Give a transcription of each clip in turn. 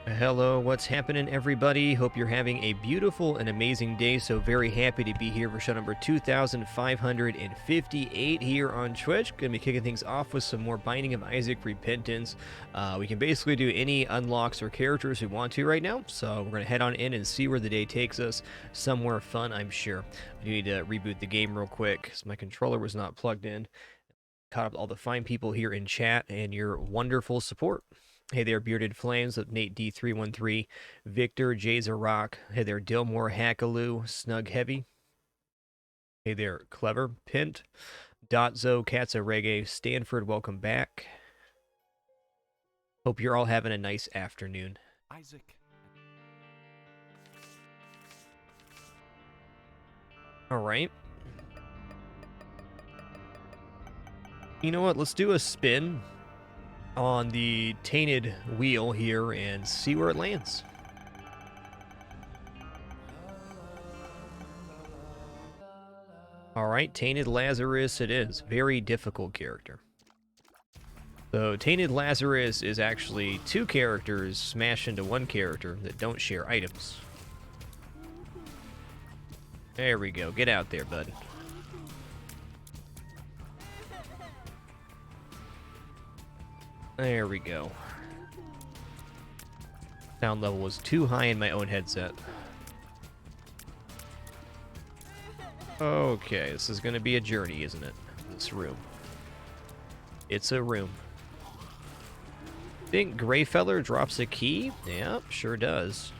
Hello, what's happening, everybody? Hope you're having a beautiful and amazing day. So very happy to be here for show number 2558 here on Twitch. Gonna be kicking things off with some more Binding of Isaac Repentance. We can basically do any unlocks or characters we want to right now. So we're gonna head on in and see where the day takes us. Somewhere fun, I'm sure. I need to reboot the game real quick because my controller was not plugged in. Caught up all the fine people here in chat and your wonderful support. Hey there, Bearded Flames of Nate D313, Victor Jazer Rock. Hey there, Dillmore Hackaloo, Snug Heavy. Hey there, Clever Pint, Dotzo, Katza Reggae, Stanford, welcome back. Hope you're all having a nice afternoon. Isaac. All right. You know what? Let's do a spin on the Tainted wheel here and see where it lands. All right, Tainted Lazarus it is. Very difficult character. So Tainted Lazarus is actually two characters smashed into one character that don't share items. There we go. Get out there, bud. There we go. Sound level was too high in my own headset. Okay, this is going to be a journey, isn't it? This room. It's a room. Think Greyfeller drops a key? Yep, sure does.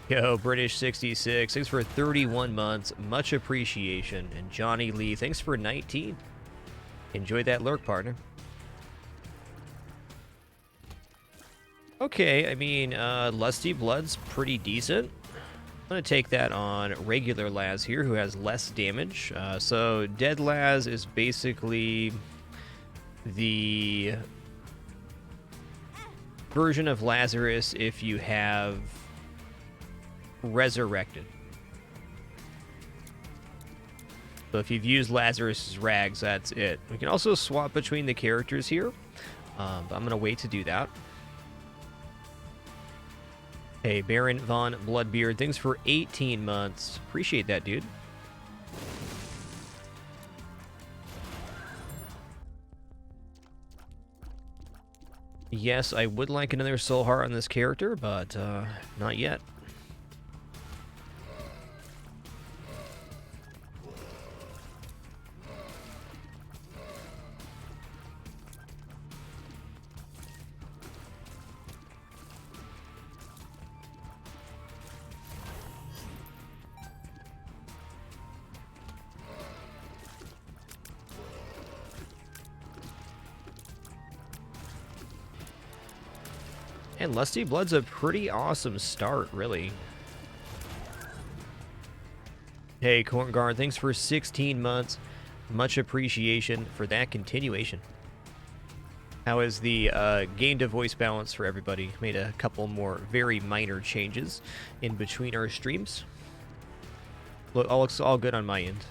Yo, British 66, thanks for 31 months. Much appreciation. And Johnny Lee, thanks for 19. Enjoy that lurk, partner. Okay, I mean, Lusty Blood's pretty decent. I'm going to take that on regular Laz here, who has less damage. So Dead Laz is basically the version of Lazarus if you have Resurrected. So if you've used Lazarus's rags, that's it. We can also swap between the characters here, but I'm going to wait to do that. Hey, Baron Von Bloodbeard, thanks for 18 months. Appreciate that, dude. Yes, I would like another soul heart on this character, but not yet. And Lusty Blood's a pretty awesome start, really. Hey, Cornguard, thanks for 16 months. Much appreciation for that continuation. How is the gain to voice balance for everybody? Made a couple more very minor changes in between our streams. Look, all looks all good on my end.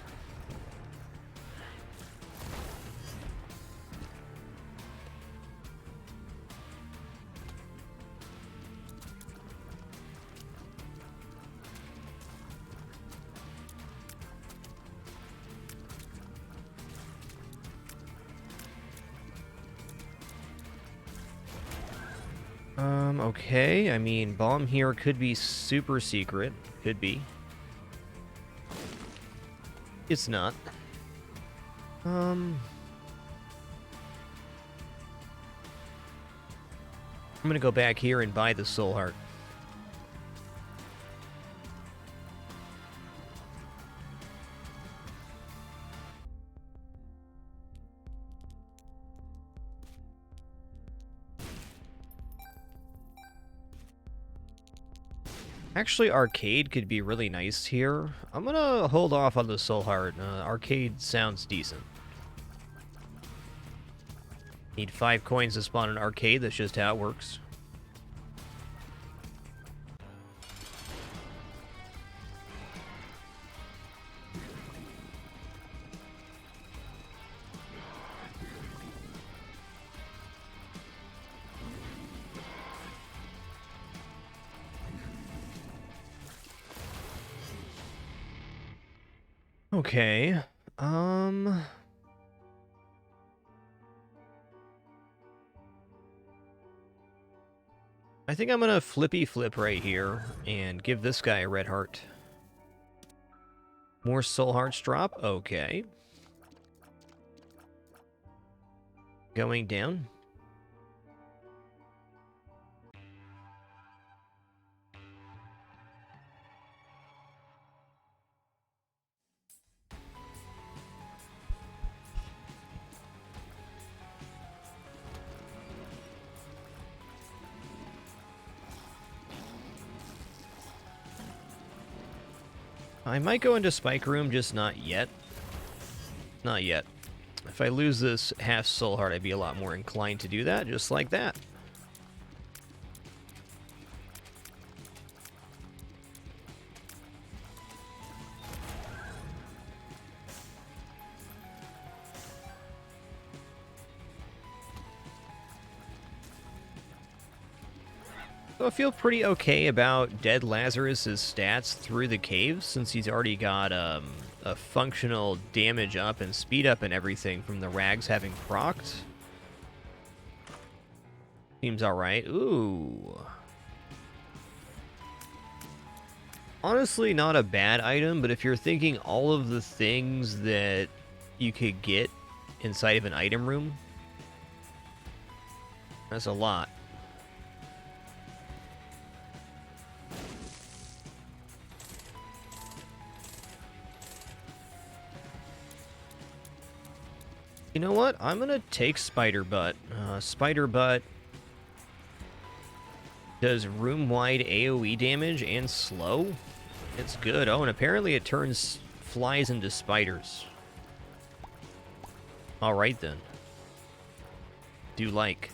Okay, I mean, bomb here could be super secret. Could be. It's not. I'm gonna go back here and buy the soul heart. Actually, arcade could be really nice here. I'm gonna hold off on the soul heart. Arcade sounds decent. Need 5 coins to spawn an arcade. That's just how it works. Okay. Um... I think I'm gonna flippy flip right here and give this guy a red heart. More soul hearts drop? Okay. Going down. I might go into Spike Room, just not yet. Not yet. If I lose this half soul heart, I'd be a lot more inclined to do that, just like that. So I feel pretty okay about Dead Lazarus's stats through the caves, since he's already got a functional damage up and speed up and everything from the rags having procced. Seems alright. Ooh. Honestly, not a bad item, but if you're thinking all of the things that you could get inside of an item room, that's a lot. You know what? I'm gonna take Spider Butt. Spider Butt does room-wide AoE damage and slow. It's good. Oh, and apparently it turns flies into spiders. Alright then. Do like.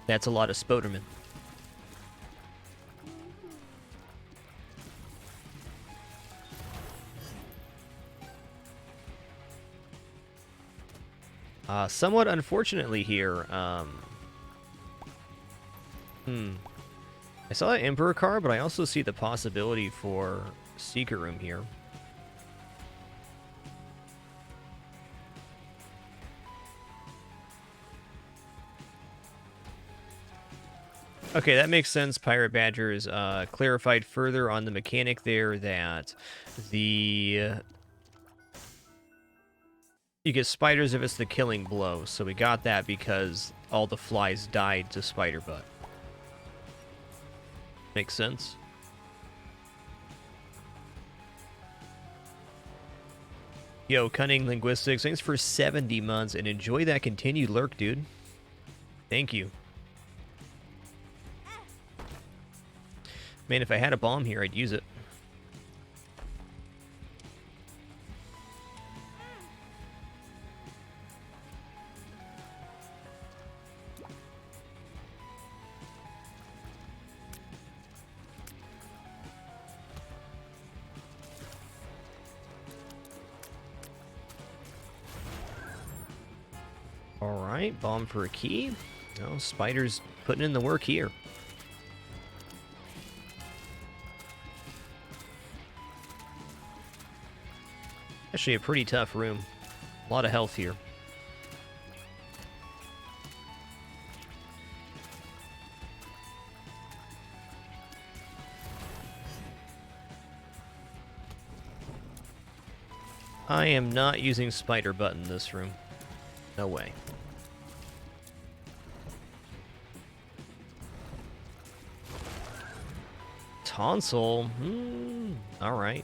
That's a lot of Spoderman. Somewhat unfortunately here, I saw an Emperor card, but I also see the possibility for Secret Room here. Okay, that makes sense. Pirate Badgers clarified further on the mechanic there that you get spiders if it's the killing blow, so we got that because all the flies died to Spider Butt. Makes sense. Yo, Cunning Linguistics, thanks for 70 months, and enjoy that continued lurk, dude. Thank you. Man, if I had a bomb here, I'd use it. Alright, bomb for a key. Oh, Spider's putting in the work here. Actually a pretty tough room. A lot of health here. I am not using Spider Butt in this room. No way. Tonsil? Alright.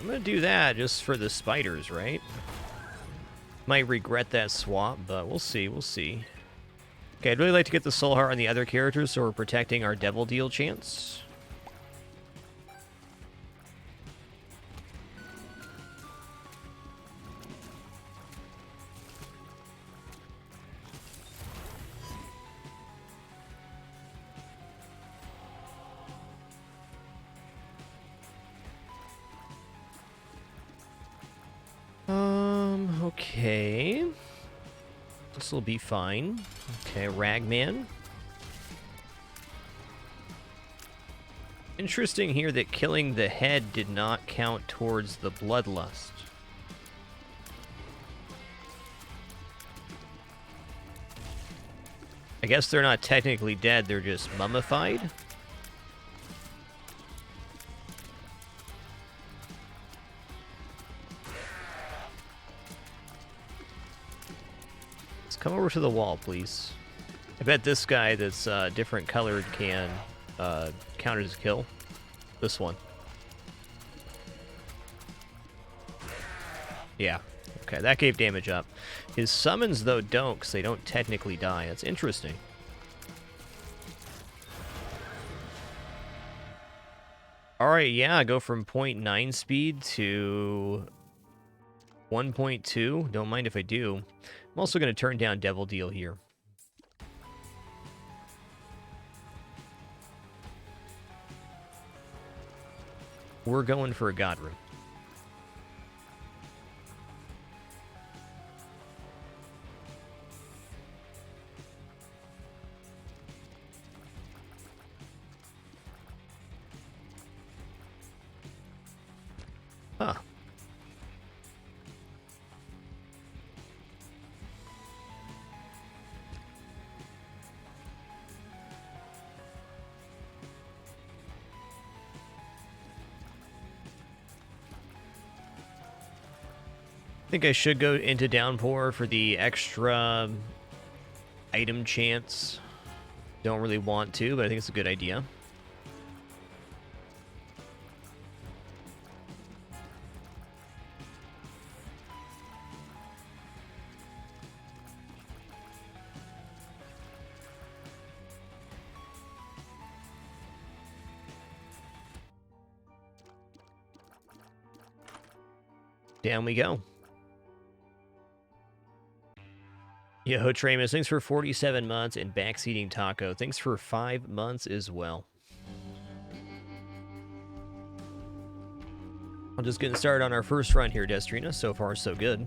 I'm gonna do that just for the spiders, right? Might regret that swap, but we'll see, we'll see. Okay, I'd really like to get the Soul Heart on the other characters so we're protecting our Devil Deal chance. Okay. This will be fine. Okay, Ragman. Interesting here that killing the head did not count towards the bloodlust. I guess they're not technically dead, they're just mummified. Let's come over to the wall, please. I bet this guy that's different colored can count as a kill. This one. Yeah. Okay, that gave damage up. His summons, though, don't, because they don't technically die. That's interesting. Alright, yeah, go from 0.9 speed to 1.2. Don't mind if I do. I'm also going to turn down Devil Deal here. We're going for a God Room. Huh. I think I should go into Downpour for the extra item chance. Don't really want to, but I think it's a good idea. Down we go. Yo, Tramus, thanks for 47 months, and Backseating Taco, thanks for 5 months as well. I'm just getting started on our first run here, Destrina. So far, so good.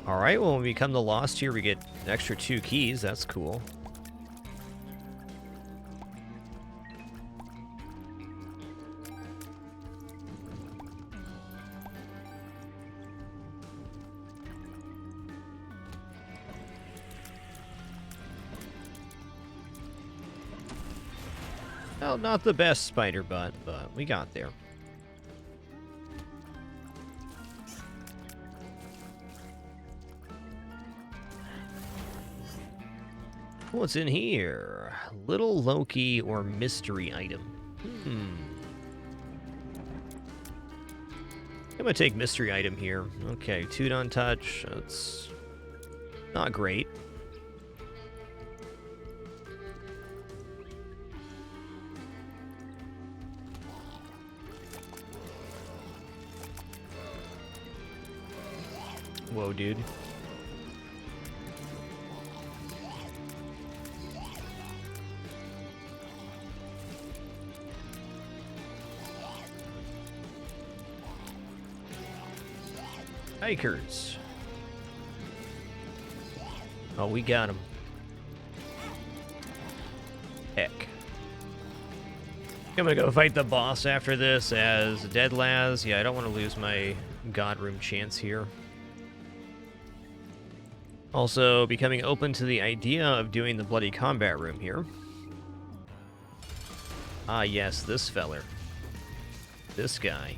Alright, well, when we become the Lost here, we get an extra 2 keys. That's cool. Well, not the best spider butt, but we got there. What's in here? Little Loki or mystery item? I'm gonna take mystery item here. Okay, 2 don't touch. That's not great. Whoa, dude. Hikers. Oh, we got him. Heck. I'm gonna go fight the boss after this as Dead Laz. Yeah, I don't want to lose my God Room chance here. Also, becoming open to the idea of doing the Bloody Combat Room here. Ah, yes, this feller. This guy.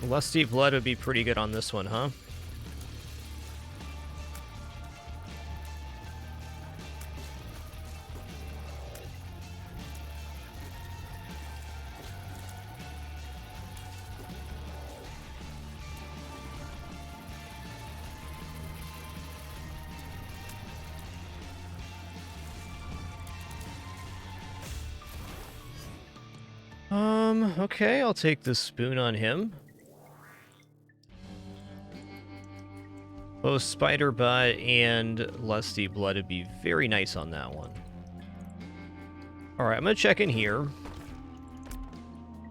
Lusty Blood would be pretty good on this one, huh? Okay, I'll take the spoon on him. Both Spider Butt and Lusty Blood would be very nice on that one. Alright, I'm gonna check in here.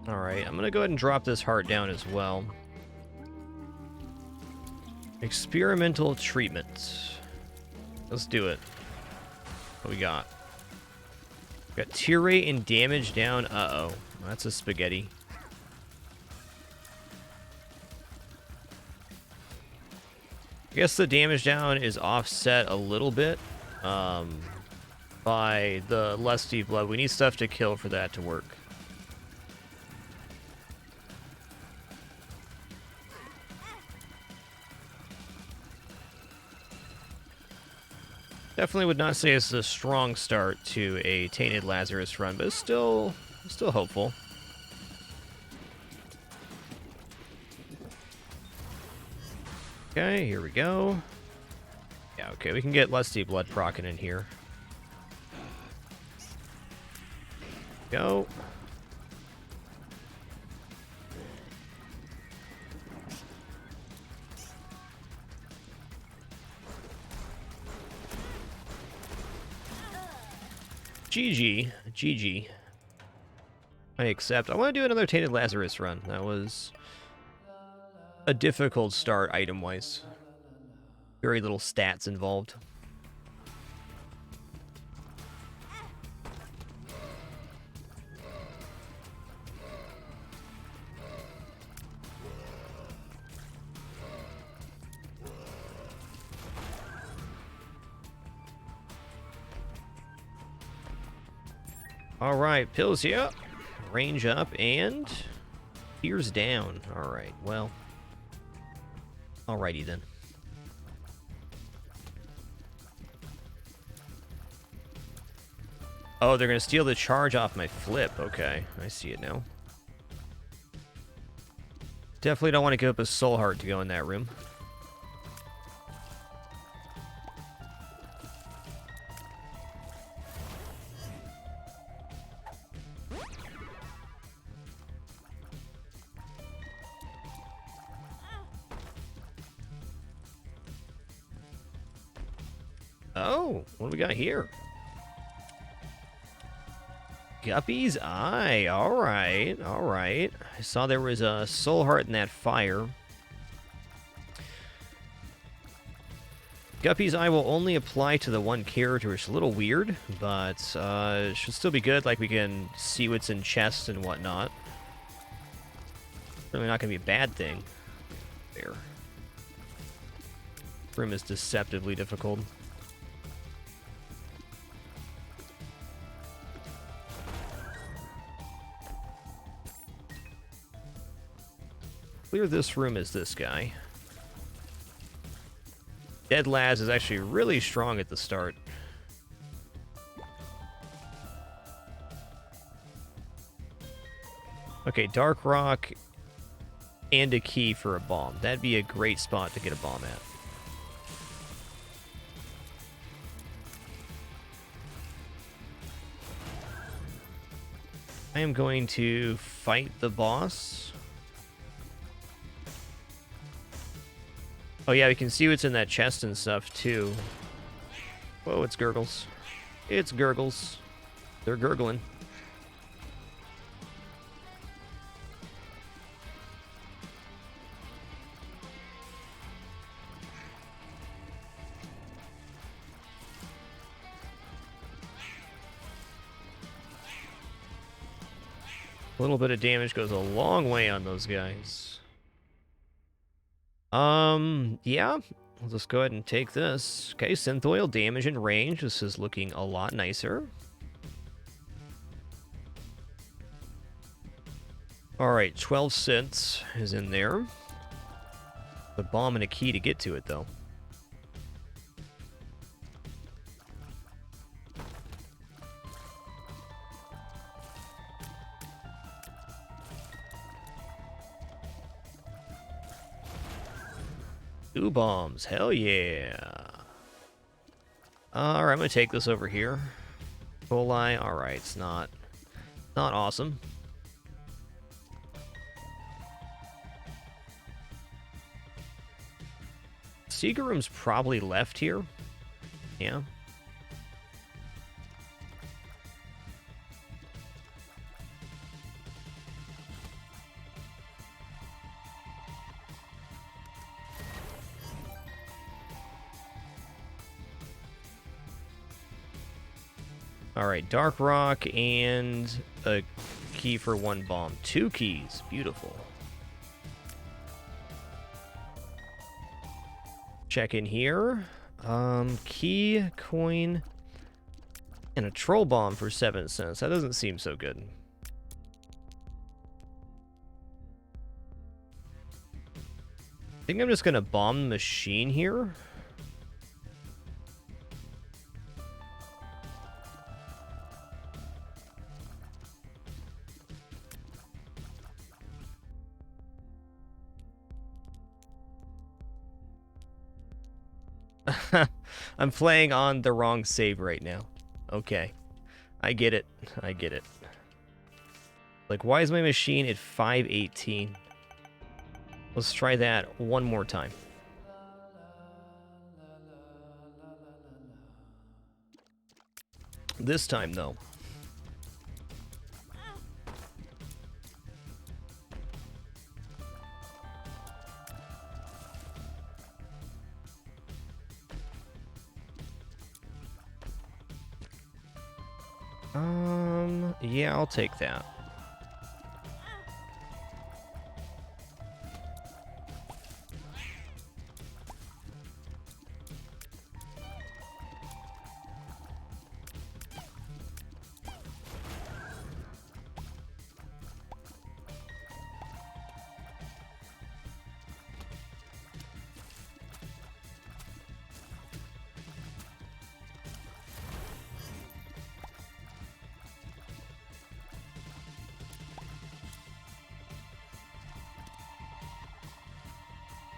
Alright, I'm gonna go ahead and drop this heart down as well. Experimental treatment. Let's do it. What we got? We got tear rate and damage down. Uh-oh. That's a spaghetti. I guess the damage down is offset a little bit by the Lusty Blood. We need stuff to kill for that to work. Definitely would not say it's a strong start to a Tainted Lazarus run, but it's still hopeful. Okay, here we go. Yeah, okay, we can get Lusty Blood proccing in here. Go. GG. GG. I accept. I want to do another Tainted Lazarus run. That was a difficult start item-wise. Very little stats involved. All right, pills here. Range up and tears down. All right, well. Alrighty then. Oh, they're gonna steal the charge off my flip. Okay, I see it now. Definitely don't want to give up a soul heart to go in that room. Oh, what do we got here? Guppy's Eye. Alright, alright. I saw there was a soul heart in that fire. Guppy's Eye will only apply to the one character. It's a little weird, but it should still be good. Like, we can see what's in chests and whatnot. Really not going to be a bad thing. There. Room is deceptively difficult. Clear this room as this guy. Dead Laz is actually really strong at the start. Okay, Dark Rock and a key for a bomb. That'd be a great spot to get a bomb at. I am going to fight the boss. Oh yeah, we can see what's in that chest and stuff too. Whoa, it's gurgles. It's gurgles. They're gurgling. A little bit of damage goes a long way on those guys. Yeah, we'll just go ahead and take this. Okay, synth oil, damage and range. This is looking a lot nicer. Alright, 12 synths is in there. The bomb and a key to get to it, though. Two bombs, hell yeah. Alright, I'm gonna take this over here. Coli, alright, it's not awesome. secret room's probably left here. Yeah. Alright, Dark Rock and a key for 1 bomb. 2 keys. Beautiful. Check in here. Key, coin, and a troll bomb for 7 cents. That doesn't seem so good. I think I'm just gonna bomb the machine here. I'm playing on the wrong save right now. Okay. I get it. I get it. Like, why is my machine at 518? Let's try that one more time. This time, though. Yeah, I'll take that.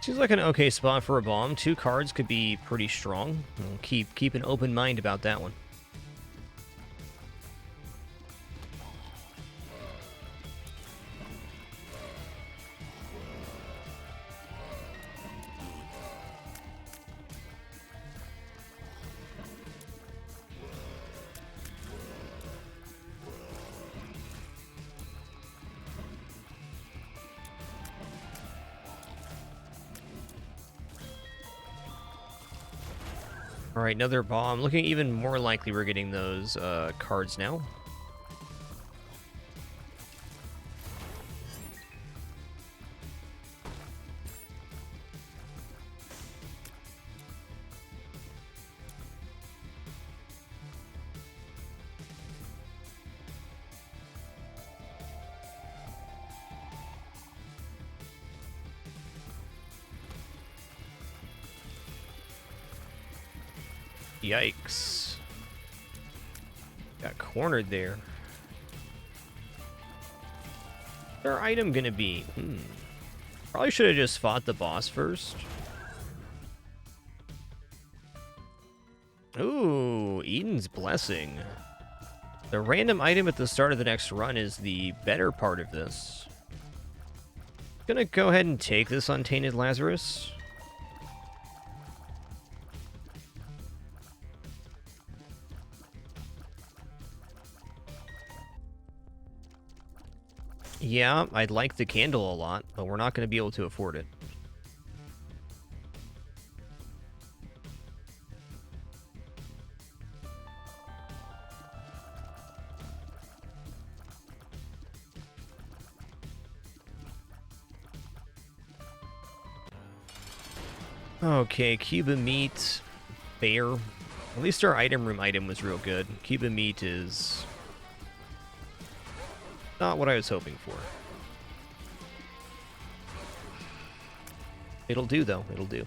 Seems like an okay spot for a bomb. 2 cards could be pretty strong. We'll keep an open mind about that one. Alright, another bomb. Looking even more likely we're getting those cards now. Yikes. Got cornered there. What's our item gonna be? Probably should have just fought the boss first. Ooh, Eden's Blessing. The random item at the start of the next run is the better part of this. Gonna go ahead and take this on Tainted Lazarus. Yeah, I'd like the candle a lot, but we're not going to be able to afford it. Okay, Cuba meat, bear. At least our item room item was real good. Cuba meat is not what I was hoping for. It'll do, though. It'll do.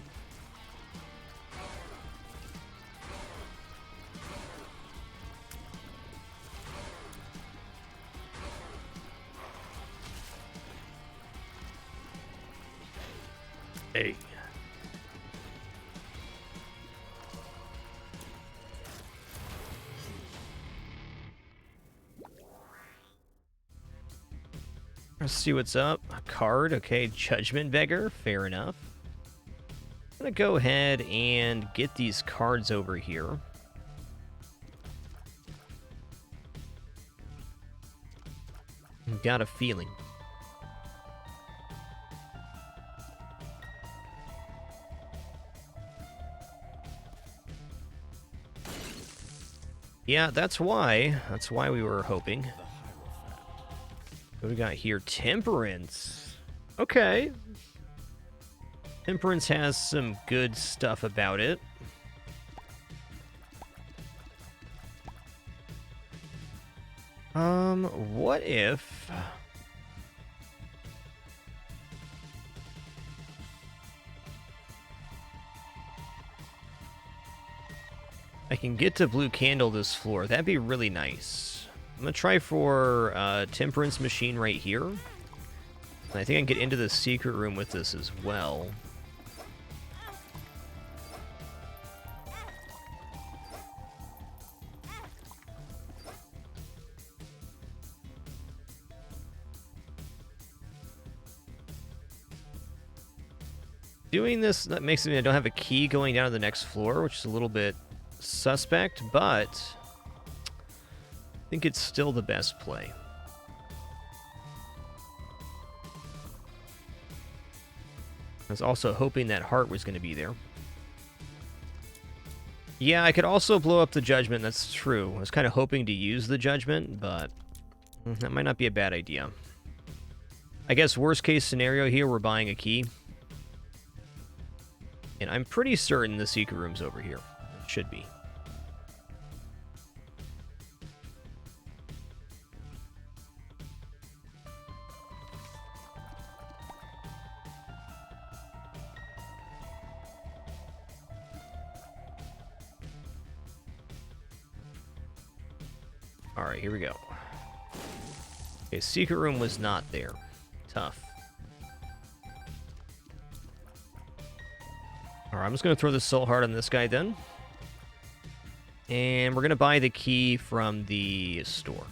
Hey. Let's see what's up. A card, okay. Judgment Beggar, fair enough. I'm going to go ahead and get these cards over here. Got a feeling. Yeah, that's why. That's why we were hoping. What do we got here? Temperance. Okay. Temperance has some good stuff about it. What if... I can get to Blue Candle this floor. That'd be really nice. I'm gonna try for Temperance Machine right here. And I think I can get into the secret room with this as well. Doing this, that makes it mean I don't have a key going down to the next floor, which is a little bit suspect, but I think it's still the best play. I was also hoping that heart was going to be there. Yeah, I could also blow up the Judgment, that's true. I was kind of hoping to use the Judgment, but that might not be a bad idea. I guess worst case scenario here, we're buying a key. And I'm pretty certain the secret room's over here. It should be. Alright, here we go. Okay, secret room was not there. Tough. Alright, I'm just going to throw the soul heart on this guy then. And we're going to buy the key from the store.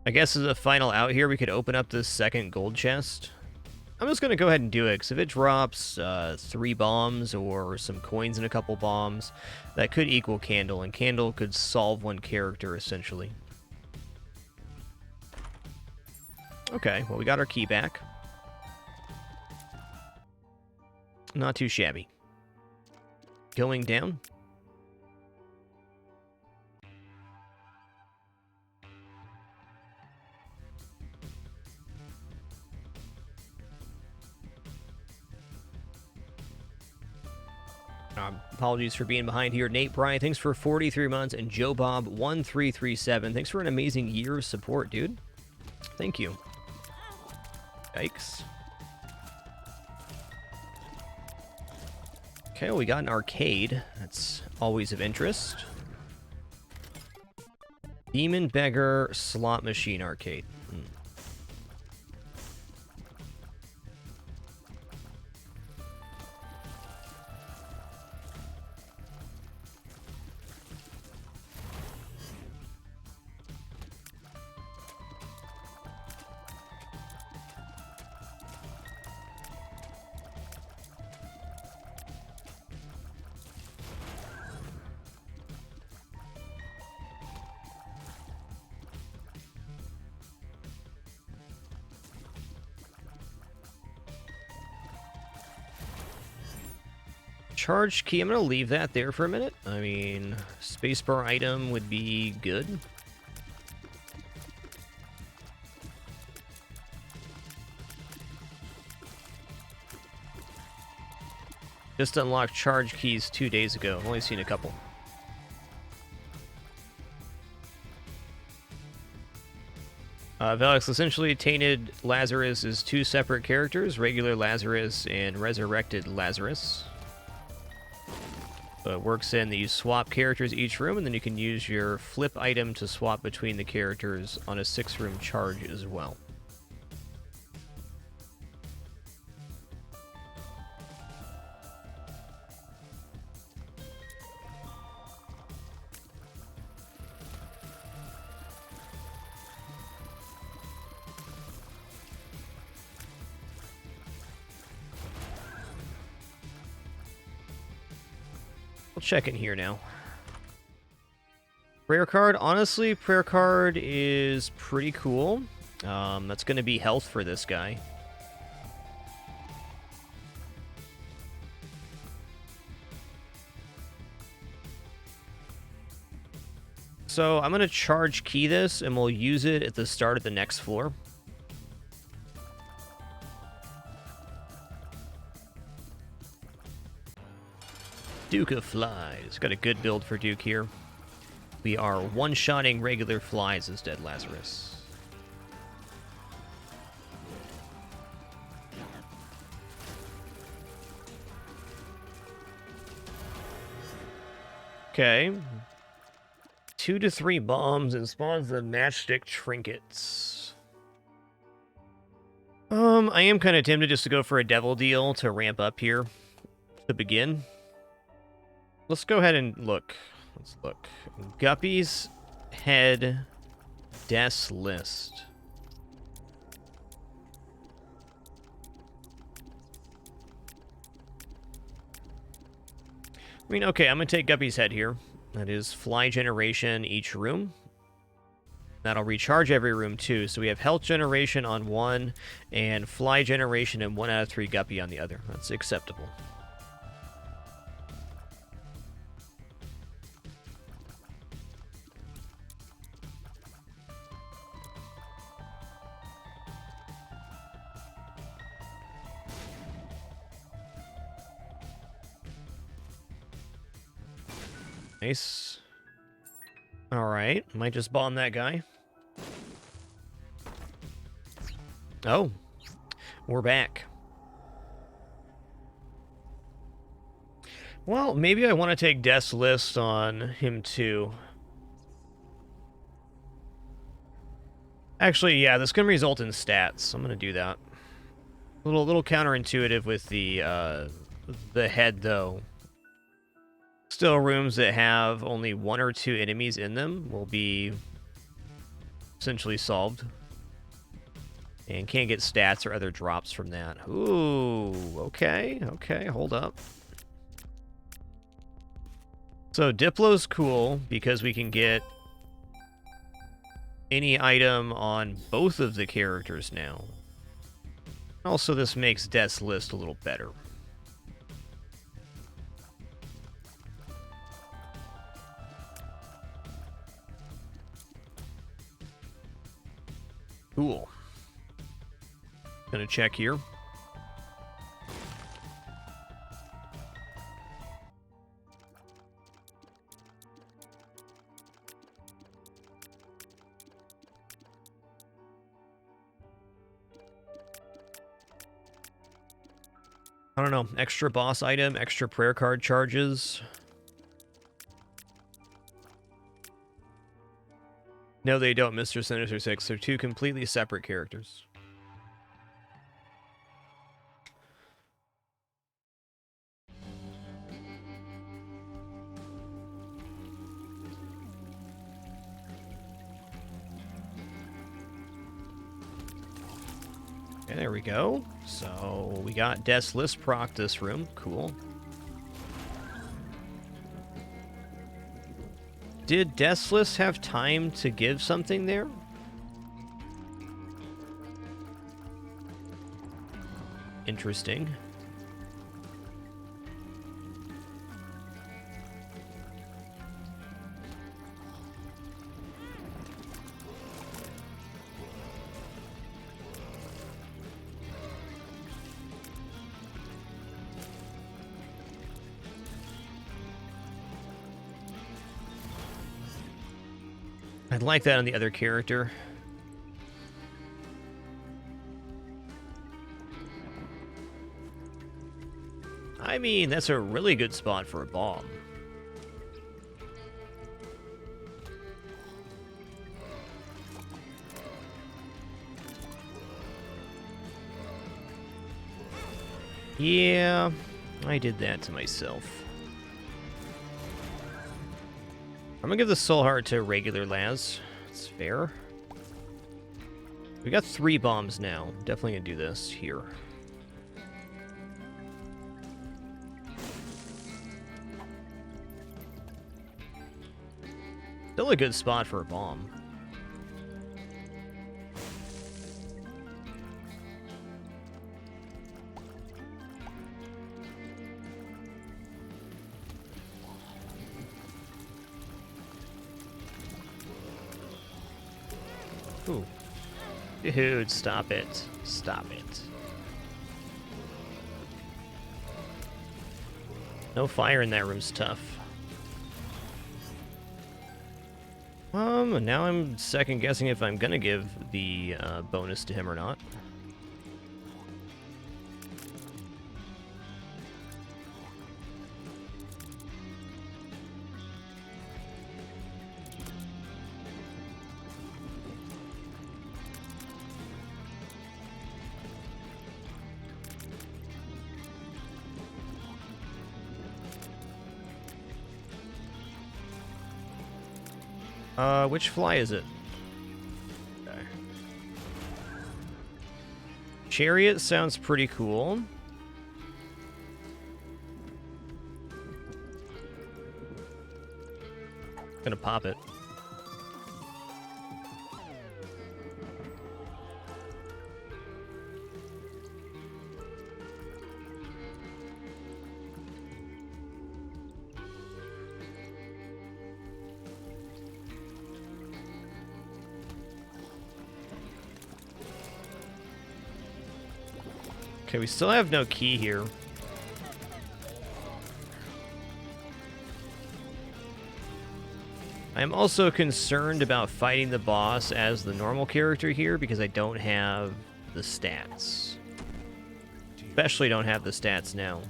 I guess as a final out here, we could open up this second gold chest. I'm just going to go ahead and do it, because if it drops 3 bombs or some coins and a couple bombs, that could equal Candle, and Candle could solve one character, essentially. Okay, well, we got our key back. Not too shabby. Going down. Apologies for being behind here. Nate Bry, thanks for 43 months. And Joe Bob 1337, thanks for an amazing year of support, dude. Thank you. Yikes. Okay, well, we got an arcade. That's always of interest. Demon Beggar Slot Machine Arcade. Charge key, I'm going to leave that there for a minute. I mean, spacebar item would be good. Just unlocked charge keys 2 days ago. I've only seen a couple. Velix, essentially, Tainted Lazarus is 2 separate characters, regular Lazarus and resurrected Lazarus. It works in that you swap characters each room, and then you can use your flip item to swap between the characters on a 6-room charge as well. check in here now. Prayer card. Honestly, prayer card is pretty cool. That's going to be health for this guy. So I'm going to charge key this, and we'll use it at the start of the next floor. Duke of Flies. Got a good build for Duke here. We are one-shotting regular flies as Dead Lazarus. Okay. 2 to 3 bombs and spawns the matchstick trinkets. I am kind of tempted just to go for a devil deal to ramp up here to begin. Let's go ahead and look. Let's look. Guppy's Head Death's List. I mean, okay, I'm going to take Guppy's Head here. That is fly generation each room. That'll recharge every room too. So we have health generation on one and fly generation and 1 out of 3 Guppy on the other. That's acceptable. Nice. Alright, might just bomb that guy. Oh, we're back. Well, maybe I want to take Death's List on him too. Actually, yeah, this can result in stats. I'm going to do that. A little counterintuitive with the head, though. Still, rooms that have only 1 or 2 enemies in them will be essentially solved. And can't get stats or other drops from that. Ooh, okay, hold up. So Diplo's cool because we can get any item on both of the characters now. Also, this makes Death's List a little better. Cool. Gonna check here. I don't know. Extra boss item, extra prayer card charges. No, they don't, Mr. Sinister 6. They're 2 completely separate characters. Okay, there we go. So, we got Death's List proc this room. Cool. Did Death's List have time to give something there? Interesting. I'd like that on the other character. I mean, that's a really good spot for a bomb. Yeah, I did that to myself. I'm gonna give the soul heart to regular Laz. It's fair. We got 3 bombs now. Definitely gonna do this here. Still a good spot for a bomb. Ooh. Dude, stop it. Stop it. No fire in that room's tough. And now I'm second guessing if I'm gonna give the bonus to him or not. Which fly is it? Okay. Chariot sounds pretty cool. Gonna pop it. Okay, we still have no key here. I'm also concerned about fighting the boss as the normal character here because I don't have the stats. Especially don't have the stats now.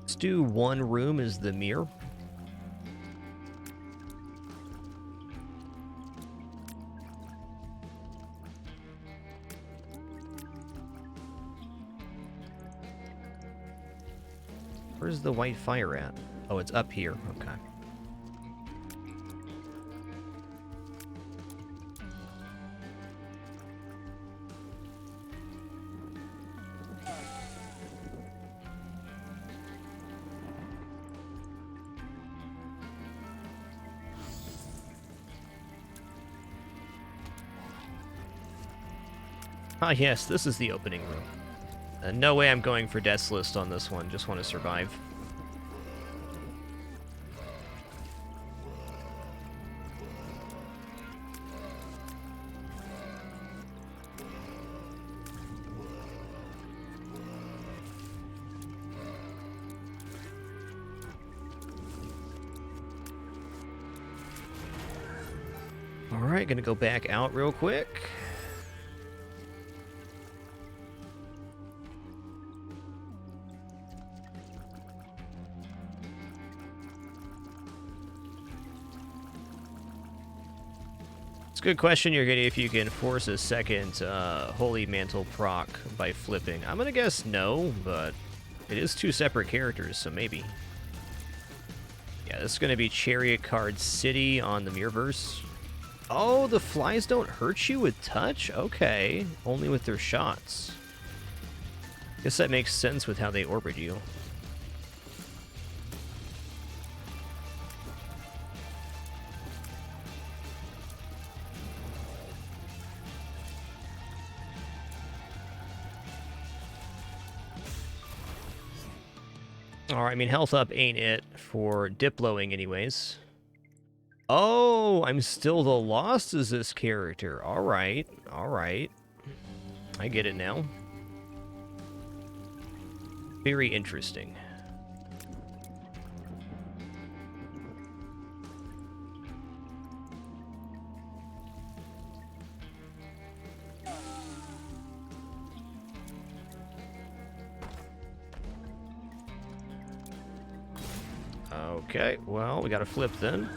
Let's do one room as the mirror. Where's the white fire at? Oh, it's up here. Okay. Ah, yes, this is the opening room. No way I'm going for Death's List on this one. Just want to survive. Alright, gonna go back out real quick. It's a good question you're getting if you can force a second Holy Mantle proc by flipping. I'm gonna guess no, but it is two separate characters, so maybe. Yeah, this is gonna be Chariot Card City on the Mirrorverse. Oh, the flies don't hurt you with touch? Okay, only with their shots. Guess that makes sense with how they orbit you. Alright, I mean, health up ain't it for Diploing anyways. Oh, I'm still the Lost as this character. Alright, alright. I get it now. Very interesting. Okay, well, we gotta flip then.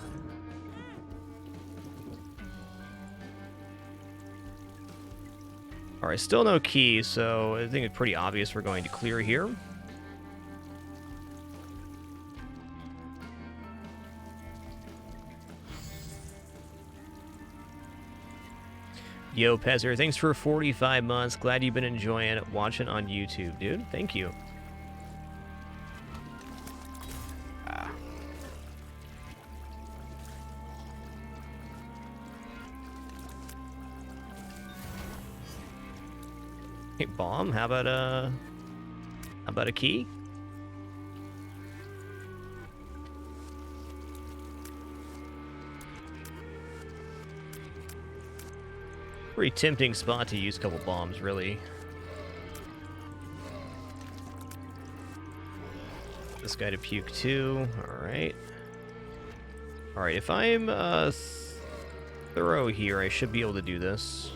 Alright, still no key, so I think it's pretty obvious we're going to clear here. Yo, Pezzer, thanks for 45 months. Glad you've been enjoying watching on YouTube, dude. Thank you. Hey, bomb. How about a key? Pretty tempting spot to use a couple bombs, really. This guy to puke too. Alright. Alright, if I'm thorough here, I should be able to do this.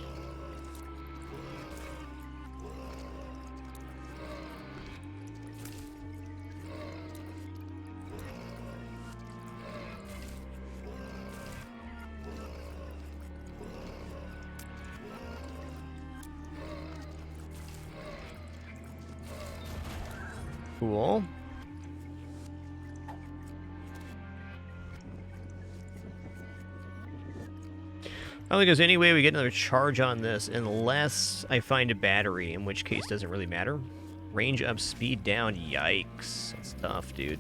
Cool. I don't think there's any way we get another charge on this unless I find a battery, in which case it doesn't really matter. Range up, speed down. Yikes. That's tough, dude.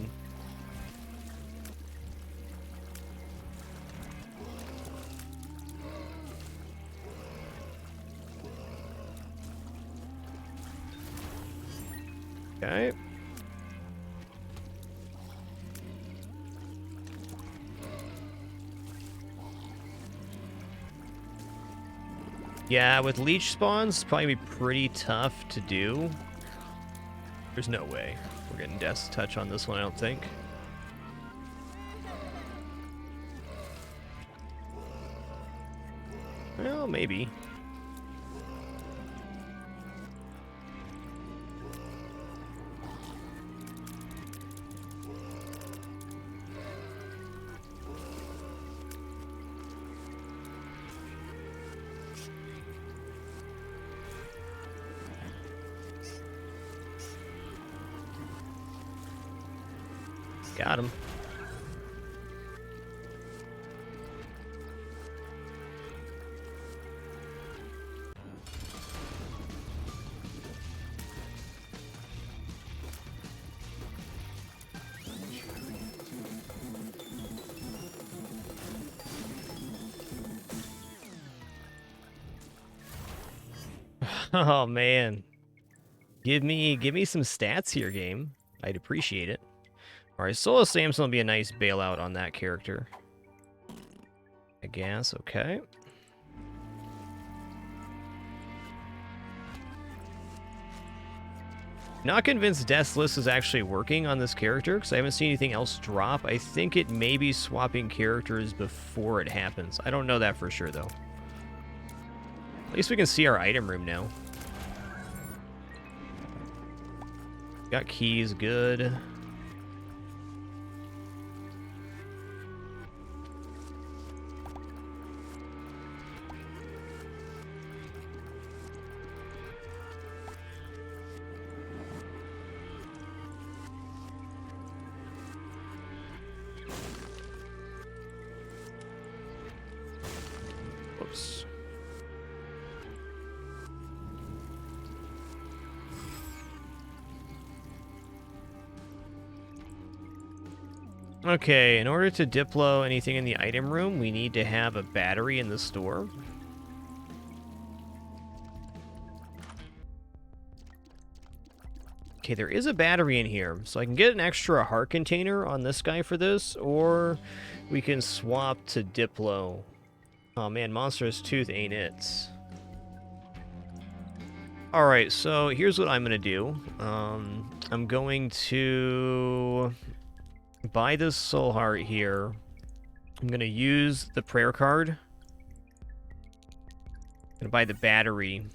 Okay. Yeah, with leech spawns, it's probably be pretty tough to do. There's no way we're getting Death's Touch on this one, I don't think. Well, maybe. Got him. Oh man. Give me some stats here, game. I'd appreciate it. Alright, Solo Samson will be a nice bailout on that character. I guess, okay. Not convinced Death's List is actually working on this character, because I haven't seen anything else drop. I think it may be swapping characters before it happens. I don't know that for sure, though. At least we can see our item room now. Got keys, good. Whoops. Okay, in order to diplo anything in the item room, we need to have a battery in the store. Okay, there is a battery in here, so I can get an extra heart container on this guy for this, or we can swap to diplo. Oh man, Monstrous Tooth ain't it. Alright, so here's what I'm gonna do. I'm going to buy this soul heart here. I'm gonna use the prayer card. I'm gonna buy the battery.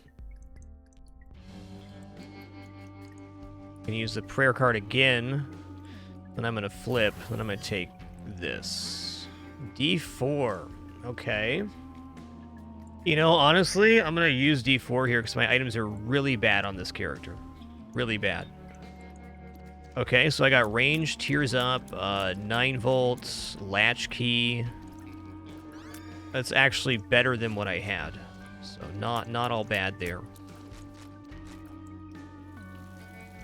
I'm gonna use the prayer card again. Then I'm gonna flip. Then I'm gonna take this. D4. Okay. You know, honestly, I'm gonna use D4 here because my items are really bad on this character. Really bad. Okay, so I got range, tears up, 9 volts, latch key. That's actually better than what I had. So not all bad there.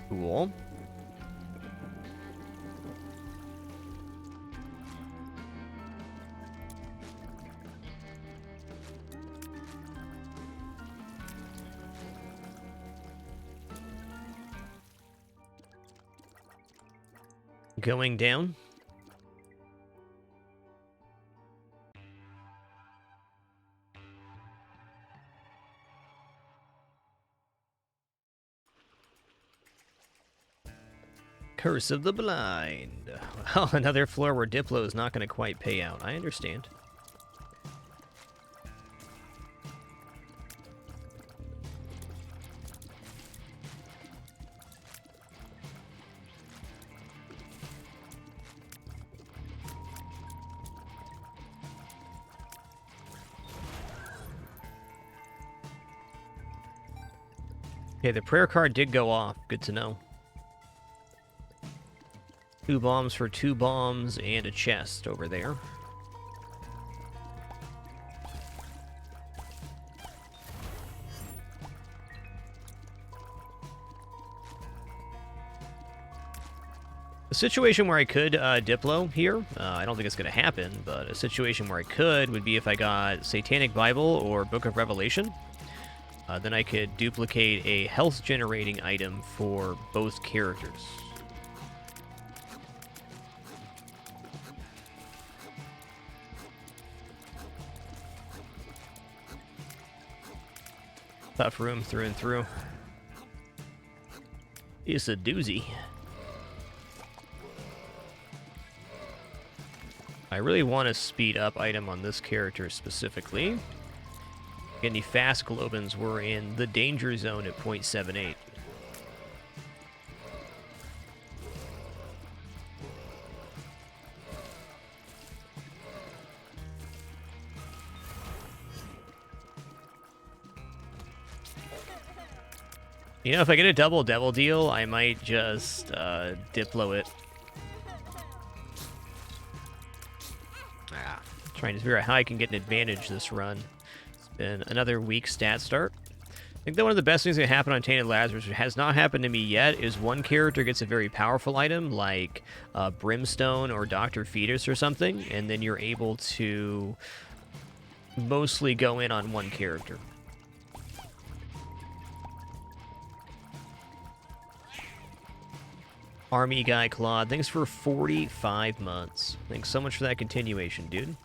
Cool. Going down. Curse of the Blind. Well, another floor where Diplo is not going to quite pay out. I understand. Okay, the prayer card did go off. Good to know. 2 bombs for 2 bombs and a chest over there. A situation where I could Diplo here, I don't think it's going to happen, but a situation where I could would be if I got Satanic Bible or Book of Revelation. Then I could duplicate a health generating item for both characters. Tough room through and through. It's a doozy. I really want a speed up item on this character specifically. Again, the fast Globins were in the danger zone at 0.78. You know, if I get a double devil deal, I might just Diplo it. Trying to figure out how I can get an advantage this run. It's been another weak stat start. I think that one of the best things that happen on Tainted Lazarus, which has not happened to me yet, is one character gets a very powerful item, like Brimstone or Dr. Fetus or something, and then you're able to mostly go in on one character. Army Guy Claude, thanks for 45 months. Thanks so much for that continuation, dude.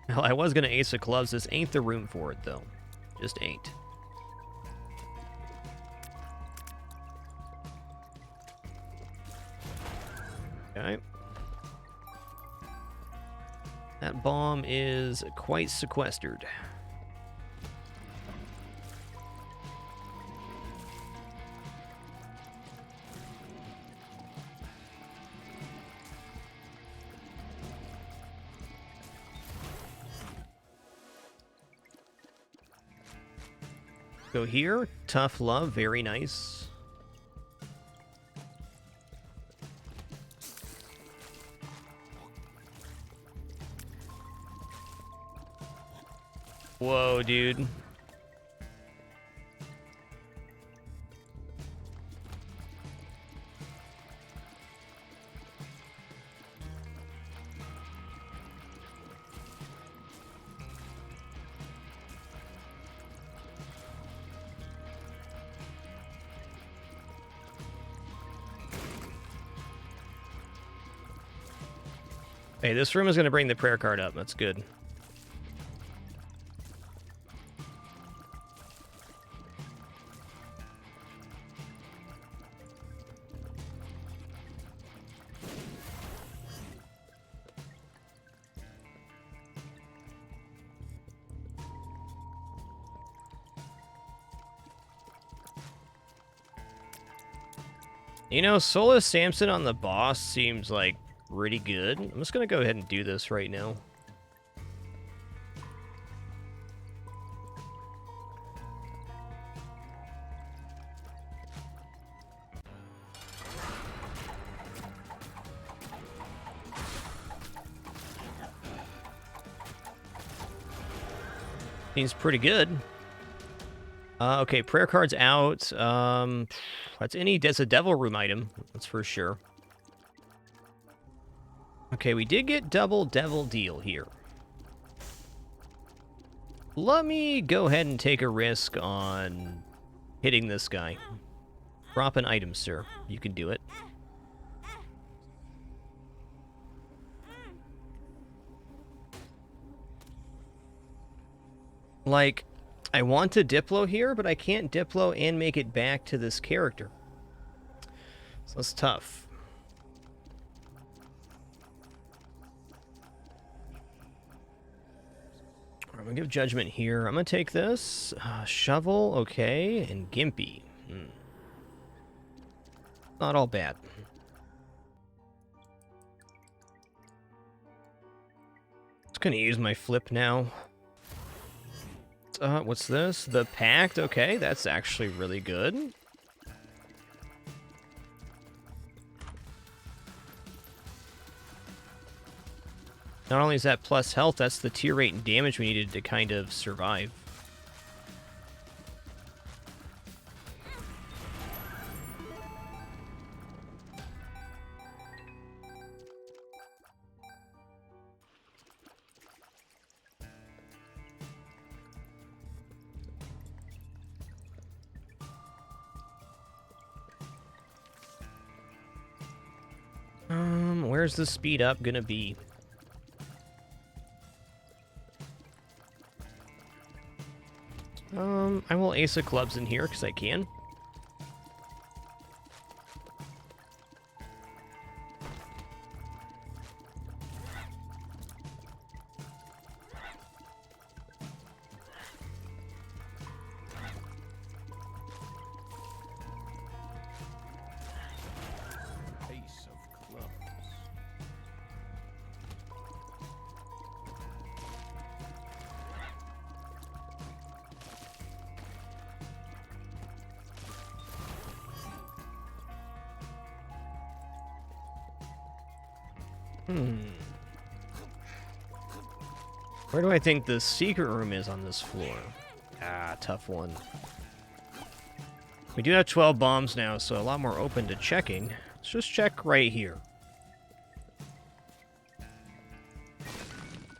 Well, I was going to Ace of Clubs. This ain't the room for it, though. Just ain't. Okay. That bomb is quite sequestered. Go here. Tough love. Very nice. Whoa, dude. Hey, this room is going to bring the prayer card up. That's good. You know, Solus Samson on the boss seems like pretty good. I'm just going to go ahead and do this right now. Seems pretty good. Okay, prayer card's out. That's a devil room item. That's for sure. Okay, we did get double devil deal here. Let me go ahead and take a risk on hitting this guy. Drop an item, sir. You can do it. Like, I want to Diplo here, but I can't Diplo and make it back to this character. So that's tough. I'm going to give Judgment here. I'm going to take this. Shovel, okay, and Gimpy. Not all bad. Just going to use my flip now. What's this? The Pact? Okay, that's actually really good. Not only is that plus health, that's the tier rate and damage we needed to kind of survive. Where's the speed up gonna be? I will ace of clubs in here because I can. Where do I think the secret room is on this floor? Tough one. We do have 12 bombs now, so a lot more open to checking. Let's just check right here.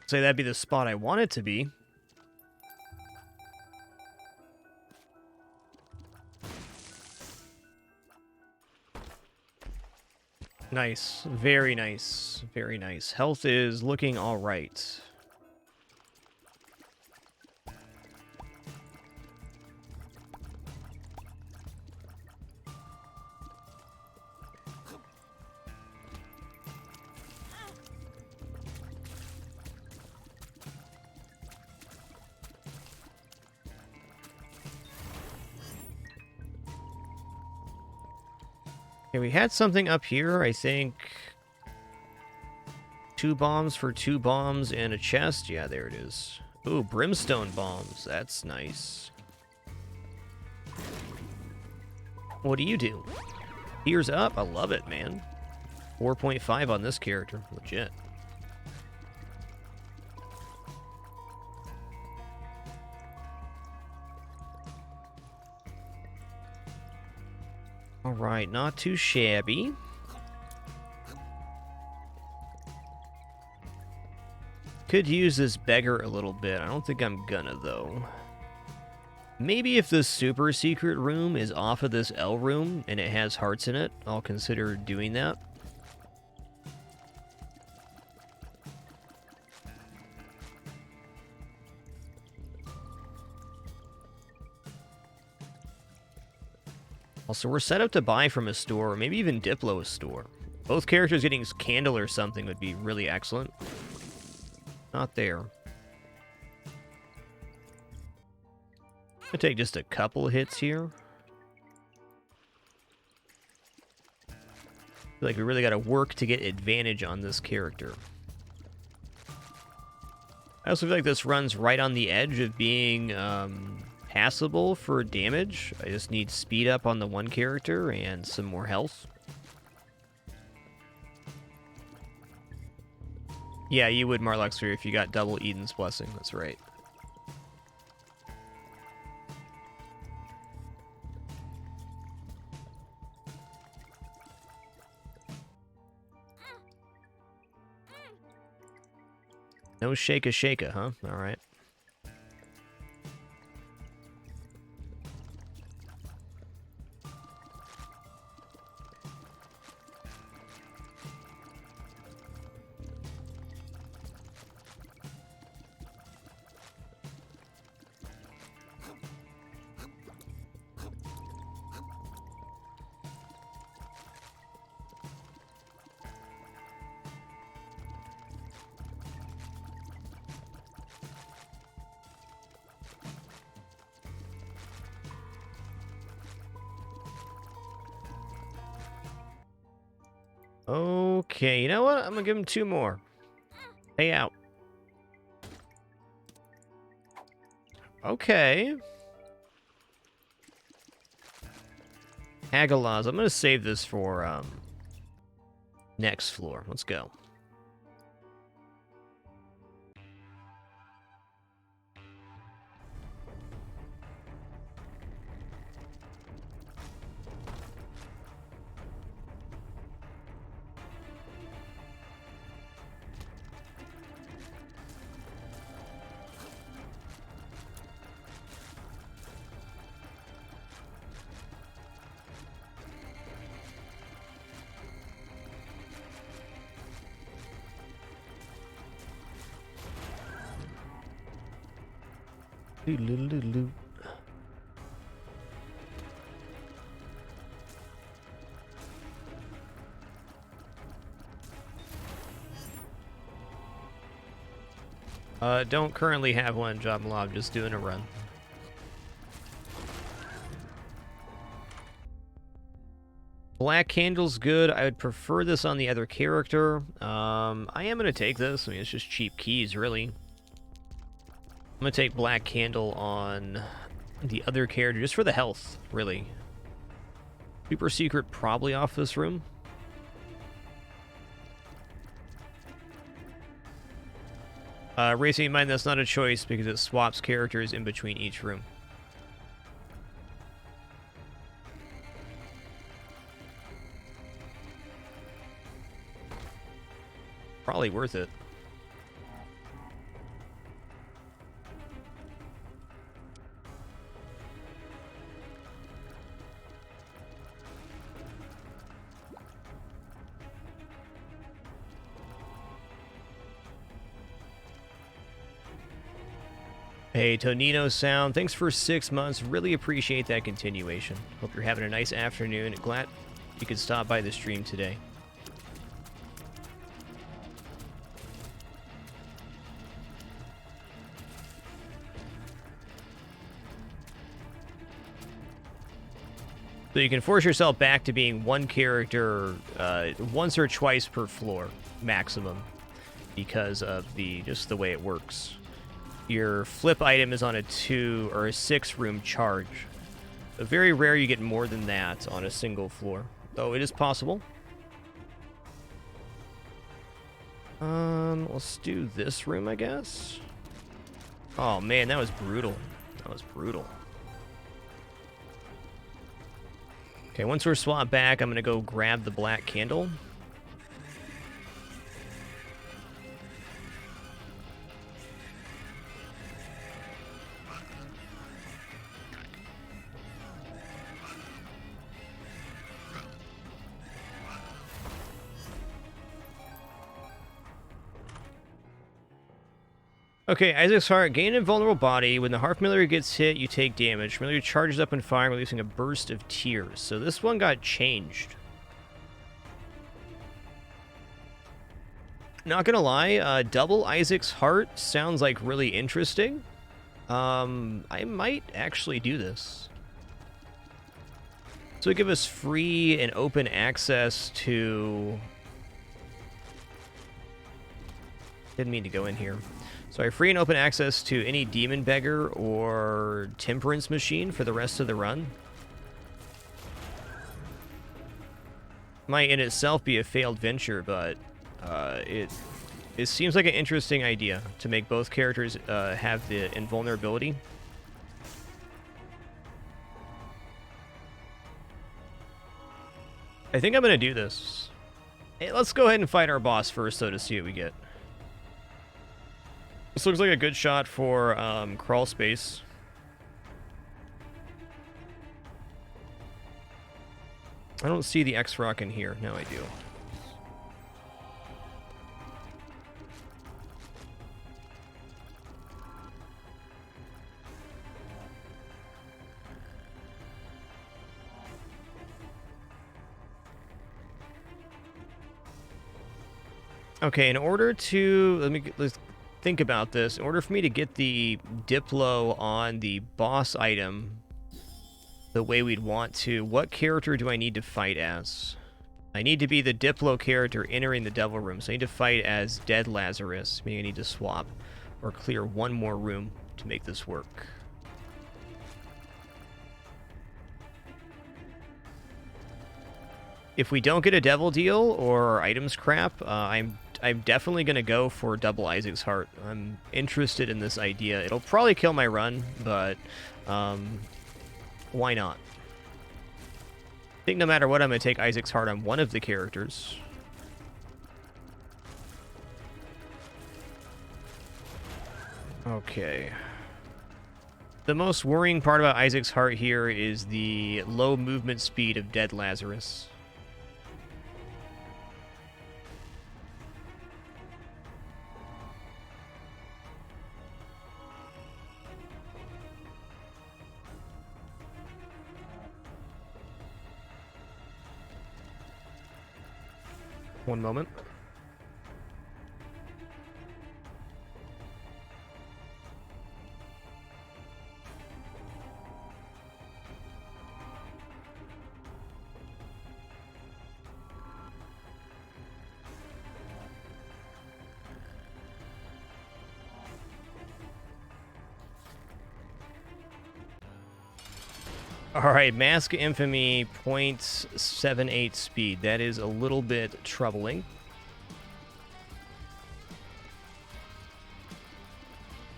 Say that'd be the spot I want it to be. Nice. Very nice. Very nice. Health is looking all right. Okay, we had something up here, I think. 2 bombs for 2 bombs and a chest. Yeah, there it is. Ooh, brimstone bombs. That's nice. What do you do? Ears up. I love it, man. 4.5 on this character. Legit. Alright, not too shabby. Could use this beggar a little bit. I don't think I'm gonna, though. Maybe if the super secret room is off of this L room and it has hearts in it, I'll consider doing that. Also, we're set up to buy from a store, or maybe even Diplo a store. Both characters getting candle or something would be really excellent. Not there. I'll take just a couple hits here. I feel like we really got to work to get advantage on this character. I also feel like this runs right on the edge of being passable for damage. I just need speed up on the one character and some more health. Yeah, you would Marluxer if you got double Eden's Blessing. That's right. No shaka, huh? All right. Okay, you know what? I'm gonna give him 2 more. Pay out. Okay. Agalaz. I'm gonna save this for next floor. Let's go. Doo-doo-doo-doo. Don't currently have one, Job Mob, just doing a run. Black Candle's good. I would prefer this on the other character. I am going to take this. I mean, it's just cheap keys, really. I'm going to take Black Candle on the other character, just for the health, really. Super Secret probably off this room. Racing in mind, that's not a choice because it swaps characters in between each room. Probably worth it. Hey, Tonino Sound, thanks for 6 months. Really appreciate that continuation. Hope you're having a nice afternoon. Glad you could stop by the stream today. So you can force yourself back to being one character once or twice per floor, maximum, because of just the way it works. Your flip item is on a 2 or a 6 room charge. But very rare you get more than that on a single floor, though it is possible. Let's do this room, I guess. Oh man, that was brutal. That was brutal. Okay, once we're swapped back, I'm gonna go grab the black candle. Okay, Isaac's Heart. Gain an invulnerable body. When the Heart Familiar gets hit, you take damage. Familiar charges up and fire, releasing a burst of tears. So this one got changed. Not gonna lie, double Isaac's Heart sounds like really interesting. I might actually do this. So it give us free and open access to... Didn't mean to go in here. Sorry, free and open access to any Demon Beggar or Temperance Machine for the rest of the run. Might in itself be a failed venture, but it seems like an interesting idea to make both characters have the invulnerability. I think I'm going to do this. Hey, let's go ahead and fight our boss first, though, to see what we get. This looks like a good shot for crawl space. I don't see the X-Rock in here. Now I do. Okay, in order to... let's think about this. In order for me to get the Diplo on the boss item the way we'd want to, what character do I need to fight as? I need to be the Diplo character entering the Devil Room, so I need to fight as Dead Lazarus, meaning I need to swap or clear one more room to make this work. If we don't get a Devil deal or items crap, I'm definitely going to go for double Isaac's Heart. I'm interested in this idea. It'll probably kill my run, but why not? I think no matter what, I'm going to take Isaac's Heart on one of the characters. Okay. The most worrying part about Isaac's Heart here is the low movement speed of Dead Lazarus. One moment. Alright, Mask Infamy 0.78 speed. That is a little bit troubling.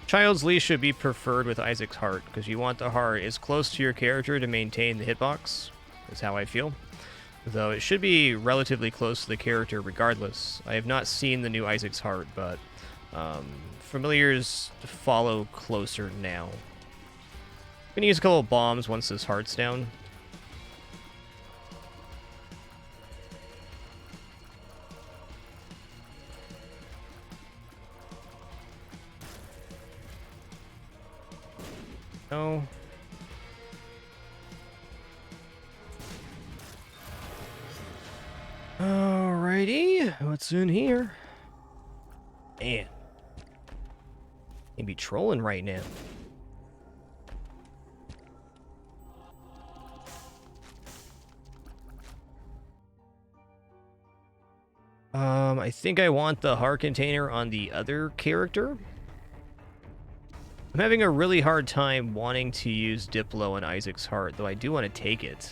Child's Leash should be preferred with Isaac's Heart, because you want the heart as close to your character to maintain the hitbox, is how I feel. Though it should be relatively close to the character regardless. I have not seen the new Isaac's Heart, but familiars follow closer now. I'm going to use a couple of bombs once this heart's down. No. Alrighty, what's in here? Man. You'd be trolling right now. I think I want the heart container on the other character. I'm having a really hard time wanting to use Diplo and Isaac's Heart, though I do want to take it.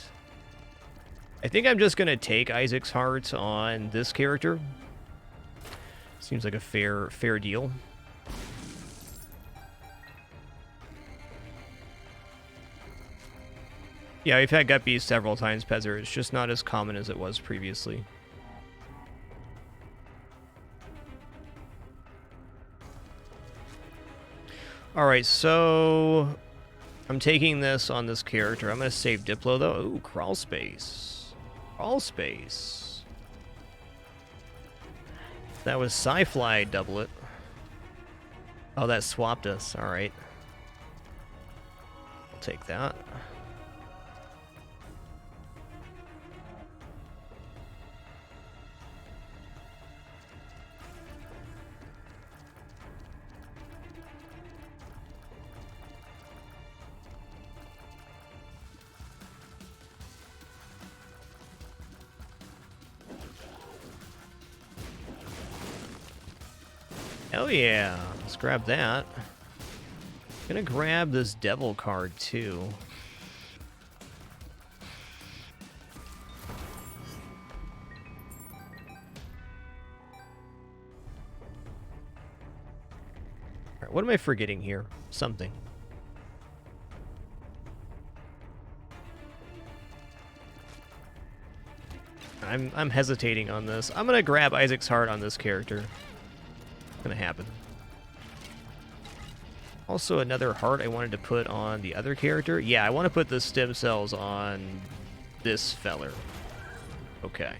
I think I'm just going to take Isaac's Heart on this character. Seems like a fair deal. Yeah, we've had Gut Beast several times, Pezzer. It's just not as common as it was previously. Alright, so I'm taking this on this character. I'm going to save Diplo, though. Ooh, crawl space. Crawl space. That was Sci-Fly, double it. Oh, that swapped us. Alright. I'll take that. Hell yeah, let's grab that. Gonna grab this devil card too. Alright, what am I forgetting here? Something. I'm hesitating on this. I'm gonna grab Isaac's Heart on this character. Gonna happen. Also, another heart I wanted to put on the other character. Yeah, I want to put the stem cells on this feller. Okay.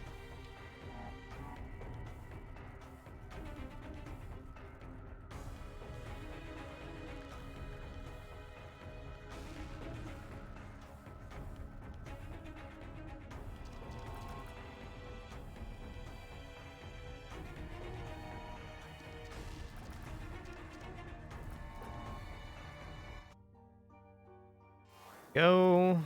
Go.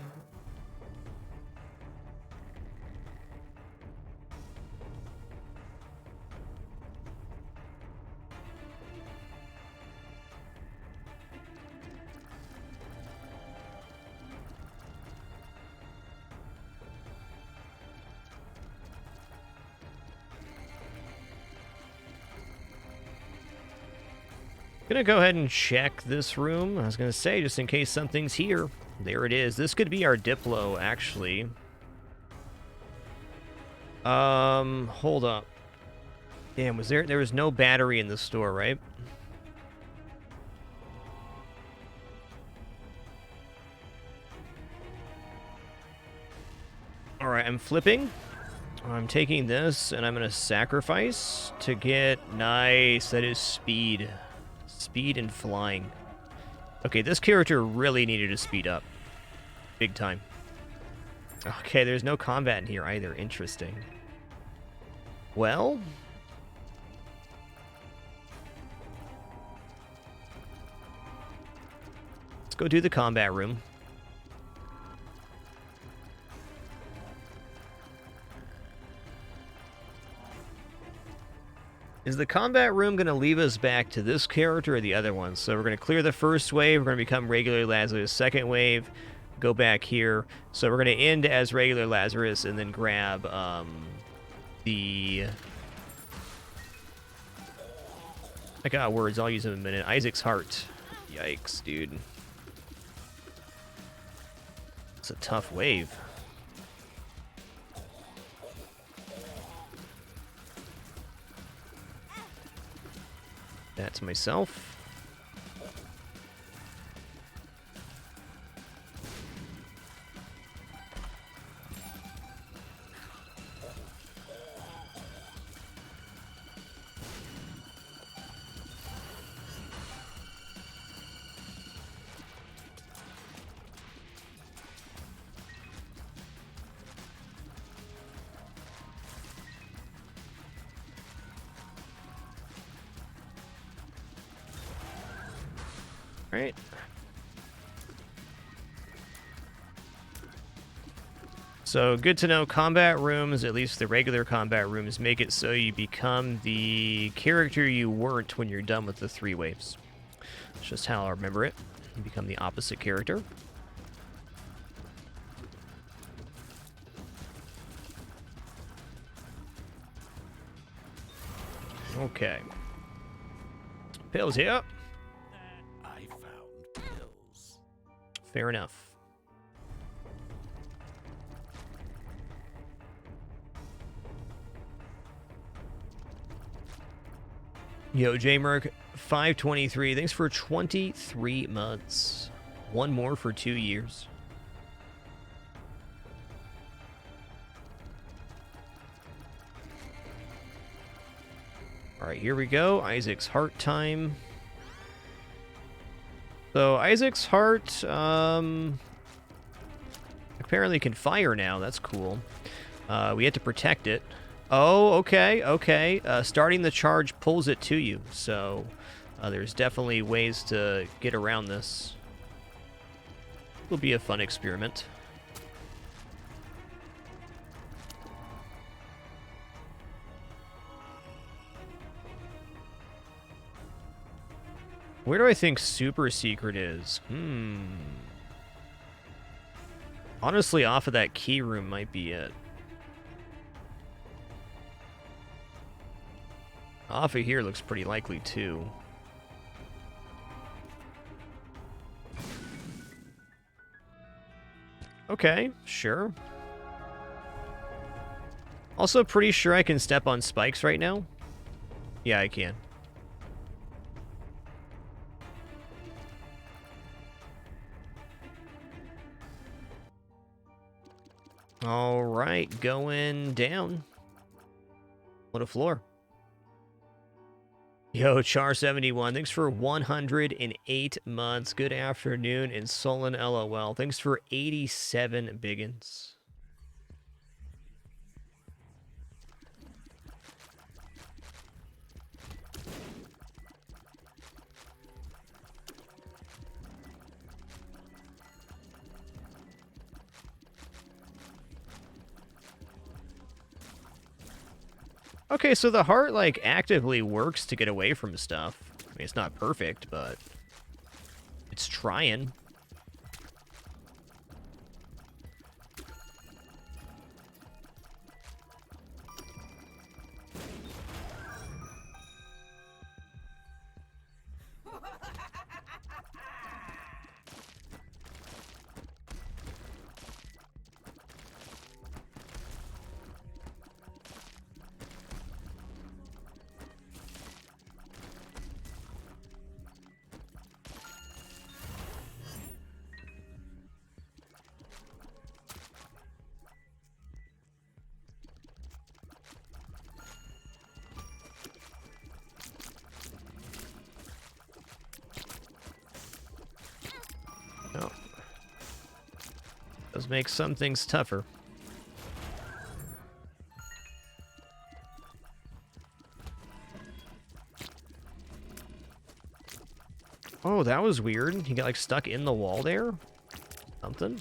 Gonna go ahead and check this room. I was gonna say, just in case something's here. There it is. This could be our Diplo, actually. Hold up. Damn, there was no battery in the store, right? Alright, I'm flipping. I'm taking this, and I'm gonna sacrifice to get... Nice, that is speed. Speed and flying. Okay, this character really needed to speed up. Big time. Okay, there's no combat in here either. Interesting. Well... let's go do the combat room. Is the combat room going to leave us back to this character or the other one? So we're going to clear the first wave. We're going to become regular Lazarus. Second wave, go back here. So we're going to end as regular Lazarus and then grab the... I got words. I'll use them in a minute. Isaac's heart. Yikes, dude. It's a tough wave. That's myself. Right. So good to know, combat rooms, at least the regular combat rooms, make it so you become the character you weren't when you're done with the 3 waves. It's just how I remember it. You become the opposite character. Okay. Pills here. Fair enough. Yo, J-Merc, 523. Thanks for 23 months. One more for 2 years. All right, here we go. Isaac's heart time. So Isaac's heart apparently can fire now. That's cool. We had to protect it. Oh, okay, okay. Starting the charge pulls it to you, so there's definitely ways to get around this. Will be a fun experiment. Where do I think Super Secret is? Honestly, off of that key room might be it. Off of here looks pretty likely, too. Okay, sure. Also pretty sure I can step on spikes right now. Yeah, I can. All right, going down. What a floor. Yo, Char71, thanks for 108 months. Good afternoon, and Solon LOL. Thanks for 87 biggins. Okay, so the heart, like, actively works to get away from stuff. I mean, it's not perfect, but it's trying. Oh. Does make some things tougher. Oh, that was weird. He got like stuck in the wall there. Something.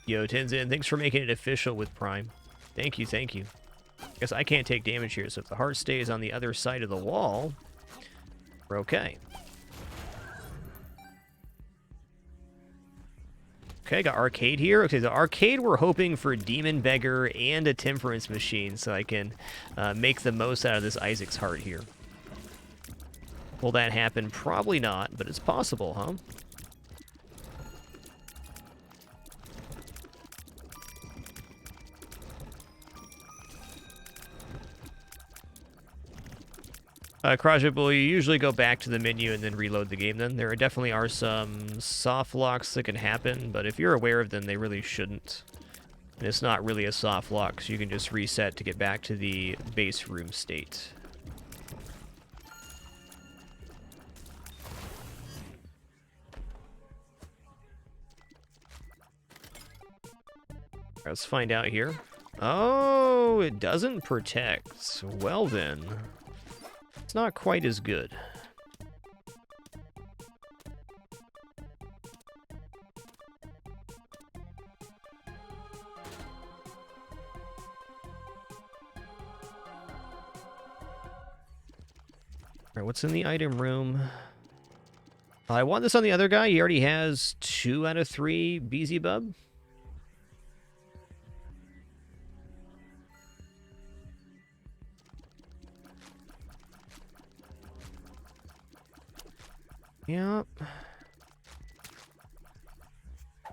Yo, Tenzin, thanks for making it official with Prime. Thank you, thank you. Guess I can't take damage here, so if the heart stays on the other side of the wall, we're okay. Okay, got arcade here. Okay, the arcade, we're hoping for a Demon Beggar and a Temperance Machine, so I can make the most out of this Isaac's heart here. Will that happen? Probably not, but it's possible, huh? Crajable, you usually go back to the menu and then reload the game then. There definitely are some soft locks that can happen, but if you're aware of them, they really shouldn't. And it's not really a soft lock, so you can just reset to get back to the base room state. Let's find out here. Oh, it doesn't protect. Well then. It's not quite as good. Alright, what's in the item room? I want this on the other guy. He already has 2 out of 3 Beelzebub. Yep.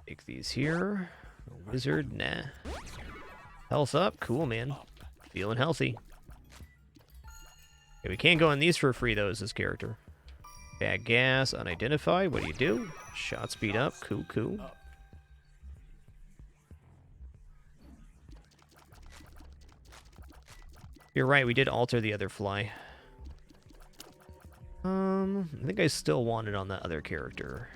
Take these here. A wizard, nah. Health up, cool, man. Feeling healthy. Okay, we can't go on these for free, though, as this character. Bad gas, unidentified. What do? Shot speed up, cool, cool. You're right, we did alter the other fly. I think I still want it on that other character.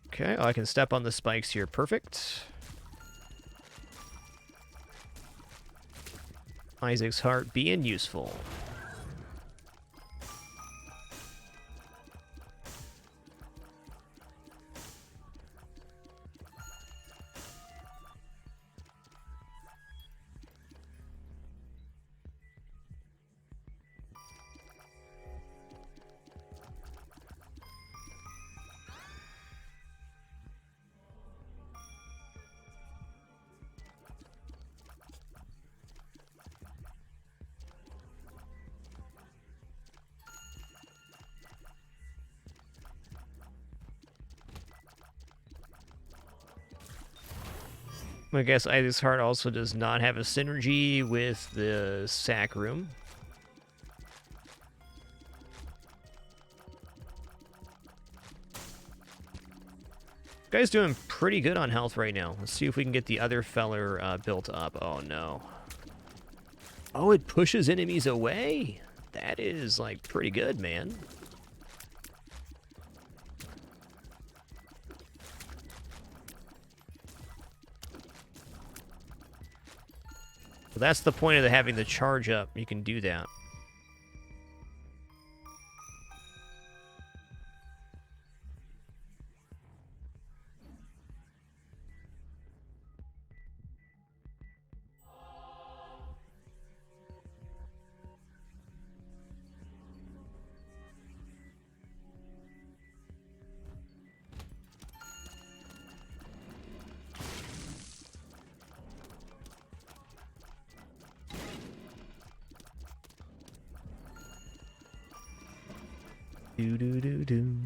Okay, I can step on the spikes here. Perfect. Isaac's heart being useful. I guess Isaac's Heart also does not have a synergy with the sack room. Guy's doing pretty good on health right now. Let's see if we can get the other feller built up. Oh, no. Oh, it pushes enemies away? That is, like, pretty good, man. So that's the point of having the charge up. You can do that. Do do do do.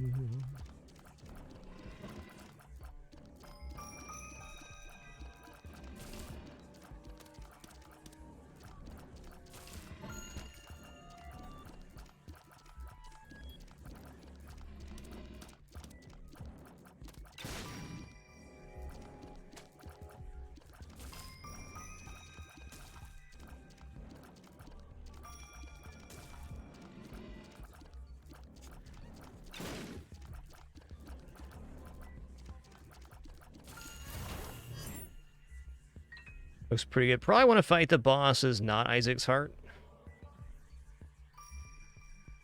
Looks pretty good. Probably want to fight the bosses, not Isaac's Heart.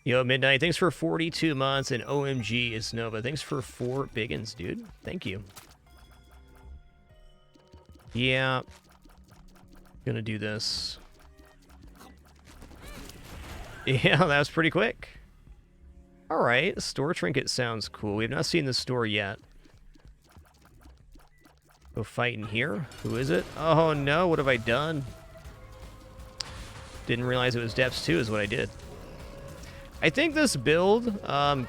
Yo, Midnight, thanks for 42 months, and OMG is Nova. Thanks for 4 biggins, dude. Thank you. Yeah. Gonna do this. Yeah, that was pretty quick. Alright, store trinket sounds cool. We have not seen the store yet. Go fight in here. Who is it? Oh no, what have I done? Didn't realize it was depths 2 is what I did. I think this build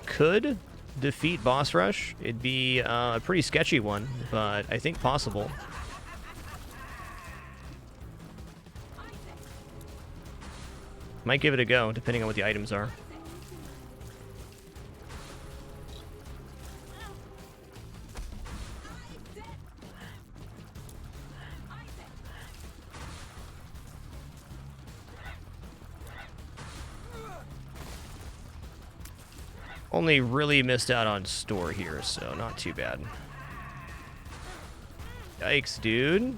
could defeat boss rush. It'd be a pretty sketchy one, but I think possible. Might give it a go, depending on what the items are. Only really missed out on store here, so not too bad. Yikes, dude.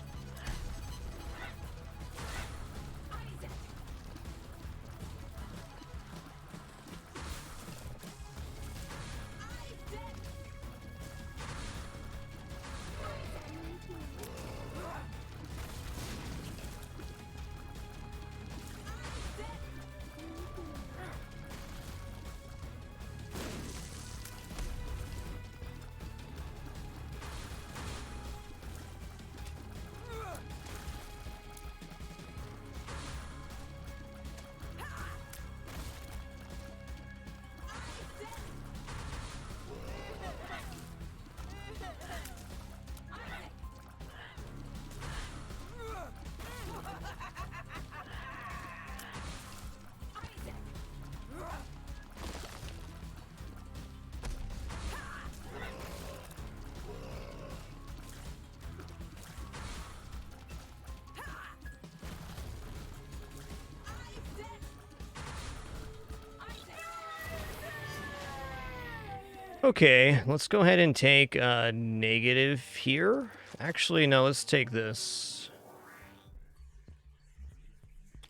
Okay, let's go ahead and take negative here. Actually, no, let's take this.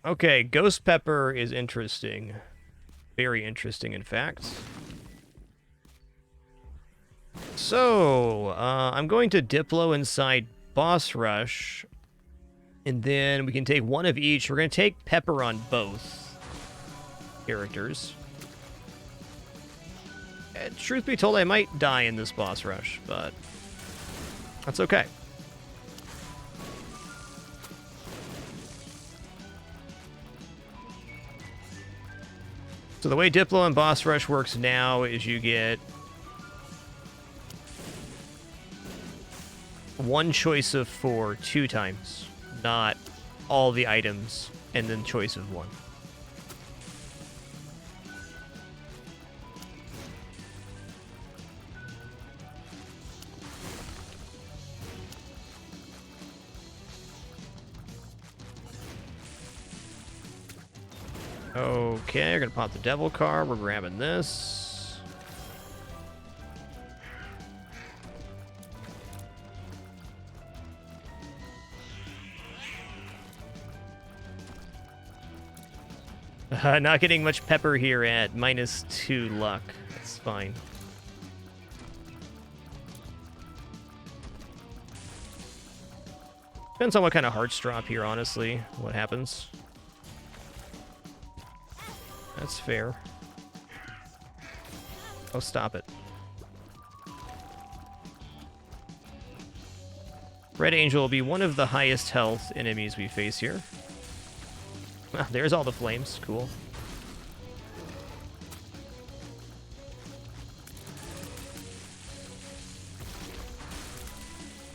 Okay, Ghost Pepper is interesting. Very interesting, in fact. So, I'm going to Diplo inside Boss Rush. And then we can take one of each. We're going to take Pepper on both characters. Truth be told, I might die in this boss rush, but that's okay. So the way Diplo and boss rush works now is you get one choice of 4 2 times, not all the items and then choice of 1. Okay, we're gonna pop the devil card. We're grabbing this. Not getting much pepper here at -2 luck. That's fine. Depends on what kind of hearts drop here, honestly, what happens. That's fair. Oh, stop it. Red Angel will be one of the highest health enemies we face here. There's all the flames. Cool.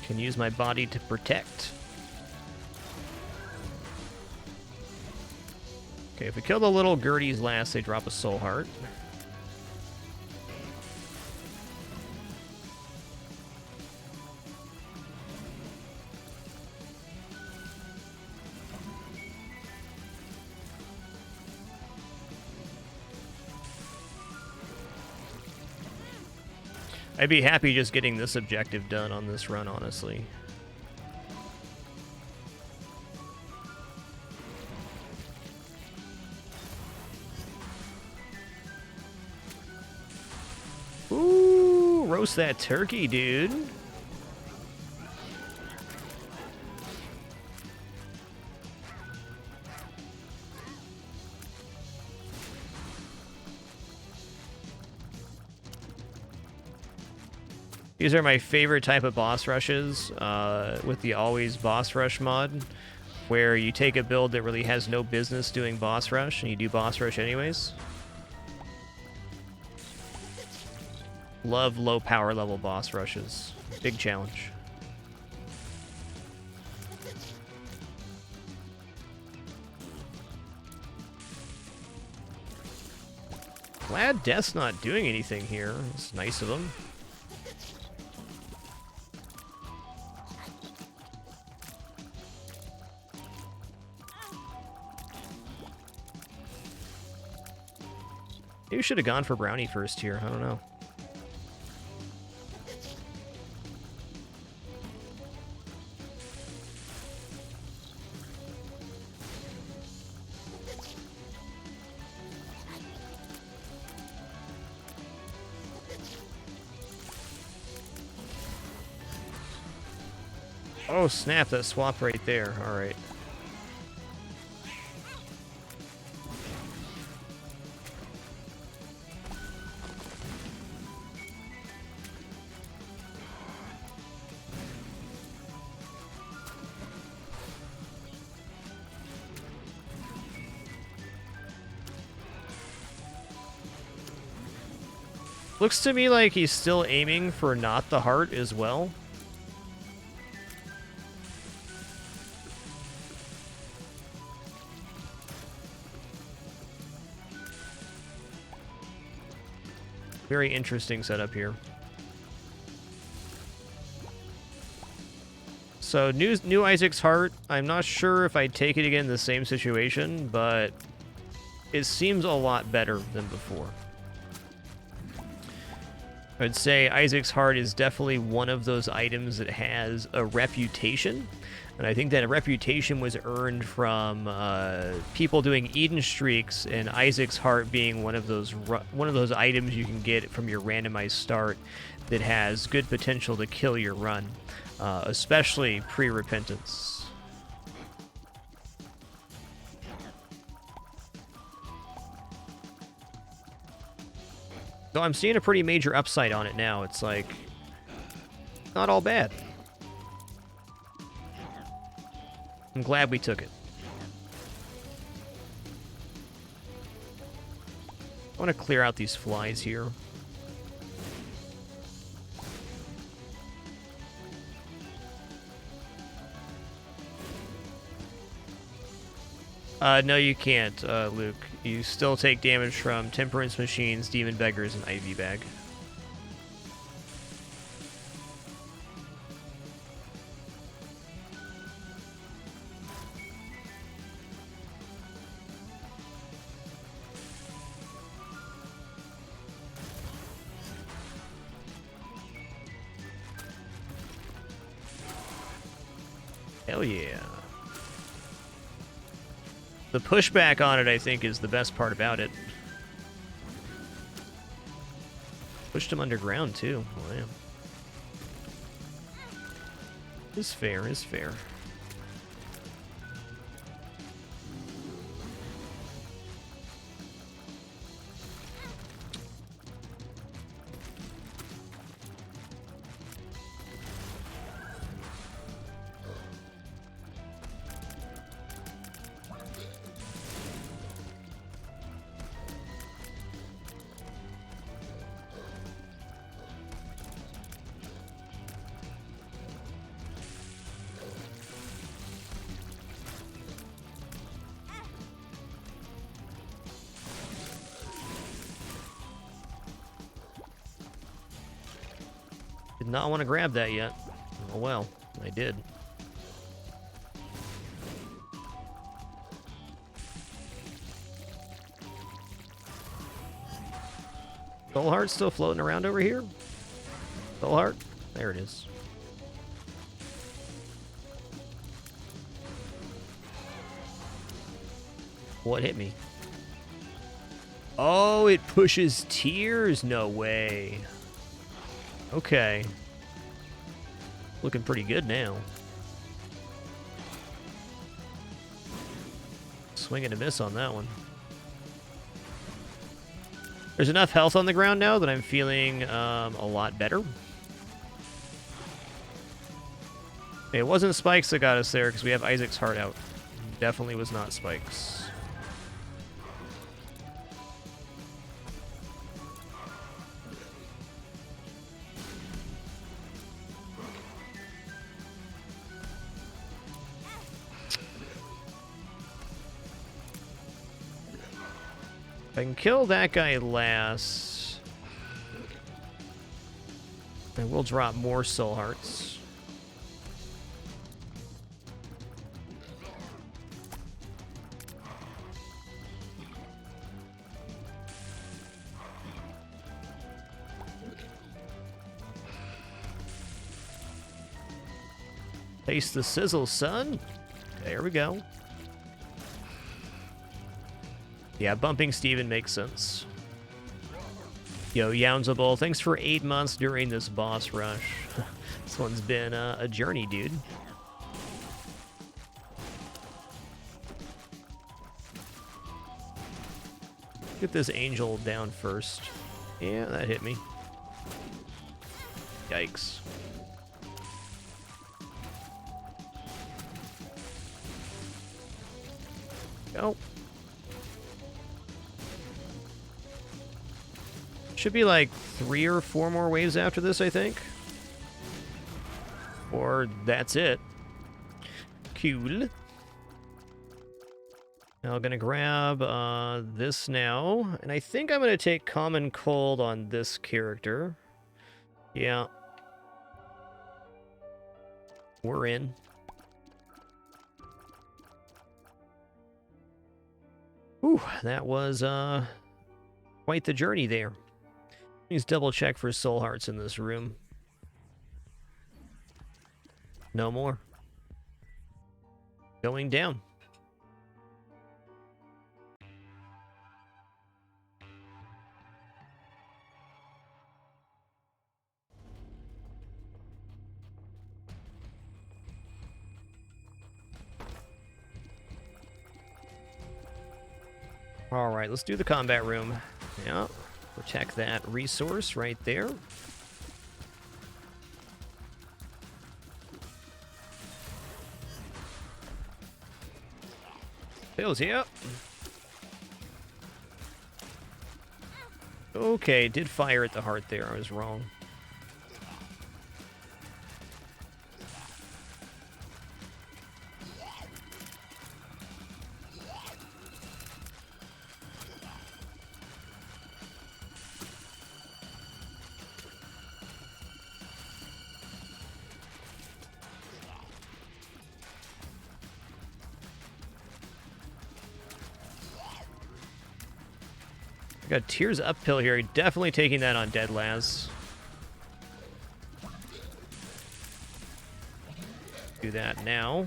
Can use my body to protect. Okay, if we kill the little Gerties last, they drop a soul heart. I'd be happy just getting this objective done on this run, honestly. Ooh, roast that turkey, dude. These are my favorite type of boss rushes with the Always Boss Rush mod, where you take a build that really has no business doing boss rush, and you do boss rush anyways. Love low power level boss rushes. Big challenge. Glad Death's not doing anything here. It's nice of him. Maybe we should have gone for Brownie first here. I don't know. Oh, snap. That swap right there. All right. Looks to me like he's still aiming for not the heart as well. Very interesting setup here. So new Isaac's heart. I'm not sure if I'd take it again in the same situation, but it seems a lot better than before. I'd say Isaac's heart is definitely one of those items that has a reputation, and I think that a reputation was earned from people doing Eden streaks, and Isaac's heart being one of those items you can get from your randomized start that has good potential to kill your run, especially pre-repentance. So I'm seeing a pretty major upside on it now. It's like, not all bad. I'm glad we took it. I want to clear out these flies here. No, you can't, Luke. You still take damage from Temperance Machines, Demon Beggars, and Ivy Bag. Hell yeah. The pushback on it, I think, is the best part about it. Pushed him underground, too. Wow. Is fair, is fair. Did not want to grab that yet. Oh well, I did. Soul Heart still floating around over here? Soul Heart? There it is. What hit me? Oh, it pushes tears? No way. Okay. Looking pretty good now. Swing and a miss on that one. There's enough health on the ground now that I'm feeling a lot better. It wasn't Spikes that got us there because we have Isaac's heart out. Definitely was not Spikes. If I can kill that guy last, I will drop more soul hearts. Taste the sizzle, son. There we go. Yeah, bumping Steven makes sense. Yo, Younzable, thanks for 8 months during this boss rush. This one's been a journey, dude. Get this angel down first. Yeah, that hit me. Yikes. Go. Should be like 3 or 4 more waves after this, I think. Or that's it. Cool. Now I'm gonna grab this now, and I think I'm gonna take Common Cold on this character. Yeah. We're in. Ooh, that was quite the journey there. Please double check for soul hearts in this room. No more. Going down. All right, let's do the combat room. Yeah. Protect that resource right there. Bill's here. Okay, did fire at the heart there. I was wrong. Got Tears uphill here. Definitely taking that on Dead Laz. Do that now.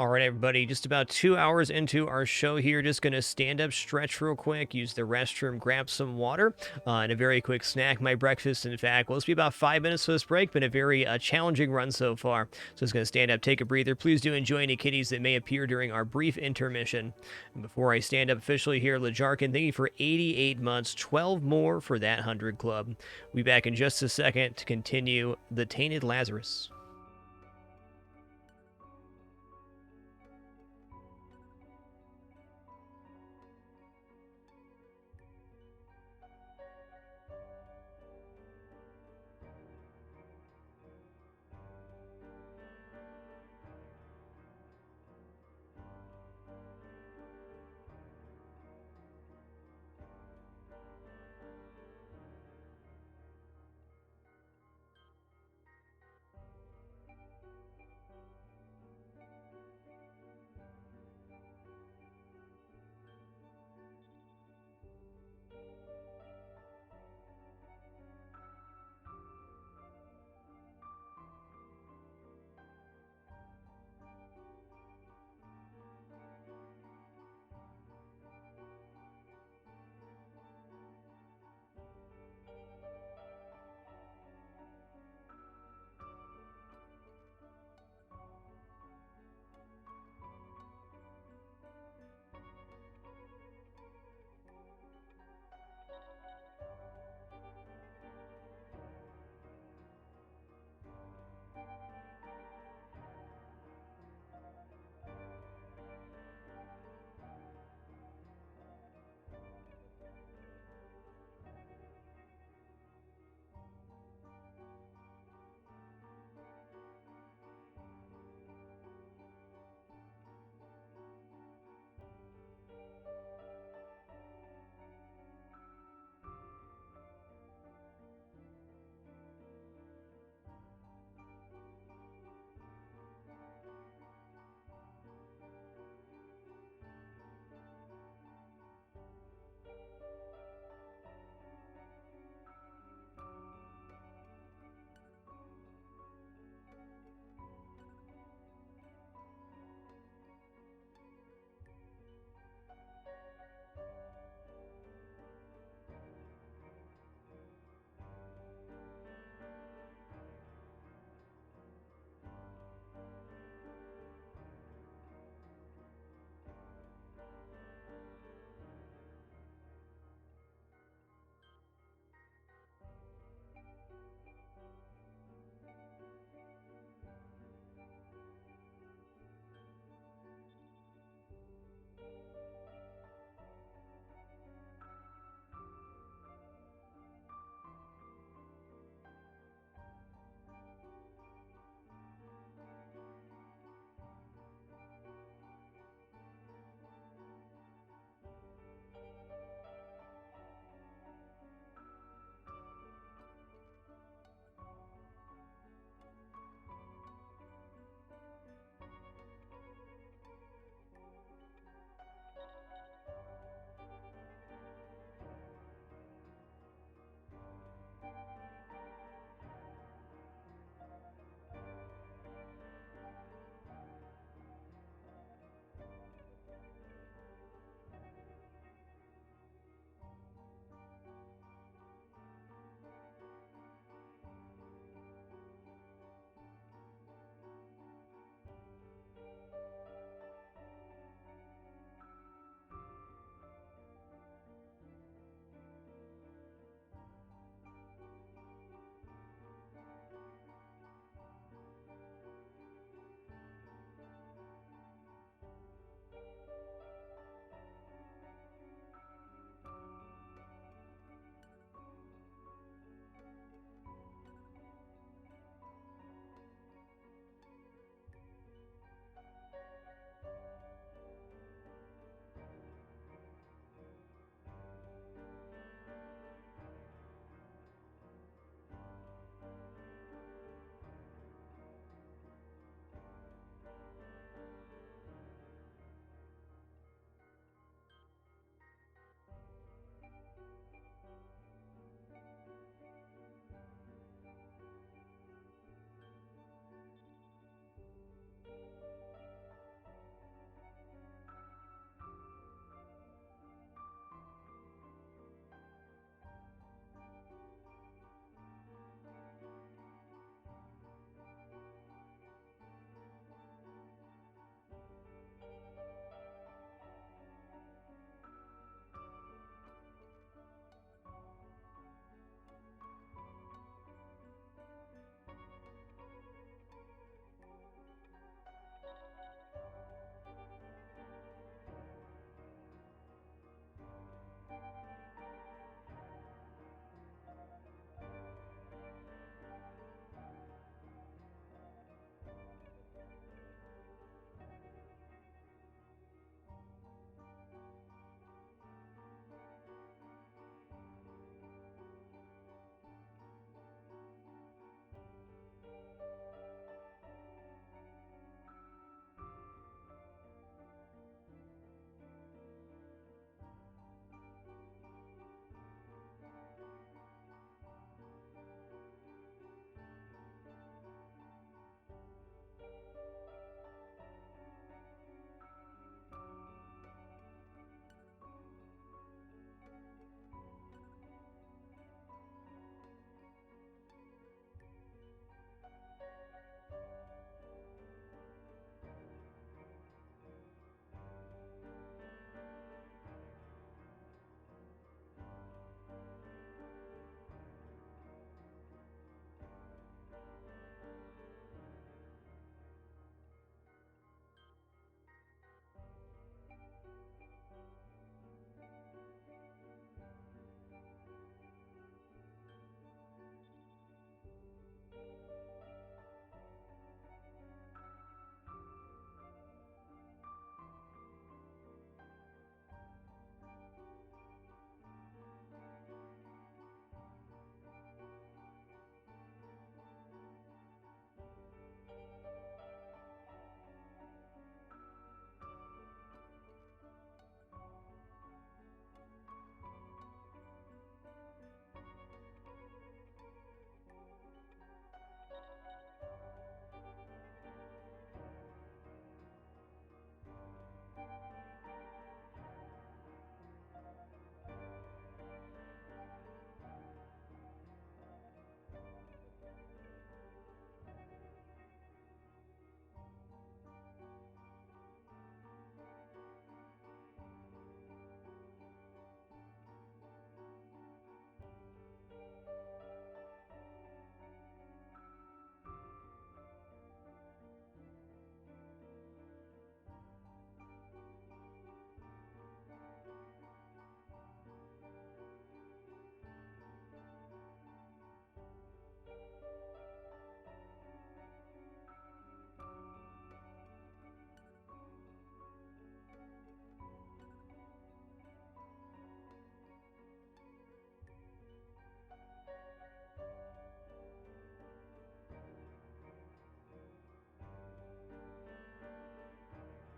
All right, everybody, just about 2 hours into our show here. Just going to stand up, stretch real quick, use the restroom, grab some water, and a very quick snack. My breakfast, in fact, will just be about 5 minutes for this break, but a very challenging run so far. So just going to stand up, take a breather. Please do enjoy any kitties that may appear during our brief intermission. And before I stand up officially here, Lajarkin, thank you for 88 months, 12 more for that 100 club. We'll be back in just a second to continue the Tainted Lazarus.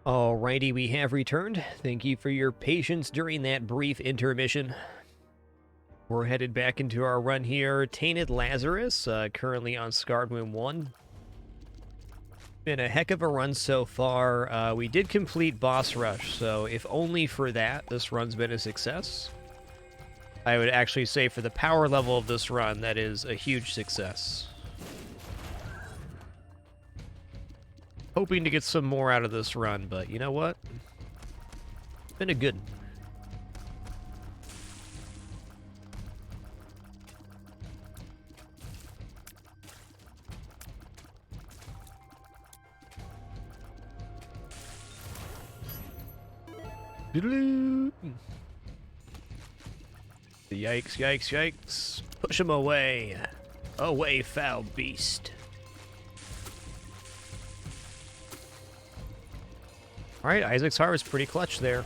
Alrighty, we have returned. Thank you for your patience during that brief intermission. We're headed back into our run here. Tainted Lazarus, currently on Scarred Moon 1. Been a heck of a run so far. We did complete Boss Rush, so if only for that, this run's been a success. I would actually say for the power level of this run, that is a huge success. Hoping to get some more out of this run, but you know what? It's been a good Yikes, yikes, yikes. Push him away. Away, foul beast. Alright, Isaac's Harvest pretty clutch there.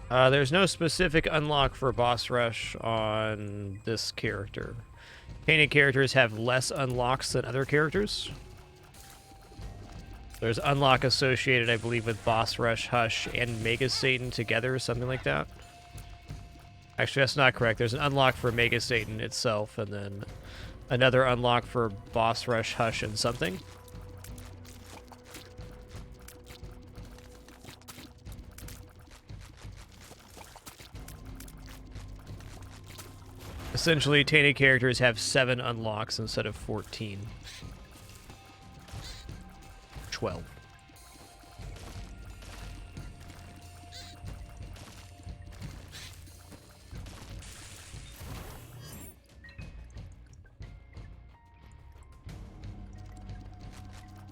There's no specific unlock for Boss Rush on this character. Painted characters have less unlocks than other characters. There's unlock associated, I believe, with Boss Rush, Hush, and Mega Satan together, or something like that. Actually, that's not correct. There's an unlock for Mega Satan itself, and then another unlock for Boss Rush, Hush, and something. Essentially, tainted characters have 7 unlocks instead of 14. 12.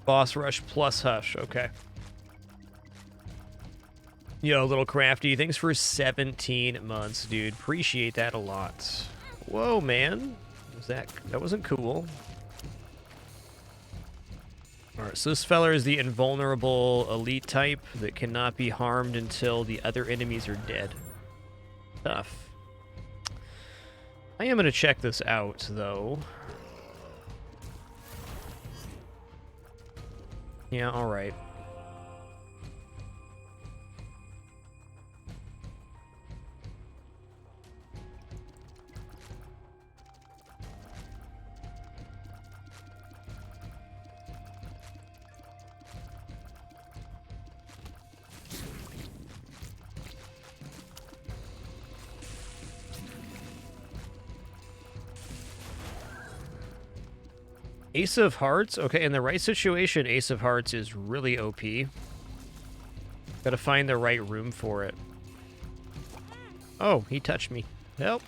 Boss Rush plus Hush, okay. Yo, Little Crafty, thanks for 17 months, dude. Appreciate that a lot. Whoa, man. That wasn't cool. Alright, so this feller is the invulnerable elite type that cannot be harmed until the other enemies are dead. Tough. I am going to check this out, though. Yeah, alright. Ace of Hearts? Okay, in the right situation, Ace of Hearts is really OP. Gotta find the right room for it. Oh, he touched me. Help.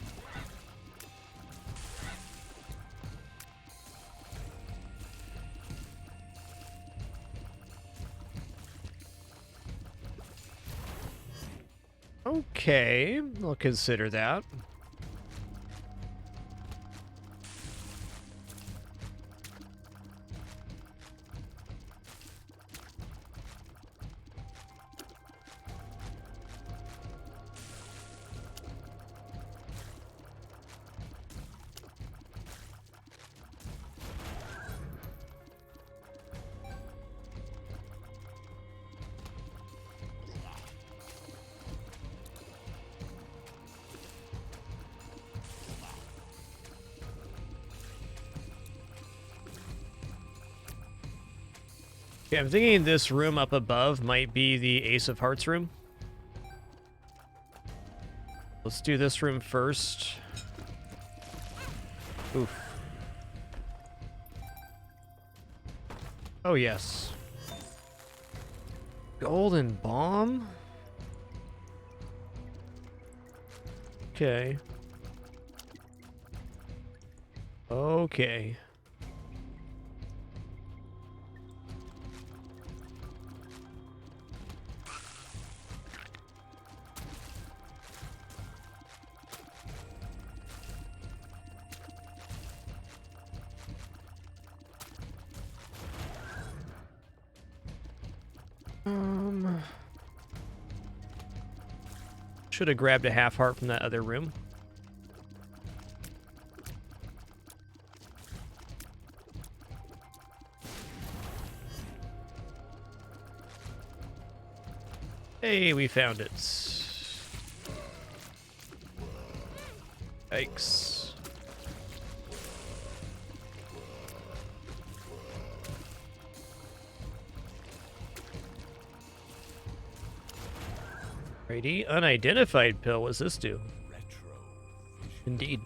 Okay, I'll consider that. Okay, I'm thinking this room up above might be the Ace of Hearts room. Let's do this room first. Oof. Oh, yes. Golden Bomb? Okay. Okay. Should have grabbed a half heart from that other room. Hey, we found it. Yikes. Righty, unidentified pill. What's this do? Indeed.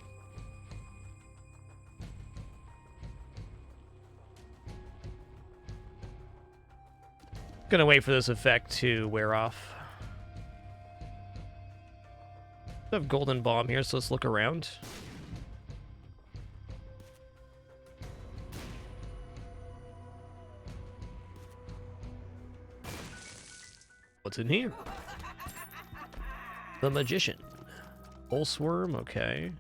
Gonna wait for this effect to wear off. I have golden bomb here, so let's look around. What's in here? The magician. Pulse worm, okay.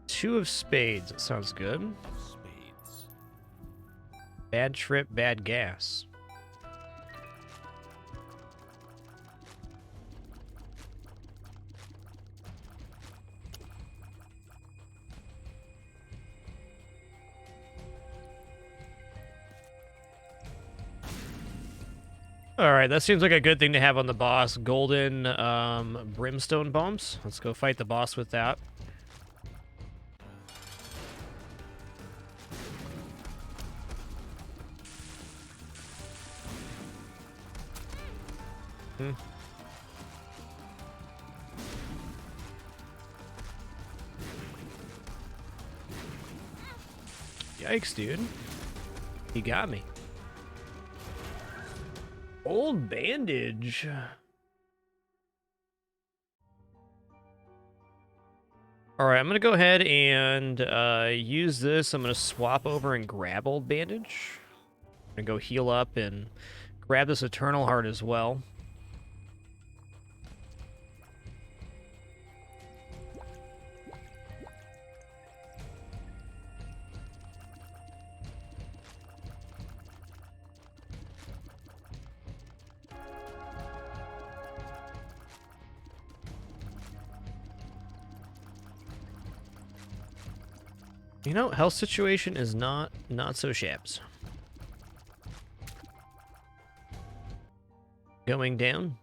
Two of spades, that sounds good. Bad trip, bad gas. Alright, that seems like a good thing to have on the boss. Golden brimstone bombs. Let's go fight the boss with that. Yikes, dude. He got me. Old bandage. Alright, I'm going to go ahead and use this. I'm going to swap over and grab old bandage. I'm going to go heal up and grab this eternal heart as well. You know, health situation is not so shabs. Going down.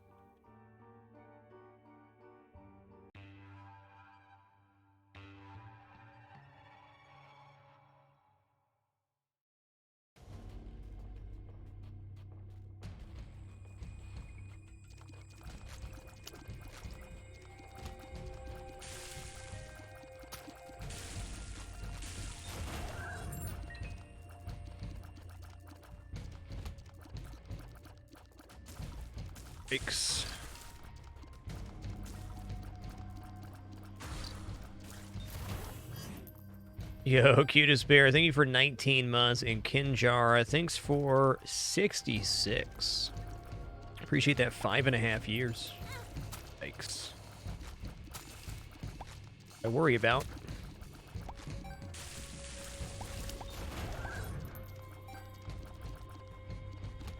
Fix. Yo, cutest bear, thank you for 19 months. And Kinjara, thanks for 66. Appreciate that 5.5 years. Thanks. I worry about.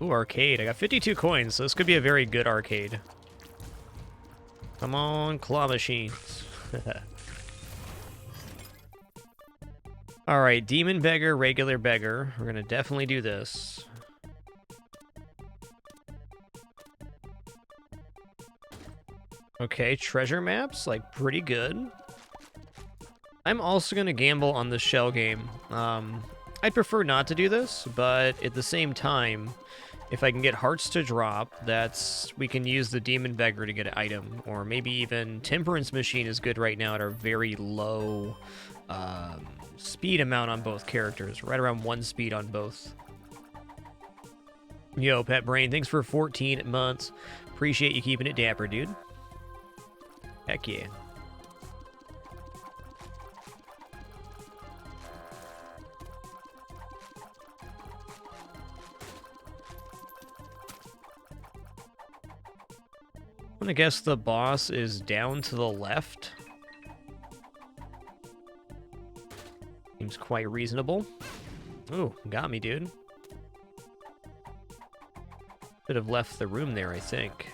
Ooh, arcade. I got 52 coins, so this could be a very good arcade. Come on, claw machines. Alright, demon beggar, regular beggar. We're gonna definitely do this. Okay, treasure maps, like, pretty good. I'm also gonna gamble on the shell game. I'd prefer not to do this, but at the same time, if I can get hearts to drop, we can use the Demon Beggar to get an item. Or maybe even Temperance Machine is good right now at our very low speed amount on both characters. Right around 1 speed on both. Yo, Pet Brain, thanks for 14 months. Appreciate you keeping it dapper, dude. Heck yeah. I'm gonna guess the boss is down to the left. Seems quite reasonable. Ooh, got me, dude. Should have left the room there, I think.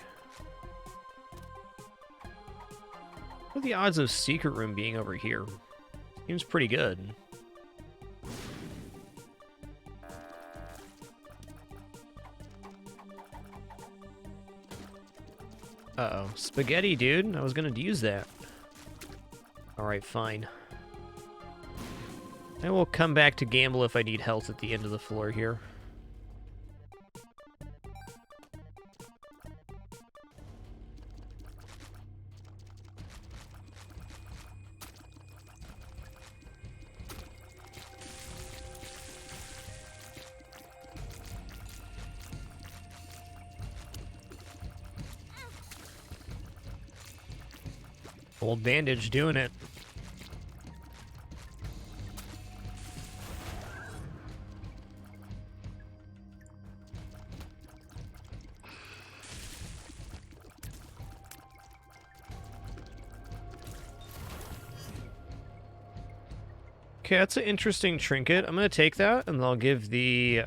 What are the odds of secret room being over here? Seems pretty good. Uh-oh. Spaghetti, dude. I was gonna use that. Alright, fine. I will come back to gamble if I need health at the end of the floor here. Old bandage doing it. Okay, that's an interesting trinket. I'm gonna take that, and I'll give the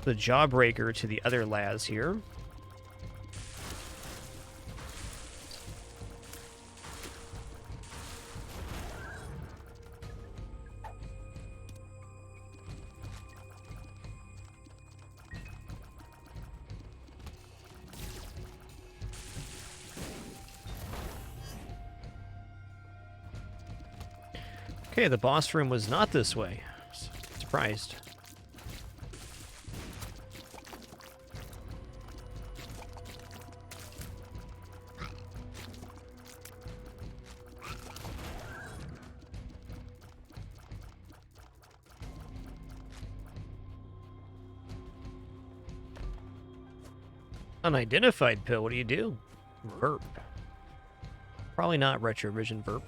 Jawbreaker to the other Laz here. Okay, the boss room was not this way. Surprised. Unidentified pill, what do you do? Verp. Probably not Retrovision Verp.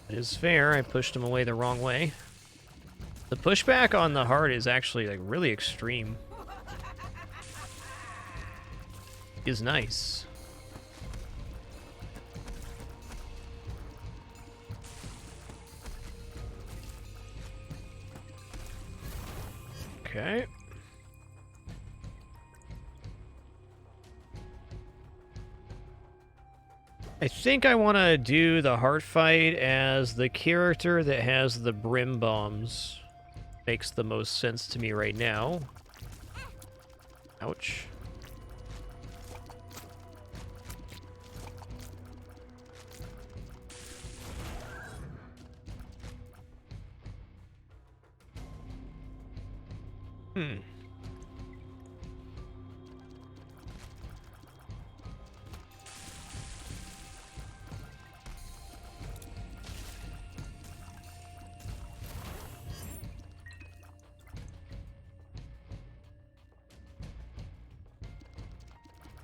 It is fair, I pushed him away the wrong way. The pushback on the heart is actually like really extreme. Is nice. Okay. I think I want to do the heart fight as the character that has the brim bombs. Makes the most sense to me right now. Ouch.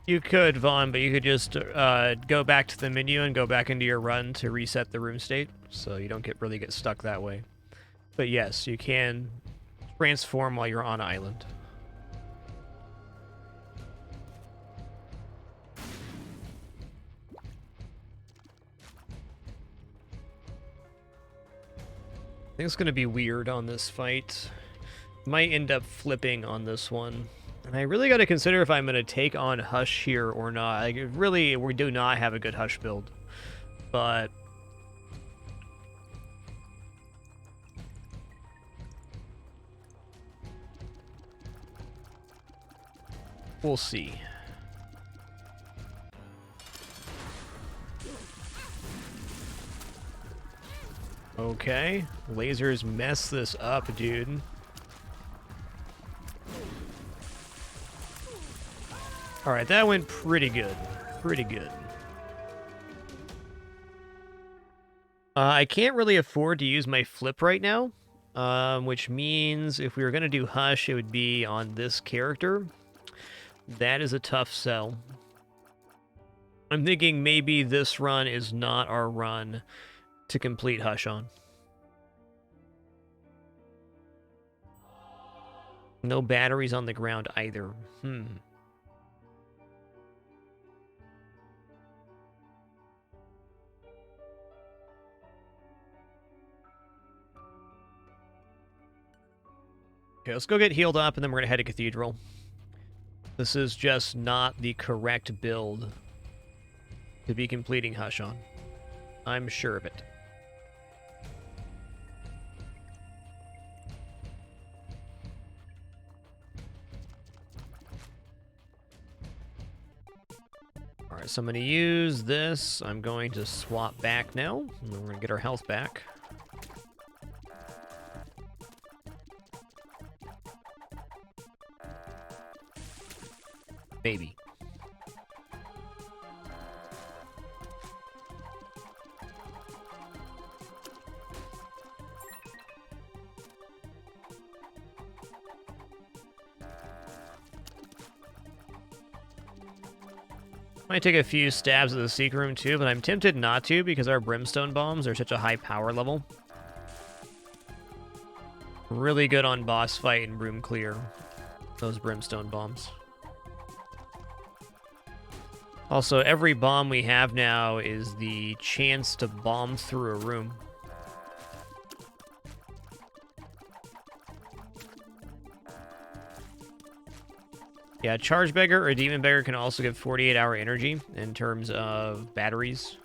You could, Vaughn, but you could just go back to the menu and go back into your run to reset the room state, so you don't really get stuck that way. But yes, you can transform while you're on island. I think it's going to be weird on this fight. Might end up flipping on this one. And I really got to consider if I'm going to take on Hush here or not. Like, really, we do not have a good Hush build. But we'll see. Okay. Lasers mess this up, dude. Alright, that went pretty good. Pretty good. I can't really afford to use my flip right now, which means if we were going to do Hush, it would be on this character. That is a tough sell. I'm thinking maybe this run is not our run to complete Hush on. No batteries on the ground either. Okay, let's go get healed up, and then we're going to head to Cathedral. This is just not the correct build to be completing Hush on. I'm sure of it. Alright, so I'm going to use this. I'm going to swap back now, and then we're going to get our health back. Maybe. Might take a few stabs at the secret room too, but I'm tempted not to because our brimstone bombs are such a high power level. Really good on boss fight and room clear, those brimstone bombs. Also, every bomb we have now is the chance to bomb through a room. Yeah, Charge Beggar or Demon Beggar can also give 48-hour energy in terms of batteries.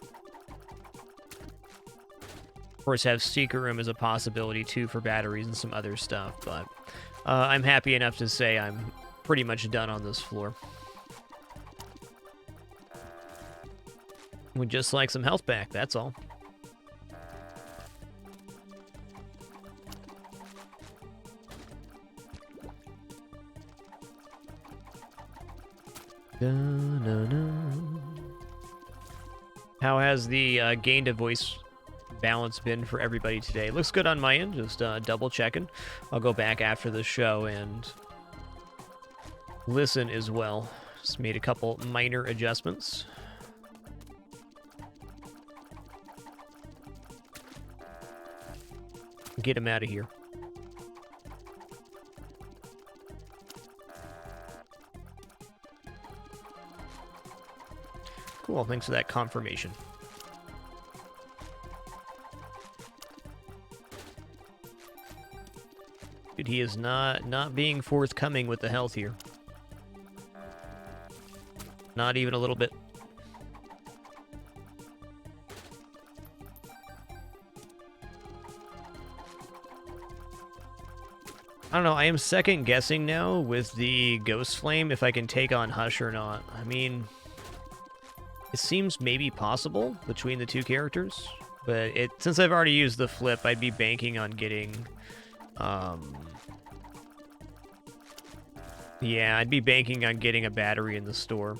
Of course, have Secret Room as a possibility too for batteries and some other stuff, but I'm happy enough to say I'm pretty much done on this floor. Would just like some health back, that's all. How has the gained a voice balance been for everybody today? Looks good on my end, just double checking. I'll go back after the show and listen as well. Just made a couple minor adjustments. Get him out of here. Cool, thanks for that confirmation. Dude, he is not being forthcoming with the health here. Not even a little bit. I don't know, I am second guessing now with the Ghost Flame if I can take on Hush or not. I mean, it seems maybe possible between the two characters, but since I've already used the flip, I'd be banking on getting, yeah, I'd be banking on getting a battery in the store.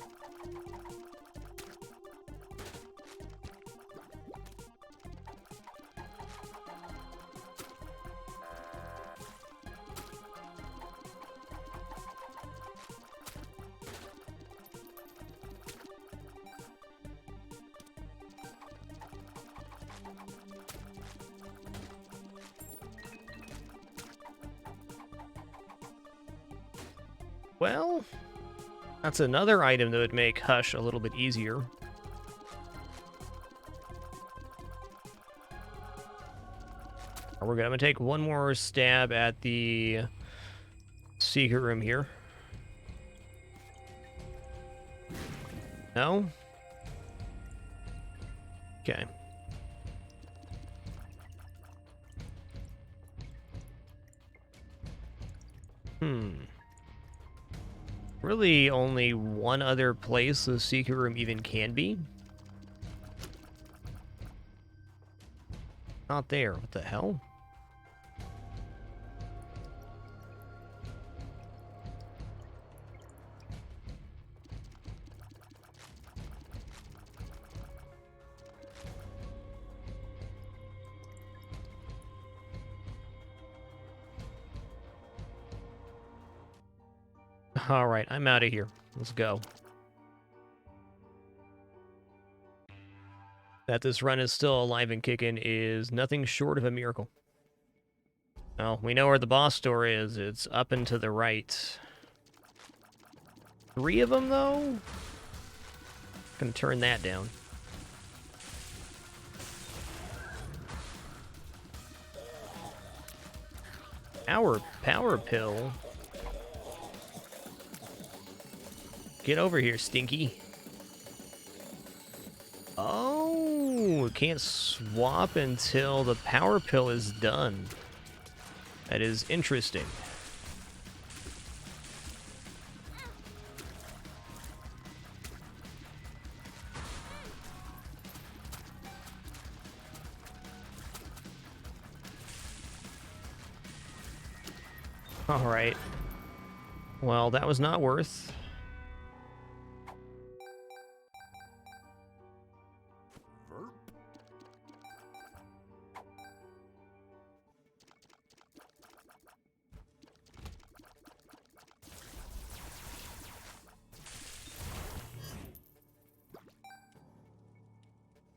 Well, that's another item that would make Hush a little bit easier. We're good. I'm gonna take one more stab at the secret room here. No? Okay. Really only one other place the secret room even can be. Not there. What the hell? All right, I'm out of here. Let's go. That this run is still alive and kicking is nothing short of a miracle. Well, we know where the boss door is. It's up and to the right. 3 of them, though? Gonna turn that down. Power pill? Get over here, Stinky. Oh, can't swap until the power pill is done. That is interesting. All right. Well, that was not worth.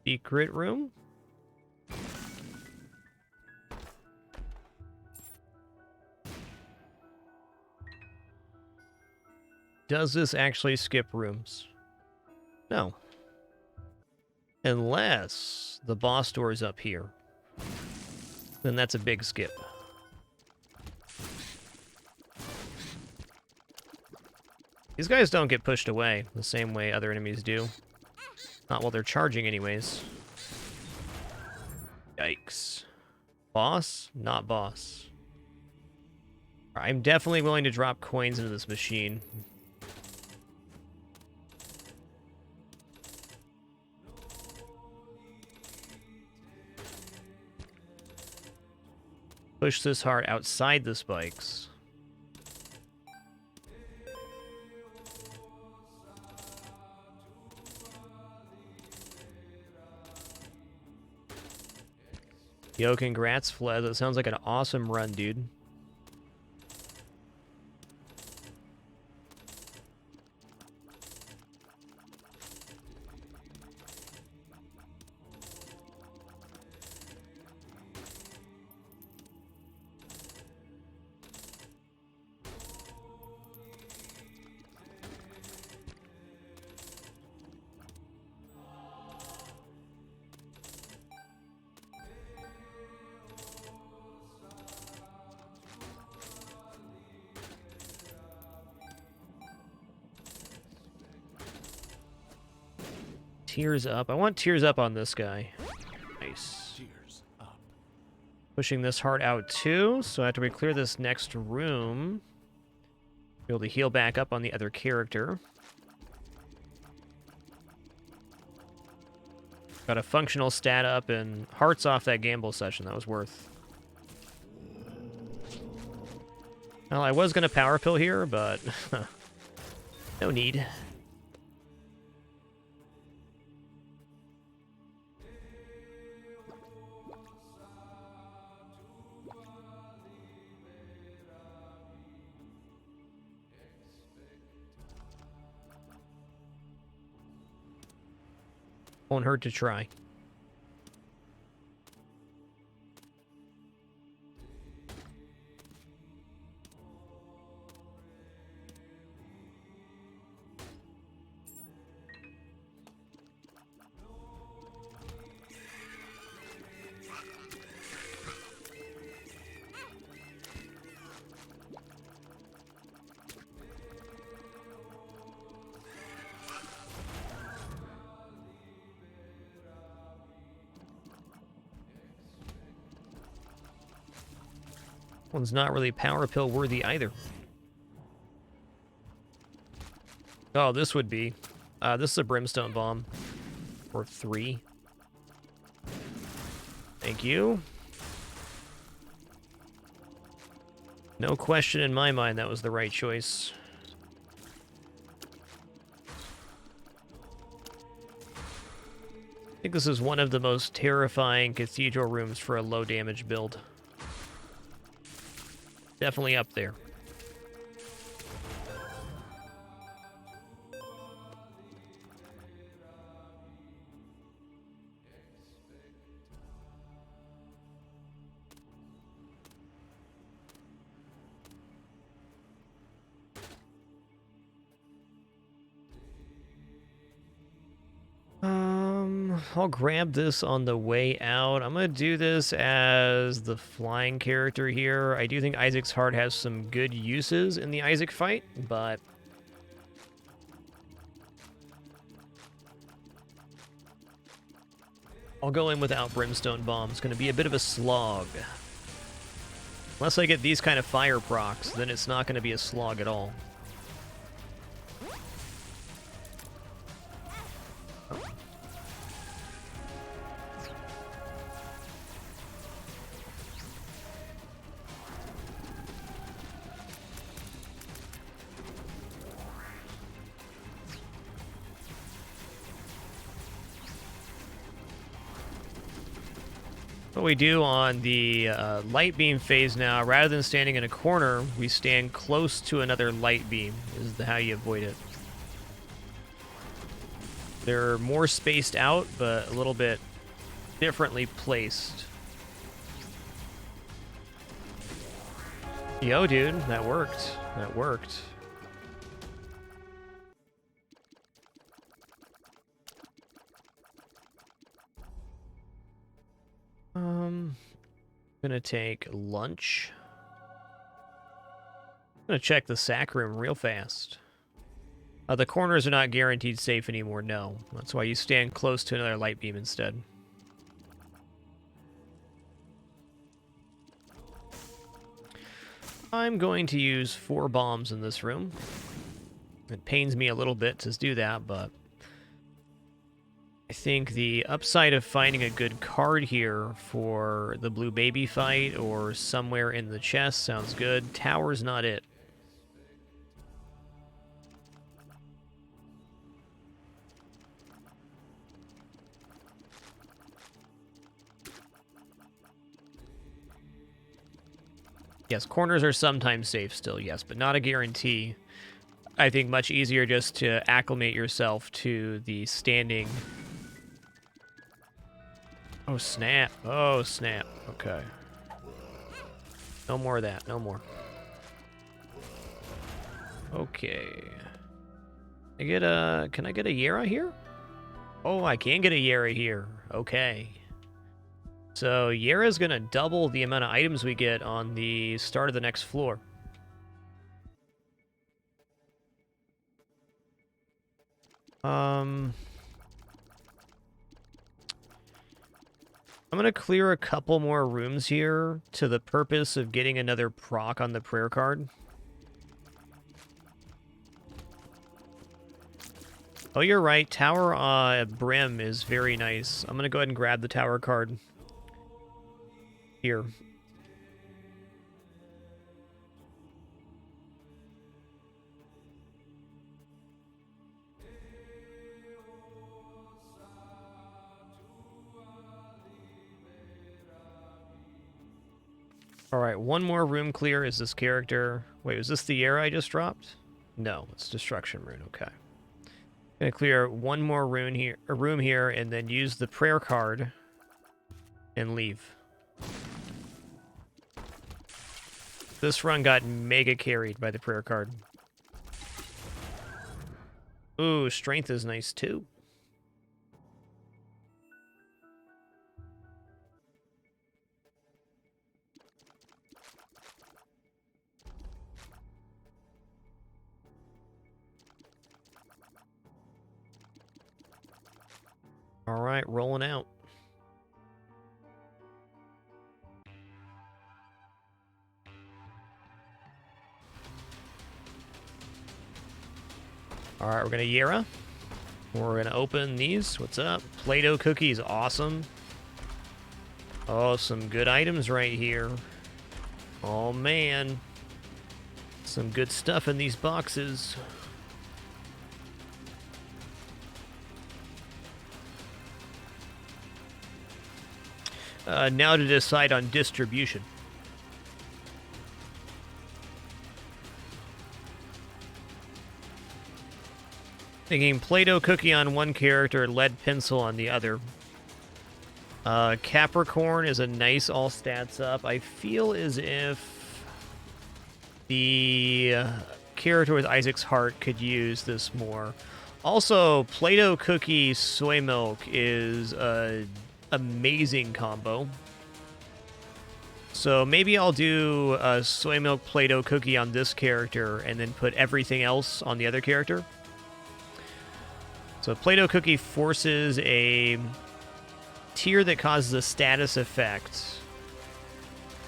Secret room? Does this actually skip rooms? No. Unless the boss door is up here. Then that's a big skip. These guys don't get pushed away the same way other enemies do. Not while they're charging anyways. Yikes. Boss? Not boss. I'm definitely willing to drop coins into this machine. Push this heart outside the spikes. Yo, congrats, Fled. That sounds like an awesome run, dude. Tears up. I want tears up on this guy. Nice. Tears up. Pushing this heart out too, so after we clear this next room, be able to heal back up on the other character. Got a functional stat up and hearts off that gamble session. That was worth. Well, I was going to power pill here, but no need. Won't hurt to try. One's not really power pill worthy either. Oh, this would be. This is a brimstone bomb. For 3. Thank you. No question in my mind that was the right choice. I think this is one of the most terrifying cathedral rooms for a low damage build. Definitely up there. I'll grab this on the way out. I'm going to do this as the flying character here. I do think Isaac's Heart has some good uses in the Isaac fight, but I'll go in without Brimstone Bomb. It's going to be a bit of a slog. Unless I get these kind of fire procs, then it's not going to be a slog at all. What we do on the light beam phase now, rather than standing in a corner, we stand close to another light beam, is how you avoid it. They're more spaced out, but a little bit differently placed. Yo, dude, that worked. That worked. Gonna take lunch. Gonna check the sack room real fast. The corners are not guaranteed safe anymore, no. That's why you stand close to another light beam instead. I'm going to use 4 bombs in this room. It pains me a little bit to do that, but I think the upside of finding a good card here for the blue baby fight or somewhere in the chest sounds good. Tower's not it. Yes, corners are sometimes safe still, yes, but not a guarantee. I think much easier just to acclimate yourself to the standing. Oh, snap. Oh, snap. Okay. No more of that. No more. Okay. Can I get a Yera here? Oh, I can get a Yera here. Okay. So Yera's going to double the amount of items we get on the start of the next floor. I'm going to clear a couple more rooms here to the purpose of getting another proc on the prayer card. Oh, you're right. Tower Brim is very nice. I'm going to go ahead and grab the tower card here. Alright, one more room clear is this character. Wait, was this the Yera I just dropped? No, it's Destruction Rune, okay. Gonna clear one more room here, and then use the prayer card and leave. This run got mega carried by the prayer card. Ooh, strength is nice too. All right, rolling out. All right, we're gonna Yera. We're gonna open these. What's up? Play-Doh cookies, awesome. Oh, some good items right here. Oh man, some good stuff in these boxes. Now to decide on distribution. Thinking Play-Doh cookie on one character, lead pencil on the other. Capricorn is a nice all stats up. I feel as if the character with Isaac's Heart could use this more. Also, Play-Doh cookie soy milk is a amazing combo. So maybe I'll do a soy milk Play-Doh cookie on this character and then put everything else on the other character. So Play-Doh cookie forces a tier that causes a status effect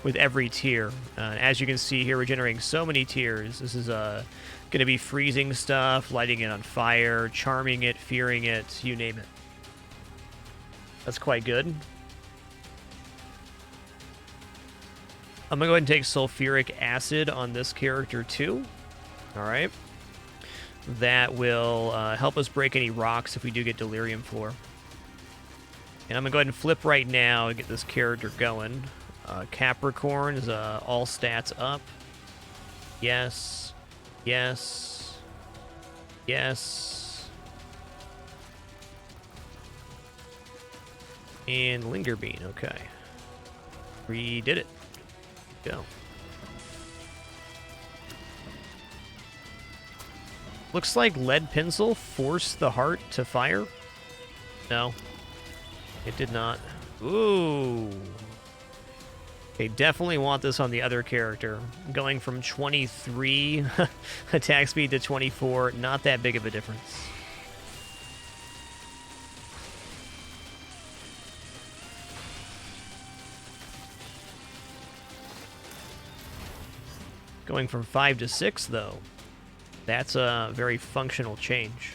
with every tier. As you can see here, we're generating so many tiers. This is going to be freezing stuff, lighting it on fire, charming it, fearing it, you name it. That's quite good. I'm going to go ahead and take sulfuric acid on this character too. All right. That will help us break any rocks if we do get Delirium Floor. And I'm going to go ahead and flip right now to get this character going. Capricorn is all stats up. Yes. Yes. Yes. And Linger Bean. Okay. We did it. Go. Looks like lead pencil forced the heart to fire. No. It did not. Ooh. Okay, definitely want this on the other character. Going from 23 attack speed to 24, not that big of a difference. Going from 5 to 6, though, that's a very functional change.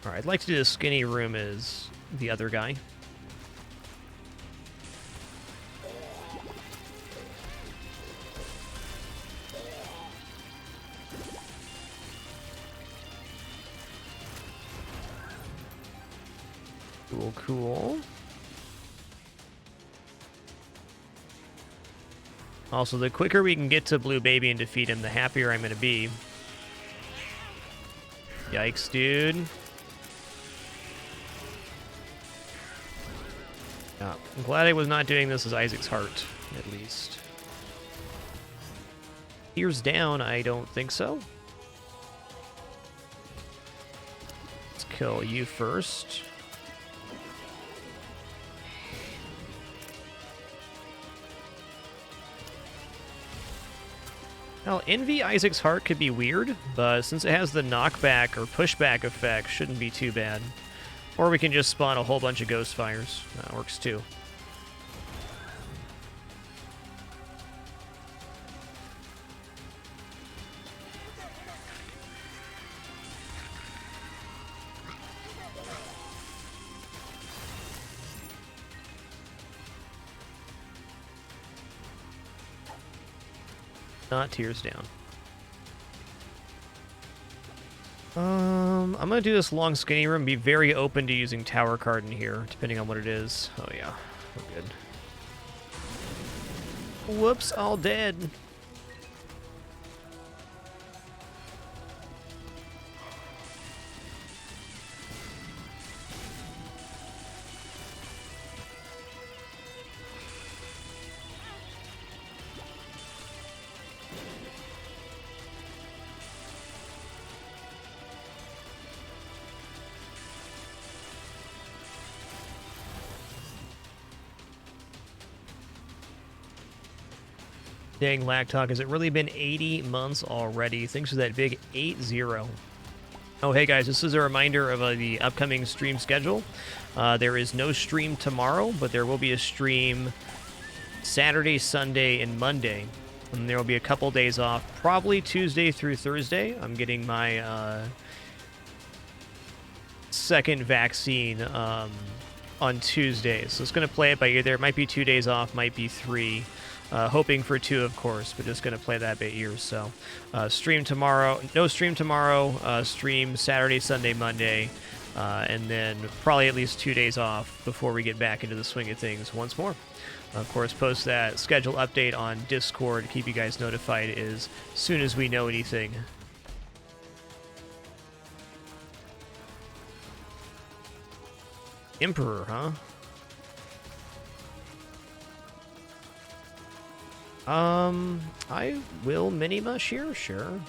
All right, I'd like to do the skinny room as the other guy. Cool, cool. Also, the quicker we can get to Blue Baby and defeat him, the happier I'm going to be. Yikes, dude. Yeah, I'm glad I was not doing this as Isaac's heart, at least. Tears down, I don't think so. Let's kill you first. Now, Envy Isaac's Heart could be weird, but since it has the knockback or pushback effect, shouldn't be too bad. Or we can just spawn a whole bunch of Ghost Fires. That works too. Not tears down. I'm gonna do this long skinny room. Be very open to using Tower Card in here, depending on what it is. Oh yeah, we're good. Whoops, all dead. Dang, Lactalk, has it really been 80 months already? Thanks for that big 8-0. Oh, hey guys, this is a reminder of the upcoming stream schedule. There is no stream tomorrow, but there will be a stream Saturday, Sunday, and Monday. And there will be a couple days off, probably Tuesday through Thursday. I'm getting my second vaccine on Tuesday. So it's going to play it by ear. There might be 2 days off, might be 3. Hoping for 2, of course, but just going to play that by ear. So stream tomorrow, no stream tomorrow, stream Saturday, Sunday, Monday, and then probably at least 2 days off before we get back into the swing of things once more. Of course, post that schedule update on Discord to keep you guys notified as soon as we know anything. Emperor, huh? I will mini-mush here, sure.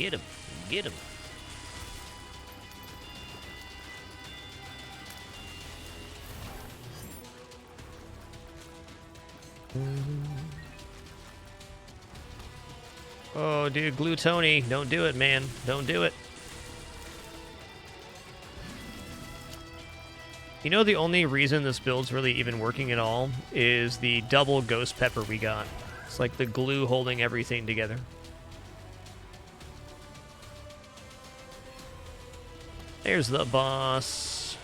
Get him. Get him. Oh, dude, Glue Tony. Don't do it, man. Don't do it. You know, the only reason this build's really even working at all is the double Ghost Pepper we got. It's like the glue holding everything together. There's the boss.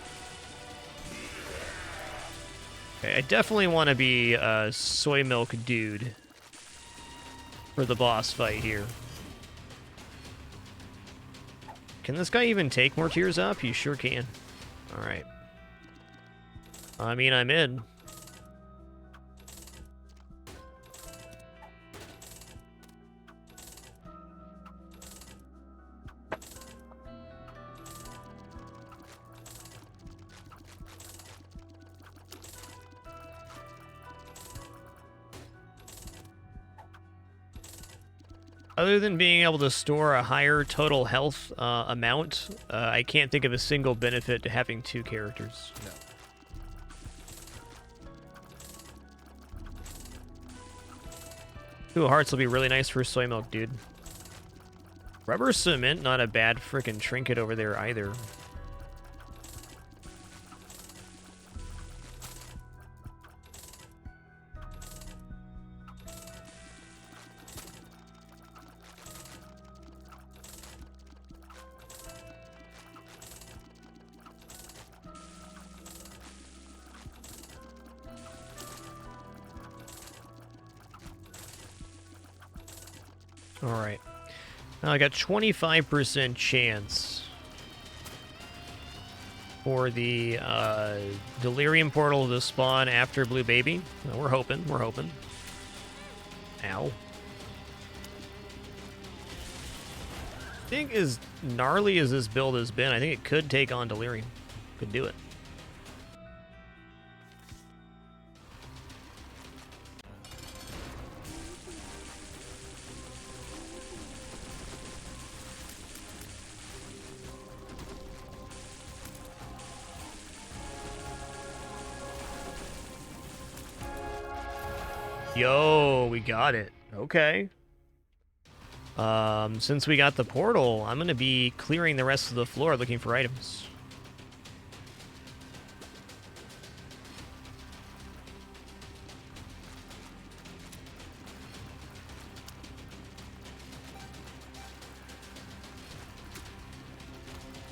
Okay, I definitely want to be a soy milk dude for the boss fight here. Can this guy even take more tears up? He sure can. Alright. I mean, I'm in. Other than being able to store a higher total health amount, I can't think of a single benefit to having two characters. No. Ooh, hearts will be really nice for soy milk, dude. Rubber cement, not a bad frickin' trinket over there either. Alright. Now I got 25% chance for the Delirium portal to spawn after Blue Baby. Well, we're hoping, we're hoping. Ow. I think as gnarly as this build has been, I think it could take on Delirium. Could do it. Yo, we got it. Okay. Since we got the portal, I'm gonna be clearing the rest of the floor looking for items.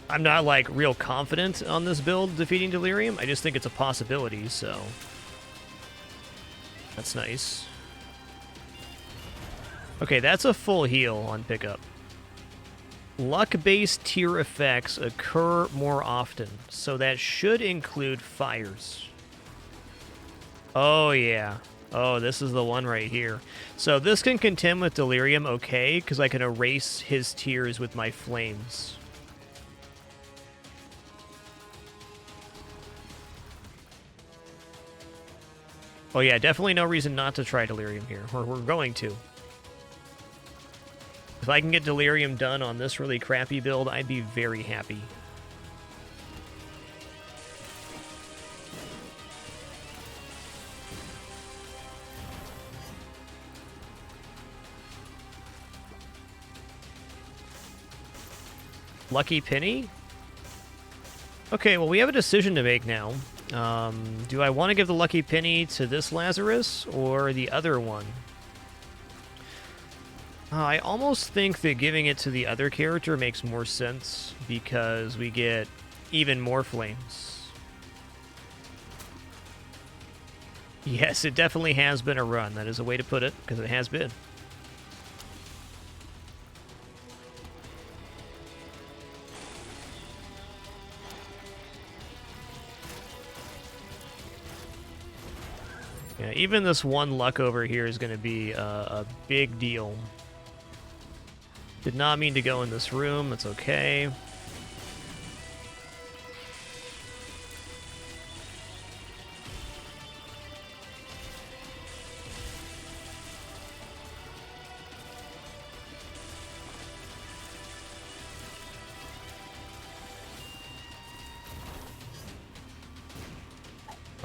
I'm not, like, real confident on this build defeating Delirium. I just think it's a possibility, so... That's nice. Okay, that's a full heal on pickup. Luck-based tier effects occur more often, so that should include fires. Oh, yeah. Oh, this is the one right here. So this can contend with Delirium okay, because I can erase his tears with my flames. Oh yeah, definitely no reason not to try Delirium here. We're going to. If I can get Delirium done on this really crappy build, I'd be very happy. Lucky Penny? Okay, well we have a decision to make now. Do I want to give the Lucky Penny to this Lazarus or the other one? I almost think that giving it to the other character makes more sense because we get even more flames. Yes, it definitely has been a run. That is a way to put it, because it has been. Yeah, even this one luck over here is going to be a big deal. Did not mean to go in this room. That's okay.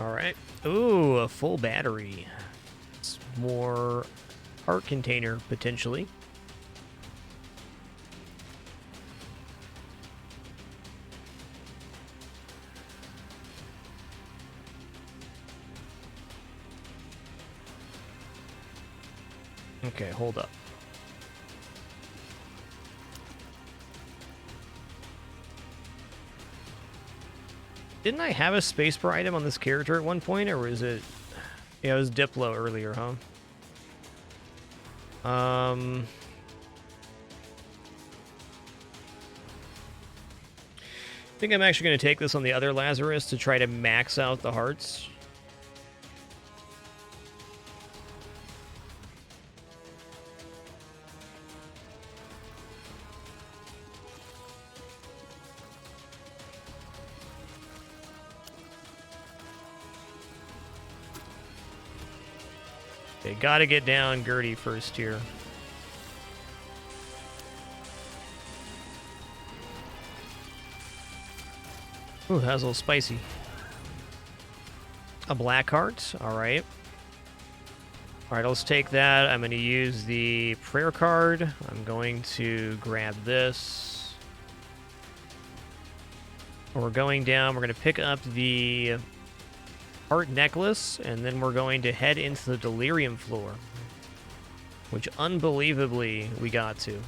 Alright. Ooh, a full battery. It's more heart container, potentially. Okay, hold up. Didn't I have a spacebar item on this character at one point, or was it... Yeah, it was Diplo earlier, huh? I think I'm actually going to take this on the other Lazarus to try to max out the hearts. Okay, gotta get down Gertie first here. Ooh, that was a little spicy. A black heart, alright. Alright, let's take that. I'm going to use the prayer card. I'm going to grab this. We're going down. We're going to pick up the heart necklace, and then we're going to head into the Delirium floor, which unbelievably we got to.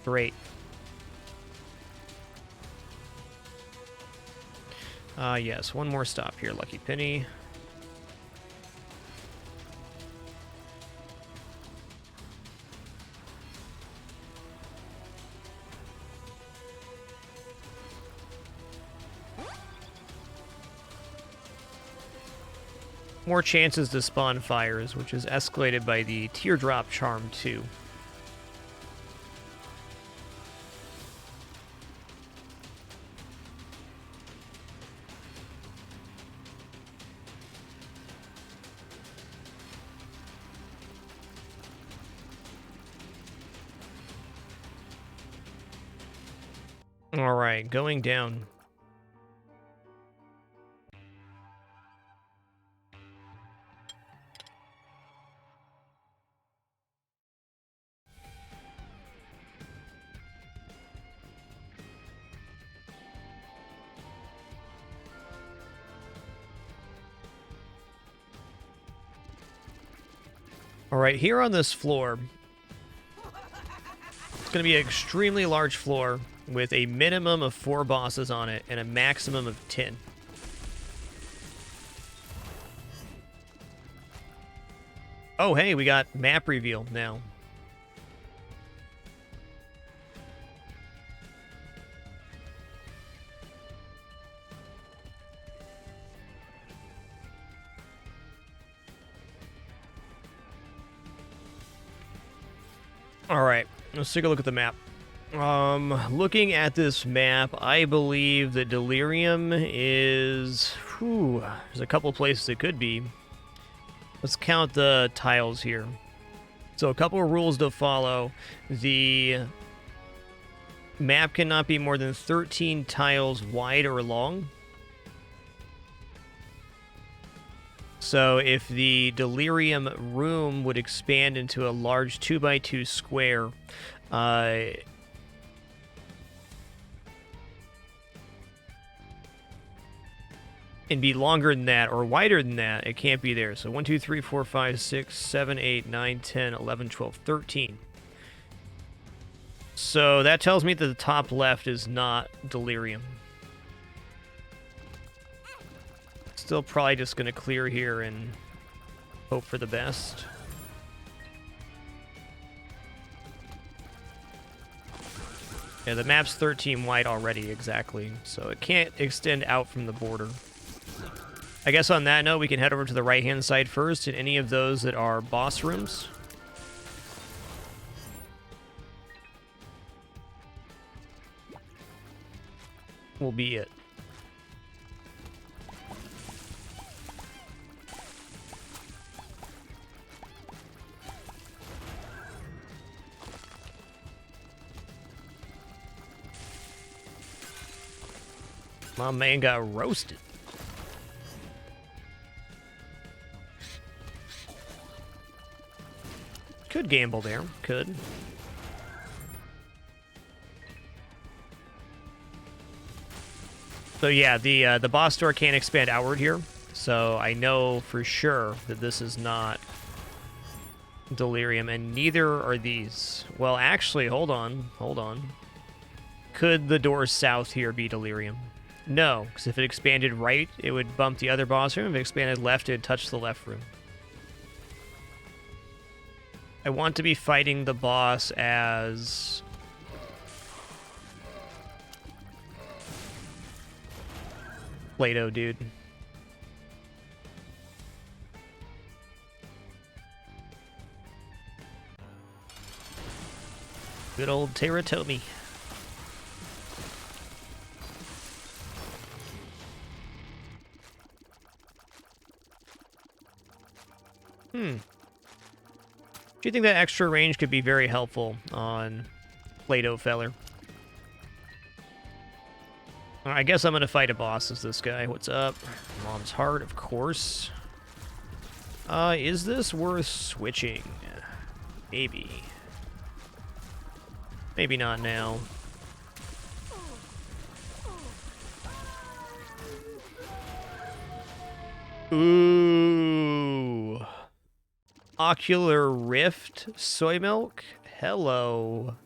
Great. Yes, one more stop here, Lucky Penny. More chances to spawn fires, which is escalated by the Teardrop Charm 2. Alright, going down. Alright, here on this floor, it's going to be an extremely large floor with a minimum of 4 bosses on it and a maximum of 10. Oh, hey, we got map reveal now. Alright, let's take a look at the map. Looking at this map, I believe that Delirium is... Whew, there's a couple places it could be. Let's count the tiles here. So a couple of rules to follow. The map cannot be more than 13 tiles wide or long. So if the Delirium room would expand into a large 2x2 square, and be longer than that or wider than that, it can't be there. So 1, 2, 3, 4, 5, 6, 7, 8, 9, 10, 11, 12, 13. So that tells me that the top left is not Delirium. Still probably just going to clear here and hope for the best. Yeah, the map's 13 wide already, exactly. So it can't extend out from the border. I guess on that note, we can head over to the right-hand side first, and any of those that are boss rooms. Will be it. My man got roasted. Could gamble there. Could. So yeah, the boss door can't expand outward here. So I know for sure that this is not Delirium, and neither are these. Well, actually, hold on. Hold on. Could the door south here be Delirium? No, because if it expanded right, it would bump the other boss room. If it expanded left, it would touch the left room. I want to be fighting the boss as... Play-Doh, dude. Good old Teratomi. Do you think that extra range could be very helpful on Play-Doh feller? I guess I'm gonna fight a boss as this guy. What's up? Mom's heart, of course. Is this worth switching? Maybe. Maybe not now. Ooh. Ocular Rift soy milk? Hello.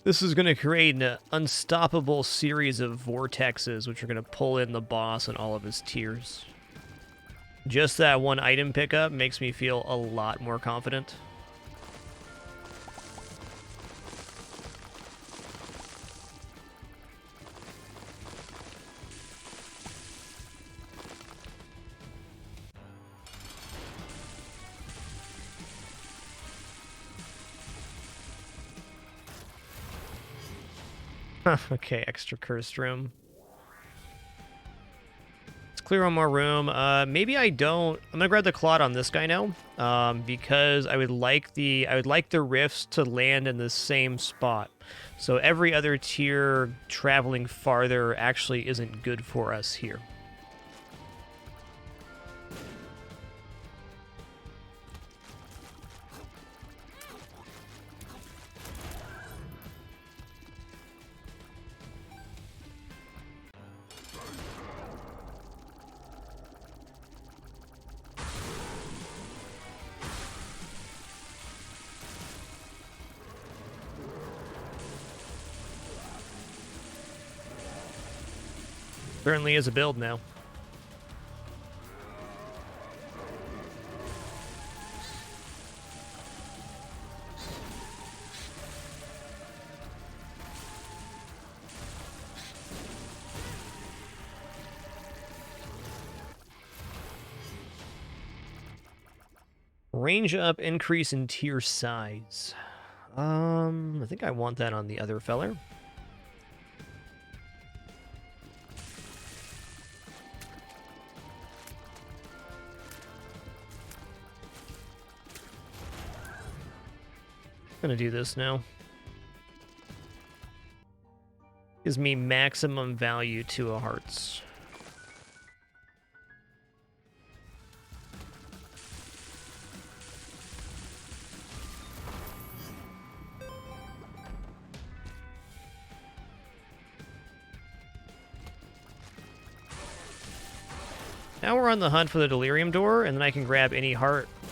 This is going to create an unstoppable series of vortexes, which are going to pull in the boss and all of his tears. Just that one item pickup makes me feel a lot more confident. Okay, extra cursed room. Let's clear one more room. Maybe I don't. I'm gonna grab the Claude on this guy now, because I would like the rifts to land in the same spot. So every other tier traveling farther actually isn't good for us here. Certainly is a build now. Range up, increase in tier size. I think I want that on the other feller. Gonna do this now. Gives me maximum value to a hearts. Now we're on the hunt for the Delirium door, and then I can grab any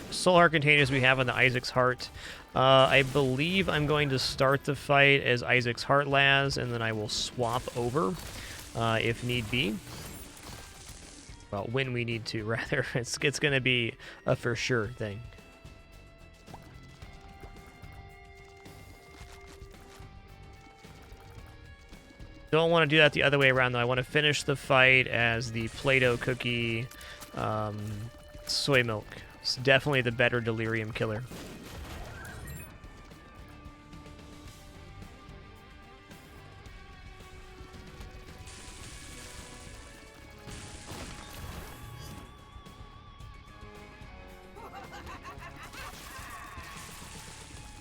soul heart containers we have on the Isaac's heart. I believe I'm going to start the fight as Isaac's heart Laz, and then I will swap over if need be. Well, when we need to, rather. It's going to be a for sure thing. Don't want to do that the other way around, though. I want to finish the fight as the Play-Doh cookie soy milk. It's definitely the better Delirium killer.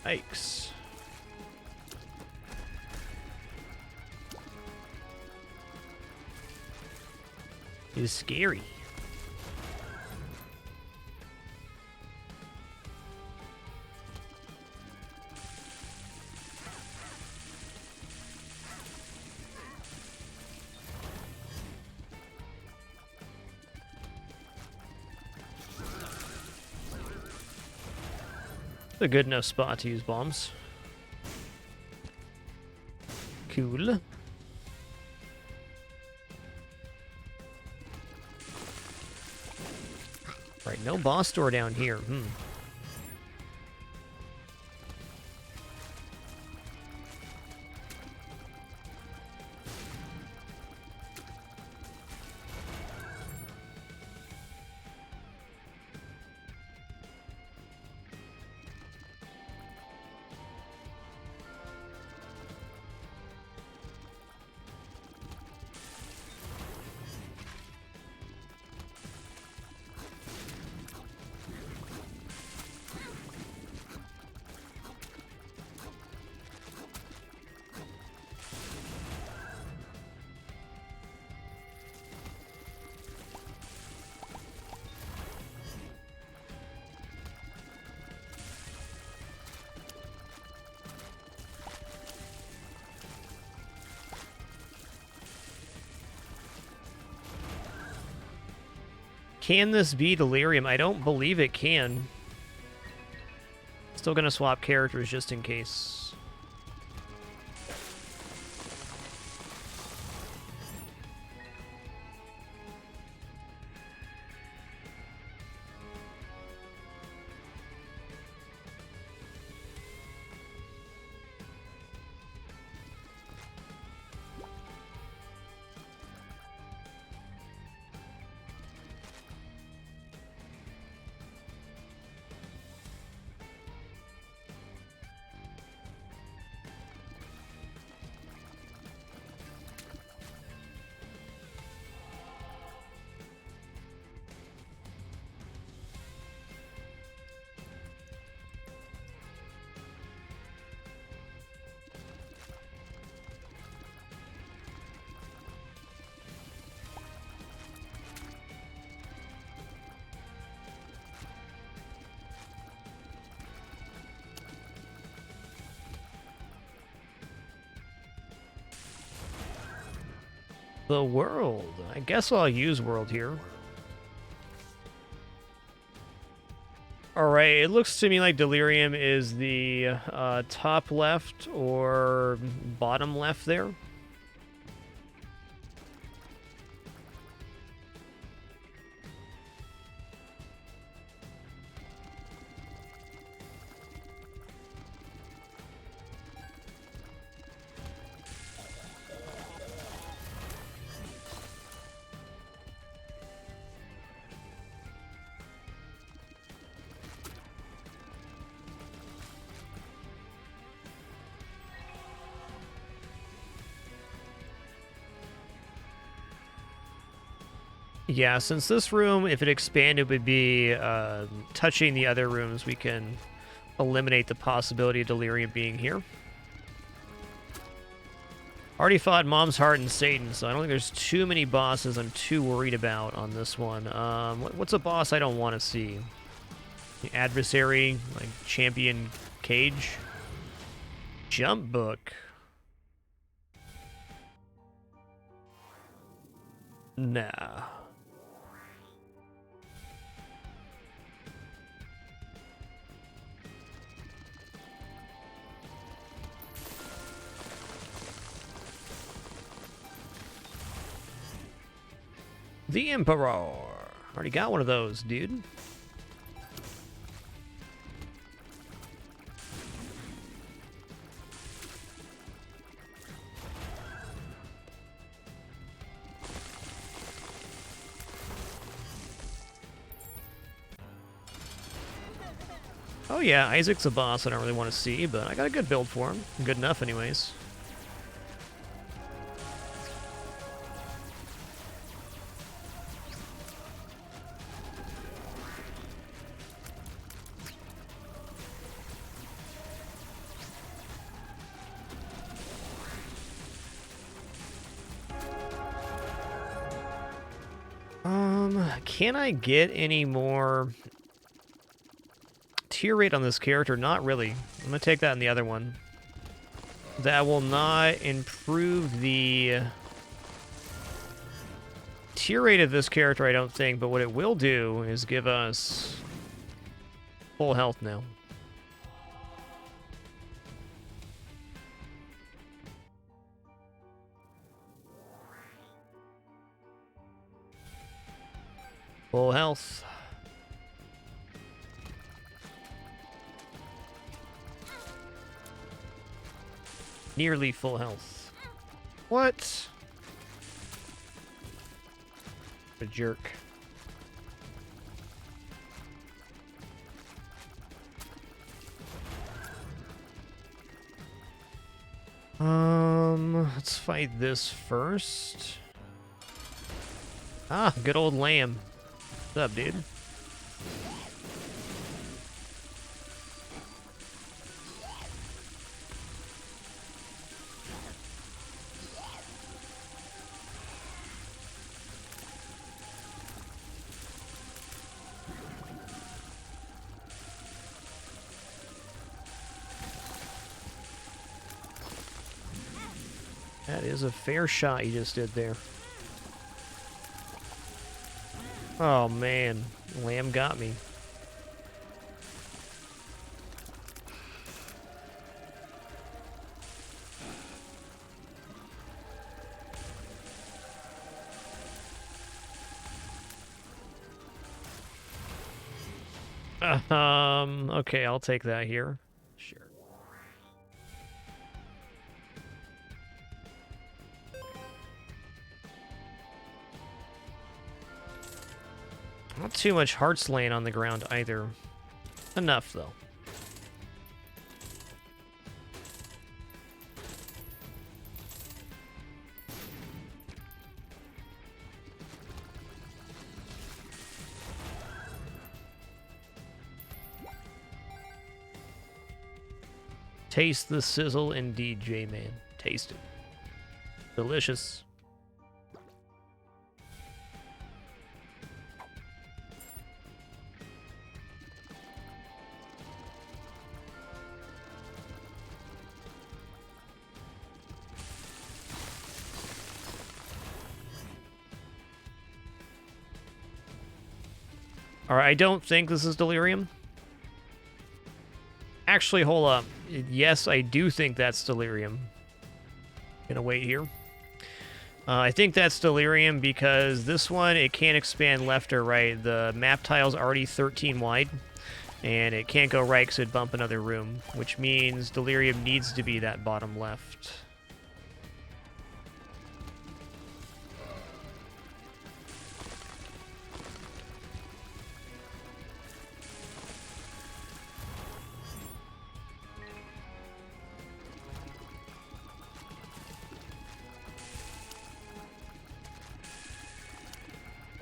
Yikes. is scary. A good enough spot to use bombs. Cool. Right, no boss door down here. Can this be Delirium? I don't believe it can. Still gonna swap characters just in case. The world. I guess I'll use world here. Alright, it looks to me like Delirium is the top left or bottom left there. Yeah, since this room, if it expanded, would be touching the other rooms, we can eliminate the possibility of Delirium being here. Already fought Mom's Heart and Satan, so I don't think there's too many bosses I'm too worried about on this one. What's a boss I don't want to see? The adversary, like Champion Cage? Jump Book. Nah. The Emperor. Already got one of those, dude. Oh yeah, Isaac's a boss I don't really want to see, but I got a good build for him. Good enough anyways. Can I get any more tier rate on this character? Not really. I'm going to take that in the other one. That will not improve the tier rate of this character, I don't think, but what it will do is give us full health now. Full health. Nearly full health. What? A jerk. Let's fight this first. Ah, good old lamb. What's up, dude? That is a fair shot you just did there. Oh man, lamb got me. Okay, I'll take that here. Sure. Not too much hearts laying on the ground either. Enough, though. Taste the sizzle indeed, J-Man. Taste it. Delicious. Alright, I don't think this is Delirium. Actually, hold up. Yes, I do think that's Delirium. Gonna wait here. I think that's Delirium because this one, it can't expand left or right. The map tile's already 13 wide, and it can't go right because it'd bump another room, which means Delirium needs to be that bottom left.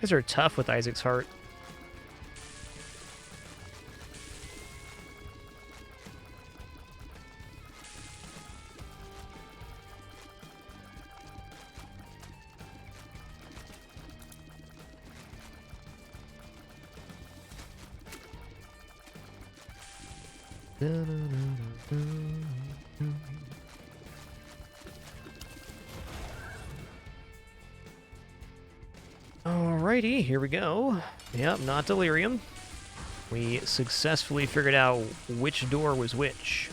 These are tough with Isaac's heart. Alrighty, here we go. Yep, not Delirium. We successfully figured out which door was which.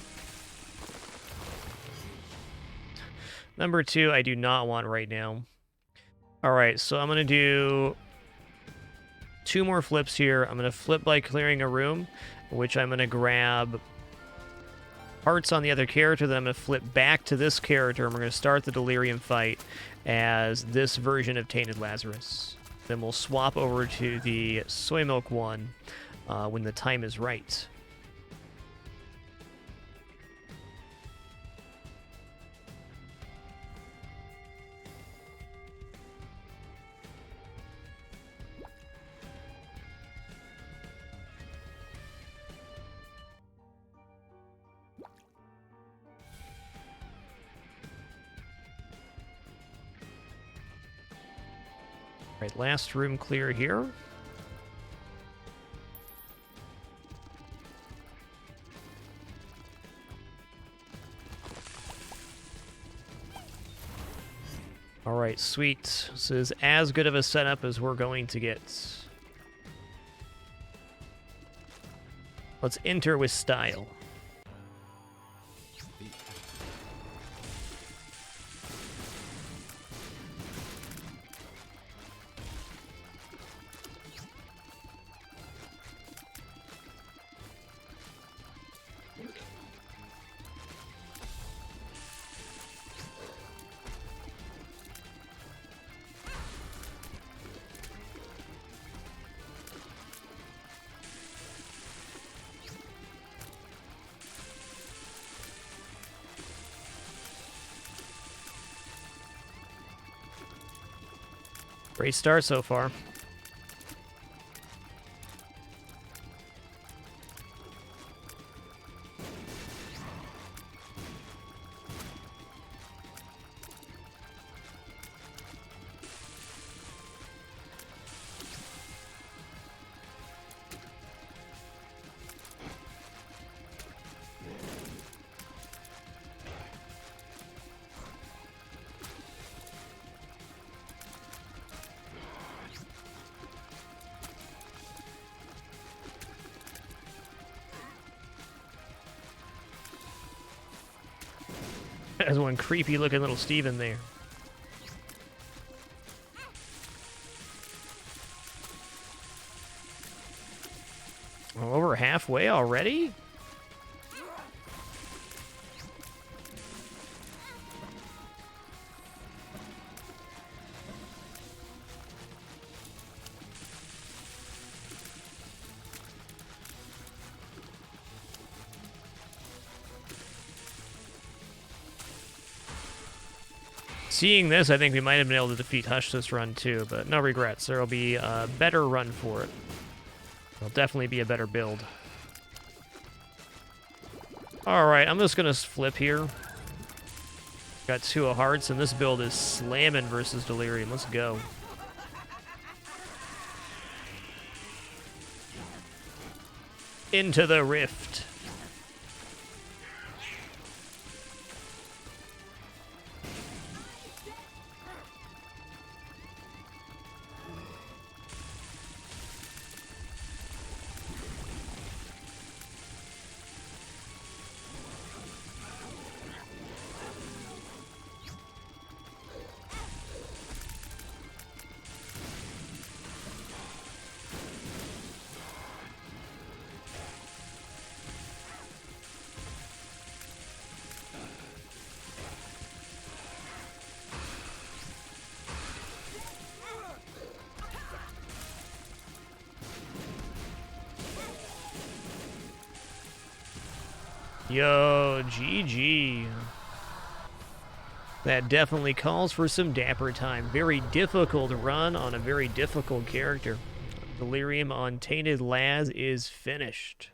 Number 2, I do not want right now. Alright, so I'm going to do 2 more flips here. I'm going to flip by clearing a room, which I'm going to grab hearts on the other character, then I'm going to flip back to this character, and we're going to start the Delirium fight as this version of Tainted Lazarus. Then we'll swap over to the soy milk one when the time is right. Right, last room clear here. Alright, sweet. This is as good of a setup as we're going to get. Let's enter with style. Great start so far. There's one creepy looking little Steven there. Oh, over halfway already? Seeing this, I think we might have been able to defeat Hush this run too, but no regrets. There'll be a better run for it. There'll definitely be a better build. Alright, I'm just gonna flip here. Got 2 of hearts, and this build is slamming versus Delirium. Let's go. Into the rift. Yo, GG. That definitely calls for some dapper time. Very difficult run on a very difficult character. Delirium on Tainted Laz is finished.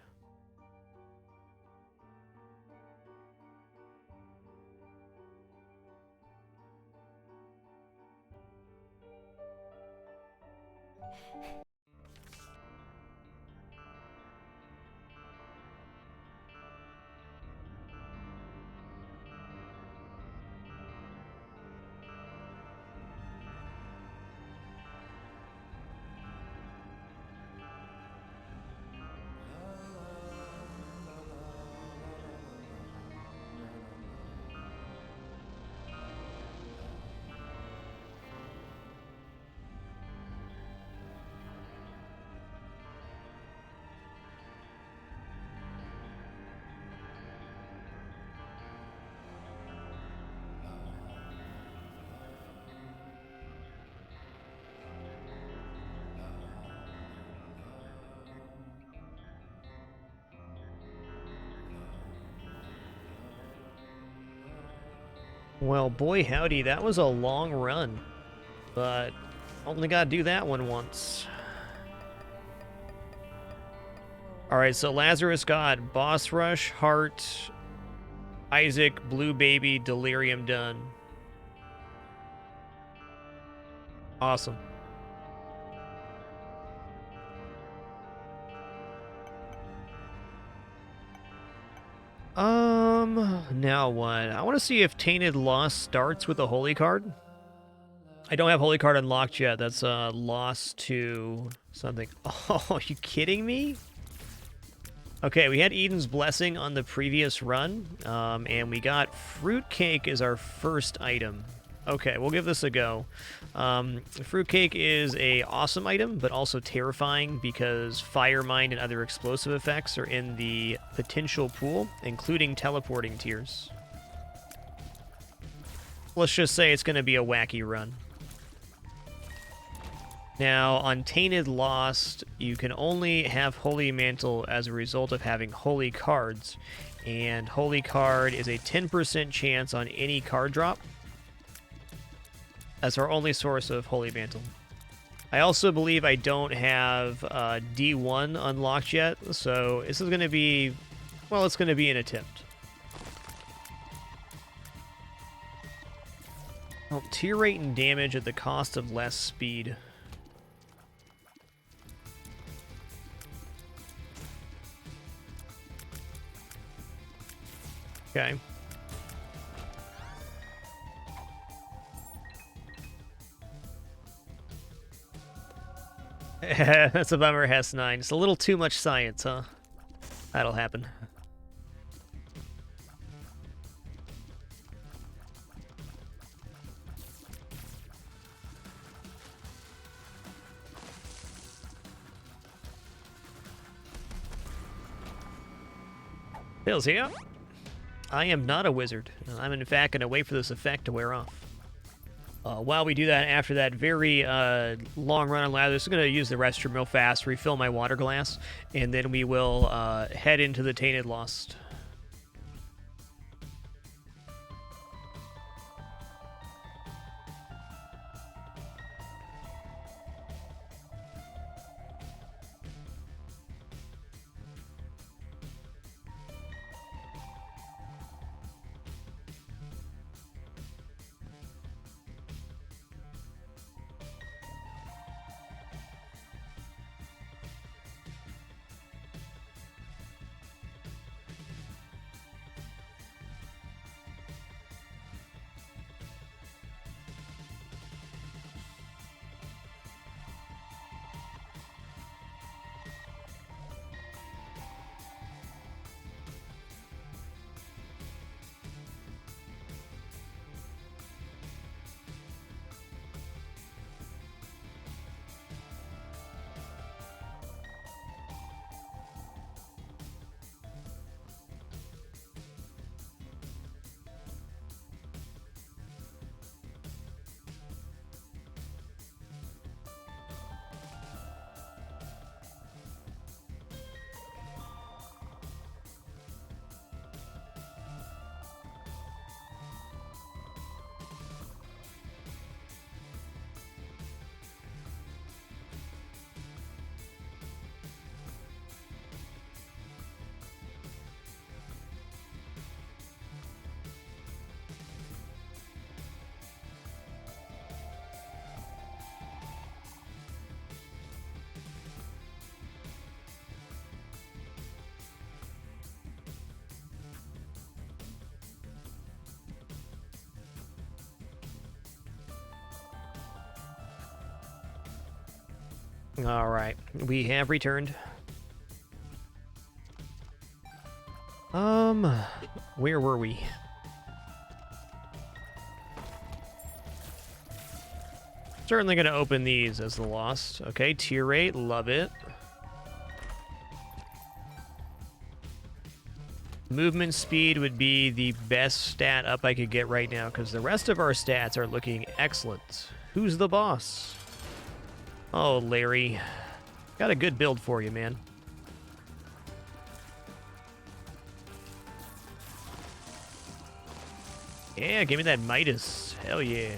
Well, boy howdy, that was a long run, but only got to do that one once. Alright, so Lazarus got Boss Rush, Heart, Isaac, Blue Baby, Delirium done. Awesome. Now what? I want to see if Tainted Lost starts with a holy card. I don't have Holy Card unlocked yet. That's lost to something. Oh, are you kidding me? Okay, we had Eden's Blessing on the previous run, and we got Fruitcake as our first item. Okay, we'll give this a go. Fruitcake is a awesome item, but also terrifying because Fire Mine and other explosive effects are in the potential pool, including teleporting tears. Let's just say it's going to be a wacky run. Now, on Tainted Lost, you can only have Holy Mantle as a result of having Holy Cards, and Holy Card is a 10% chance on any card drop. That's our only source of Holy Mantle. I also believe I don't have D1 unlocked yet, so this is going to be, well, it's going to be an attempt. Oh, tier rate and damage at the cost of less speed. Okay. That's a bummer, Hess 9. It's a little too much science, huh? That'll happen. Bill's here. I am not a wizard. I'm in fact going to wait for this effect to wear off. While we do that, after that very long run on Lazarus, I'm going to use the restroom real fast, refill my water glass, and then we will head into the Tainted Lost. All right, we have returned. Where were we? Certainly going to open these as the Lost. Okay, tier rate, love it. Movement speed would be the best stat up I could get right now because the rest of our stats are looking excellent. Who's the boss? Oh, Larry. Got a good build for you, man. Yeah, give me that Midas. Hell yeah.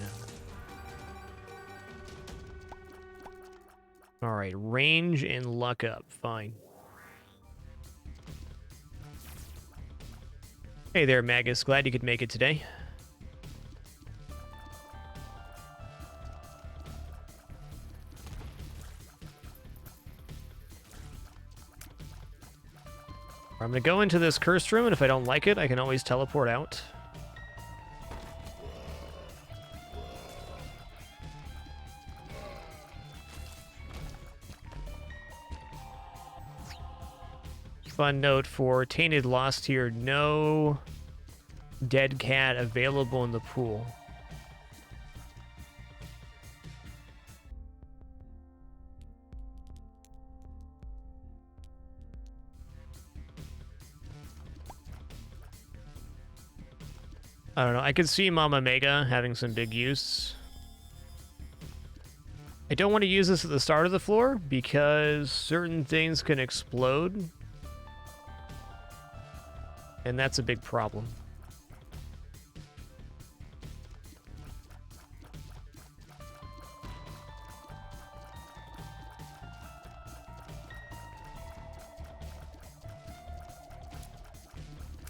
Alright, range and luck up. Fine. Hey there, Magus. Glad you could make it today. I'm going to go into this cursed room, and if I don't like it, I can always teleport out. fun note for Tainted Lost here. No dead cat available in the pool. I don't know. I could see Mama Mega having some big use. I don't want to use this at the start of the floor because certain things can explode. And that's a big problem.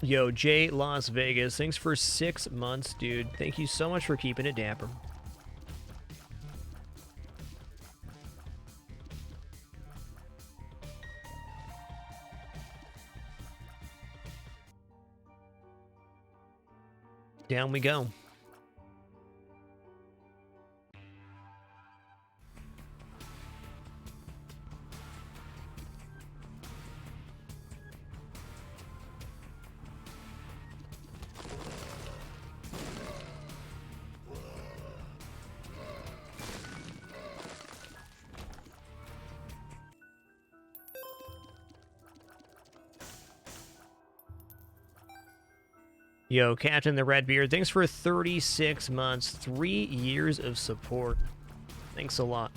Yo, Jay Las Vegas, thanks for 6 months, dude. Thank you so much for keeping it dapper. Down we go. Yo, Captain the Redbeard, thanks for 36 months, 3 years of support. Thanks a lot.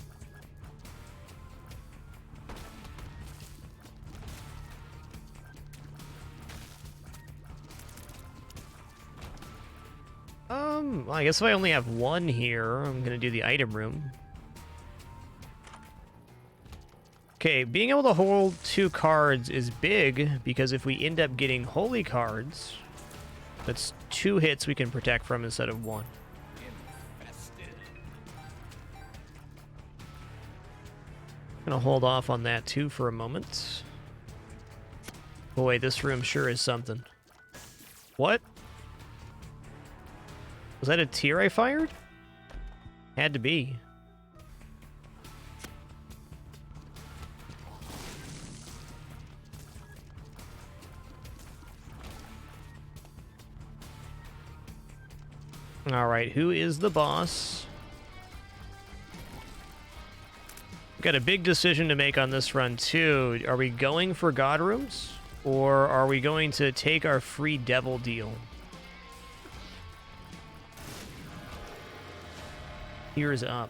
I guess if I only have one here, I'm gonna do the item room. Okay, being able to hold 2 cards is big, because if we end up getting holy cards, that's 2 hits we can protect from instead of 1. Gonna hold off on that too for a moment. Boy, this room sure is something. What? Was that a tear I fired? Had to be. Alright, who is the boss? Got a big decision to make on this run, too. Are we going for God Rooms? Or are we going to take our free devil deal? Here's up.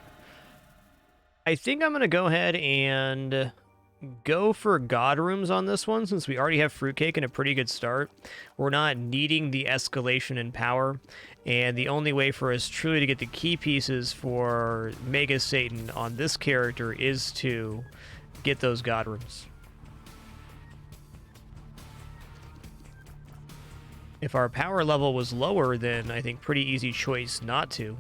I think I'm going to go ahead and go for God Rooms on this one, since we already have Fruitcake and a pretty good start. We're not needing the escalation in power, and the only way for us truly to get the key pieces for Mega Satan on this character is to get those God Rooms. If our power level was lower, then I think pretty easy choice not to.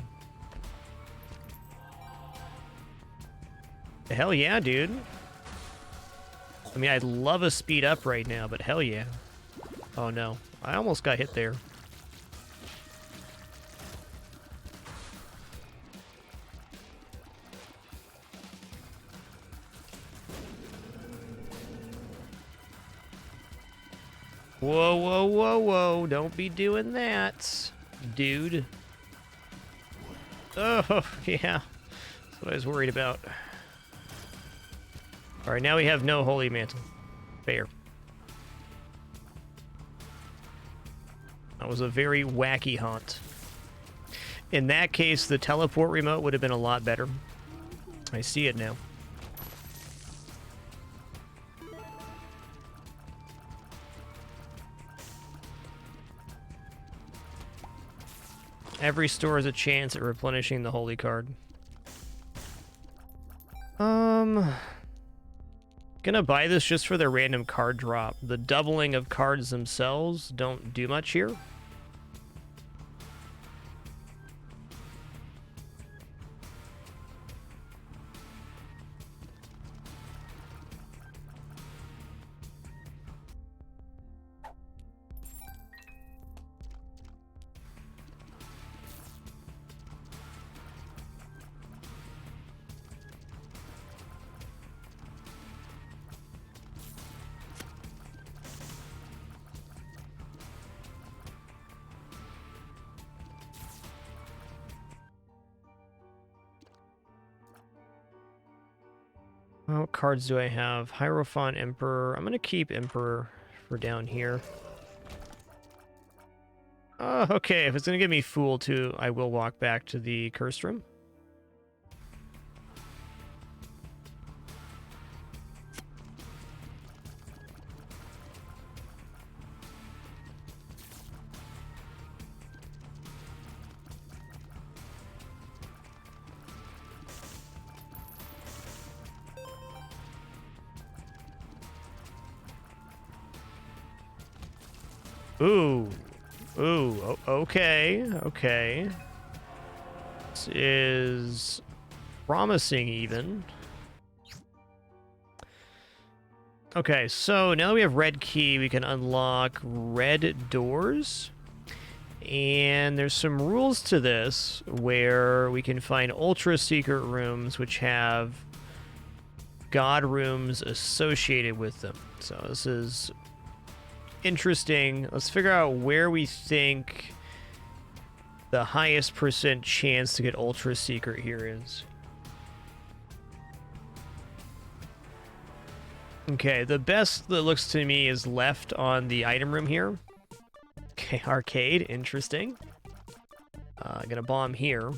Hell yeah, dude. I mean, I'd love a speed up right now, but hell yeah. Oh no, I almost got hit there. Whoa, whoa, whoa, whoa, don't be doing that, dude. Oh, yeah, that's what I was worried about. Alright, now we have no Holy Mantle. Fair. That was a very wacky haunt. In that case, the teleport remote would have been a lot better. I see it now. Every store has a chance at replenishing the holy card. Gonna buy this just for the random card drop. The doubling of cards themselves don't do much here. What cards do I have? Hierophant, Emperor. I'm going to keep Emperor for down here. Oh, okay. If it's going to give me Fool, too, I will walk back to the Cursed Room. Ooh. Ooh, okay, okay. This is promising even. Okay, so now that we have red key, we can unlock red doors. And there's some rules to this where we can find ultra secret rooms which have god rooms associated with them. So this is interesting. Let's figure out where we think the highest % chance to get ultra secret here is. Okay, the best that looks to me is left on the item room here. Okay, arcade, interesting. Gonna bomb here.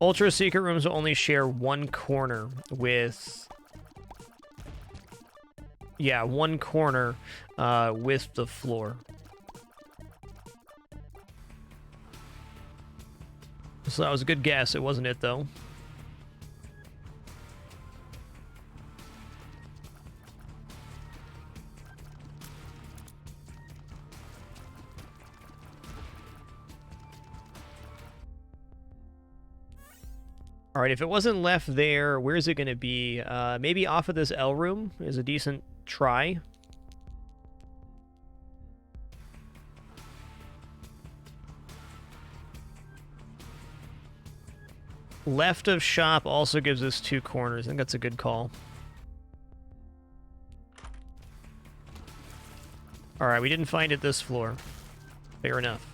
Ultra secret rooms will only share one corner with... Yeah, one corner with the floor. So that was a good guess. It wasn't it, though. All right, if it wasn't left there, where's it going to be? Maybe off of this L room is a decent try. Left of shop also gives us 2 corners. I think that's a good call. All right, we didn't find it this floor. Fair enough.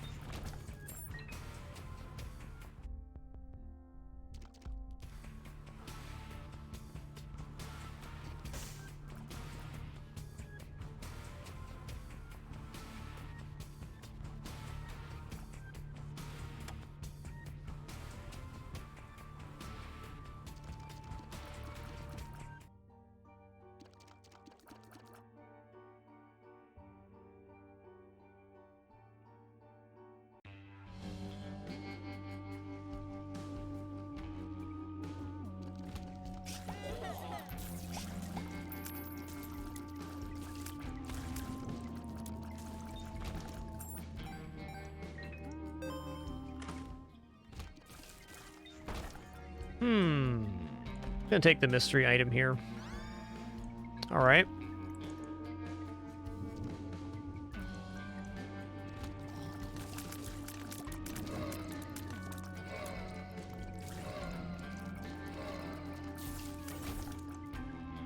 Gonna take the mystery item here. All right.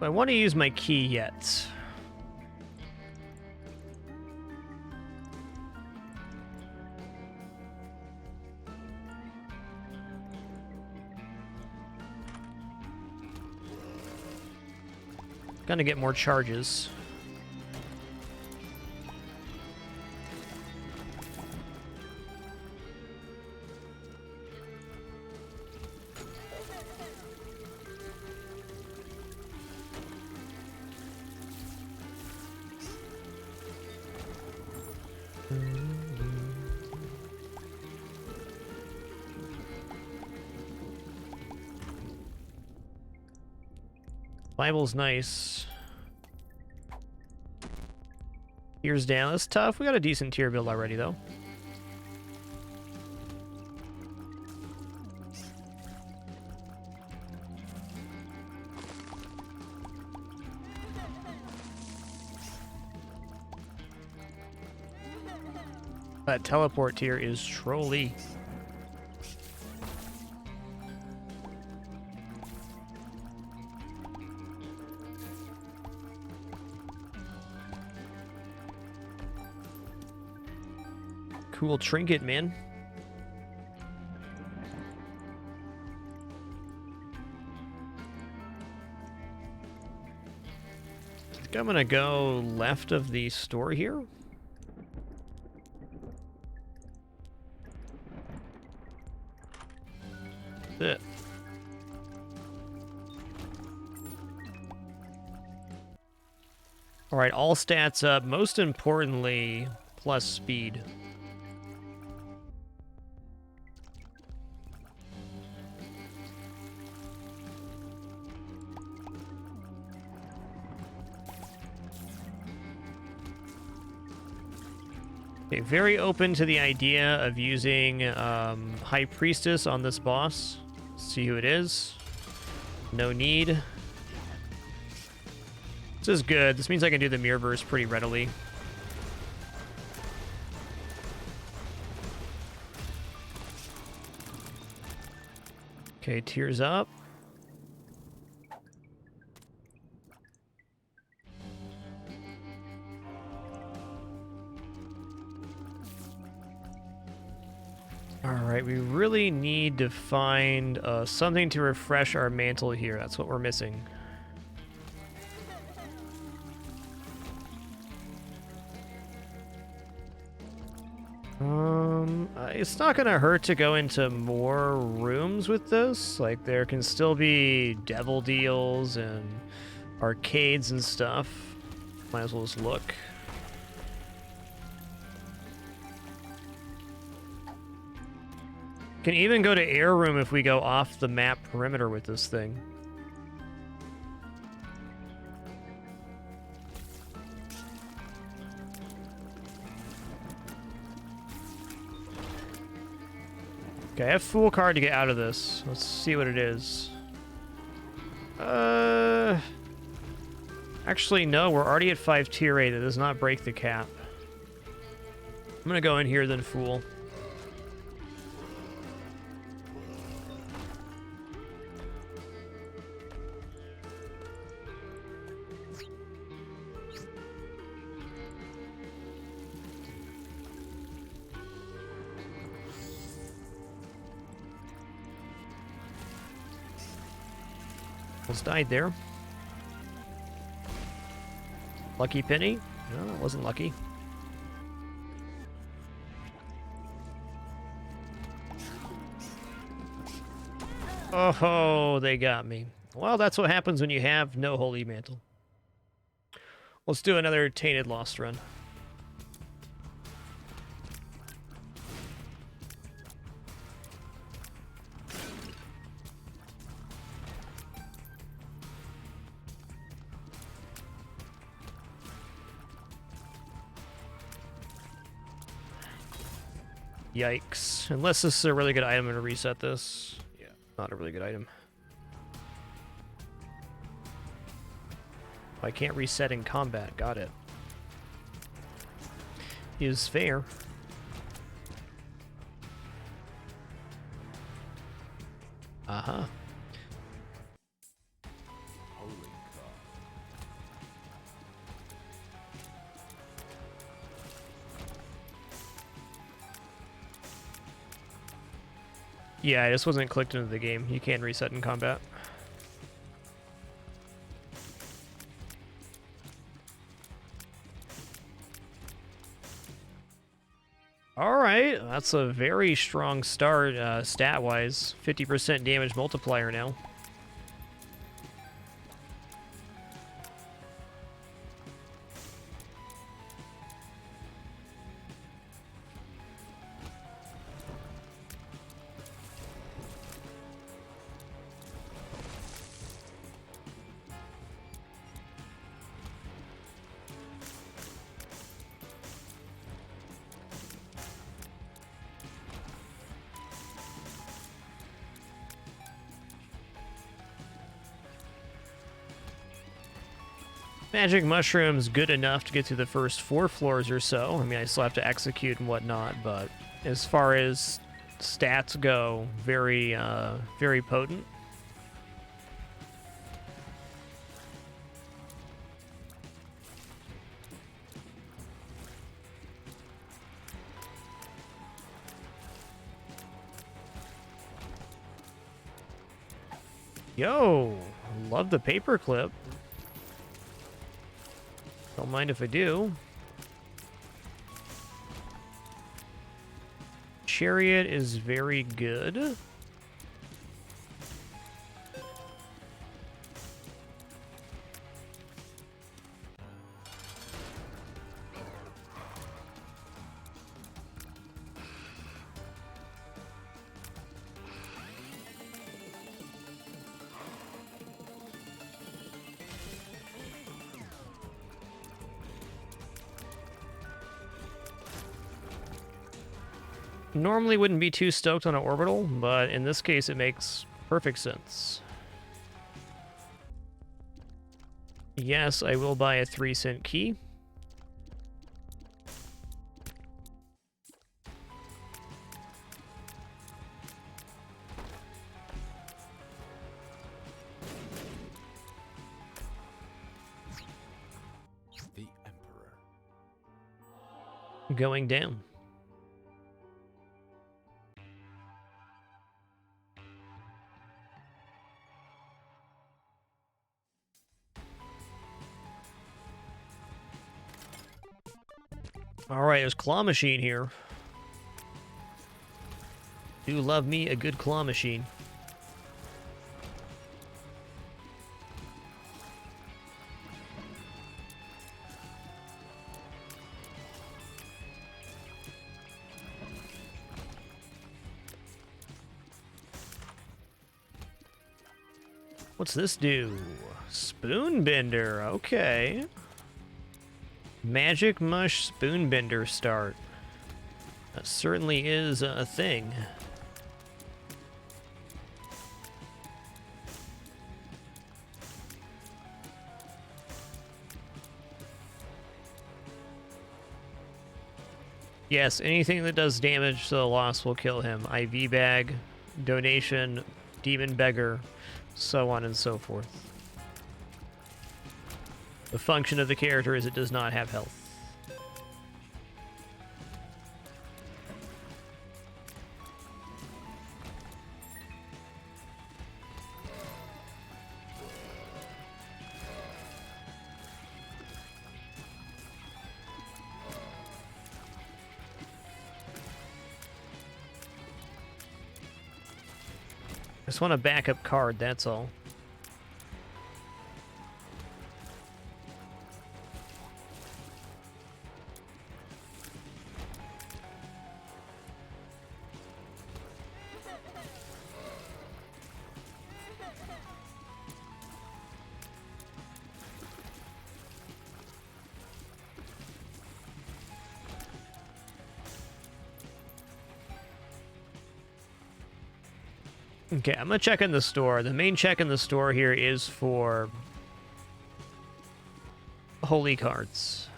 I want to use my key yet. Gonna get more charges. Bible's nice. Tears down. That's tough. We got a decent tier build already, though. That teleport tier is trolly. Cool trinket, man. I'm gonna go left of the store here. That's it. All right, all stats up. Most importantly, plus speed. Okay, very open to the idea of using High Priestess on this boss. See who it is. No need. This is good. This means I can do the Mirrorverse pretty readily. Okay, tears up. Alright, we really need to find something to refresh our mantle here. That's what we're missing. It's not gonna hurt to go into more rooms with this. Like, there can still be devil deals and arcades and stuff. Might as well just look. Can even go to air room if we go off the map perimeter with this thing. Okay, I have Fool card to get out of this. Let's see what it is. Actually, no, we're already at 5 tier 8. That does not break the cap. I'm gonna go in here, then Fool. Almost died there. Lucky penny? No, it wasn't lucky. Oh, they got me. Well, that's what happens when you have no Holy Mantle. Let's do another Tainted Lost run. Yikes. Unless this is a really good item, I'm going to reset this. Yeah, not a really good item. I can't reset in combat. Got it. Is fair. Uh-huh. Yeah, I just wasn't clicked into the game. You can reset in combat. Alright, that's a very strong start stat-wise. 50% damage multiplier now. Magic Mushroom's good enough to get through the first 4 floors or so. I mean, I still have to execute and whatnot, but as far as stats go, very, very potent. Yo, love the paperclip. mind if I do. Chariot is very good. Normally wouldn't be too stoked on an orbital, but in this case it makes perfect sense. Yes, I will buy a 3-cent key. The Emperor. Going down. Alright, there's Claw Machine here. Do love me a good Claw Machine. What's this do? Spoonbender, okay. Magic Mush Spoonbender start. That certainly is a thing. Yes, anything that does damage to the Lost will kill him. IV Bag, Donation, Demon Beggar, so on and so forth. The function of the character is it does not have health. I just want a backup card, that's all. Okay, I'm gonna check in the store. The main check in the store here is for holy cards.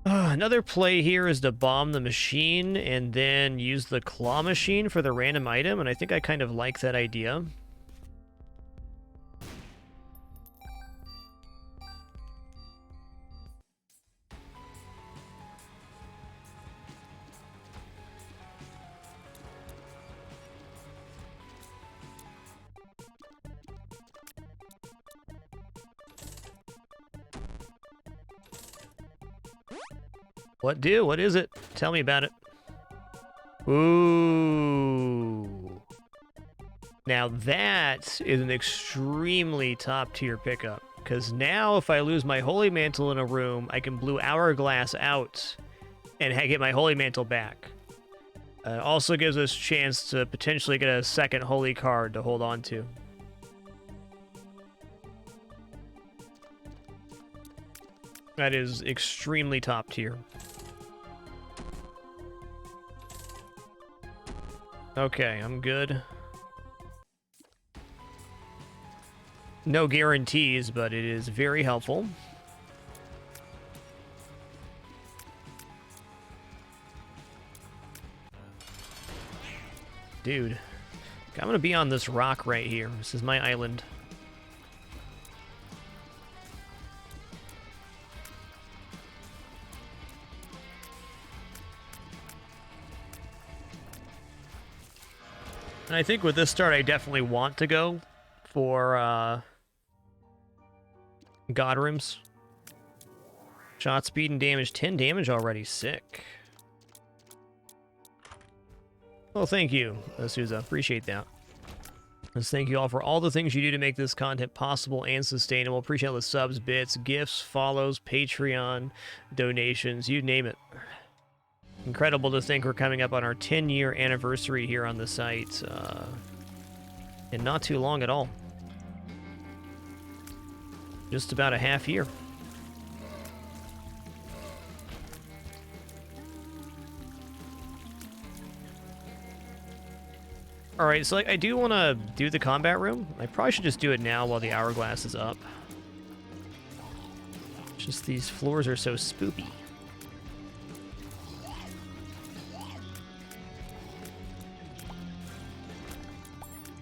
Another play here is to bomb the machine and then use the claw machine for the random item, and I think I kind of like that idea. What do? What is it? Tell me about it. Ooh. Now that is an extremely top tier pickup. Because now if I lose my Holy Mantle in a room, I can Blue Hourglass out and get my Holy Mantle back. Also gives us a chance to potentially get a second Holy card to hold on to. That is extremely top tier. Okay, I'm good. No guarantees, but it is very helpful. Dude, I'm gonna be on this rock right here. This is my island. And I think with this start, I definitely want to go for God Rooms. Shot speed and damage. 10 damage already. Sick. Well, thank you, Souza. Appreciate that. Let's thank you all for all the things you do to make this content possible and sustainable. Appreciate all the subs, bits, gifts, follows, Patreon, donations, you name it. Incredible to think we're coming up on our 10-year anniversary here on the site. And not too long at all. Just about a half year. Alright, so like, I do want to do the combat room. I probably should just do it now while the hourglass is up. Just these floors are so spoopy.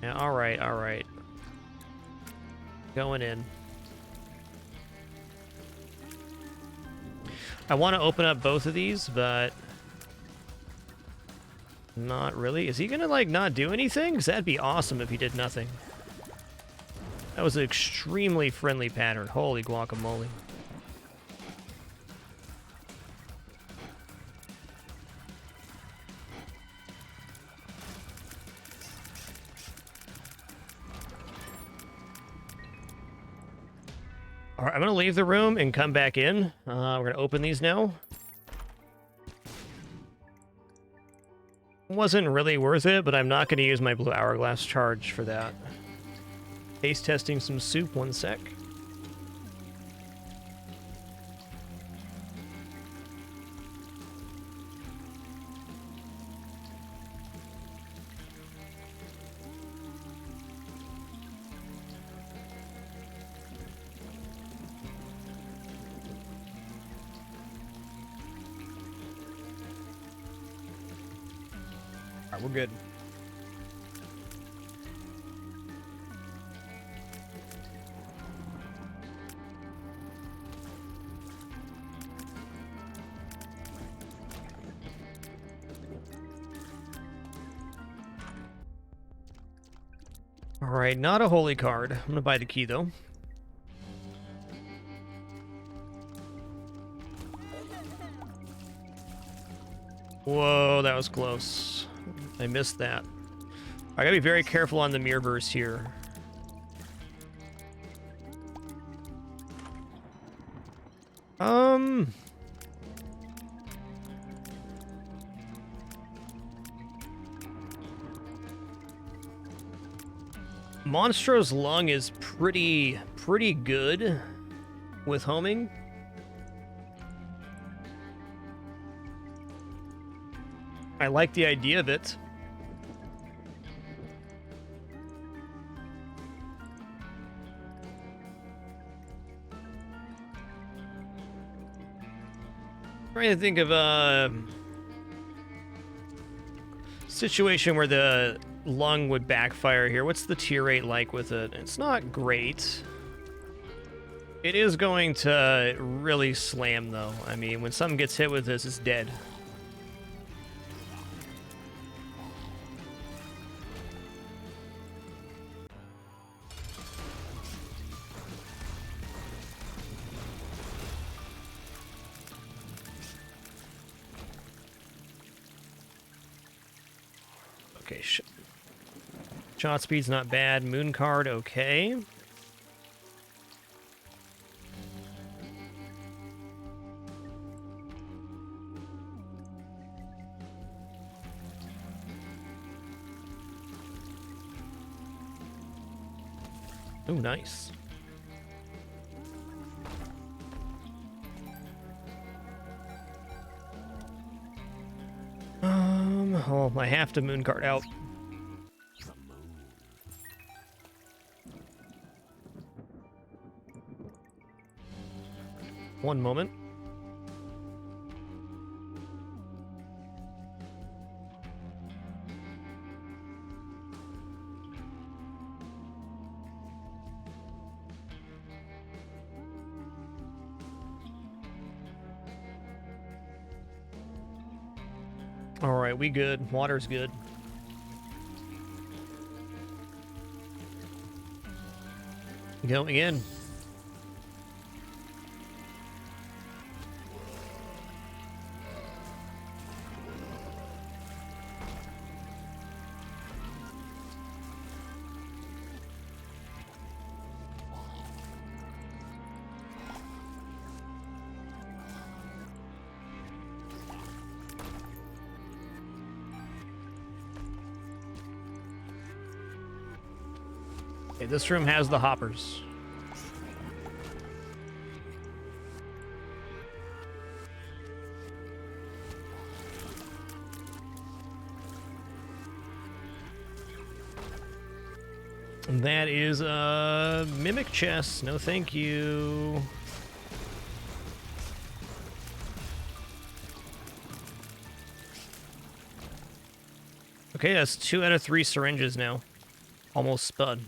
Yeah, alright, alright. Going in. I want to open up both of these, but... not really. Is he gonna, like, not do anything? Because that'd be awesome if he did nothing. That was an extremely friendly pattern. Holy guacamole. Alright, I'm gonna leave the room and come back in. We're gonna open these now. Wasn't really worth it, but I'm not going to use my blue hourglass charge for that. Taste testing some soup, 1 sec. We're good. All right, not a holy card. I'm gonna buy the key though. Whoa, that was close. I missed that. I gotta be very careful on the mirror burst here. Monstro's Lung is pretty good with homing. I like the idea of it. Trying to think of a situation where the lung would backfire here. What's the tear rate like with it? It's not great. It is going to really slam, though. I mean, when something gets hit with this, it's dead. Okay, shot speed's not bad. Moon card, okay. Oh, nice. Oh, I have to moon card out. One moment. All right, we good. Water's good. Going in. Okay, this room has the hoppers. And that is a mimic chest. No, thank you. Okay, that's 2 out of 3 syringes now. Almost spud.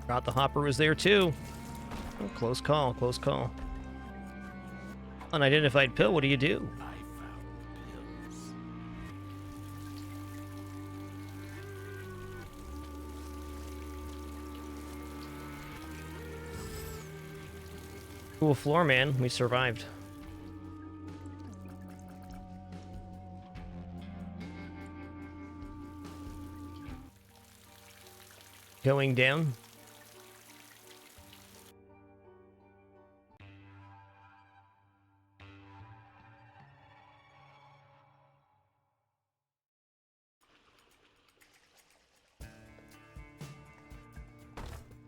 Forgot the hopper was there too. Oh, close call, close call. Unidentified pill, what do you do? I found pills. Cool floor, man. We survived. Going down.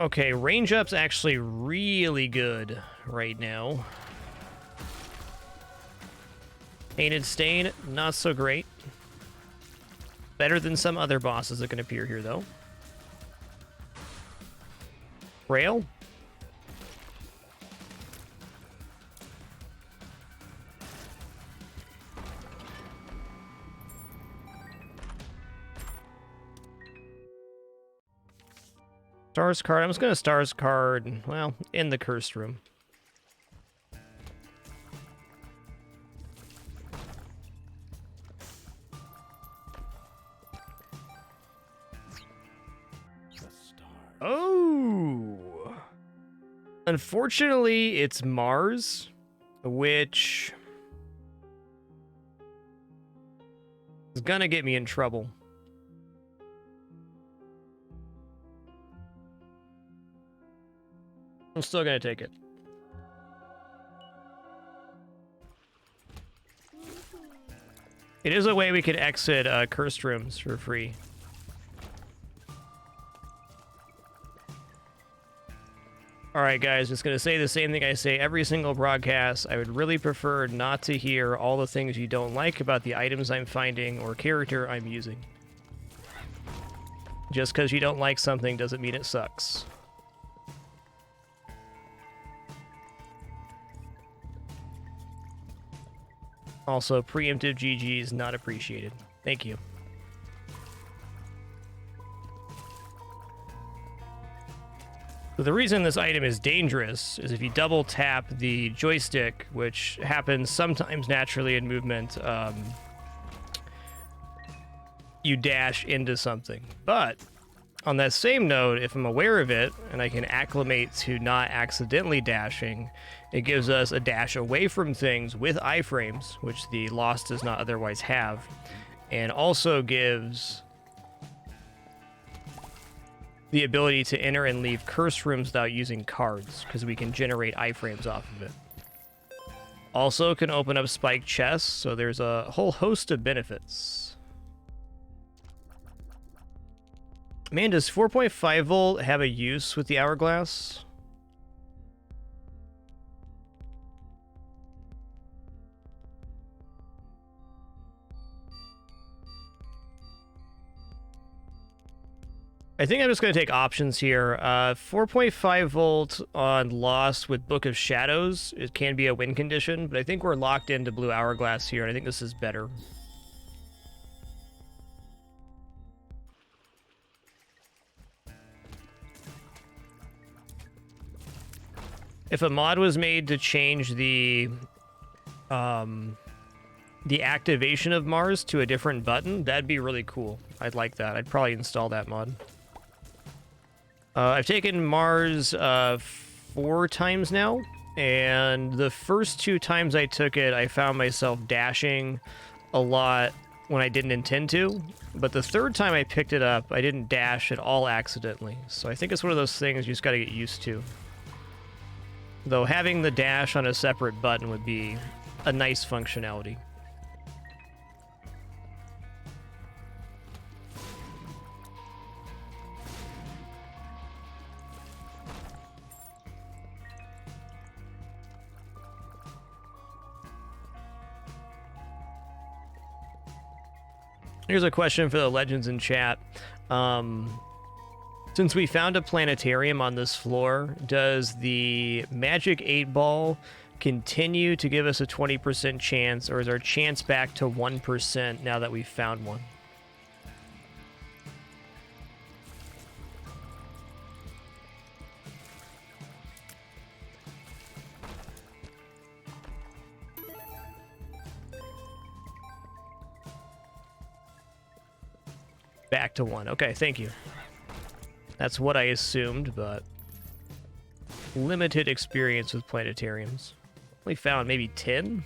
Okay, range up's actually really good right now. Tainted Stain, not so great. Better than some other bosses that can appear here, though. Rail? Stars card. I'm just going to stars card, well, in the cursed room. The stars. Oh! Unfortunately, it's Mars, which is gonna get me in trouble. I'm still gonna take it. It is a way we could exit cursed rooms for free. Alright guys, just gonna say the same thing I say every single broadcast. I would really prefer not to hear all the things you don't like about the items I'm finding or character I'm using. Just because you don't like something doesn't mean it sucks. Also, preemptive GGs not appreciated. Thank you. So the reason this item is dangerous is if you double tap the joystick, which happens sometimes naturally in movement, you dash into something. But on that same note, if I'm aware of it and I can acclimate to not accidentally dashing, it gives us a dash away from things with iframes, which the Lost does not otherwise have, and also gives the ability to enter and leave curse rooms without using cards, because we can generate iframes off of it. Also can open up spiked chests, so there's a whole host of benefits. Man, does 4.5 volt have a use with the hourglass? I think I'm just going to take options here. 4.5 volt on Lost with Book of Shadows. It can be a win condition, but I think we're locked into Blue Hourglass here, and I think this is better. If a mod was made to change the activation of Mars to a different button, that'd be really cool. I'd like that. I'd probably install that mod. I've taken Mars 4 times now, and the first 2 times I took it, I found myself dashing a lot when I didn't intend to, but the 3rd time I picked it up, I didn't dash at all accidentally. So I think it's one of those things you just gotta get used to. Though having the dash on a separate button would be a nice functionality. Here's a question for the legends in chat. Since we found a planetarium on this floor, does the magic 8-ball continue to give us a 20% chance, or is our chance back to 1% now that we've found one? Back to 1. Okay, thank you. That's what I assumed, but limited experience with planetariums. We found maybe 10?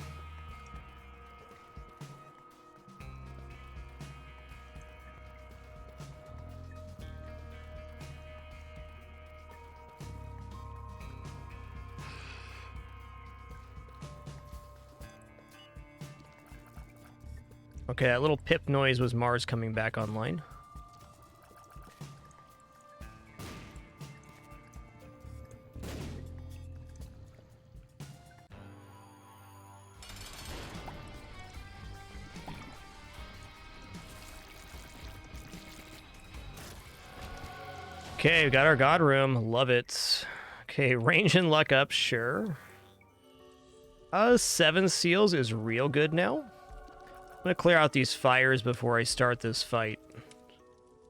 Okay, that little pip noise was Mars coming back online. Okay, we got our god room. Love it. Okay, range and luck up, sure. 7 seals is real good now. I'm gonna clear out these fires before I start this fight.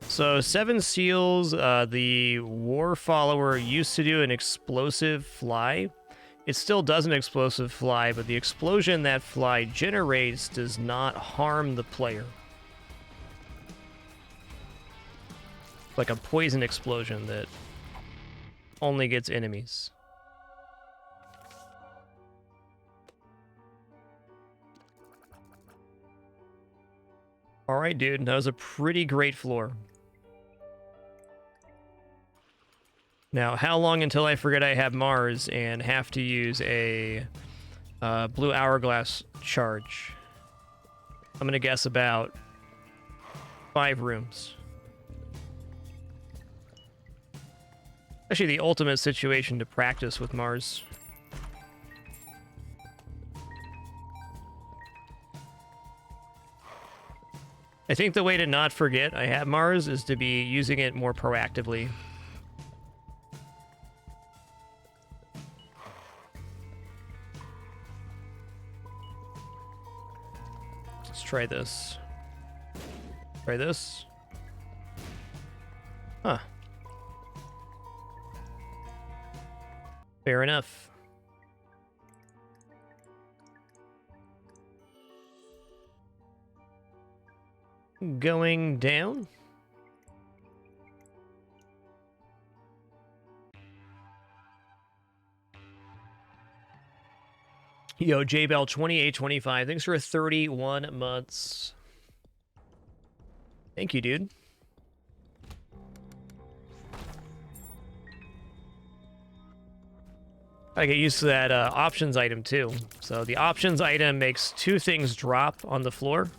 So 7 seals, the war follower used to do an explosive fly. It still does an explosive fly, but the explosion that fly generates does not harm the player. Like a poison explosion that only gets enemies. Alright, dude, that was a pretty great floor. Now, how long until I forget I have Mars and have to use a blue hourglass charge? I'm gonna guess about 5 rooms. Actually, the ultimate situation to practice with Mars. I think the way to not forget I have Mars is to be using it more proactively. Let's try this. Try this. Huh. Fair enough. Going down. Yo, JBell 2825. Thanks for 31 months. Thank you, dude. I get used to that options item too. So the options item makes 2 things drop on the floor,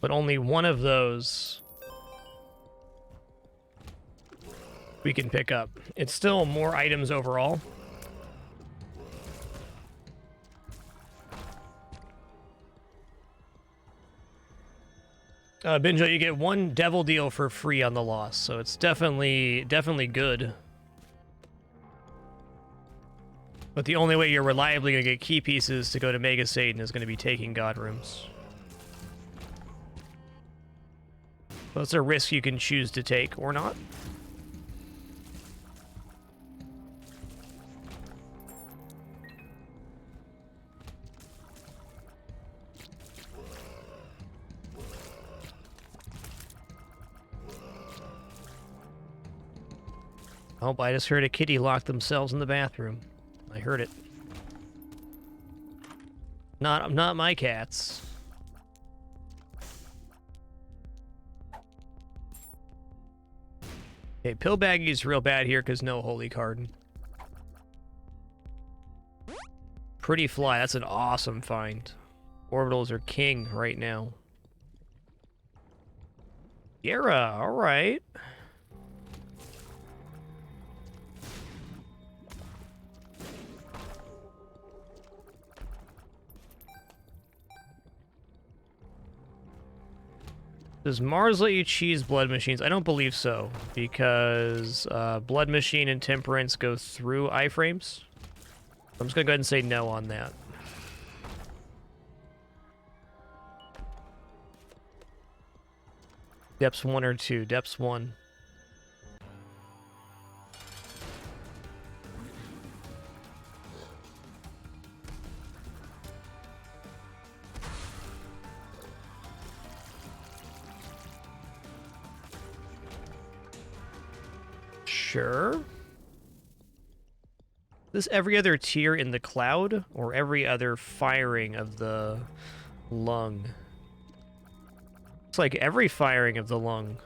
but only one of those we can pick up. It's still more items overall. Binjo, you get 1 devil deal for free on the loss, so it's definitely good. But the only way you're reliably going to get key pieces to go to Mega Satan is going to be taking God Rooms. Well, it's a risk you can choose to take or not. Oh, I just heard a kitty lock themselves in the bathroom. I heard it. Not my cats. Okay, pill baggy's real bad here because no holy card. Pretty fly, that's an awesome find. Orbitals are king right now. Yara, alright. Does Mars let you cheese blood machines? I don't believe so, because blood machine and temperance go through iframes. I'm just gonna go ahead and say no on that. Depths 1 or 2? Depths 1. Sure. This every other tier in the cloud, or every other firing of the lung? It's like every firing of the lung.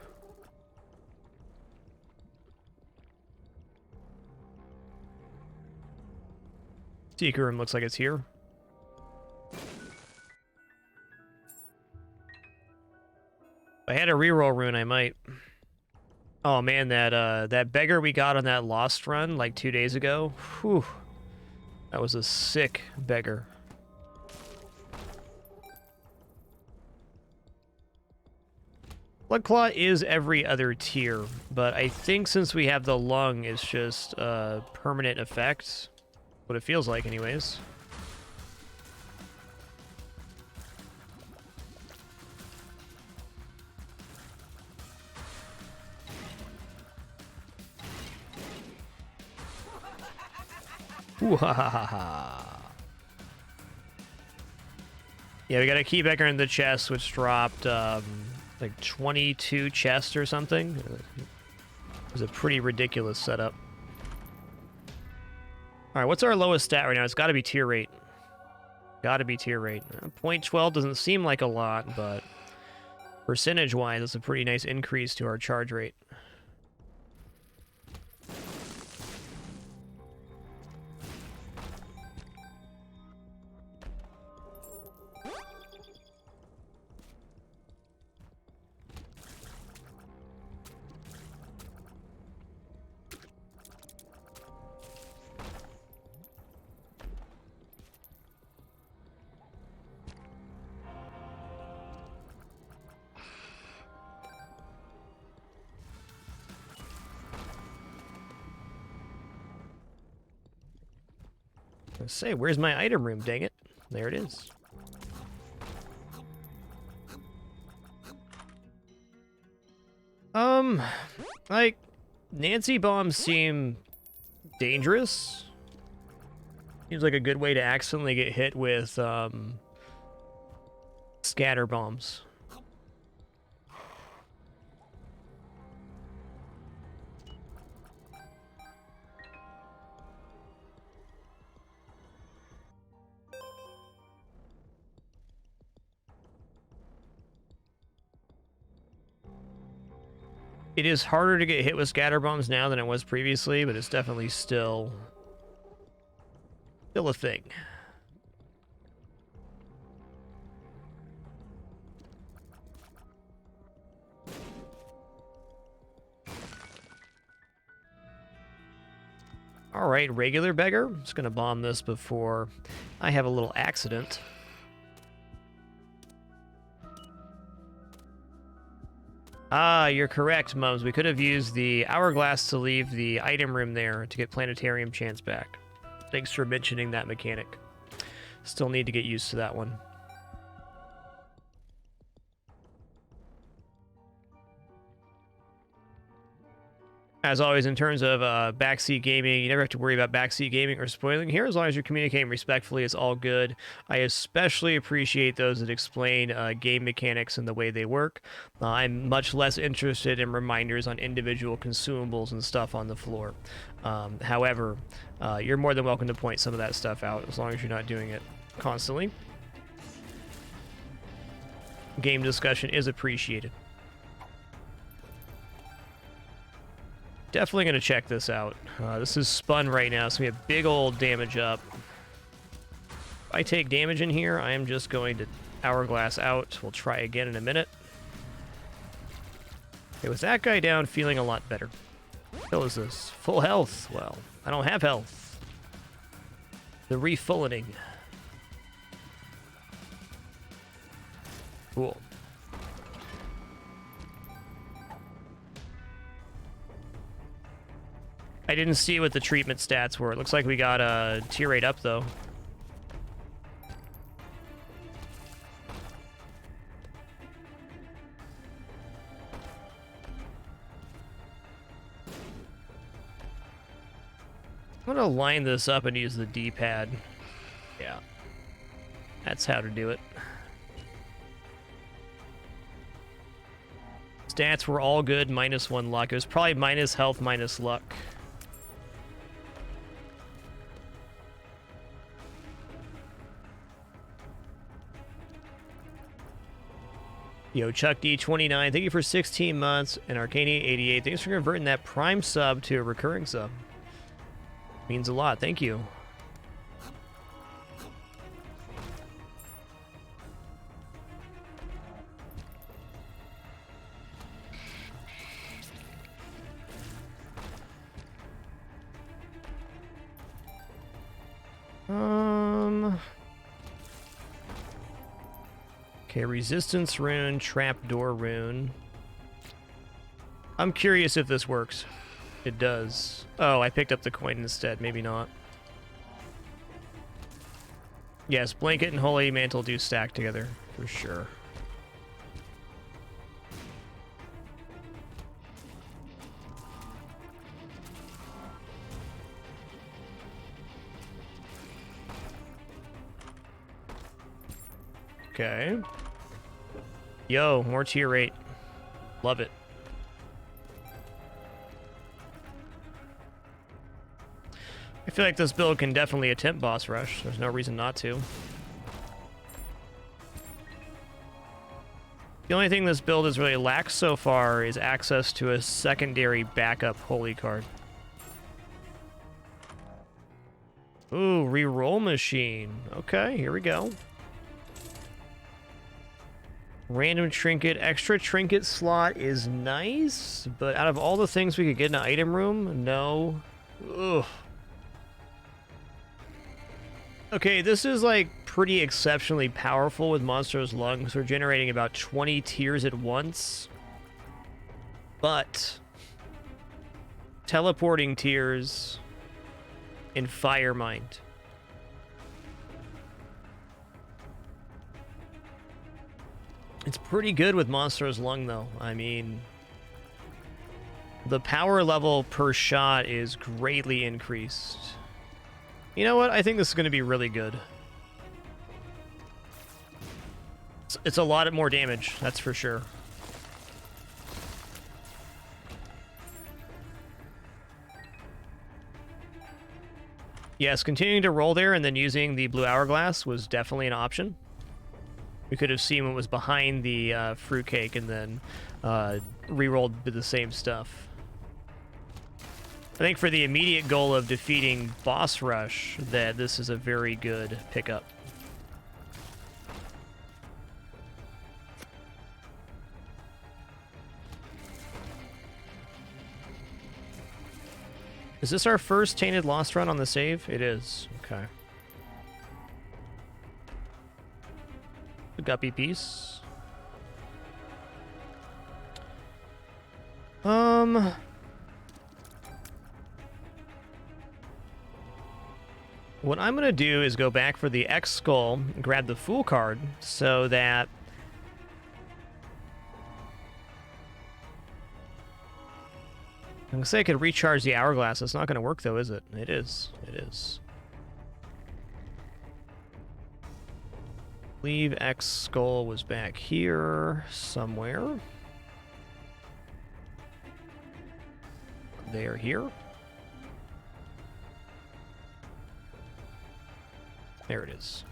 Secret room looks like it's here. If I had a reroll rune, I might. Oh man, that beggar we got on that Lost run like 2 days ago. Whew. That was a sick beggar. Bloodclaw is every other tier, but I think since we have the lung, it's just a permanent effect. What it feels like, anyways. Ooh, ha ha ha ha. Yeah, we got a key beggar in the chest, which dropped like 22 chests or something. It was a pretty ridiculous setup. All right, what's our lowest stat right now? It's got to be tier rate. Got to be tier rate. 0.12 doesn't seem like a lot, but percentage-wise, it's a pretty nice increase to our charge rate. Say, where's my item room? Dang it. There it is. Like, Nancy bombs seem dangerous. Seems like a good way to accidentally get hit with, scatter bombs. It is harder to get hit with scatter bombs now than it was previously, but it's definitely still a thing. All right, regular beggar. I'm just gonna bomb this before I have a little accident. Ah, you're correct, Mums. We could have used the hourglass to leave the item room there to get planetarium chance back. Thanks for mentioning that mechanic. Still need to get used to that one. As always, in terms of backseat gaming, you never have to worry about backseat gaming or spoiling here. As long as you're communicating respectfully, it's all good. I especially appreciate those that explain game mechanics and the way they work. I'm much less interested in reminders on individual consumables and stuff on the floor. However, you're more than welcome to point some of that stuff out as long as you're not doing it constantly. Game discussion is appreciated. Definitely going to check this out. This is spun right now, so we have big old damage up. If I take damage in here, I am just going to hourglass out. We'll try again in a minute. Okay, with that guy down, feeling a lot better. What the hell is this? Full health. Well, I don't have health. The refullening. Cool. I didn't see what the treatment stats were. It looks like we got a tier 8 up, though. I'm gonna line this up and use the D-pad. Yeah. That's how to do it. Stats were all good, -1 luck. It was probably minus health, minus luck. Yo, Chuck D29, thank you for 16 months, and Arcania88, thanks for converting that Prime sub to a recurring sub. Means a lot, thank you. Okay, resistance rune, trapdoor rune. I'm curious if this works. It does. Oh, I picked up the coin instead. Maybe not. Yes, blanket and holy mantle do stack together, for sure. Okay. Yo, more tier 8. Love it. I feel like this build can definitely attempt boss rush. There's no reason not to. The only thing this build has really lacked so far is access to a secondary backup holy card. Ooh, reroll machine. Okay, here we go. Random trinket. Extra trinket slot is nice, but out of all the things we could get in an item room, no. Ugh. Okay, this is like pretty exceptionally powerful with Monster's Lungs. We're generating about 20 tiers at once. But teleporting tiers in Firemind. It's pretty good with Monster's Lung, though. I mean, the power level per shot is greatly increased. You know what? I think this is going to be really good. It's a lot more damage, that's for sure. Yes, continuing to roll there and then using the blue hourglass was definitely an option. We could have seen what was behind the fruitcake and then re-rolled with the same stuff. I think for the immediate goal of defeating boss rush, that this is a very good pickup. Is this our first Tainted Lost run on the save? It is. Okay. The guppy piece. What I'm going to do is go back for the X Skull and grab the Fool card so that I'm gonna say I could recharge the hourglass. It's not gonna work though, is it? It is. It is. I believe X skull was back here somewhere. They are here. There it is.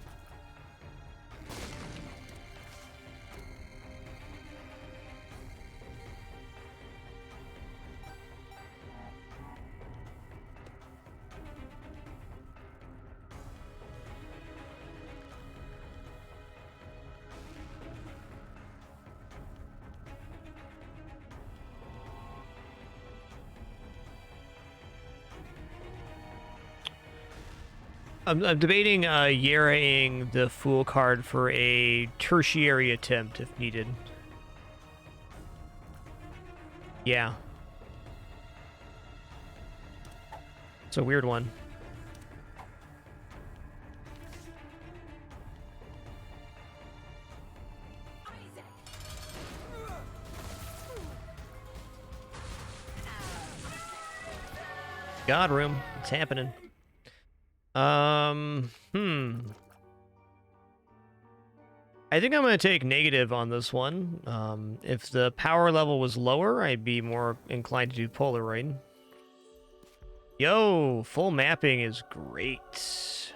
I'm debating Yaraing the Fool card for a tertiary attempt if needed. Yeah. It's a weird one. God room. It's happening. I think I'm going to take negative on this one. If the power level was lower, I'd be more inclined to do Polaroid. Yo, full mapping is great.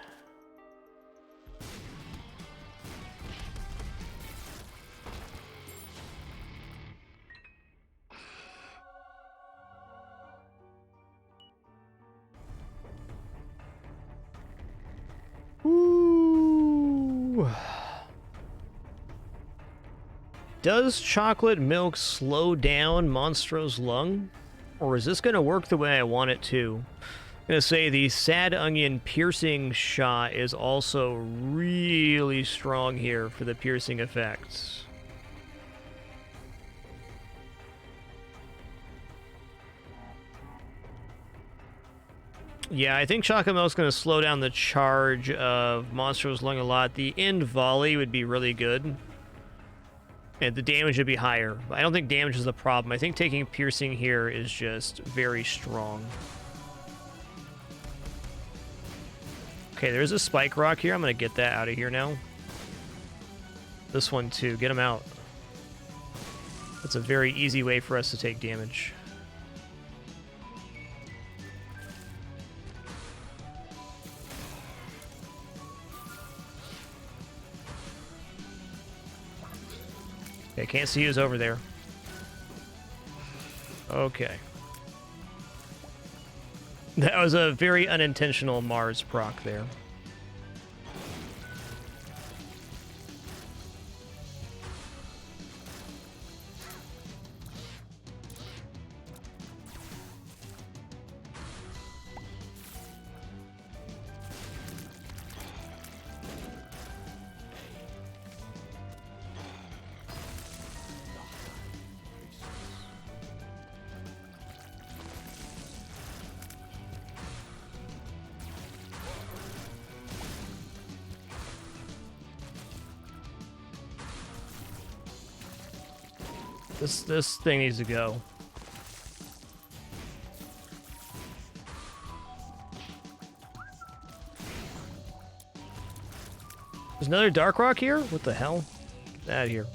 Ooh. Does chocolate milk slow down Monstro's lung? Or is this going to work the way I want it to? I'm going to say the Sad Onion piercing shot is also really strong here for the piercing effects. Yeah, I think chocolate milk's going to slow down the charge of Monstro's lung a lot. The end volley would be really good. And the damage would be higher. But I don't think damage is the problem. I think taking piercing here is just very strong. Okay, there's a spike rock here. I'm going to get that out of here now. This one too. Get him out. That's a very easy way for us to take damage. Okay, can't see who's over there. Okay. That was a very unintentional Mars proc there. This thing needs to go. There's another dark rock here? What the hell? Get out of here.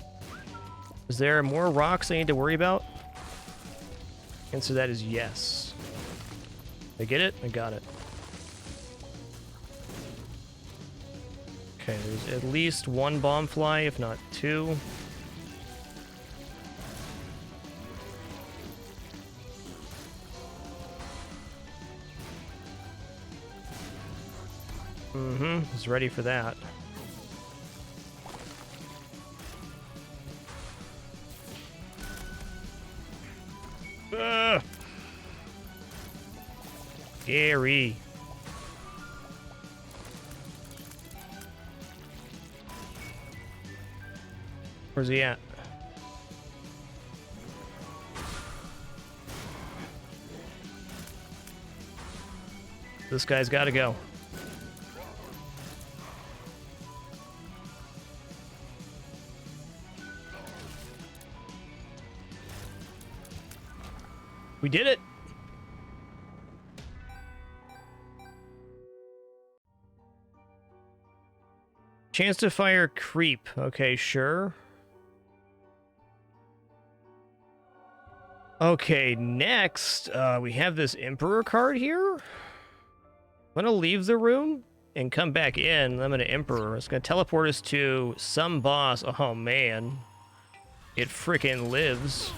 Is there more rocks I need to worry about? Answer that is yes. Did I get it? I got it. Okay, there's at least one bomb fly, if not two. He's ready for that. Scary. Where's he at? This guy's got to go. We did it. Chance to fire creep. Okay, sure. Okay, next, we have this Emperor card here. I'm gonna leave the room and come back in. I'm gonna Emperor. It's gonna teleport us to some boss. Oh, man. It frickin' lives.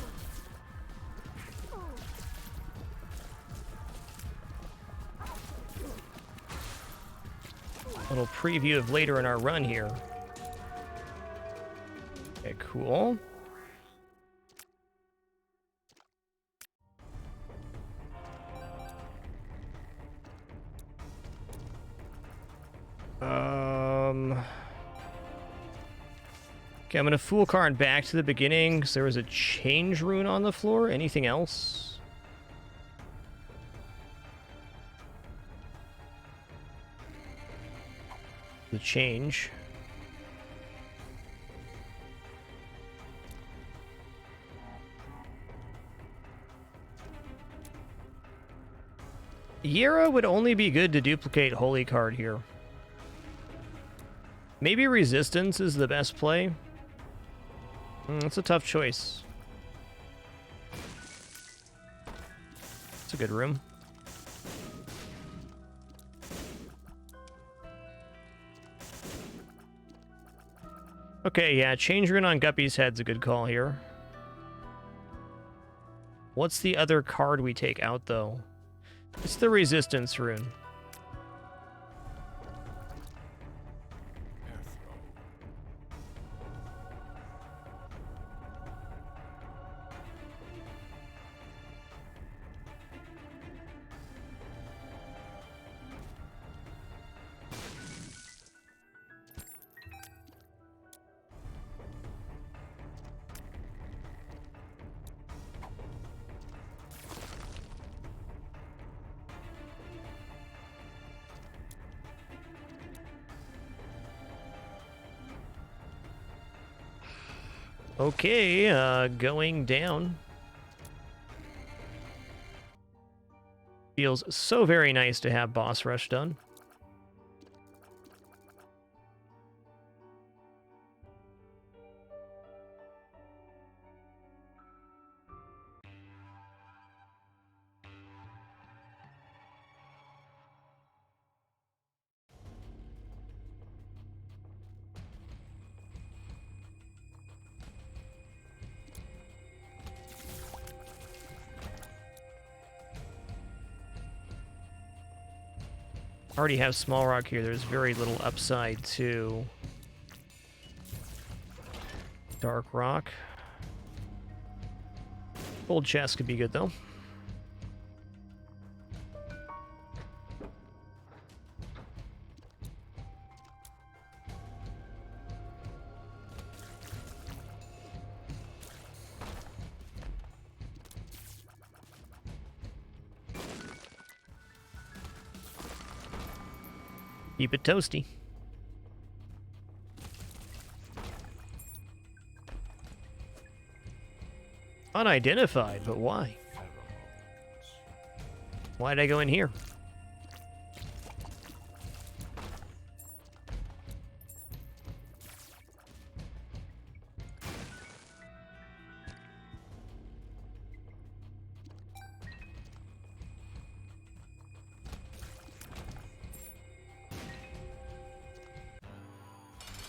Little preview of later in our run here. Okay, cool. Okay, I'm gonna Fool card back to the beginning because there was a change rune on the floor. Anything else? The change. Yera would only be good to duplicate Holy card here. Maybe Resistance is the best play. That's a tough choice. It's a good room. Okay, yeah, change rune on Guppy's head's a good call here. What's the other card we take out, though? It's the Resistance rune. Okay, going down. Feels so very nice to have boss rush done. Already have small rock here. There's very little upside to dark rock. Gold chest could be good though. Keep it toasty. Unidentified, but why? Why'd I go in here?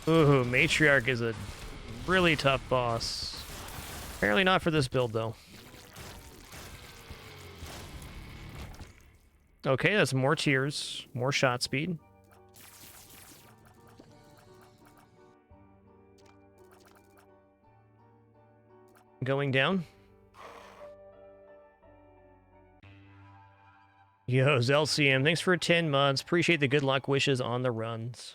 Ooh, Matriarch is a really tough boss. Apparently not for this build, though. Okay, that's more tears, more shot speed. Going down. Yo, Zelcium, thanks for 10 months. Appreciate the good luck wishes on the runs.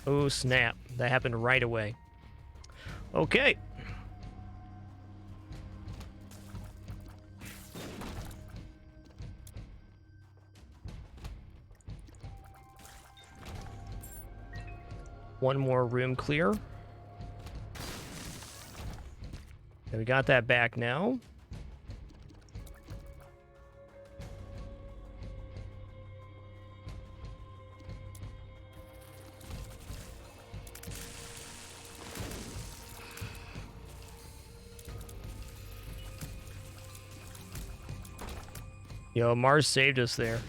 Oh, snap. That happened right away. Okay. one more room clear. Okay, we got that back now. Yo, Mars saved us there.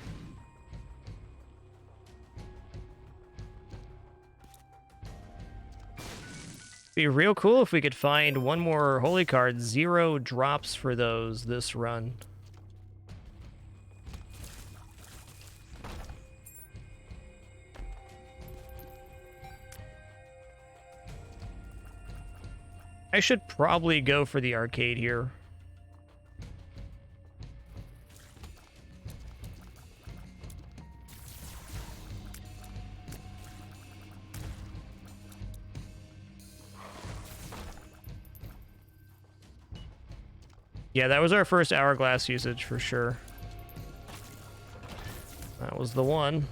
Be real cool if we could find one more holy card. 0 drops for those this run. I should probably go for the arcade here. Yeah, that was our first hourglass usage for sure. That was the one.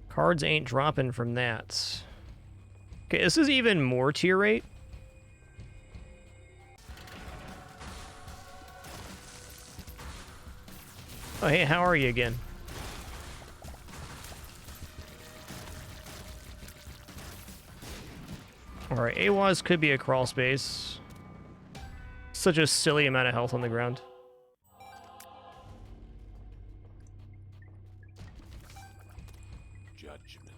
Cards ain't dropping from that. Okay, this is even more tier rate. Oh, hey, how are you again? Alright, AWAS could be a crawl space. Such a silly amount of health on the ground. Judgment.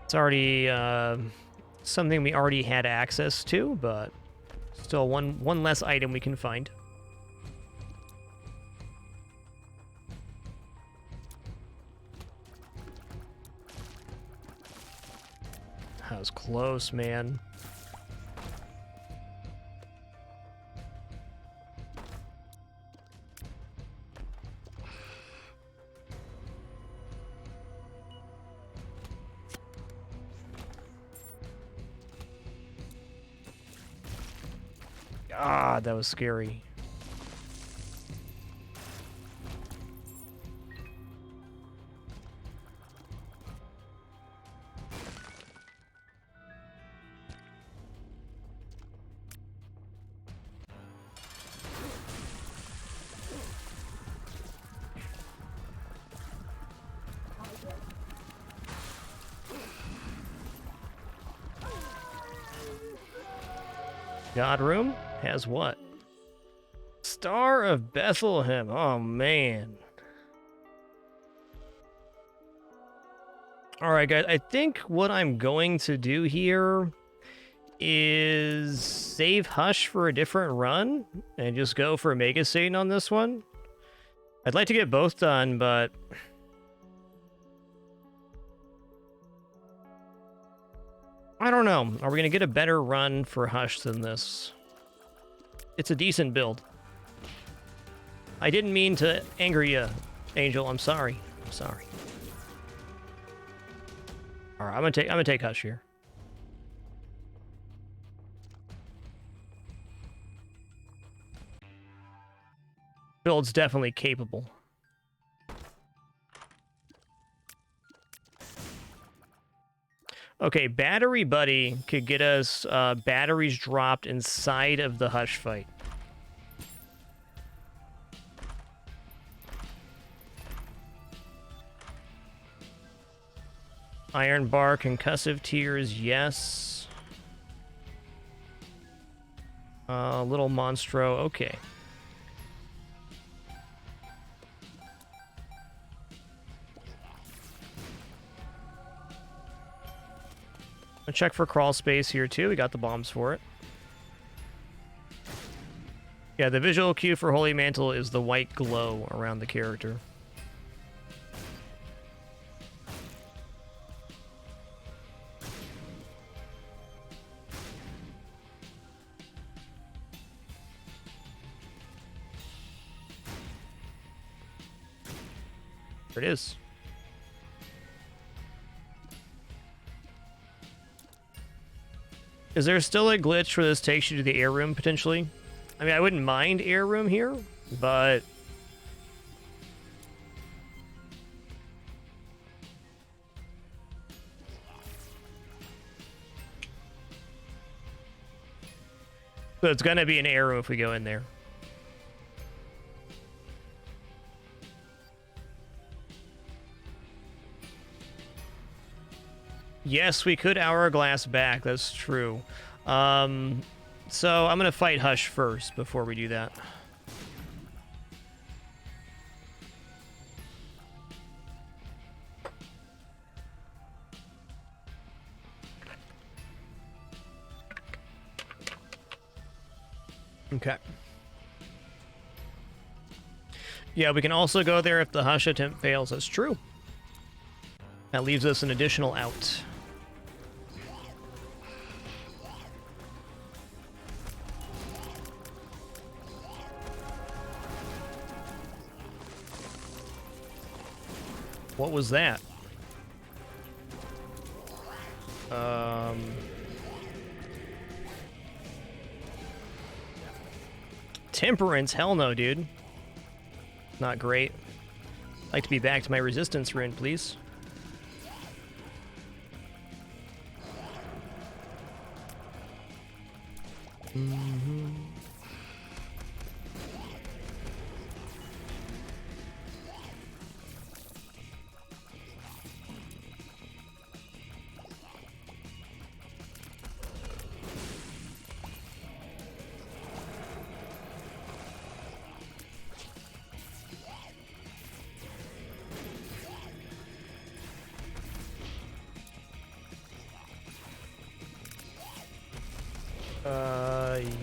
It's already something we already had access to, but still one less item we can find. That was close, man. God, that was scary. God room has what? Star of Bethlehem. Oh, man. All right, guys. I think what I'm going to do here is save Hush for a different run and just go for Mega Satan on this one. I'd like to get both done, but I don't know. Are we going to get a better run for Hush than this? It's a decent build. I didn't mean to anger you, Angel. I'm sorry. I'm sorry. All right, I'm gonna take Hush here. Build's definitely capable. Okay, Battery Buddy could get us batteries dropped inside of the Hush fight. Iron Bar, Concussive Tears, yes. Little Monstro, okay. I'll check for crawl space here too. We got the bombs for it. Yeah, the visual cue for Holy Mantle is the white glow around the character. There it is. Is there still a glitch where this takes you to the air room, potentially? I mean, I wouldn't mind air room here, but... So it's gonna be an air room if we go in there. Yes, we could hourglass back. That's true. So I'm going to fight Hush first before we do that. Okay. Yeah, we can also go there if the Hush attempt fails. That's true. That leaves us an additional out. What was that? Temperance? Hell no, dude. Not great. I'd like to be back to my resistance rune, please.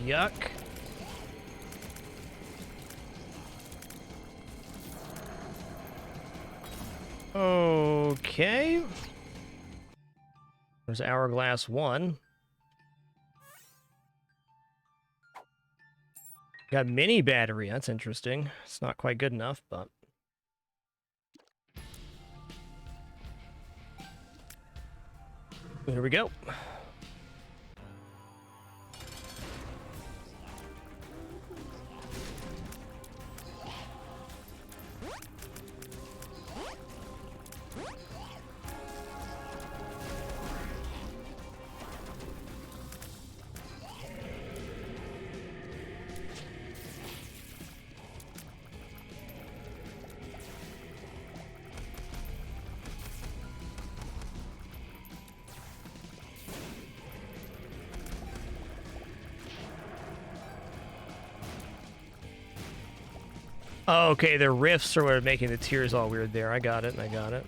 Yuck. Okay. There's Hourglass 1. Got mini battery. That's interesting. It's not quite good enough, but... Here we go. Oh, okay, the riffs are what are making the tears all weird there. I got it, I got it.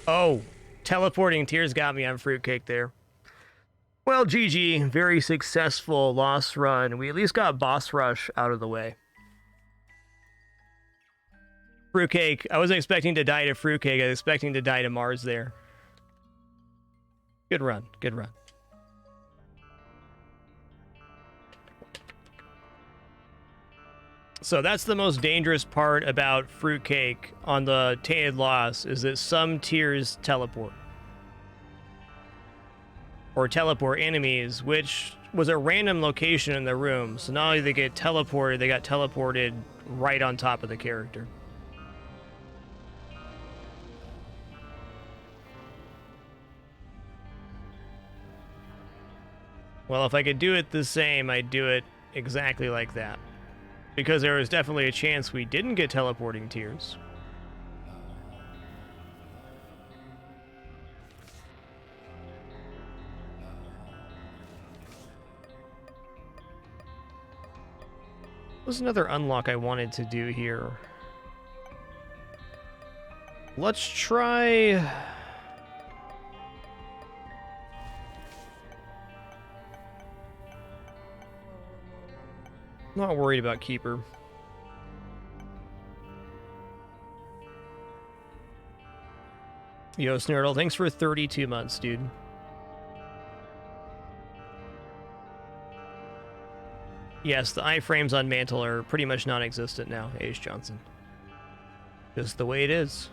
Oh, teleporting tears got me on fruitcake there. Well, GG, very successful lost run. We at least got boss rush out of the way. Fruitcake, I wasn't expecting to die to fruitcake. I was expecting to die to Mars there. Good run, good run. So that's the most dangerous part about fruitcake on the Tainted Lost, is that some tiers teleport. Or teleport enemies, which was a random location in the room. So not only they get teleported, they got teleported right on top of the character. Well, if I could do it the same, I'd do it exactly like that. Because there was definitely a chance we didn't get teleporting tears. There's another unlock I wanted to do here. Let's try... Not worried about Keeper. Yo, Snurdle, thanks for 32 months, dude. Yes, the iframes on Mantle are pretty much non-existent now, Ace Johnson. Just the way it is.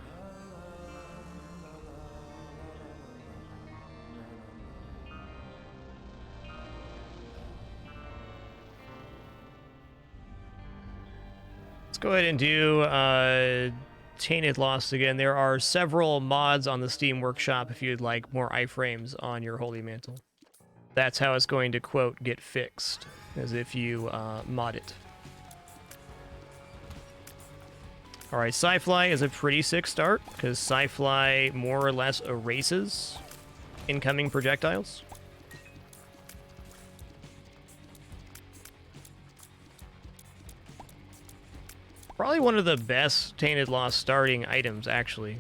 Let's go ahead and do Tainted Lost again. There are several mods on the Steam Workshop if you'd like more iframes on your Holy Mantle. That's how it's going to, quote, get fixed, as if you mod it. Alright, Sci-Fly is a pretty sick start, because Sci-Fly more or less erases incoming projectiles. Probably one of the best Tainted Lost starting items, actually.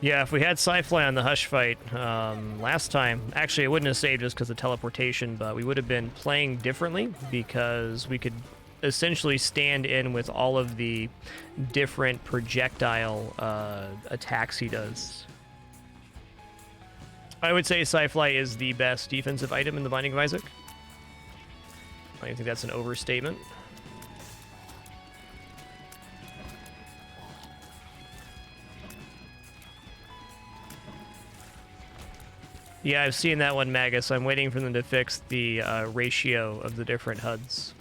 Yeah, if we had Sci-Fly on the Hush fight last time, actually it wouldn't have saved us because of teleportation, but we would have been playing differently because we could essentially stand in with all of the different projectile attacks he does. I would say Sci-Fly is the best defensive item in the Binding of Isaac. I don't think that's an overstatement. Yeah, I've seen that one, Magus. I'm waiting for them to fix the ratio of the different HUDs.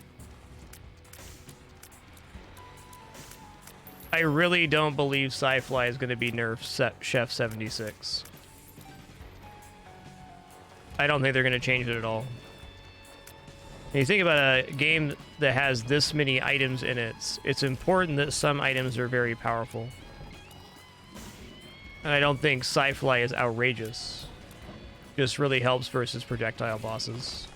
I really don't believe Sci-Fly is going to be nerfed Chef 76. I don't think they're going to change it at all. When you think about a game that has this many items in it, it's important that some items are very powerful. And I don't think Sci-Fly is outrageous. Just really helps versus projectile bosses.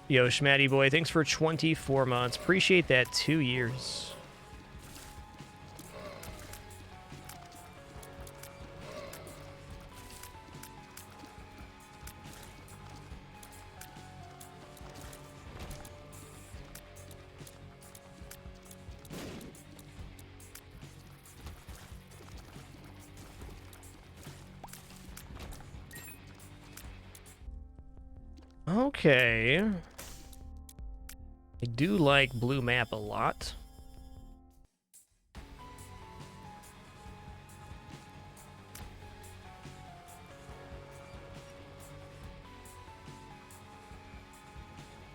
Yo, Schmatty boy, thanks for 24 months. Appreciate that. 2 years. Okay. I do like blue map a lot.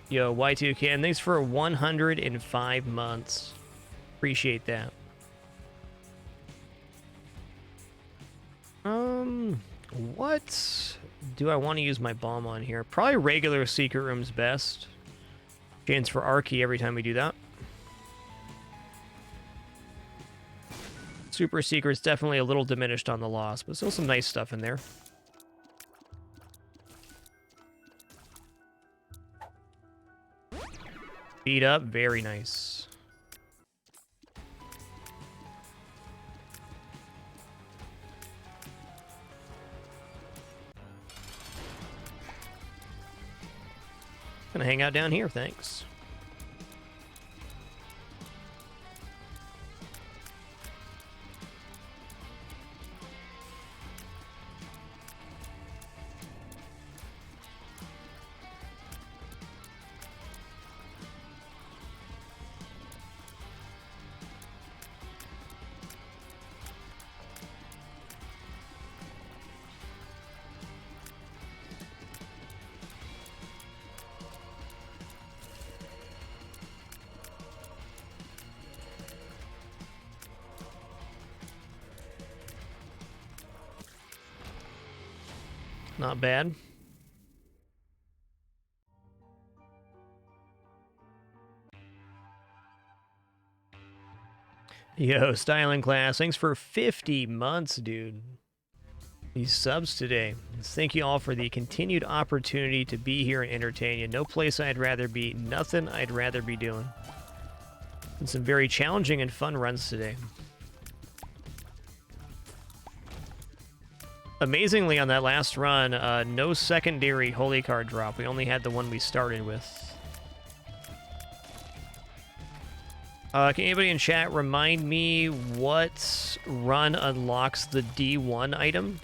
Yo, Y2Can, thanks for 105 months. Appreciate that. What do I want to use my bomb on here? Probably regular secret room's best. Chance for Arky every time we do that. Super secret's definitely a little diminished on the loss, but still some nice stuff in there. Beat up, very nice. Gonna hang out down here, thanks. Not bad. Yo, Styling Class, thanks for 50 months, dude. These subs today. Thank you all for the continued opportunity to be here and entertain you. No place I'd rather be, nothing I'd rather be doing. And some very challenging and fun runs today. Amazingly, on that last run, no secondary holy card drop. We only had the one we started with. Can anybody in chat remind me what run unlocks the D1 item?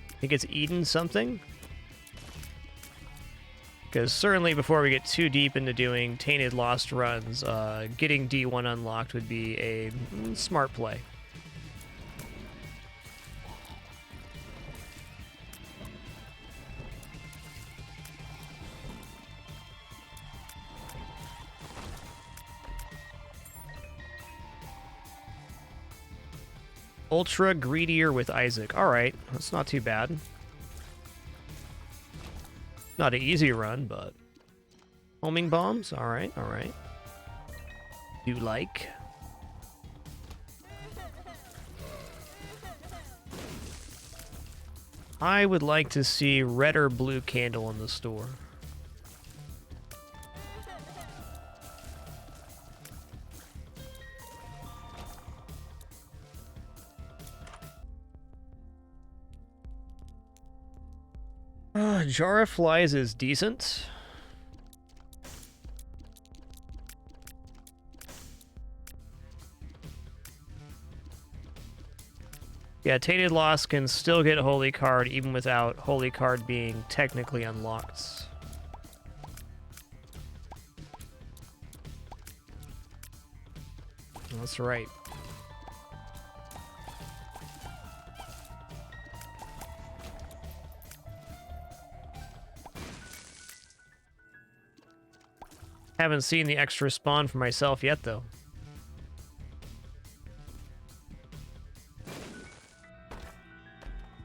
I think it's Eden something? Because certainly before we get too deep into doing Tainted Lost runs, getting D1 unlocked would be a smart play. Ultra Greedier with Isaac. Alright, that's not too bad. Not an easy run, but... Homing bombs? Alright, alright. You like? I would like to see red or blue candle in the store. Jar of Flies is decent. Yeah, Tainted Lost can still get a Holy Card even without Holy Card being technically unlocked. That's right. Haven't seen the extra spawn for myself yet, though.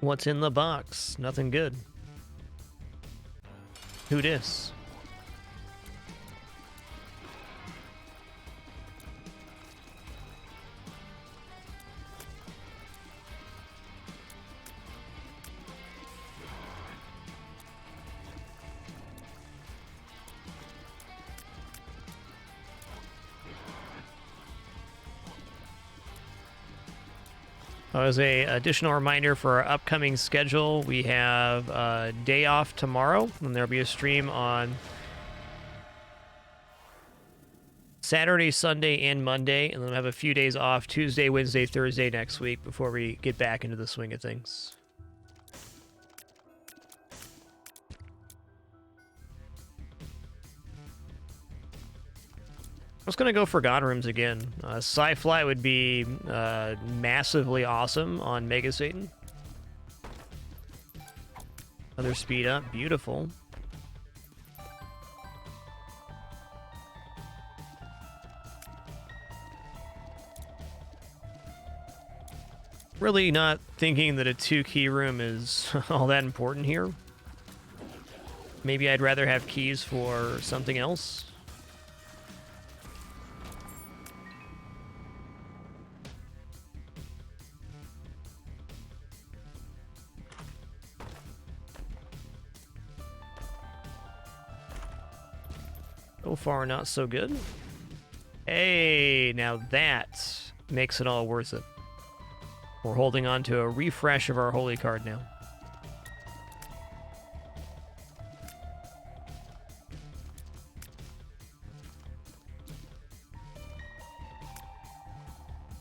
What's in the box? Nothing good. Who dis? As a additional reminder for our upcoming schedule, we have a day off tomorrow, and there'll be a stream on Saturday, Sunday, and Monday, and then we'll have a few days off Tuesday, Wednesday, Thursday next week before we get back into the swing of things. I was going to go for God Rooms again. Sci-Fly would be massively awesome on Mega Satan. Another speed up. Beautiful. Really not thinking that a 2-key room is all that important here. Maybe I'd rather have keys for something else. So far, not so good. Hey, now that makes it all worth it. We're holding on to a refresh of our holy card now.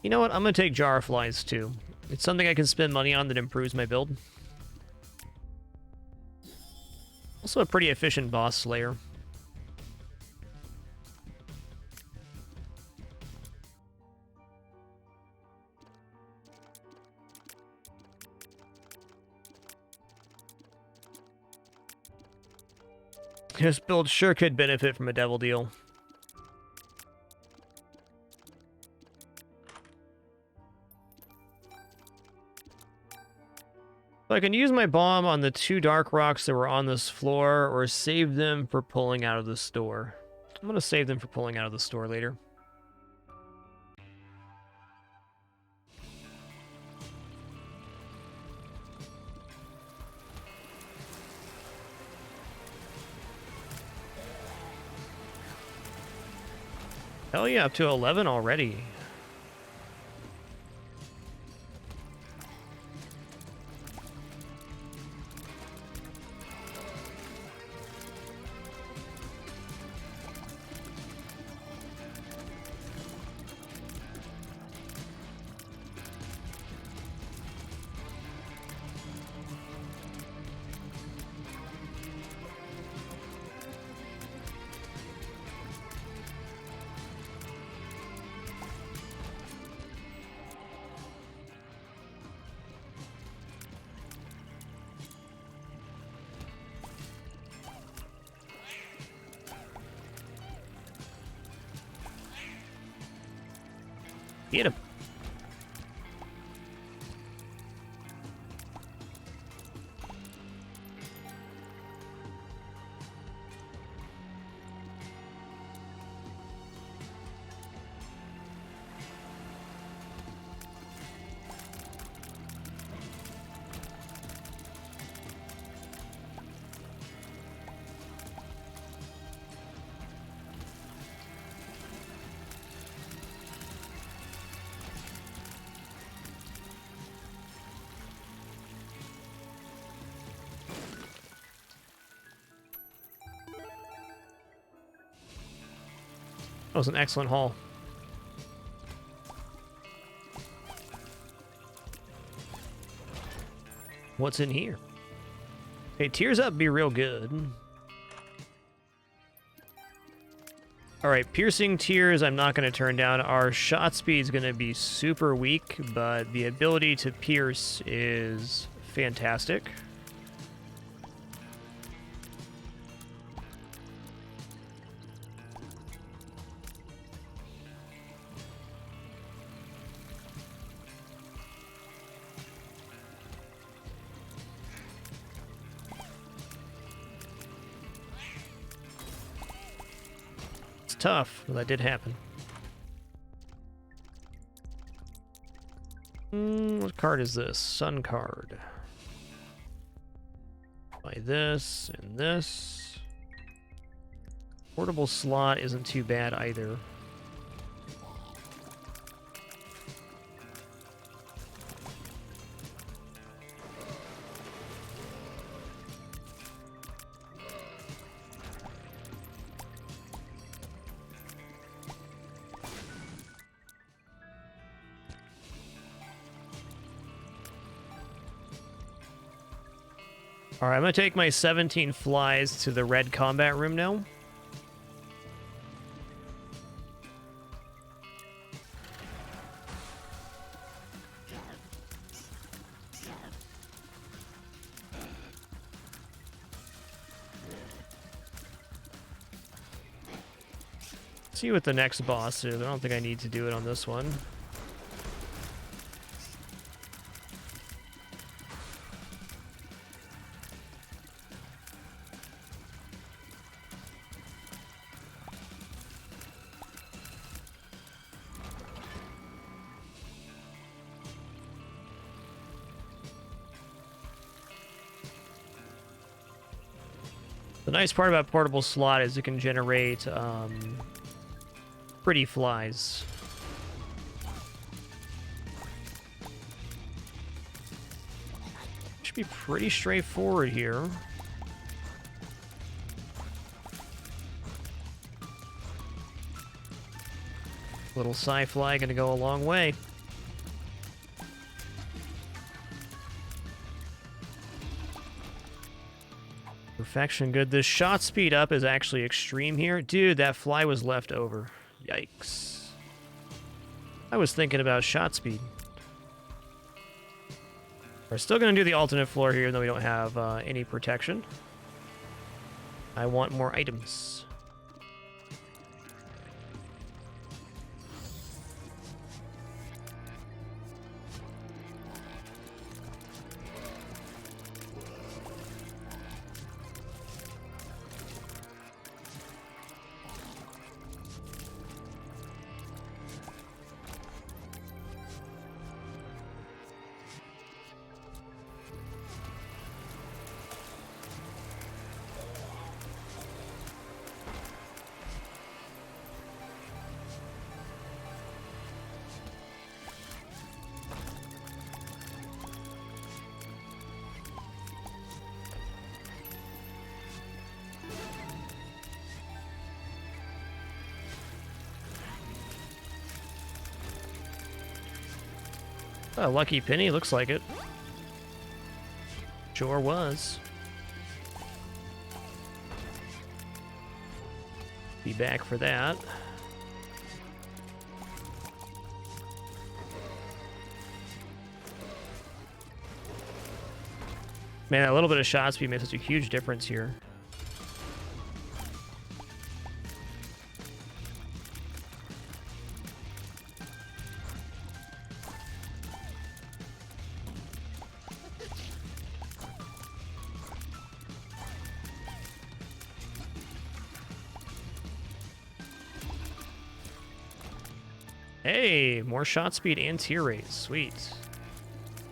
You know what? I'm going to take Jar of Flies, too. It's something I can spend money on that improves my build. Also a pretty efficient boss slayer. This build sure could benefit from a devil deal. I can use my bomb on the 2 dark rocks that were on this floor, or save them for pulling out of the store. I'm gonna save them for pulling out of the store later. Hell yeah, up to 11 already. Get him. That was an excellent haul. What's in here? Hey, tears up be real good. Alright, piercing tears I'm not going to turn down. Our shot speed's going to be super weak, but the ability to pierce is fantastic. Tough, but that did happen. What card is this? Sun card. Buy this and this. Portable slot isn't too bad either. Alright, I'm going to take my 17 flies to the red combat room now. See what the next boss is. I don't think I need to do it on this one. The nice part about portable slot is it can generate pretty flies. Should be pretty straightforward here. Little sci-fly gonna go a long way. Perfection, good. The shot speed up is actually extreme here. Dude, that fly was left over. Yikes. I was thinking about shot speed. We're still going to do the alternate floor here, even though we don't have any protection. I want more items. A lucky penny, looks like it. Sure was. Be back for that. Man, a little bit of shot speed makes such a huge difference here. Hey, more shot speed and tear rate. Sweet.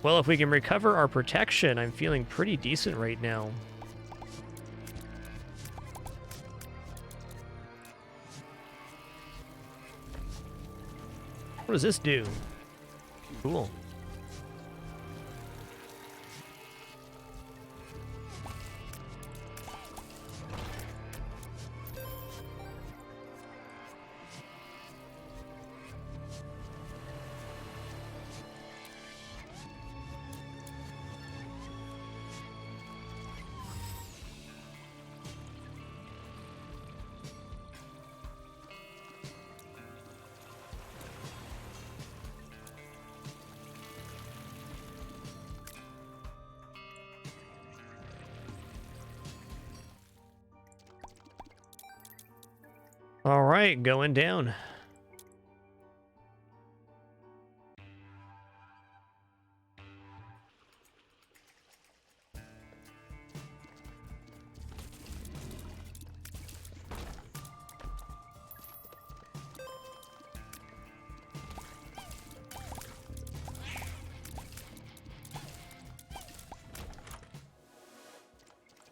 Well, if we can recover our protection, I'm feeling pretty decent right now. What does this do? Cool. All right, going down.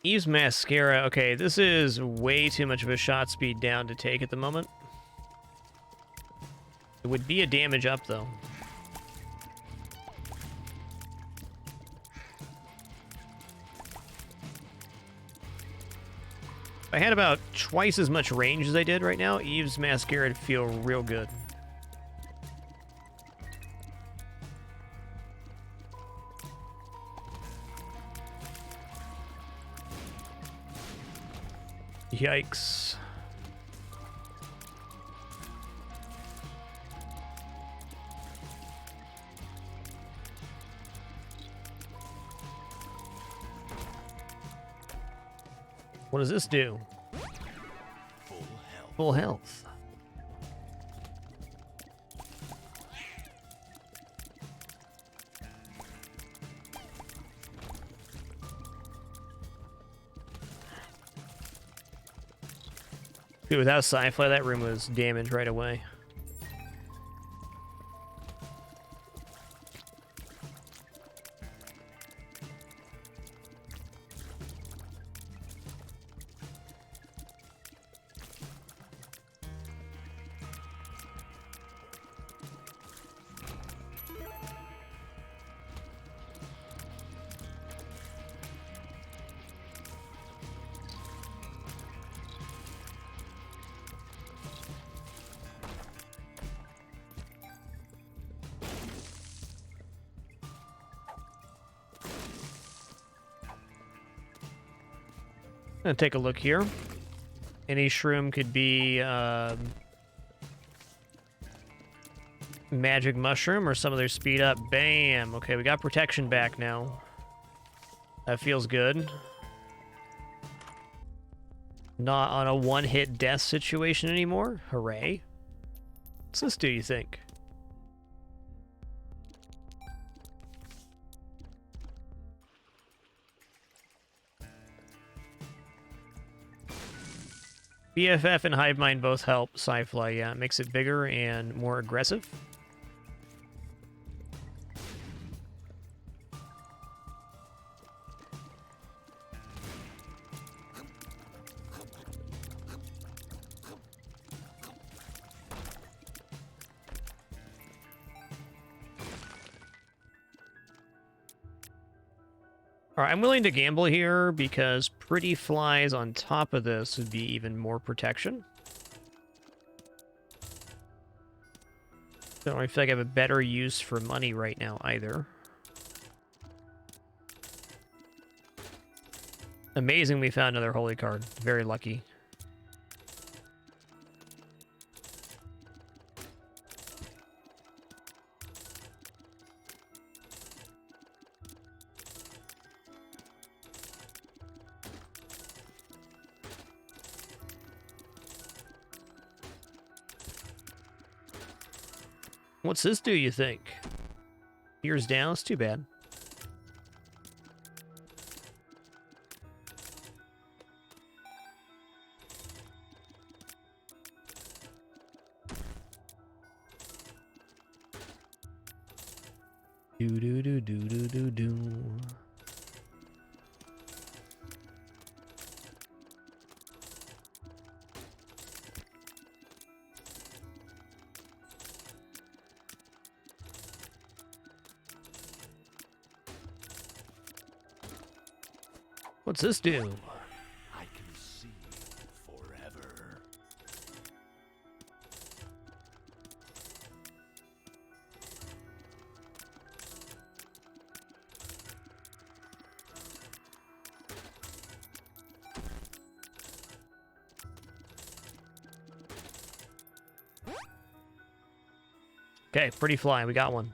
Eve's Mascara. Okay, this is way too much of a shot speed down to take at the moment. It would be a damage up, though. If I had about twice as much range as I did right now, Eve's Mascara would feel real good. Yikes. What does this do? Full health. Full health. Dude, without Sci-Fi, that room was damaged right away. Gonna take a look here. Any shroom could be magic mushroom or some of their speed up. Bam. Okay, we got protection back now. That feels good. Not on a one-hit death situation anymore. Hooray. What's this do, you think? BFF and Hive Mind both help Sci-Fly, yeah. It makes it bigger and more aggressive. Alright, I'm willing to gamble here because Pretty Flies on top of this would be even more protection. Don't really feel like I have a better use for money right now either. Amazing we found another holy card. Very lucky. What's this do, you think? Ears down? It's too bad. Do do do do do do do. What's this do? I can see forever. Okay, pretty fly. We got one.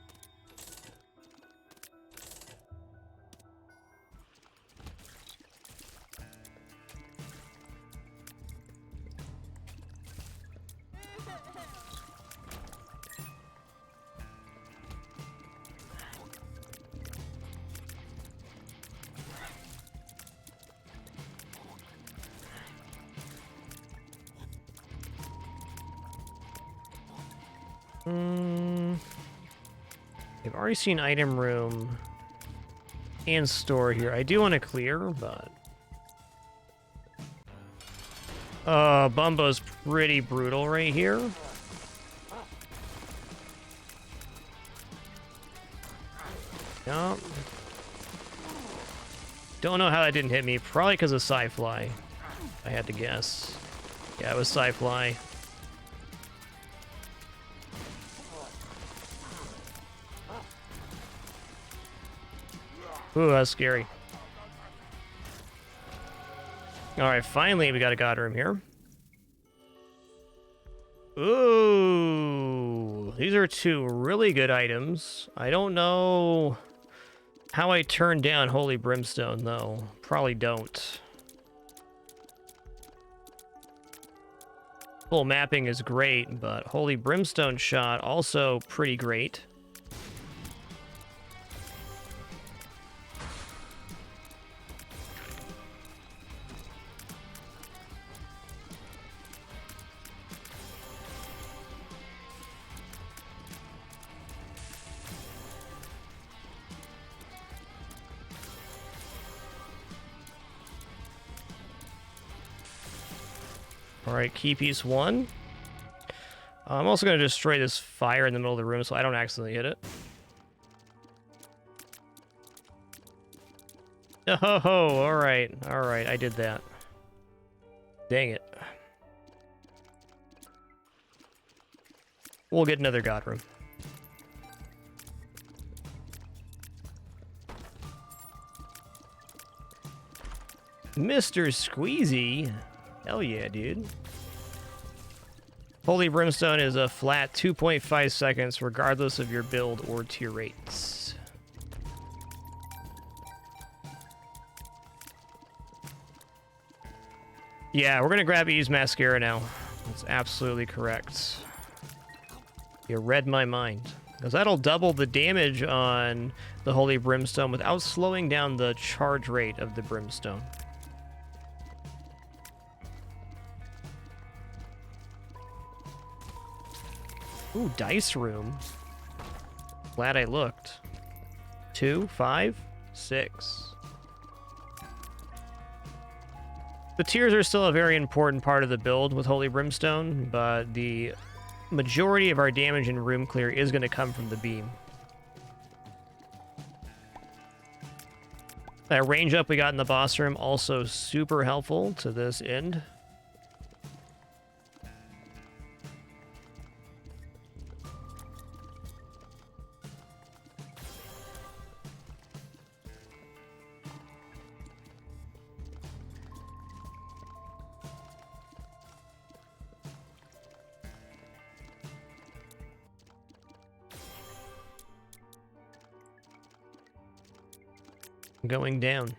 I've already seen item room and store here. I do want to clear, but... Bumbo's pretty brutal right here. Yup. Don't know how that didn't hit me. Probably because of Sci-Fly. I had to guess. Yeah, it was Sci-Fly. Ooh, that's scary. Alright, finally we got a god room here. Ooh, these are two really good items. I don't know how I turn down Holy Brimstone, though. Probably don't. Full mapping is great, but Holy Brimstone shot also pretty great. Alright, key piece 1. I'm also going to destroy this fire in the middle of the room so I don't accidentally hit it. Oh, alright, alright, I did that. Dang it. We'll get another god room. Mr. Squeezy? Hell yeah, dude. Holy Brimstone is a flat 2.5 seconds regardless of your build or tier rates. Yeah, we're gonna grab Eve's Mascara now. That's absolutely correct. You read my mind. Because that'll double the damage on the Holy Brimstone without slowing down the charge rate of the Brimstone. Ooh, dice room. Glad I looked. 2, 5, 6. The tiers are still a very important part of the build with Holy Brimstone, but the majority of our damage in room clear is going to come from the beam. That range up we got in the boss room also super helpful to this end. Going down.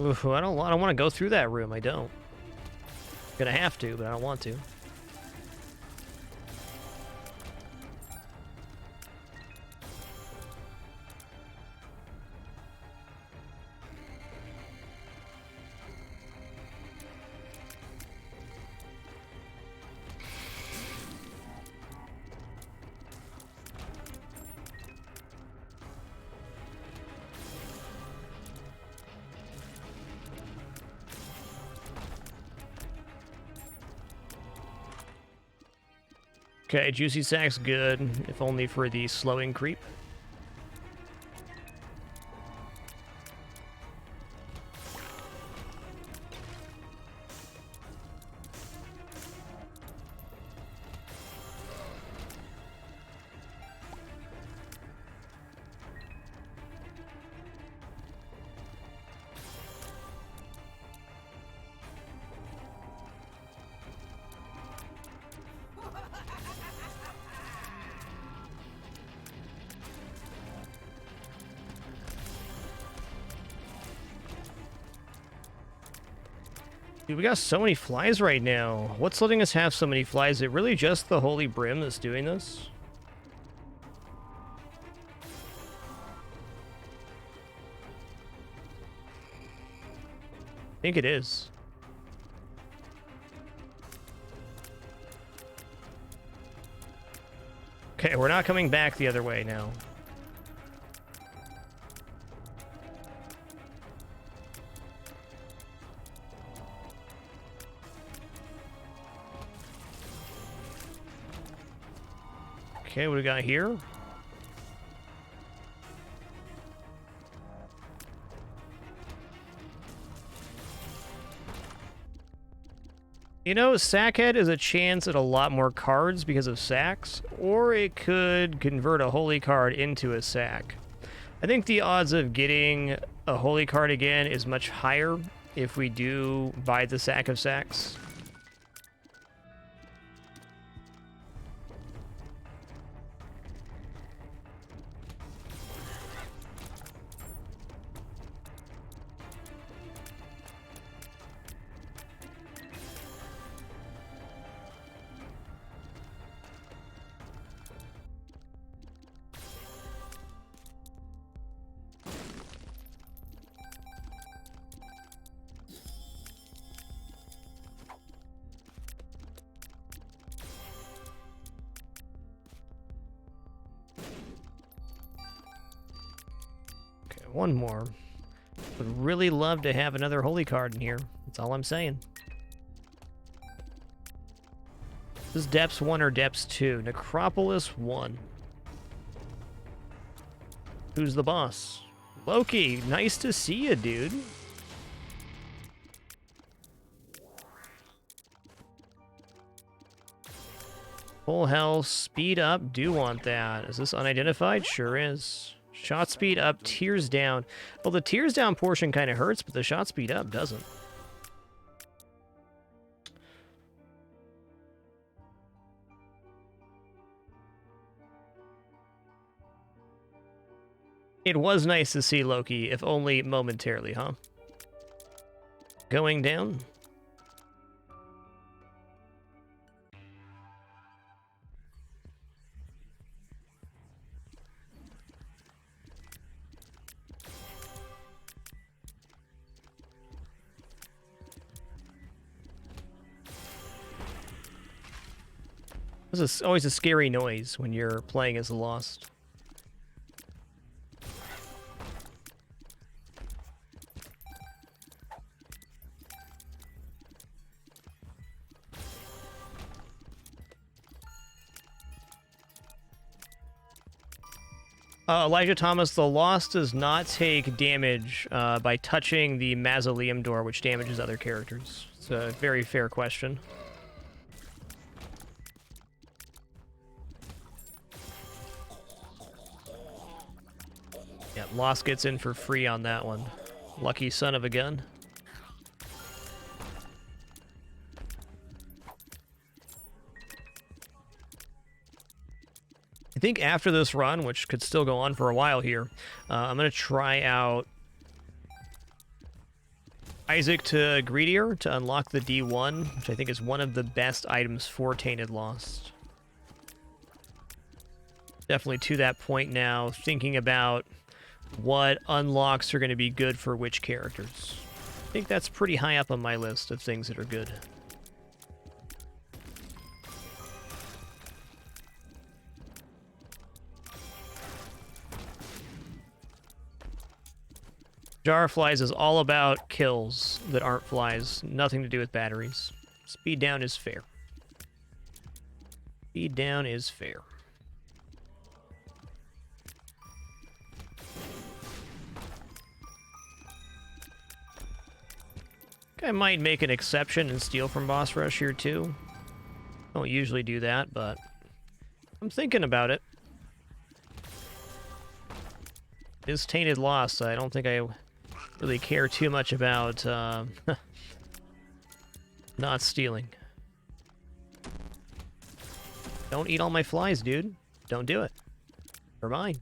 Oof, I don't want to go through that room. I don't. Gonna have to, but I don't want to. Okay, Juicy Sack's good, if only for the slowing creep. Dude, we got so many flies right now. What's letting us have so many flies? Is it really just the Holy Brim that's doing this? I think it is. Okay, we're not coming back the other way now. Okay, what do we got here? You know, Sackhead is a chance at a lot more cards because of sacks, or it could convert a holy card into a sack. I think the odds of getting a holy card again is much higher if we do buy the sack of sacks. One more. Would really love to have another holy card in here. That's all I'm saying. This is Depths 1 or Depths 2? Necropolis 1. Who's the boss? Loki, nice to see you, dude. Full health, speed up, do want that. Is this unidentified? Sure is. Shot speed up, tears down. Well, the tears down portion kind of hurts, but the shot speed up doesn't. It was nice to see Loki, if only momentarily, huh? Going down. This is always a scary noise when you're playing as the Lost. Elijah Thomas, the Lost does not take damage by touching the mausoleum door, which damages other characters. It's a very fair question. Yeah, Lost gets in for free on that one. Lucky son of a gun. I think after this run, which could still go on for a while here, I'm going to try out Isaac to Greedier to unlock the D1, which I think is one of the best items for Tainted Lost. Definitely to that point now, thinking about what unlocks are going to be good for which characters. I think that's pretty high up on my list of things that are good. Jar of Flies is all about kills that aren't flies, nothing to do with batteries. Speed down is fair. Speed down is fair. I might make an exception and steal from Boss Rush here too. Don't usually do that, but I'm thinking about it. It's Tainted Lost, so I don't think I really care too much about not stealing. Don't eat all my flies, dude. Don't do it. They're mine.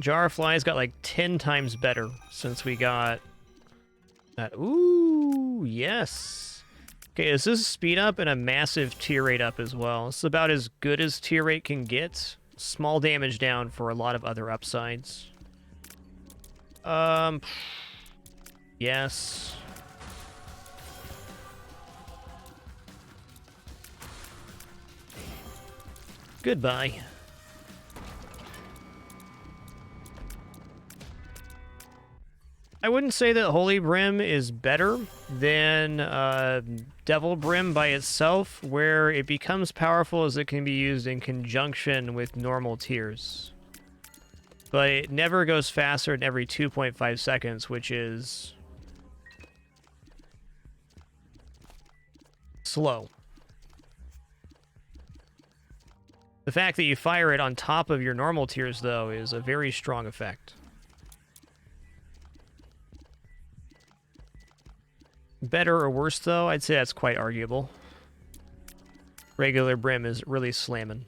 Jar of Flies got like 10 times better since we got that. Ooh, yes. Okay, this is a speed up and a massive tier rate up as well. It's about as good as tier rate can get. Small damage down for a lot of other upsides. Yes. Goodbye. I wouldn't say that Holy Brim is better than Devil Brim by itself, where it becomes powerful as it can be used in conjunction with normal tiers. But it never goes faster than every 2.5 seconds, which is slow. The fact that you fire it on top of your normal tiers, though, is a very strong effect. Better or worse, though, I'd say that's quite arguable. Regular Brim is really slamming.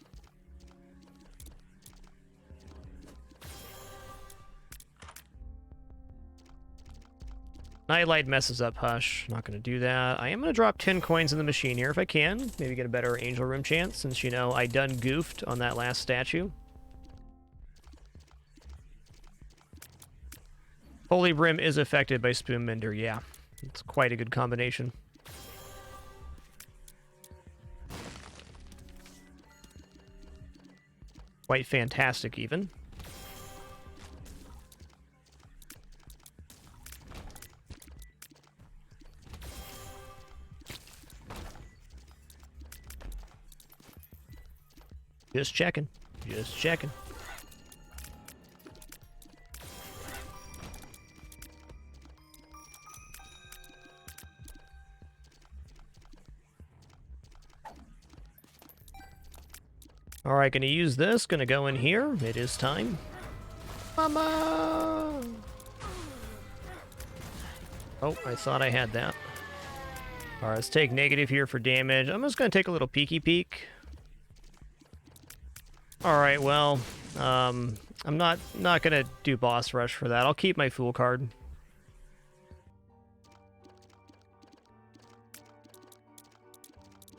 Nightlight messes up Hush. Not going to do that. I am going to drop 10 coins in the machine here if I can. Maybe get a better Angel Room chance, since, you know, I done goofed on that last statue. Holy Brim is affected by Spoon Mender, yeah. It's quite a good combination. Quite fantastic, even. Just checking. Just checking. Alright, gonna use this. Gonna go in here. It is time. Mama! Oh, I thought I had that. Alright, let's take negative here for damage. I'm just gonna take a little peeky peek. Alright, well, I'm not gonna do boss rush for that. I'll keep my fool card.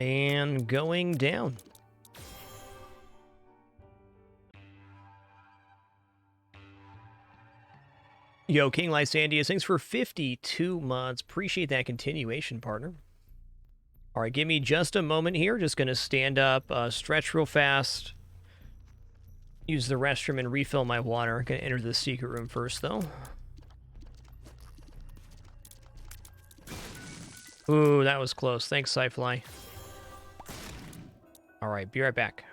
And going down. Yo, King Lysandius, thanks for 52 months. Appreciate that continuation, partner. All right, give me just a moment here. Just going to stand up, stretch real fast, use the restroom, and refill my water. Going to enter the secret room first, though. Ooh, that was close. Thanks, Sci-Fly. All right, be right back.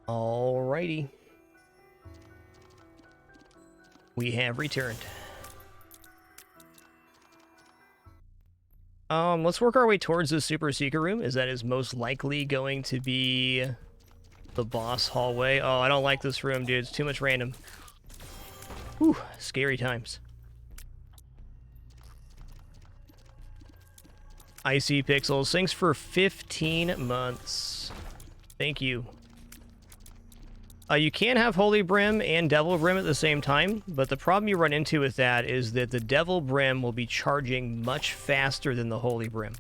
Alrighty. We have returned. Let's work our way towards the super secret room, as that is most likely going to be the boss hallway. Oh, I don't like this room, dude. It's too much random. Whew, scary times. Icy Pixels, thanks for 15 months. Thank you. You can have Holy Brim and Devil Brim at the same time, but the problem you run into with that is that the Devil Brim will be charging much faster than the Holy Brim.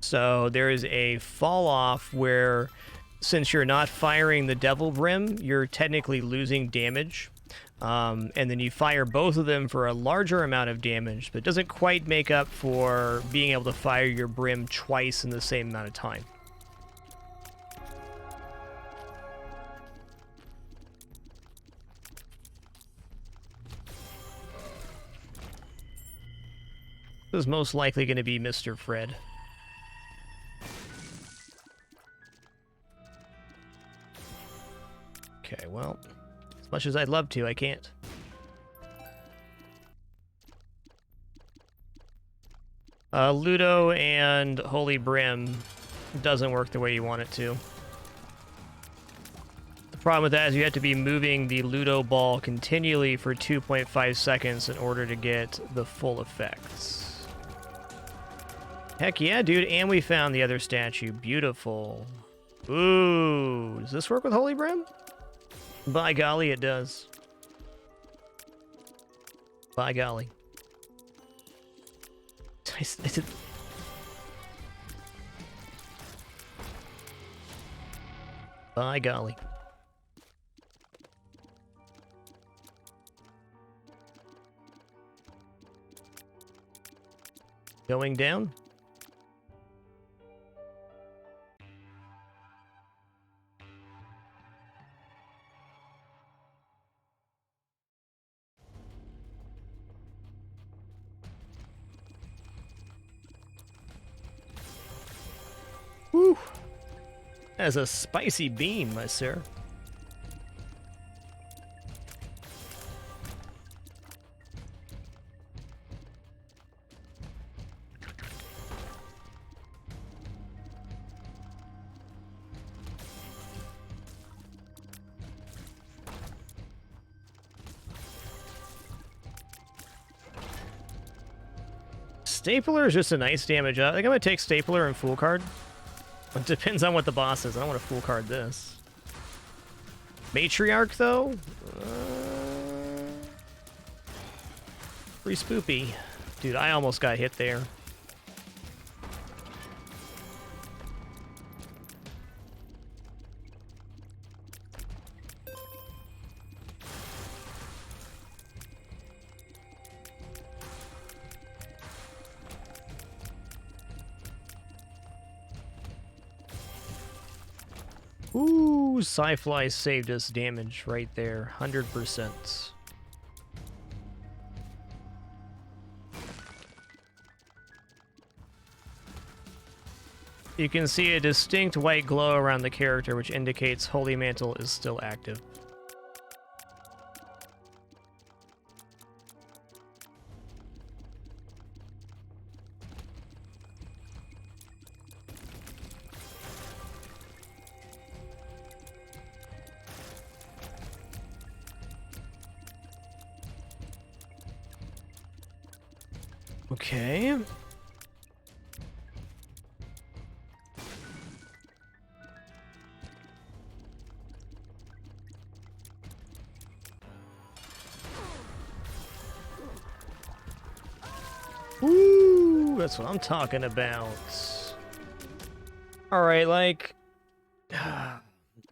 So there is a fall off where, since you're not firing the Devil Brim, you're technically losing damage. And then you fire both of them for a larger amount of damage, but it doesn't quite make up for being able to fire your Brim twice in the same amount of time. This is most likely going to be Mr. Fred. Okay, well, as much as I'd love to, I can't. Ludo and Holy Brim doesn't work the way you want it to. The problem with that is you have to be moving the Ludo ball continually for 2.5 seconds in order to get the full effects. Heck yeah, dude, and we found the other statue. Beautiful. Ooh, does this work with Holy Brim? By golly, it does. By golly. By golly. Going down. As a spicy bean, my sir. Stapler is just a nice damage up. I think I'm going to take Stapler and Fool Card. It depends on what the boss is. I don't want to Fool Card this. Matriarch, though? Pretty spoopy. Dude, I almost got hit there. Ooh, Sci-Fly saved us damage right there. 100%. You can see a distinct white glow around the character, which indicates Holy Mantle is still active. Okay. Ooh, that's what I'm talking about. All right, like,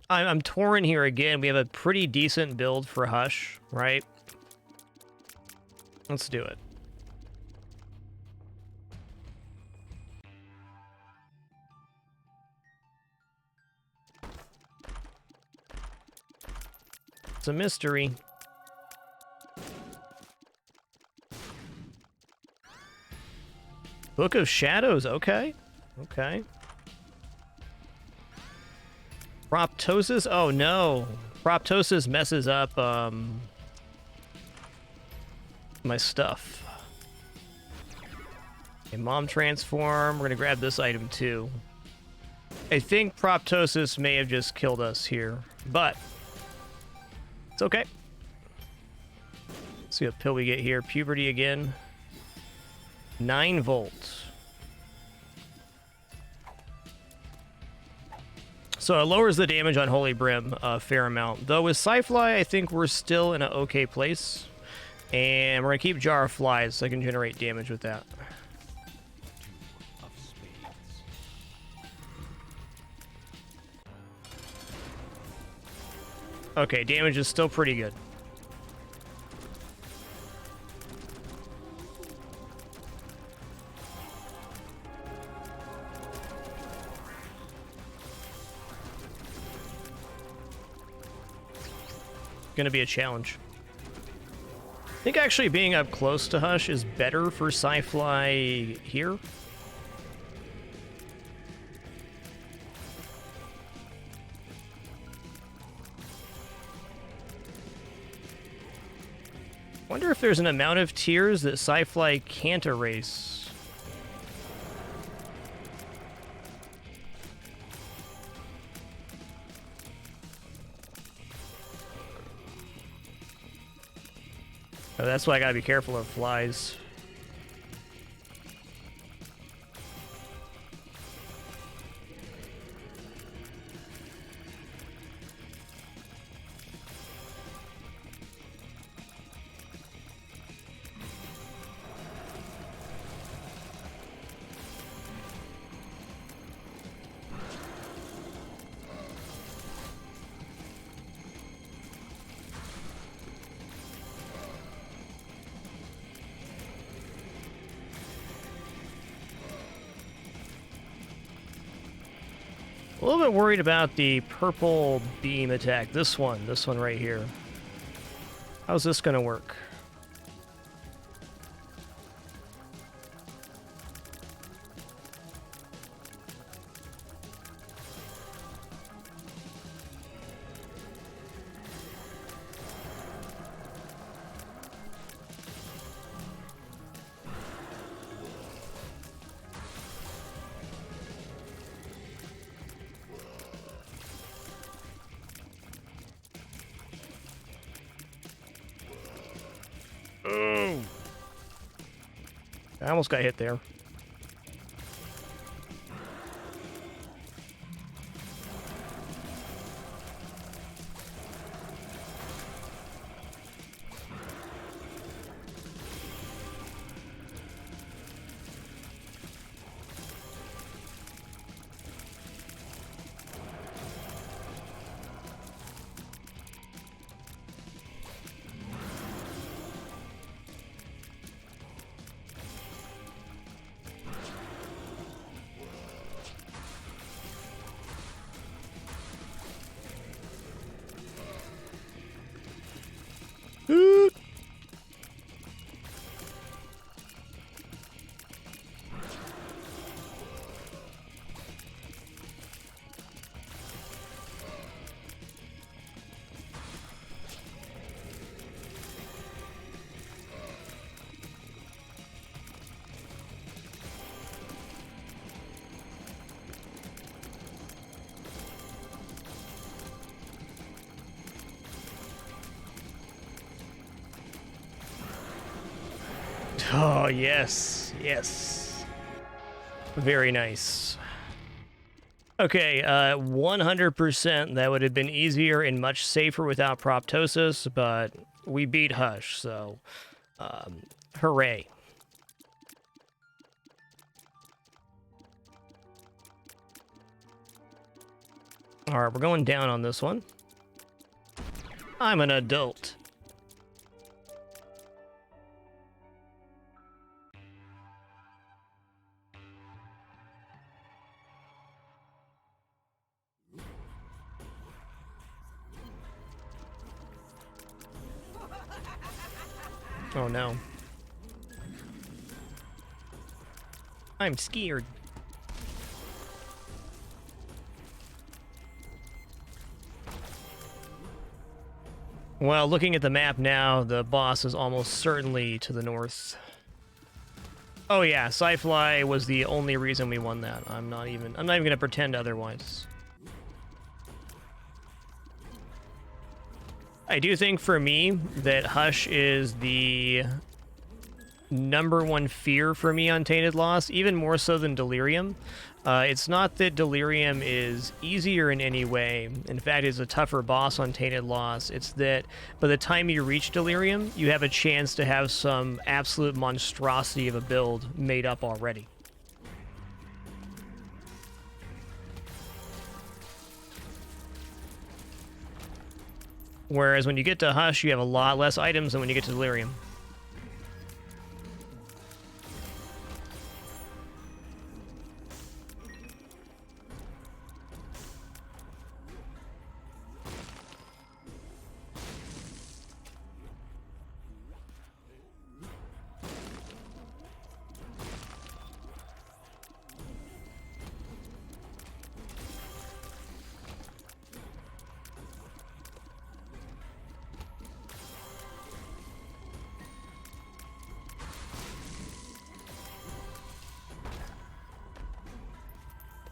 I'm torn here again. We have a pretty decent build for Hush, right? Let's do it. It's a mystery. Book of Shadows, okay. Okay. Proptosis? Oh no. Proptosis messes up my stuff. A Mom Transform. We're gonna grab this item too. I think Proptosis may have just killed us here, but it's okay. Let's see what pill we get here. Puberty again. 9 volts. So it lowers the damage on Holy Brim a fair amount. Though with Sci-Fly, I think we're still in an okay place. And we're going to keep Jar of Flies so I can generate damage with that. Okay, damage is still pretty good. Gonna be a challenge. I think actually being up close to Hush is better for Sci-Fly here. Wonder if there's an amount of tears that Sci-Fly can't erase. Oh, that's why I gotta be careful of flies. A little bit worried about the purple beam attack. This one right here. How's this gonna work? I almost got hit there. Oh, yes. Yes. Very nice. Okay, 100% that would have been easier and much safer without Proptosis, but we beat Hush, so hooray. Alright, we're going down on this one. I'm an adult. Oh no. I'm scared. Well, looking at the map now, the boss is almost certainly to the north. Oh yeah, Sci-Fly was the only reason we won that. I'm not even gonna pretend otherwise. I do think for me that Hush is the #1 fear for me on Tainted Lost, even more so than Delirium. It's not that Delirium is easier in any way. In fact, it's a tougher boss on Tainted Lost. It's that by the time you reach Delirium, you have a chance to have some absolute monstrosity of a build made up already. Whereas when you get to Hush, you have a lot less items than when you get to Delirium.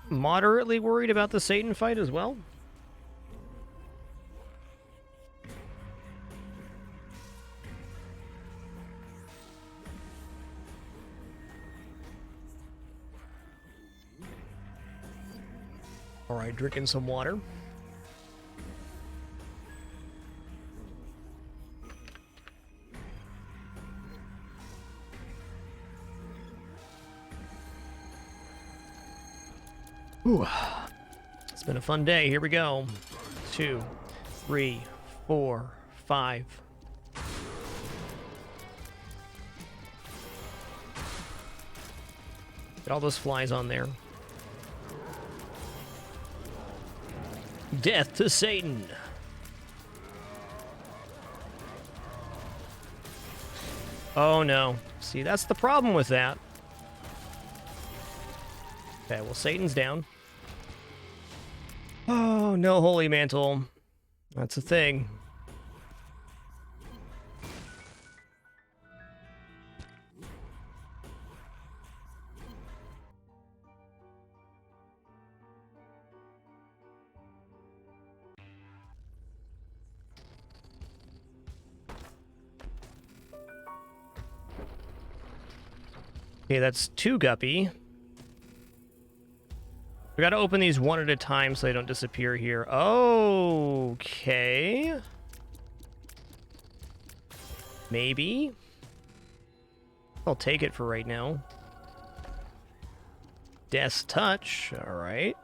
Moderately worried about the Satan fight as well. All right, drinking some water. Ooh. It's been a fun day. Here we go. 2, 3, 4, 5. Get all those flies on there. Death to Satan. Oh no. See, that's the problem with that. Okay, well, Satan's down. Oh, no Holy Mantle. That's a thing. Okay, that's 2 guppy. We gotta open these one at a time so they don't disappear here. Okay. Maybe. I'll take it for right now. Death's Touch. Alright.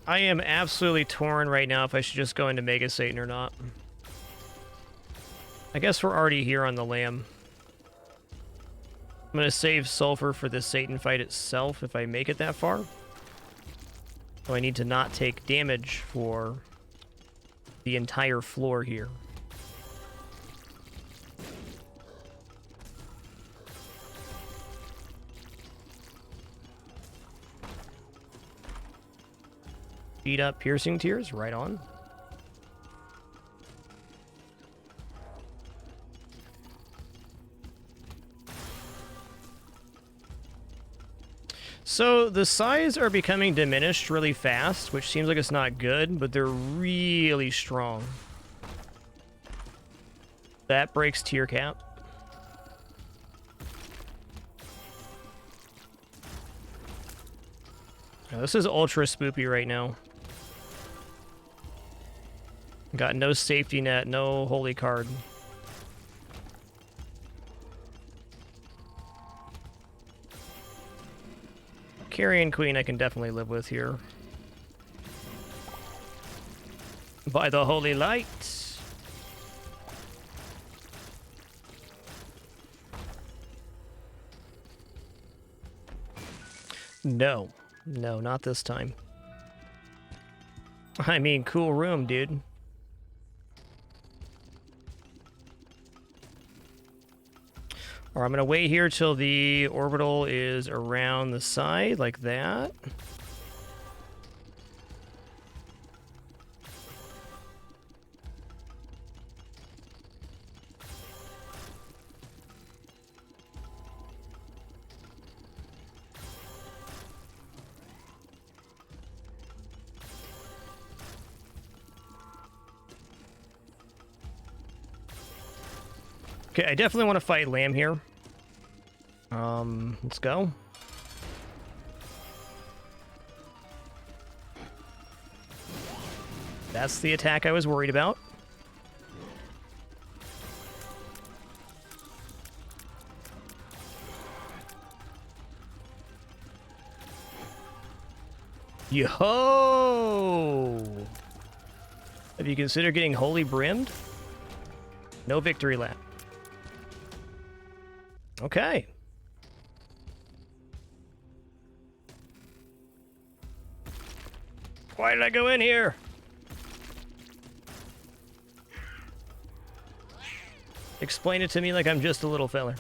I am absolutely torn right now if I should just go into Mega Satan or not. I guess we're already here on the Lamb. I'm going to save Sulfur for the Satan fight itself if I make it that far. So I need to not take damage for the entire floor here. Beat up Piercing Tears, right on. So the size are becoming diminished really fast, which seems like it's not good, but they're really strong. That breaks tier cap. Now, this is ultra spoopy right now. Got no safety net, no holy card. Carrion Queen I can definitely live with here. By the holy light. No. No, not this time. I mean, cool room, dude. Or I'm going to wait here till the orbital is around the side, like that. Okay, I definitely want to fight Lamb here. Let's go. That's the attack I was worried about. Yo! Have you considered getting Holy Brimmed? No victory lap. Okay. Why did I go in here? Explain it to me like I'm just a little feller.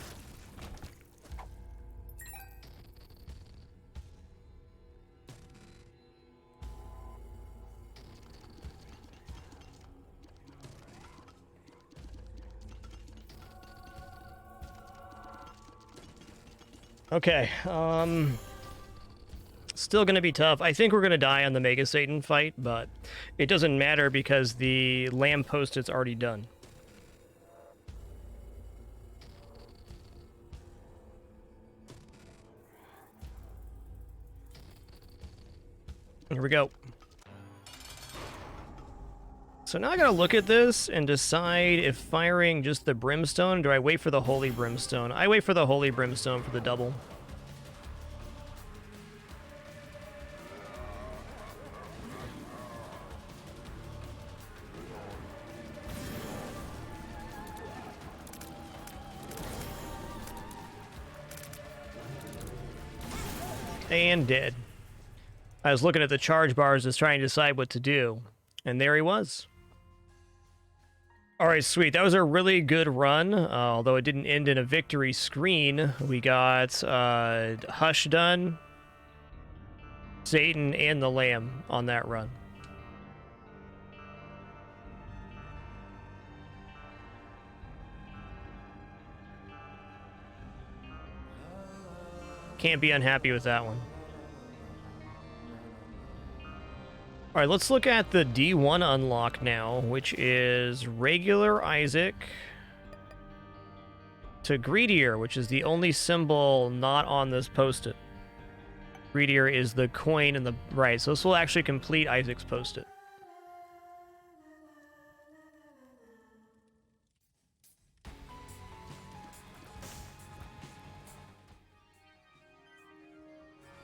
Okay, still gonna be tough. I think we're gonna die on the Mega Satan fight, but it doesn't matter because the Lamb Post-it's already done. Here we go. So now I gotta look at this and decide if firing just the Brimstone, or do I wait for the Holy Brimstone? I wait for the Holy Brimstone for the double. And dead. I was looking at the charge bars, just trying to decide what to do. And there he was. Alright, sweet. That was a really good run, although it didn't end in a victory screen. We got Hush done, Satan, and the Lamb on that run. Can't be unhappy with that one. All right, let's look at the D1 unlock now, which is regular Isaac to Greedier, which is the only symbol not on this post-it. Greedier is the coin in the right, so this will actually complete Isaac's post-it.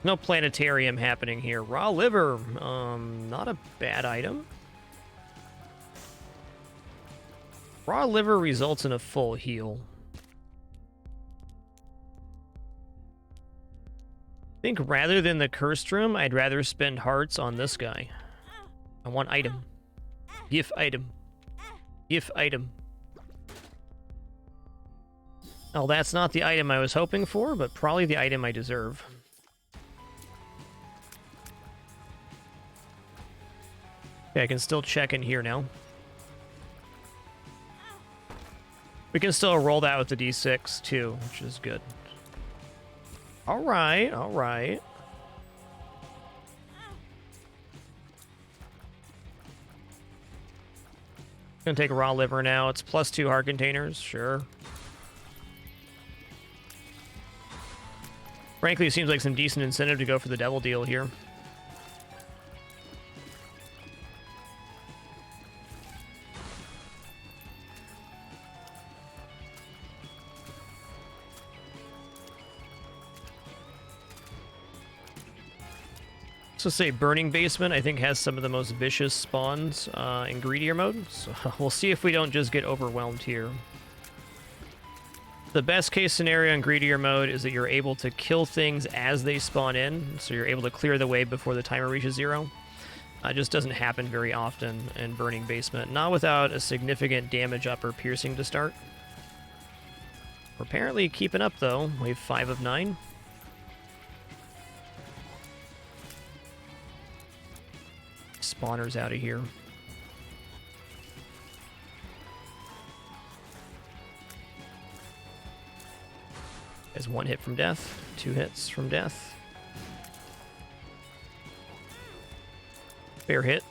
No planetarium happening here. Raw liver, not a bad item. Raw liver results in a full heal. I think rather than the cursed room, I'd rather spend hearts on this guy. I want item. Gif item. Gif item. Oh, that's not the item I was hoping for, but probably the item I deserve. Okay, I can still check in here now. We can still roll that with the D6 too, which is good. All right, all right. Gonna take a raw liver now. It's +2 heart containers, sure. Frankly, it seems like some decent incentive to go for the devil deal here. So say Burning Basement, I think, has some of the most vicious spawns in Greedier mode. So we'll see if we don't just get overwhelmed here. The best case scenario in Greedier mode is that you're able to kill things as they spawn in, so you're able to clear the way before the timer reaches 0. It just doesn't happen very often in Burning Basement. Not without a significant damage up or piercing to start. We're apparently keeping up, though. Wave 5 of 9. Spawners out of here. Has 1 hit from death, 2 hits from death. Fair hit.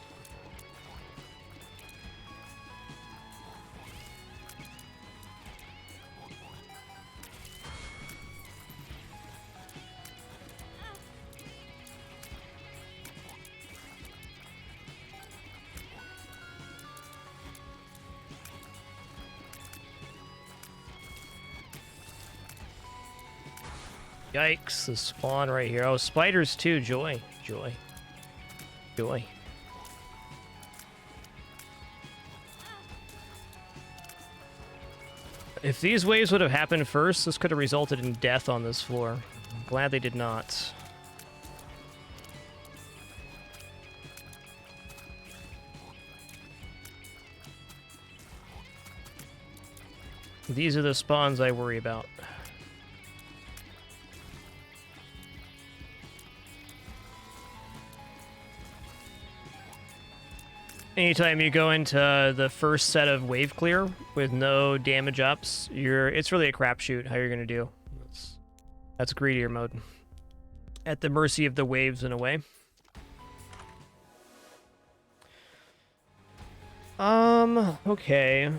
Yikes, the spawn right here. Oh, spiders too. Joy. Joy. Joy. If these waves would have happened first, this could have resulted in death on this floor. I'm glad they did not. These are the spawns I worry about. Anytime you go into the first set of wave clear with no damage ups, it's really a crapshoot how you're gonna do. That's Greedier mode. At the mercy of the waves in a way. Okay.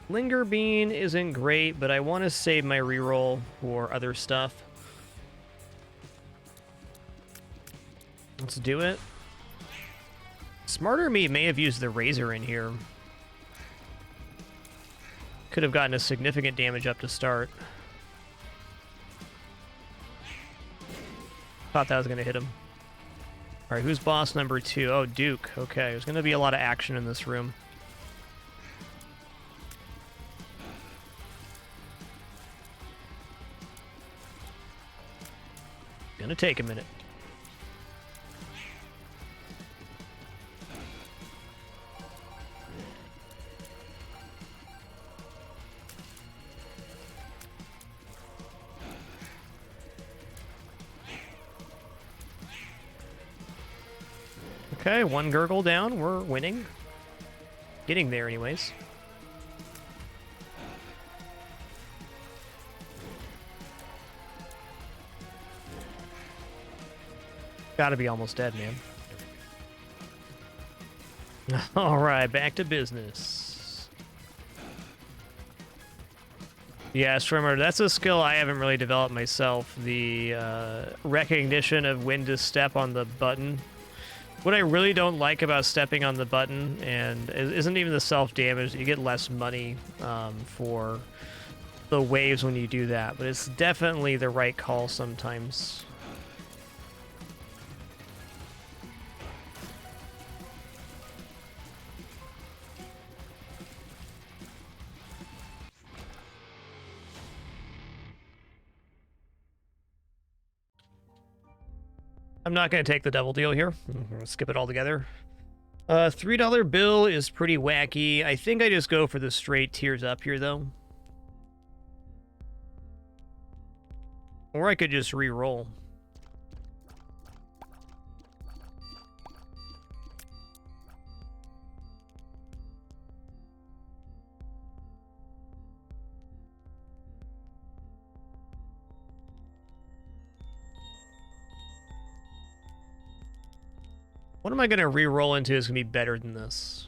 Linger Bean isn't great, but I want to save my reroll for other stuff. Let's do it. Smarter me may have used the razor in here. Could have gotten a significant damage up to start. Thought that was going to hit him. Alright, who's boss number 2? Oh, Duke. Okay, there's going to be a lot of action in this room. Gonna take a minute. Okay, 1 gurgle down. We're winning. Getting there anyways. Gotta be almost dead, man. Alright, back to business. Yeah, Swimmer, that's a skill I haven't really developed myself. The recognition of when to step on the button. What I really don't like about stepping on the button, and it isn't even the self-damage, you get less money for the waves when you do that, but it's definitely the right call sometimes. I'm not going to take the double deal here. I'm going to skip it altogether. $3 bill is pretty wacky. I think I just go for the straight tiers up here, though. Or I could just re-roll. What am I going to re-roll into is going to be better than this?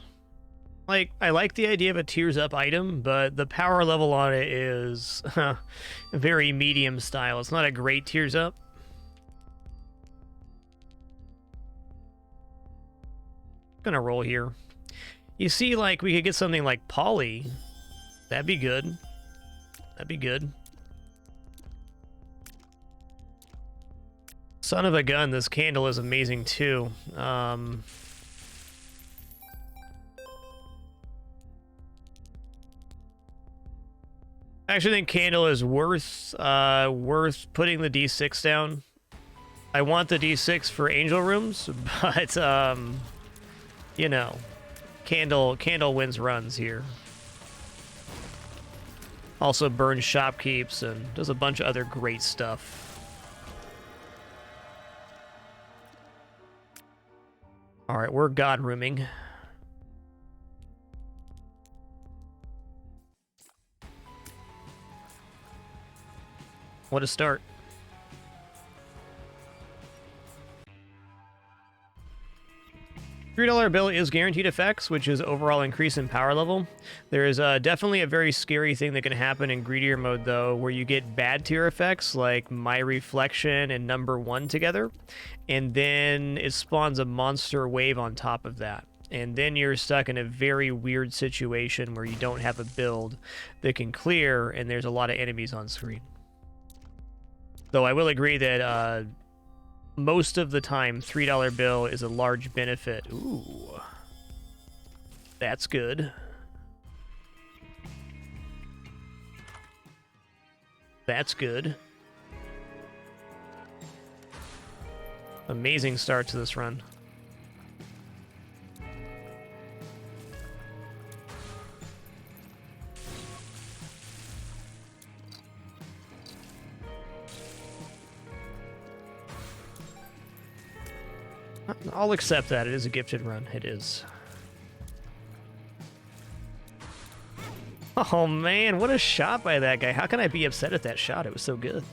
Like, I like the idea of a tiers up item, but the power level on it is very medium style. It's not a great tiers up. Gonna roll here. You see, like, we could get something like Polly. That'd be good. That'd be good. Son of a gun, this candle is amazing too. I actually think candle is worth putting the D6 down. I want the D6 for angel rooms, but you know, candle wins runs here. Also burns shopkeeps and does a bunch of other great stuff. All right, we're god rooming. What a start. $3 bill is guaranteed effects, which is overall increase in power level. There is definitely a very scary thing that can happen in greedier mode, though, where you get bad tier effects like My Reflection and Number 1 together, and then it spawns a monster wave on top of that. And then you're stuck in a very weird situation where you don't have a build that can clear, and there's a lot of enemies on screen. Though I will agree that most of the time, $3 bill is a large benefit. Ooh. That's good. That's good. Amazing start to this run. I'll accept that. It is a gifted run. It is. Oh, man. What a shot by that guy. How can I be upset at that shot? It was so good.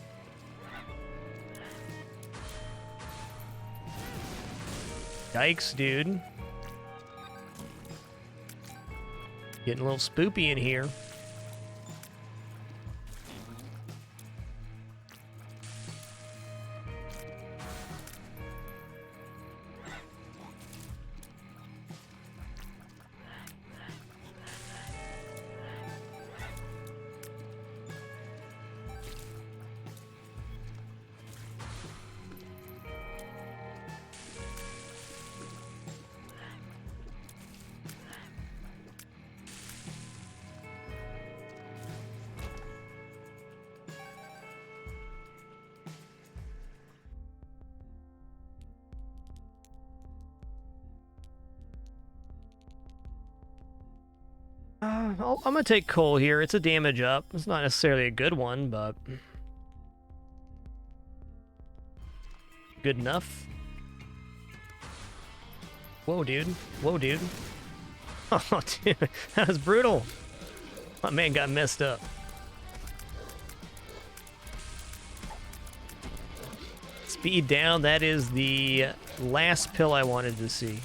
Yikes, dude. Getting a little spoopy in here. I'm gonna take Cole here. It's a damage up. It's not necessarily a good one, but good enough. Whoa, dude. Whoa, dude. Oh, dude. That was brutal. My man got messed up. speed down. That is the last pill I wanted to see.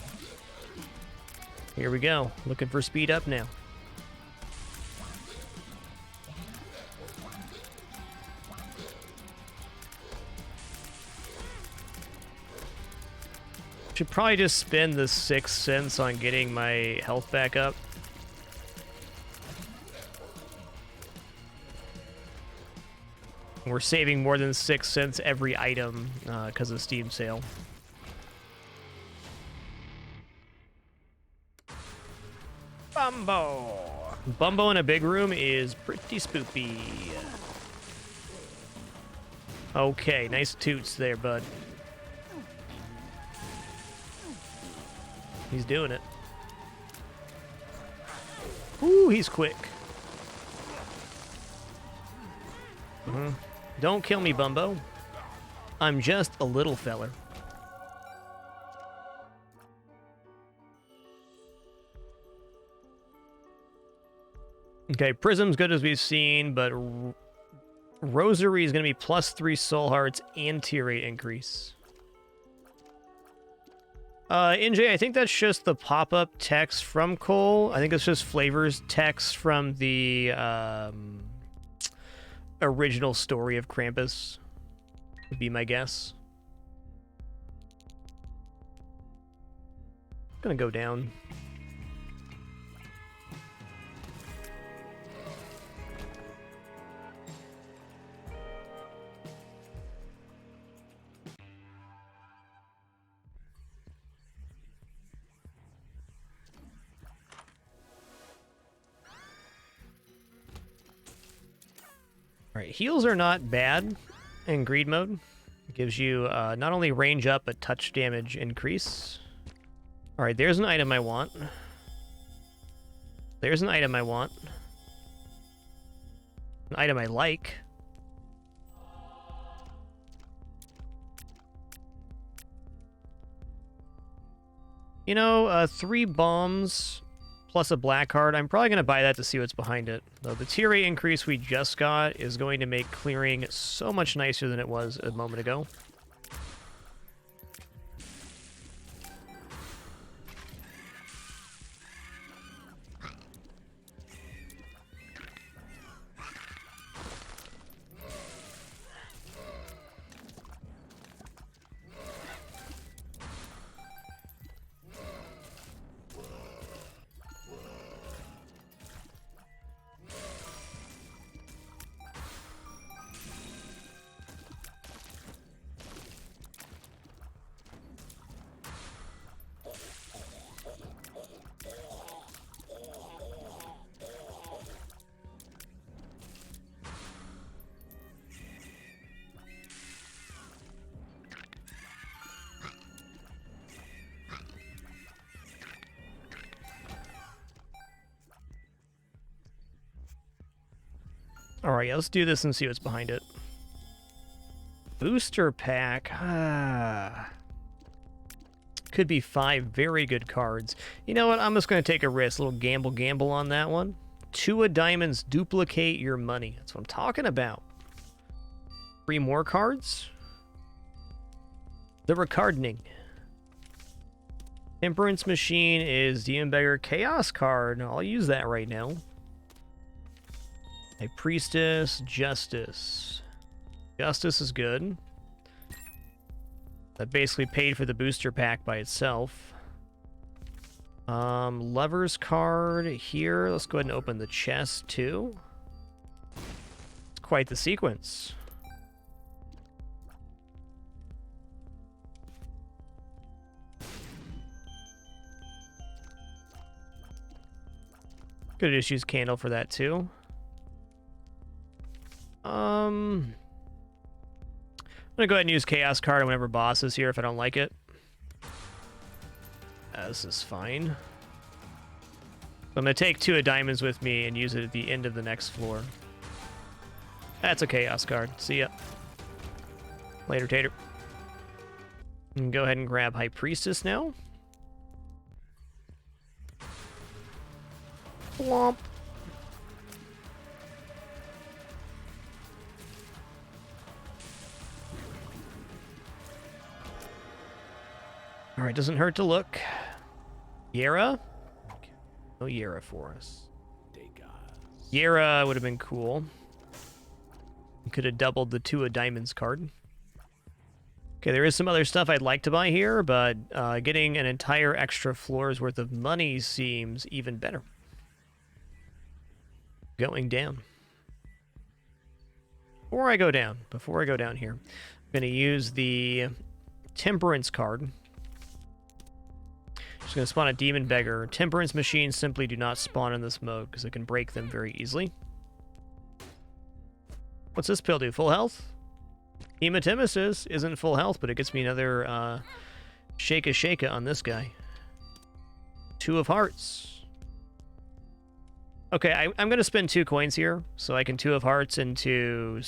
Here we go. Looking for speed up now. Should probably just spend the 6 cents on getting my health back up. We're saving more than 6 cents every item because of Steam sale. Bumbo! Bumbo in a big room is pretty spoopy. Okay, nice toots there, bud. He's doing it. Ooh, he's quick. Don't kill me, Bumbo. I'm just a little feller. Okay, Prism's good as we've seen, but Rosary is going to be +3 soul hearts and tier 8 increase. NJ, I think that's just the pop-up text from Cole. I think it's just flavors text from the original story of Krampus, would be my guess. I'm gonna go down. Alright, heals are not bad in greed mode. It gives you not only range up, but touch damage increase. Alright, there's an item I want. There's an item I want. An item I like. You know, 3 bombs plus a black card. I'm probably going to buy that to see what's behind it. Though the tier 8 increase we just got is going to make clearing so much nicer than it was a moment ago. Alright, let's do this and see what's behind it. Booster pack. Could be 5 very good cards. You know what? I'm just going to take a risk. A little gamble on that one. 2 of diamonds duplicate your money. That's what I'm talking about. 3 more cards. The Recarding. Temperance Machine is Demon Beggar Chaos card. I'll use that right now. High Priestess, Justice. Justice is good. That basically paid for the booster pack by itself. Lover's card here. Let's go ahead and open the chest too. It's quite the sequence. Could just use Candle for that too. I'm gonna go ahead and use Chaos card whenever boss is here if I don't like it. This is fine. I'm gonna take 2 of diamonds with me and use it at the end of the next floor. That's a Chaos card. See ya. Later, Tater. And go ahead and grab High Priestess now. Womp. Alright, doesn't hurt to look. Yera? No Yera for us. Yera would have been cool. Could have doubled the 2 of diamonds card. Okay, there is some other stuff I'd like to buy here, but getting an entire extra floor's worth of money seems even better. Going down. Before I go down here, I'm going to use the Temperance card. Just going to spawn a Demon Beggar. Temperance machines simply do not spawn in this mode because it can break them very easily. What's this pill do? Full health? Hematemesis isn't full health, but it gets me another Shaka on this guy. 2 of Hearts. Okay, I'm going to spend 2 coins here, so I can 2 of Hearts into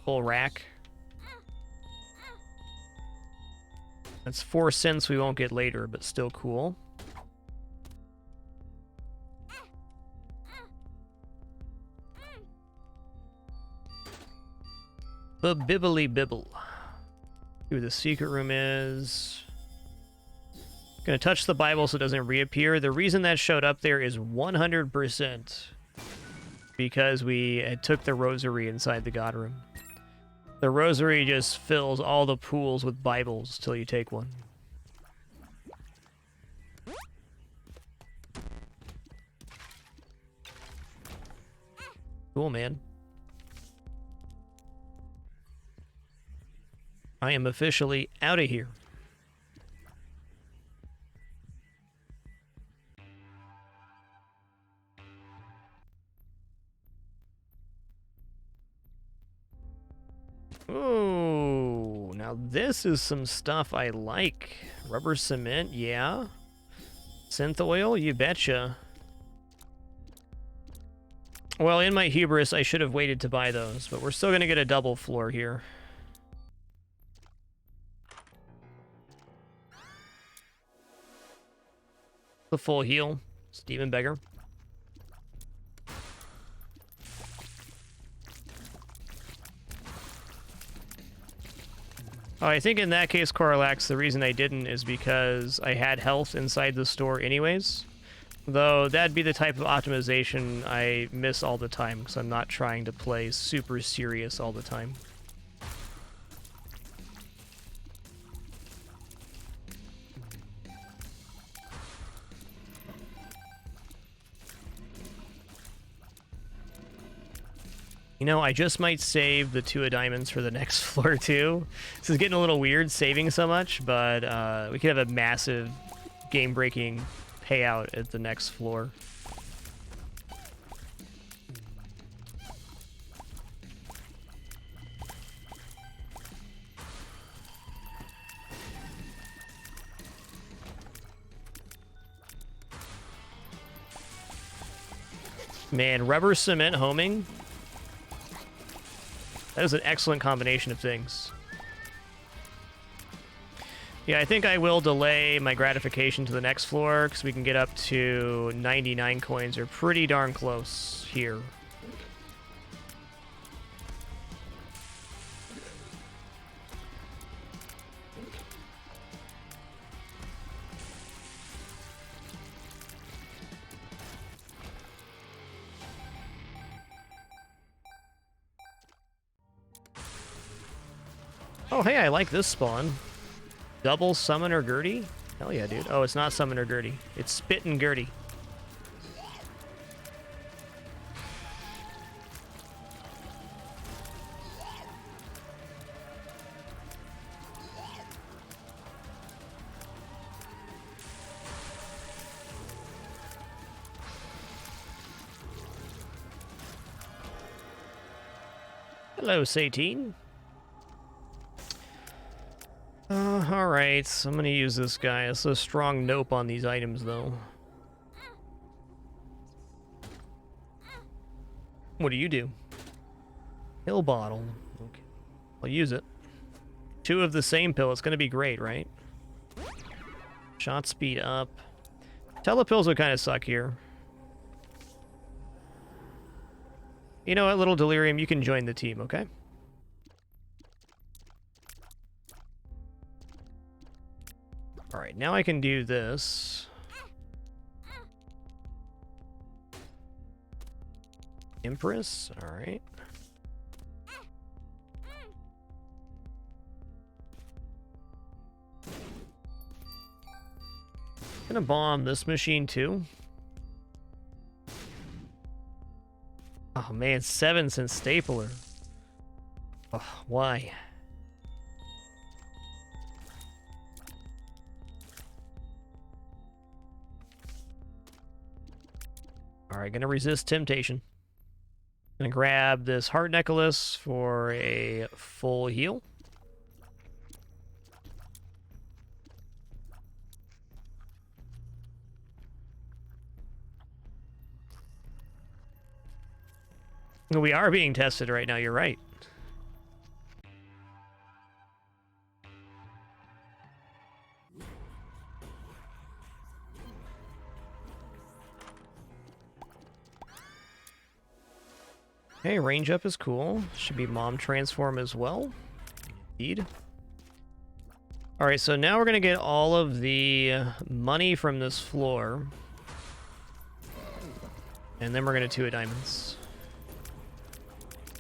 full rack. That's 4 cents we won't get later, but still cool. The Bibbly Bibble. See where the secret room is. Gonna touch the Bible so it doesn't reappear. The reason that showed up there is 100% because we took the rosary inside the God room. The rosary just fills all the pools with Bibles till you take one. Cool, man. I am officially out of here. Ooh, now this is some stuff I like. Rubber cement, yeah. Synth oil, you betcha. Well, in my hubris, I should have waited to buy those, but we're still going to get a double floor here. The full heal. Demon Beggar. Oh, I think in that case, Coralax, the reason I didn't is because I had health inside the store anyways. Though that'd be the type of optimization I miss all the time, because I'm not trying to play super serious all the time. You know, I just might save the 2 of diamonds for the next floor, too. This is getting a little weird, saving so much, but we could have a massive game-breaking payout at the next floor. Man, rubber cement homing. That is an excellent combination of things. Yeah, I think I will delay my gratification to the next floor, because we can get up to 99 coins, or pretty darn close here. Oh, hey, I like this spawn. Double Summoner Gertie? Hell yeah, dude. Oh, it's not Summoner Gertie. It's Spittin' Gertie. Hello, Satine. Alright, so I'm gonna use this guy. It's a strong nope on these items, though. What do you do? Pill bottle. Okay. I'll use it. 2 of the same pill. It's gonna be great, right? Shot speed up. Telepills would kind of suck here. You know what, little Delirium? You can join the team, okay? Alright, now I can do this. Empress, alright. Gonna bomb this machine too. Oh man, 7 since Stapler. Oh, why? Alright, gonna resist temptation. Gonna grab this heart necklace for a full heal. We are being tested right now, you're right. Okay, range up is cool. Should be mom transform as well. Indeed. Alright, so now we're gonna get all of the money from this floor. And then we're gonna 2 diamonds.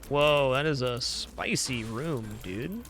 Whoa, that is a spicy room, dude.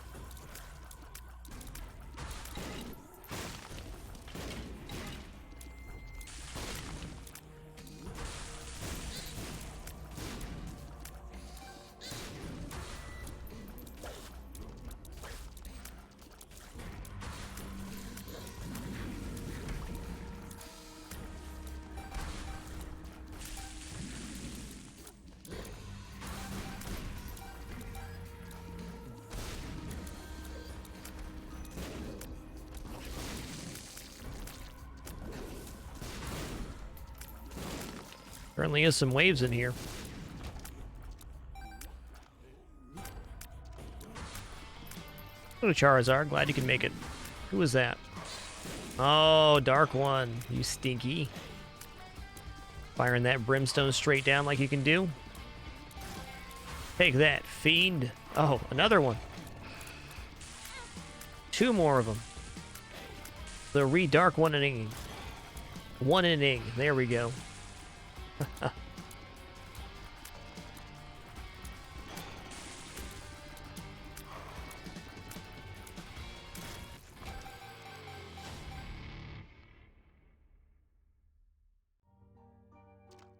Certainly is some waves in here. Hello, Charizard. Glad you can make it. Who was that? Oh, Dark One. You stinky. Firing that brimstone straight down like you can do. Take that, fiend. Oh, another one. 2 more of them. The re-dark one inning. 1 inning. There we go.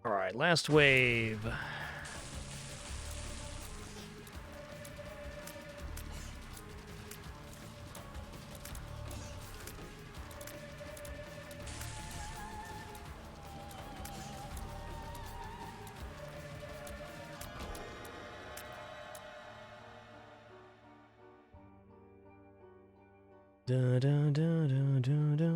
All right, last wave. Da, da, da, da, da, da.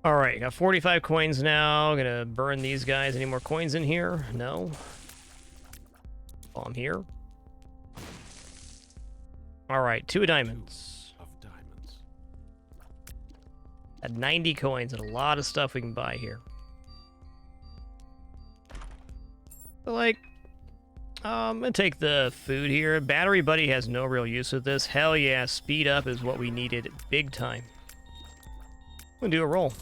All right, got 45 coins now. Gonna burn these guys. Any more coins in here? No. Bomb here. All right, 2 diamonds. At 90 coins and a lot of stuff we can buy here. But like, I'm gonna take the food here. Battery Buddy has no real use with this. Hell yeah, speed up is what we needed big time. I'm gonna do a roll.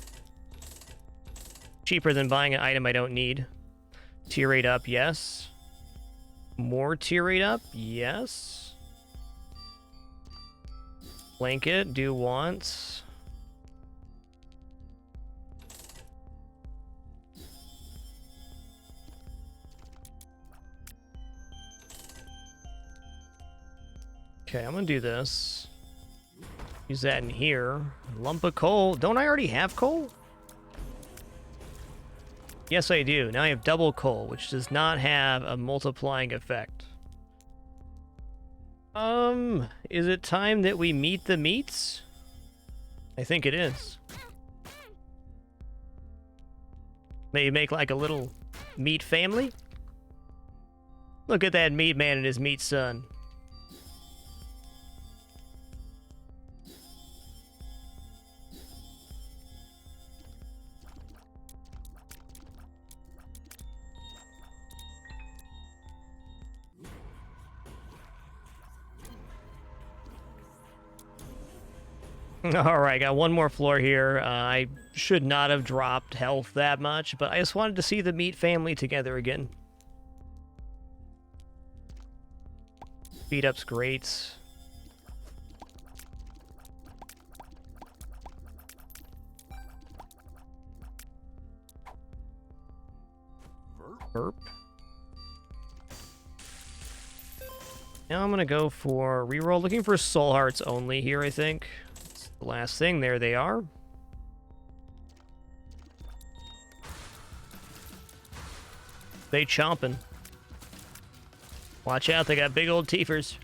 Cheaper than buying an item I don't need. Tier rate up, yes. More tier rate up, yes. Blanket, do once. Okay, I'm gonna do this. Use that in here. Lump of coal. Don't I already have coal? Yes, I do. Now I have double coal, which does not have a multiplying effect. Is it time that we meet the meats? I think it is. Maybe make like a little meat family? Look at that meat man and his meat son. Alright, got one more floor here. I should not have dropped health that much, but I just wanted to see the meat family together again. Speed up's great. Burp. Now I'm gonna go for reroll. Looking for soul hearts only here, I think. It's the last thing. There they are. They chomping. Watch out, they got big old teethers.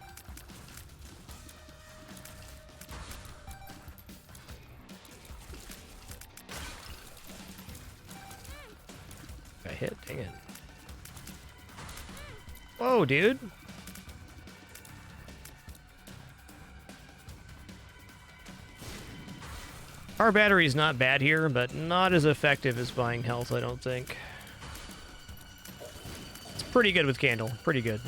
Got hit, dang it. Whoa, dude. Our battery's not bad here, but not as effective as buying health, I don't think. It's pretty good with Candle. Pretty good.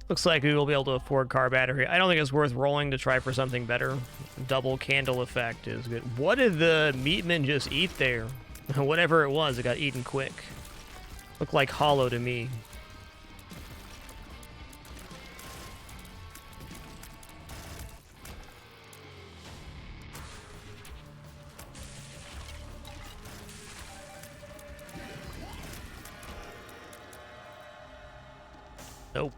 Looks like we will be able to afford car battery. I don't think it's worth rolling to try for something better. Double candle effect is good. What did the meatman just eat there? Whatever it was, it got eaten quick. Looked like hollow to me. Nope.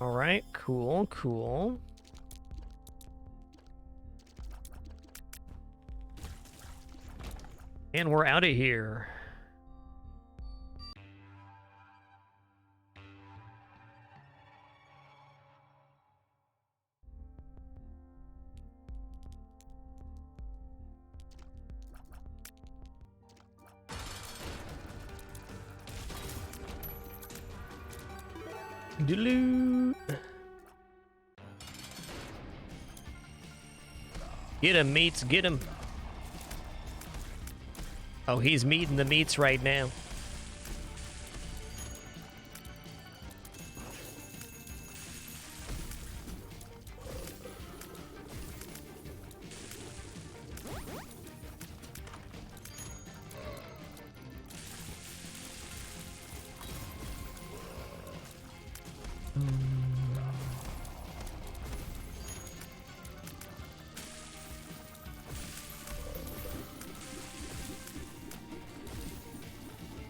Alright, cool, cool. And we're out of here. Doodaloo. Get him, meats, get him. Oh, he's meeting the meats right now.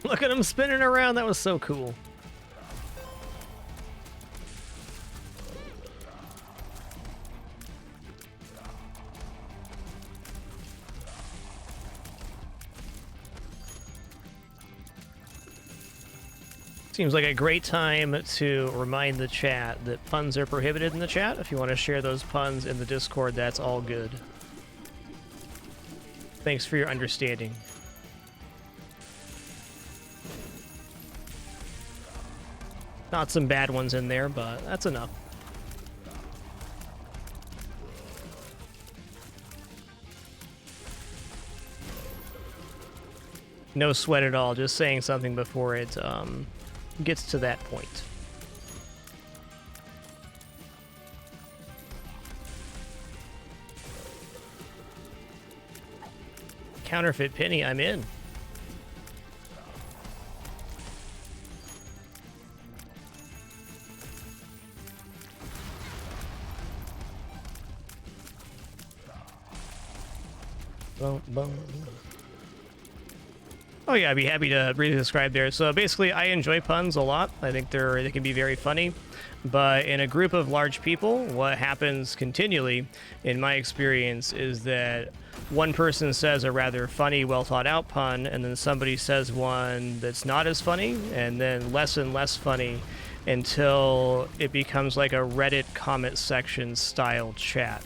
Look at him spinning around. That was so cool. Seems like a great time to remind the chat that puns are prohibited in the chat. If you want to share those puns in the Discord, that's all good. Thanks for your understanding. Not some bad ones in there, but that's enough. No sweat at all, just saying something before it gets to that point. Counterfeit penny, I'm in. Oh yeah, I'd be happy to really describe there. So basically, I enjoy puns a lot. I think they can be very funny. But in a group of large people, what happens continually, in my experience, is that one person says a rather funny, well thought out pun, and then somebody says one that's not as funny, and then less and less funny, until it becomes like a Reddit comment section style chat.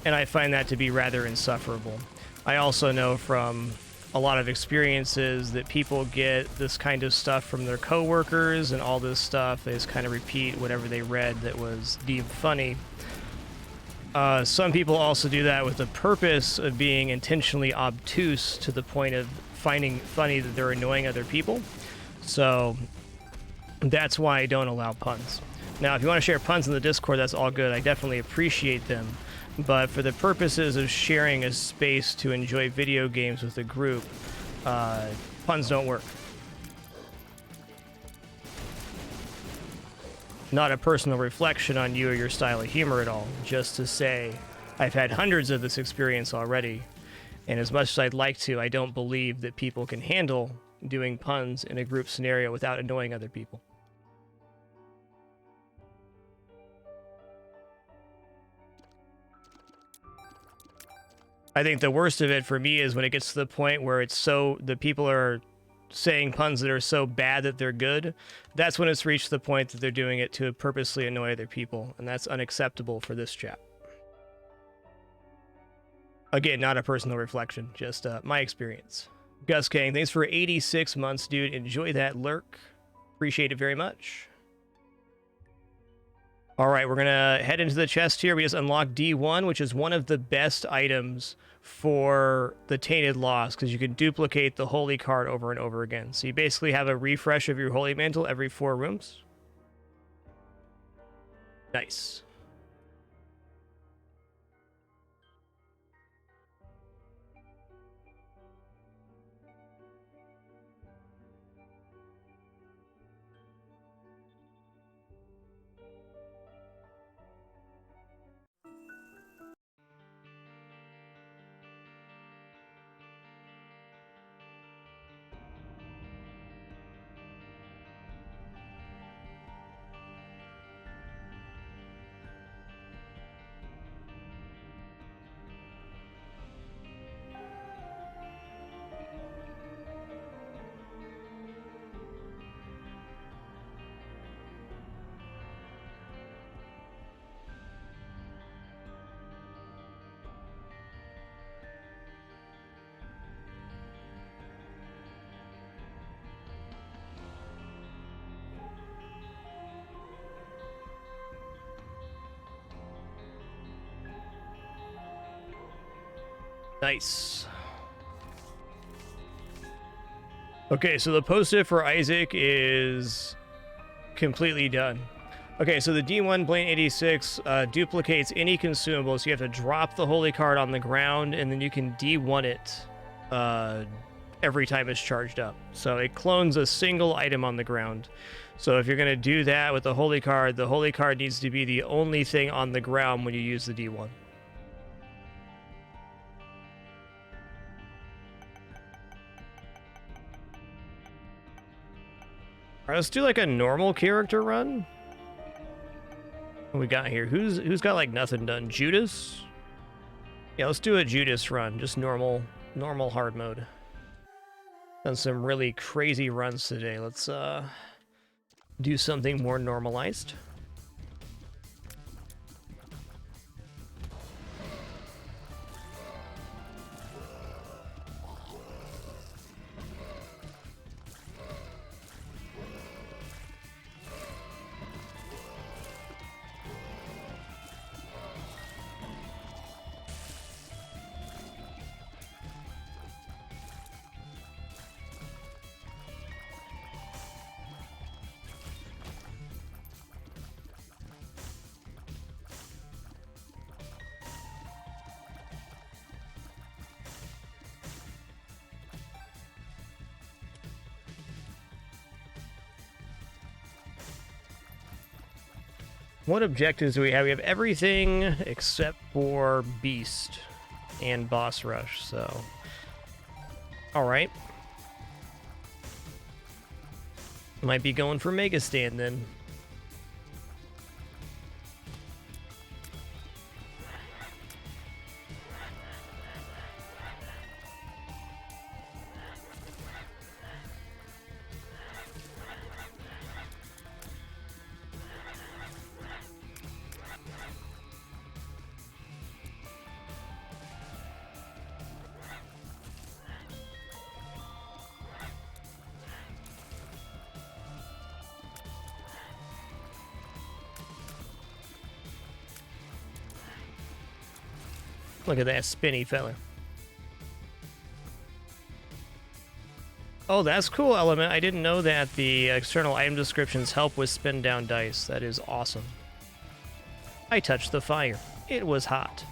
and I find that to be rather insufferable. I also know from a lot of experiences that people get this kind of stuff from their coworkers and all this stuff. They just kind of repeat whatever they read that was deemed funny. Some people also do that with the purpose of being intentionally obtuse to the point of finding funny that they're annoying other people. So that's why I don't allow puns. Now, if you want to share puns in the Discord, that's all good. I definitely appreciate them. But for the purposes of sharing a space to enjoy video games with a group, puns don't work. Not a personal reflection on you or your style of humor at all. Just to say, I've had hundreds of this experience already, and as much as I'd like to, I don't believe that people can handle doing puns in a group scenario without annoying other people. I think the worst of it for me is when it gets to the point where it's so, the people are saying puns that are so bad that they're good. That's when it's reached the point that they're doing it to purposely annoy other people, and that's unacceptable for this chat. Again, not a personal reflection, just my experience. Gus Kang, thanks for 86 months, dude. Enjoy that lurk. Appreciate it very much. All right, we're gonna head into the chest here. We just unlocked D1, which is one of the best items for the Tainted Lost, because you can duplicate the holy card over and over again. So you basically have a refresh of your holy mantle every 4 rooms. Nice. Nice. Okay, so the post-it for Isaac is completely done. Okay, so the D1 Blaine 86 duplicates any consumable, so you have to drop the holy card on the ground, and then you can D1 it every time it's charged up. So it clones a single item on the ground. So if you're going to do that with the holy card needs to be the only thing on the ground when you use the D1. Alright, let's do like a normal character run. What we got here? Who's got like nothing done? Judas? Yeah, let's do a Judas run. Just normal hard mode. Done some really crazy runs today. Let's do something more normalized. What objectives do we have? We have everything except for Beast and Boss Rush, so... Alright. Might be going for Mega Stand then. Look at that spinny fella. Oh, that's cool, Element. I didn't know that the external item descriptions help with spin down dice. That is awesome. I touched the fire. It was hot.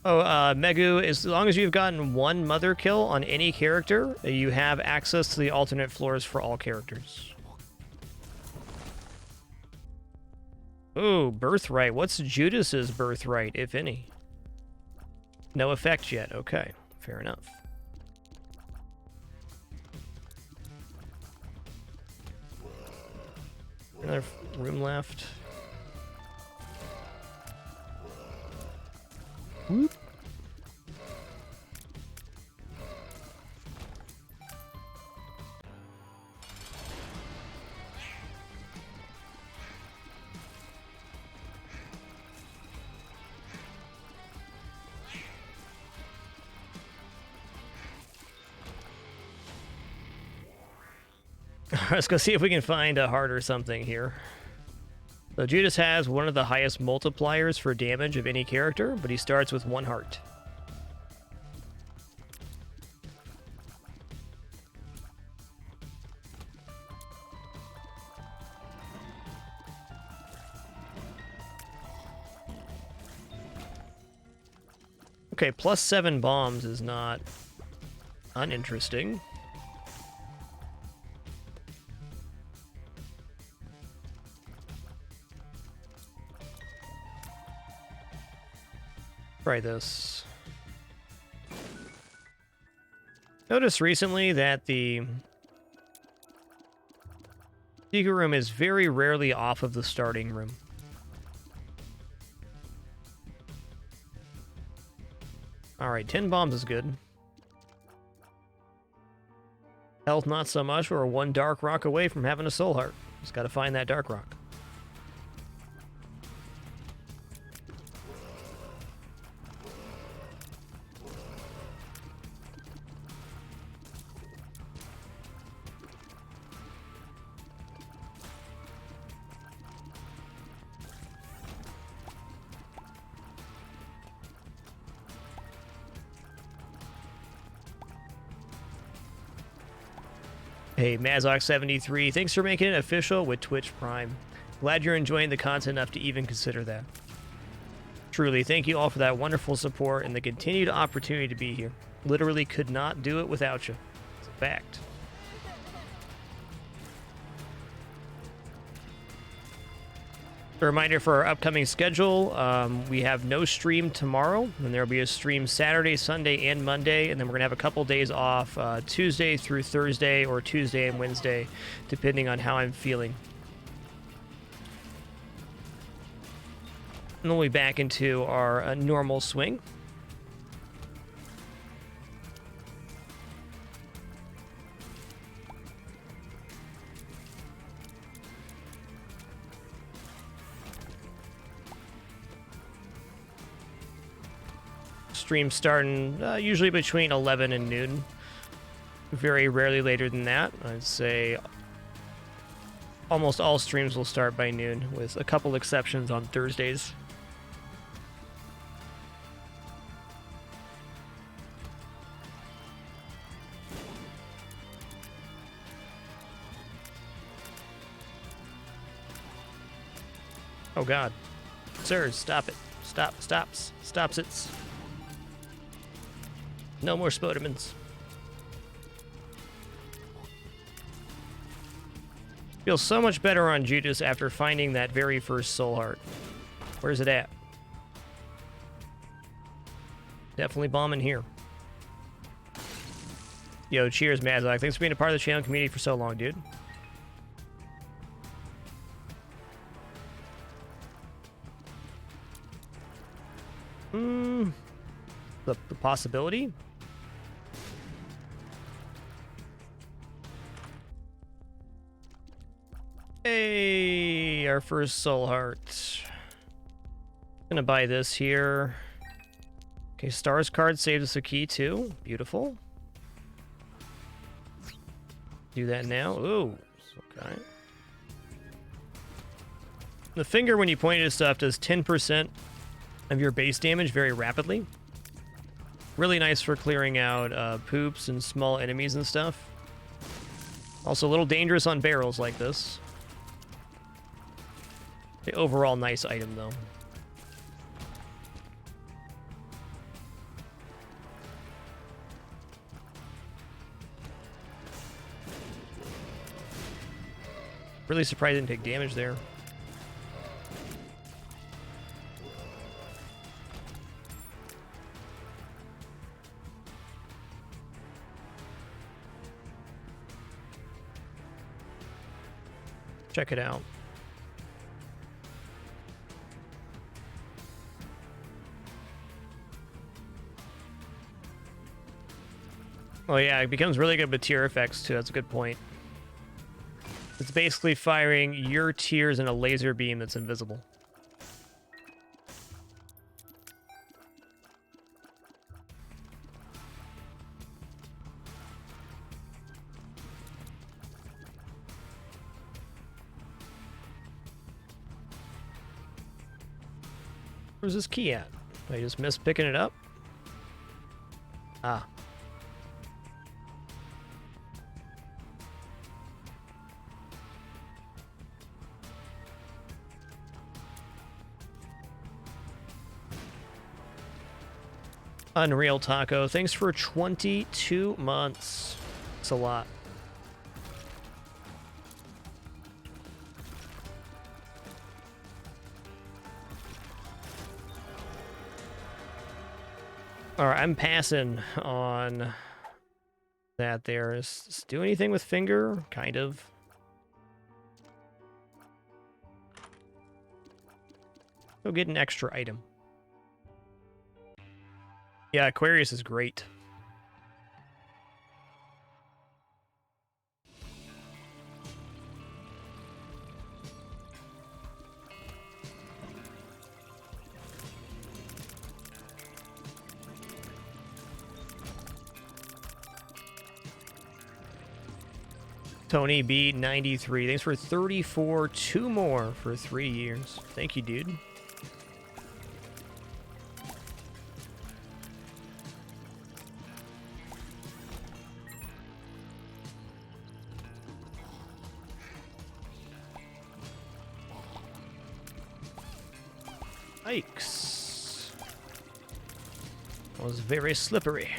Oh, Megu, as long as you've gotten one mother kill on any character, you have access to the alternate floors for all characters. Ooh, birthright. What's Judas's birthright, if any? No effect yet. Okay, fair enough. Another room left. Whoop. Let's go see if we can find a heart or something here. So Judas has one of the highest multipliers for damage of any character, but he starts with 1 heart. Okay, plus 7 bombs is not uninteresting. Try this. Noticed recently that the secret room is very rarely off of the starting room. Alright, 10 bombs is good. Health not so much. We're 1 dark rock away from having a soul heart. Just gotta find that dark rock. Hey, Mazok73, thanks for making it official with Twitch Prime. Glad you're enjoying the content enough to even consider that. Truly, thank you all for that wonderful support and the continued opportunity to be here. Literally could not do it without you. It's a fact. A reminder for our upcoming schedule, we have no stream tomorrow, and there will be a stream Saturday, Sunday, and Monday, and then we're going to have a couple days off Tuesday through Thursday or Tuesday and Wednesday, depending on how I'm feeling. And then we'll be back into our normal swing. Stream starting usually between 11 and noon. Very rarely later than that. I'd say almost all streams will start by noon, with a couple exceptions on Thursdays. Oh god. Sir, stop it. Stops it. No more Spodermans. Feels so much better on Judas after finding that very first soul heart. Where's it at? Definitely bombing here. Yo, cheers, Mazak. Thanks for being a part of the channel community for so long, dude. The possibility? Hey, our first soul heart. Gonna buy this here. Okay, Stars card saves us a key too. Beautiful. Do that now. Ooh, okay. The finger, when you point it at stuff, does 10% of your base damage very rapidly. Really nice for clearing out poops and small enemies and stuff. Also a little dangerous on barrels like this. The overall nice item, though. Really surprised I didn't take damage there. Check it out. Oh yeah, it becomes really good with tear effects too. That's a good point. It's basically firing your tears in a laser beam that's invisible. Where's this key at? Did I just miss picking it up? Ah. Unreal Taco, thanks for 22 months. It's a lot. Alright, I'm passing on that there. Does this do anything with finger? Kind of. Go get an extra item. Yeah, Aquarius is great. Tony B 93. Thanks for 34. 2 more for 3 years. Thank you, dude. Yikes. That was very slippery.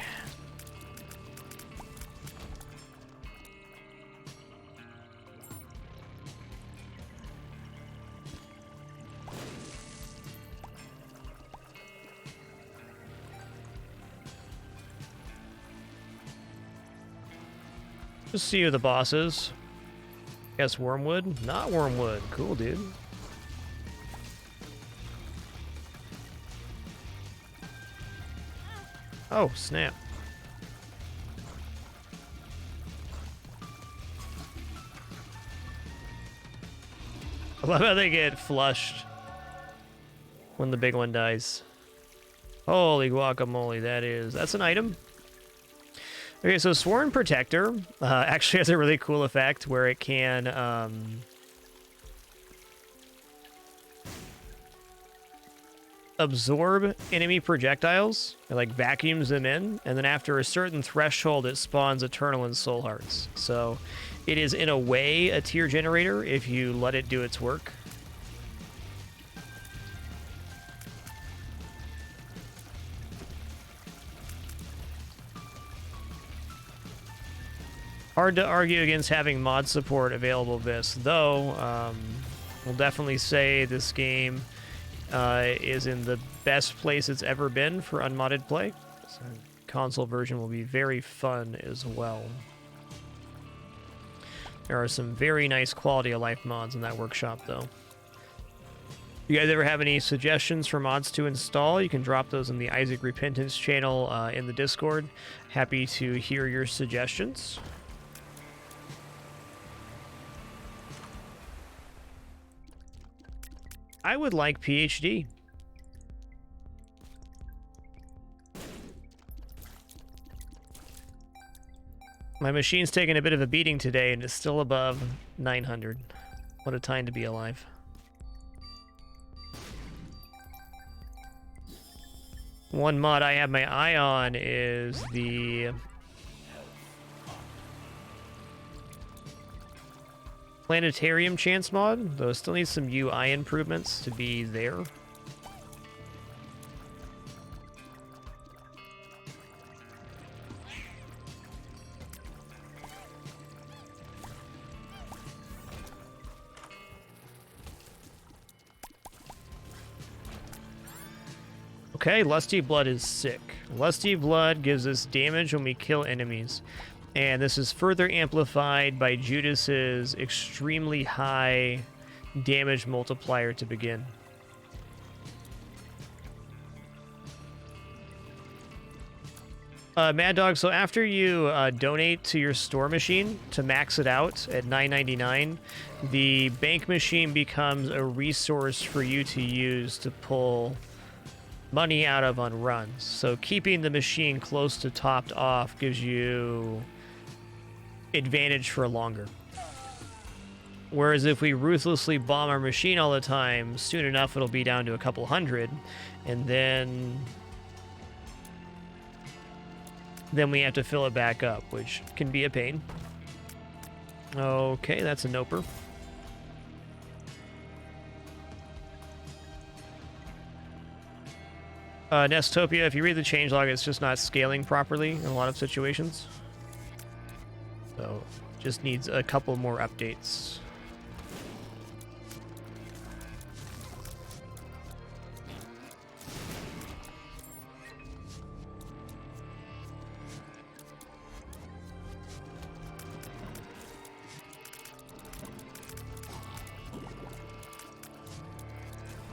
Just see who the boss is. Guess Wormwood? Not Wormwood. Cool, dude. Oh, snap. I love how they get flushed when the big one dies. Holy guacamole, that's an item. Okay, so Sworn Protector actually has a really cool effect where it can absorb enemy projectiles. It like vacuums them in, and then after a certain threshold it spawns Eternal and Soul Hearts. So it is in a way a tier generator if you let it do its work. Hard to argue against having mod support available this, though we'll definitely say this game is in the best place it's ever been for unmodded play. So console version will be very fun as well. There are some very nice quality of life mods in that workshop, though. If you guys ever have any suggestions for mods to install, you can drop those in the Isaac Repentance channel in the Discord. Happy to hear your suggestions. I would like PhD. My machine's taken a bit of a beating today and is still above 900. What a time to be alive. One mod I have my eye on is the Planetarium chance mod, though it still needs some UI improvements to be there. Okay, Lusty Blood is sick. Lusty Blood gives us damage when we kill enemies. And this is further amplified by Judas's extremely high damage multiplier to begin. Mad Dog, so after you donate to your store machine to max it out at $9.99, the bank machine becomes a resource for you to use to pull money out of on runs. So keeping the machine close to topped off gives you advantage for longer. Whereas if we ruthlessly bomb our machine all the time, soon enough it'll be down to a couple hundred, and then we have to fill it back up, which can be a pain. Okay, that's a noper. Nestopia, if you read the changelog, it's just not scaling properly in a lot of situations. So, just needs a couple more updates.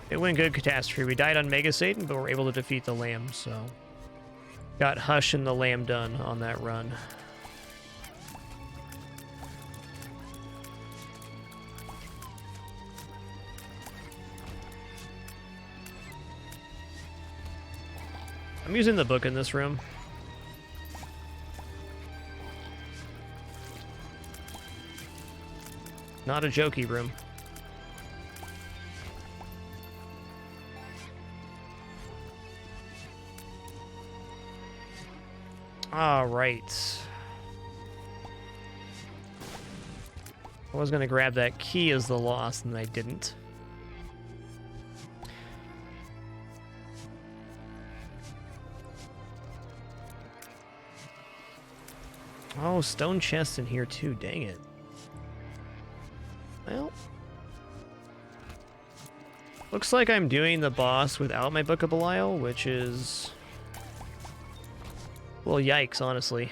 It went good, Catastrophe. We died on Mega Satan, but we're able to defeat the Lamb, so... Got Hush and the Lamb done on that run. I'm using the book in this room. Not a jokey room. All right. I was gonna grab that key as the lost, and I didn't. Oh, stone chest in here too, dang it. Well, looks like I'm doing the boss without my Book of Belial, which is... well, yikes, honestly.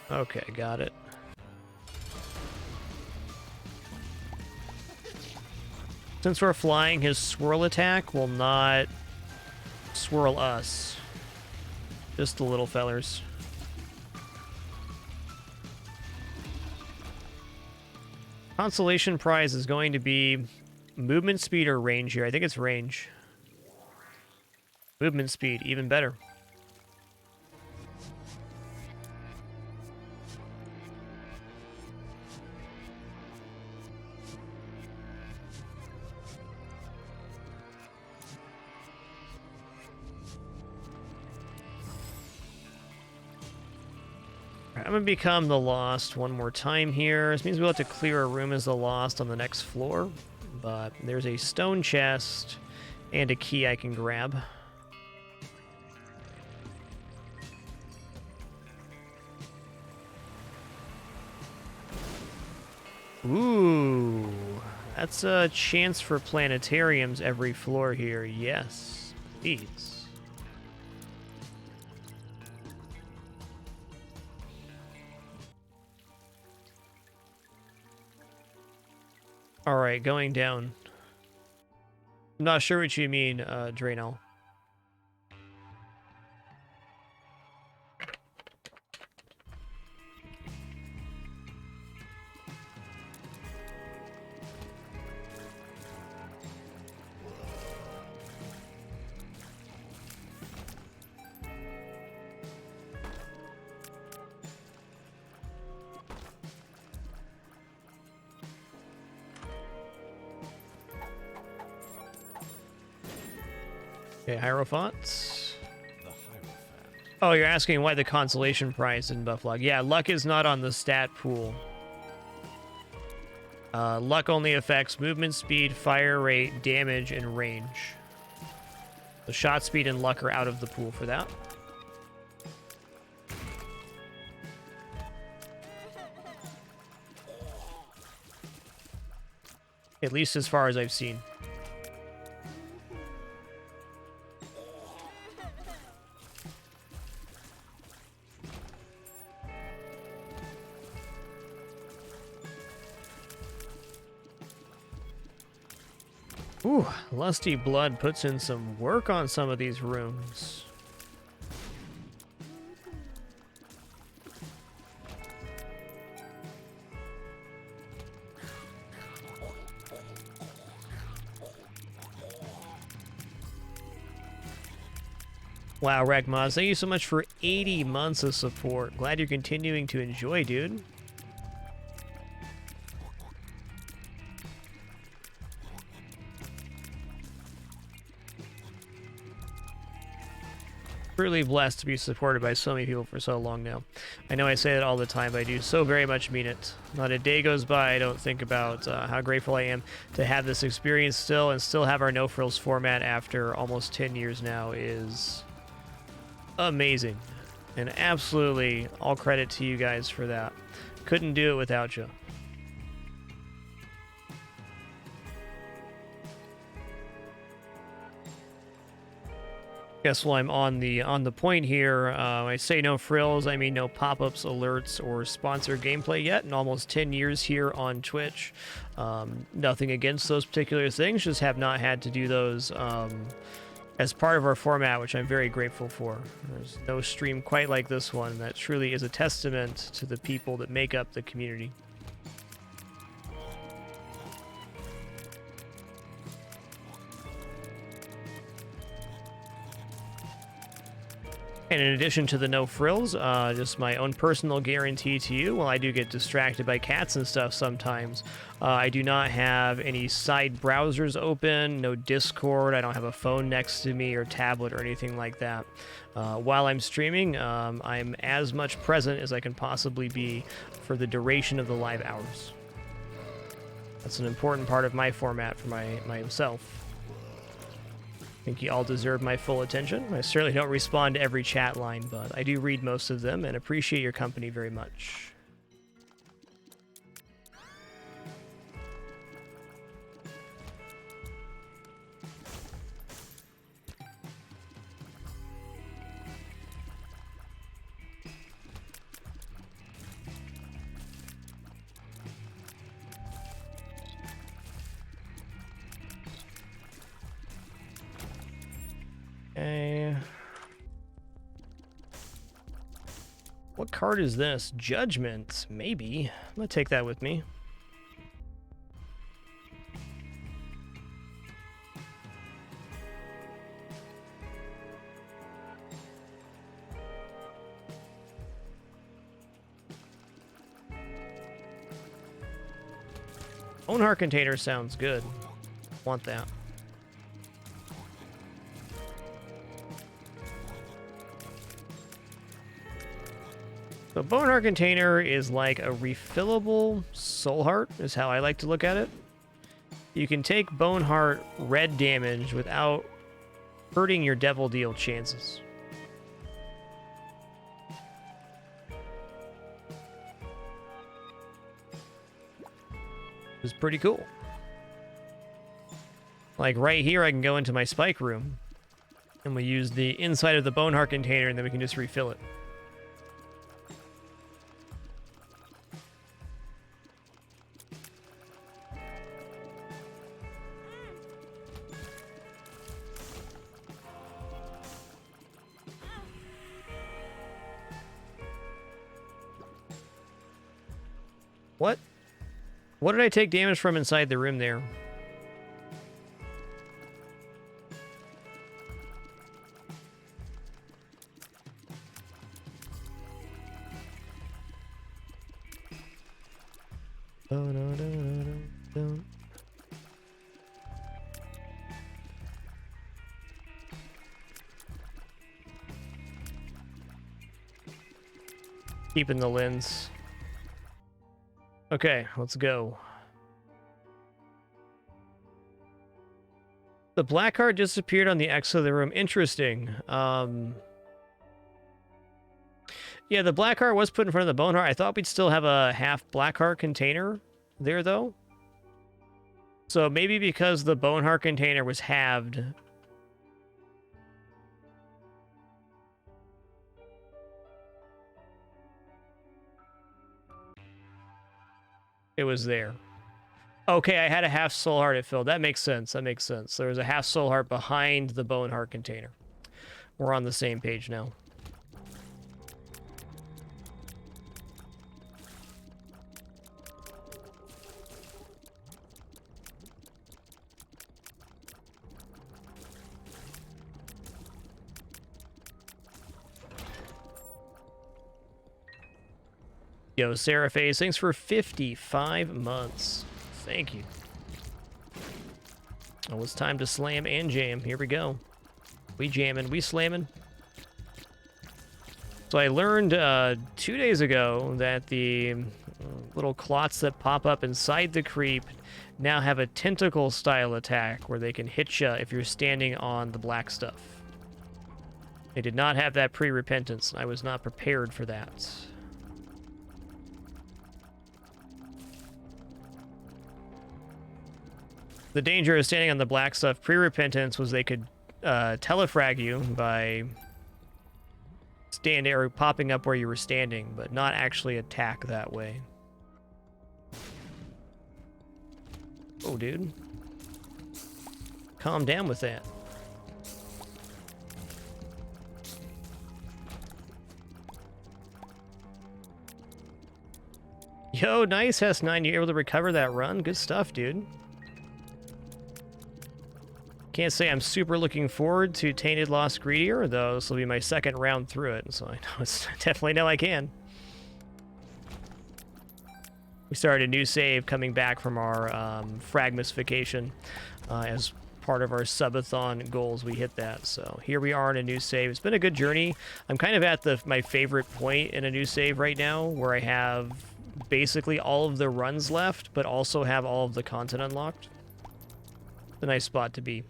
Okay, got it. Since we're flying, his swirl attack will not swirl us. Just the little fellers. Consolation prize is going to be movement speed or range here. I think it's range. Movement speed, even better. I'm going to become the Lost one more time here. This means we'll have to clear a room as the Lost on the next floor. But there's a stone chest and a key I can grab. Ooh, that's a chance for planetariums every floor here. Yes, please. Alright, going down. I'm not sure what you mean, Draenel. Okay, Hierophant. The Hierophant. Oh, you're asking why the consolation prize in buff luck. Yeah, luck is not on the stat pool. Luck only affects movement speed, fire rate, damage, and range. The shot speed and luck are out of the pool for that. At least as far as I've seen. Ooh, Lusty Blood puts in some work on some of these rooms. Wow, Rekmaz, thank you so much for 80 months of support. Glad you're continuing to enjoy, dude. Truly blessed to be supported by so many people for so long now. I know I say that all the time, but I do so very much mean it. Not a day goes by I don't think about how grateful I am to have this experience still, and still have our No Frills format after almost 10 years now is amazing. And absolutely all credit to you guys for that. Couldn't do it without you. Guess while I'm on the point here, I say no frills, I mean no pop-ups, alerts, or sponsored gameplay yet in almost 10 years here on Twitch. Nothing against those particular things, just have not had to do those as part of our format, which I'm very grateful for. There's no stream quite like this one that truly is a testament to the people that make up the community. And in addition to the no frills, just my own personal guarantee to you, while I do get distracted by cats and stuff sometimes, I do not have any side browsers open, no Discord, I don't have a phone next to me or tablet or anything like that. While I'm streaming, I'm as much present as I can possibly be for the duration of the live hours. That's an important part of my format for myself. I think you all deserve my full attention. I certainly don't respond to every chat line, but I do read most of them and appreciate your company very much. Okay. What card is this? Judgment, maybe. I'm gonna take that with me. Boneheart container sounds good. Want that. So Boneheart container is like a refillable soul heart, is how I like to look at it. You can take Boneheart red damage without hurting your Devil Deal chances. It's pretty cool. Like right here, I can go into my spike room, and we use the inside of the Boneheart container, and then we can just refill it. What? What did I take damage from inside the room there? Keeping the lens. Okay, let's go. The black heart disappeared on the exit of the room. Interesting. Yeah, the black heart was put in front of the bone heart. I thought we'd still have a half black heart container there, though. So maybe because the bone heart container was halved. It was there. Okay, I had a half soul heart it filled. That makes sense. That makes sense. There was a half soul heart behind the bone heart container. We're on the same page now. Yo, Sarah Faze, thanks for 55 months. Thank you. Oh, it's time to slam and jam. Here we go. We jamming, we slamming. So I learned 2 days ago that the little clots that pop up inside the creep now have a tentacle-style attack where they can hit you if you're standing on the black stuff. They did not have that pre-repentance. I was not prepared for that. The danger of standing on the black stuff pre-repentance was they could telefrag you by standing or popping up where you were standing, but not actually attack that way. Oh, dude. Calm down with that. Yo, nice, S9. You're able to recover that run. Good stuff, dude. Can't say I'm super looking forward to Tainted Lost Greedier, though this will be my second round through it, so I definitely know I can. We started a new save coming back from our Fragmus vacation. As part of our subathon goals, we hit that. So here we are in a new save. It's been a good journey. I'm kind of at my favorite point in a new save right now, where I have basically all of the runs left, but also have all of the content unlocked. It's a nice spot to be.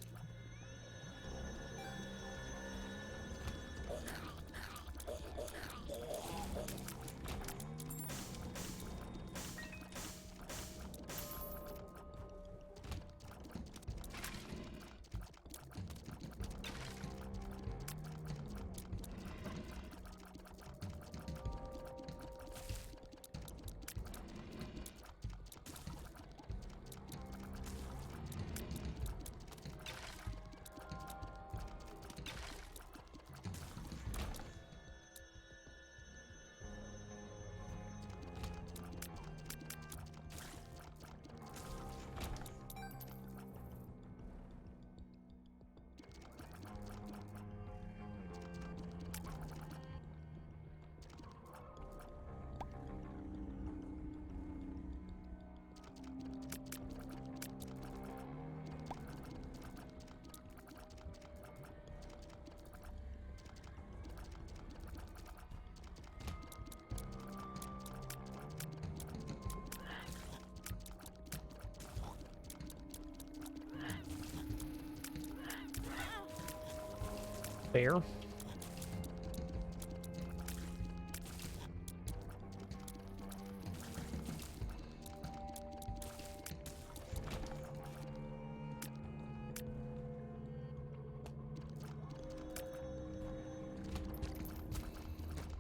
Fair.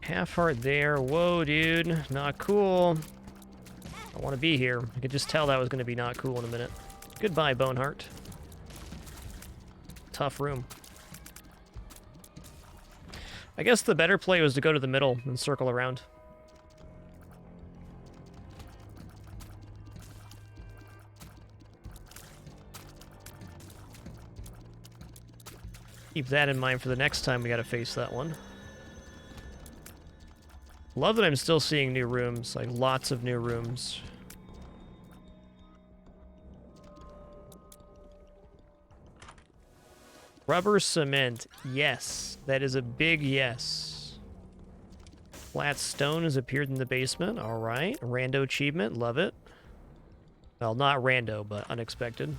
Half heart there. Whoa, dude. Not cool. I want to be here. I could just tell that was going to be not cool in a minute. Goodbye, Boneheart. Tough room. I guess the better play was to go to the middle and circle around. Keep that in mind for the next time we gotta face that one. Love that I'm still seeing new rooms, like lots of new rooms. Rubber cement, yes. That is a big yes. Flat stone has appeared in the basement. All right. Rando achievement. Love it. Well, not rando, but unexpected.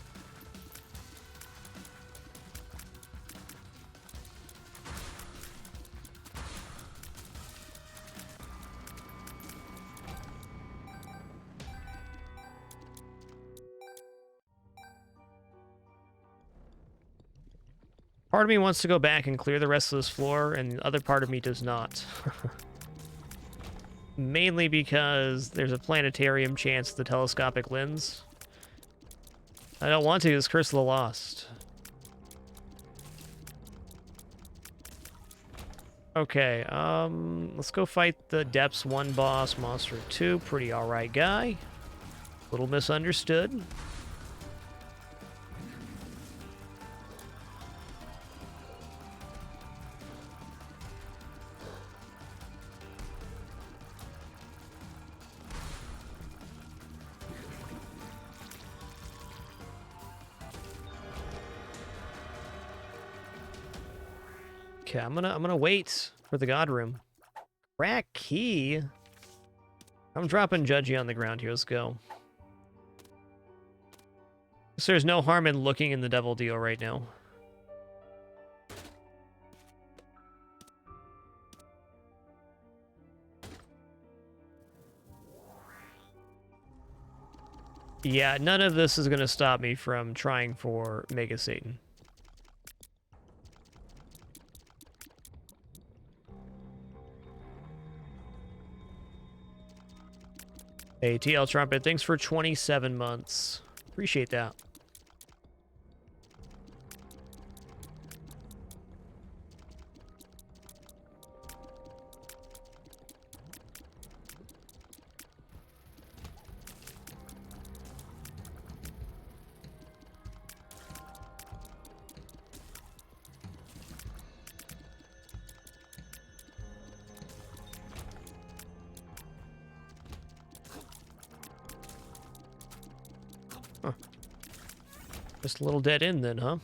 Part of me wants to go back and clear the rest of this floor, and the other part of me does not. Mainly because there's a planetarium chance of the telescopic lens. I don't want to, it's Curse of the Lost. Okay, let's go fight the Depths 1 boss, Monster 2. Pretty alright guy. Little misunderstood. Okay, I'm gonna wait for the God Room. Crack key. I'm dropping Judgy on the ground here. Let's go. So there's no harm in looking in the Devil Deal right now. Yeah, none of this is gonna stop me from trying for Mega Satan. Hey, TL Trumpet, thanks for 27 months. Appreciate that. Just a little dead end then, huh?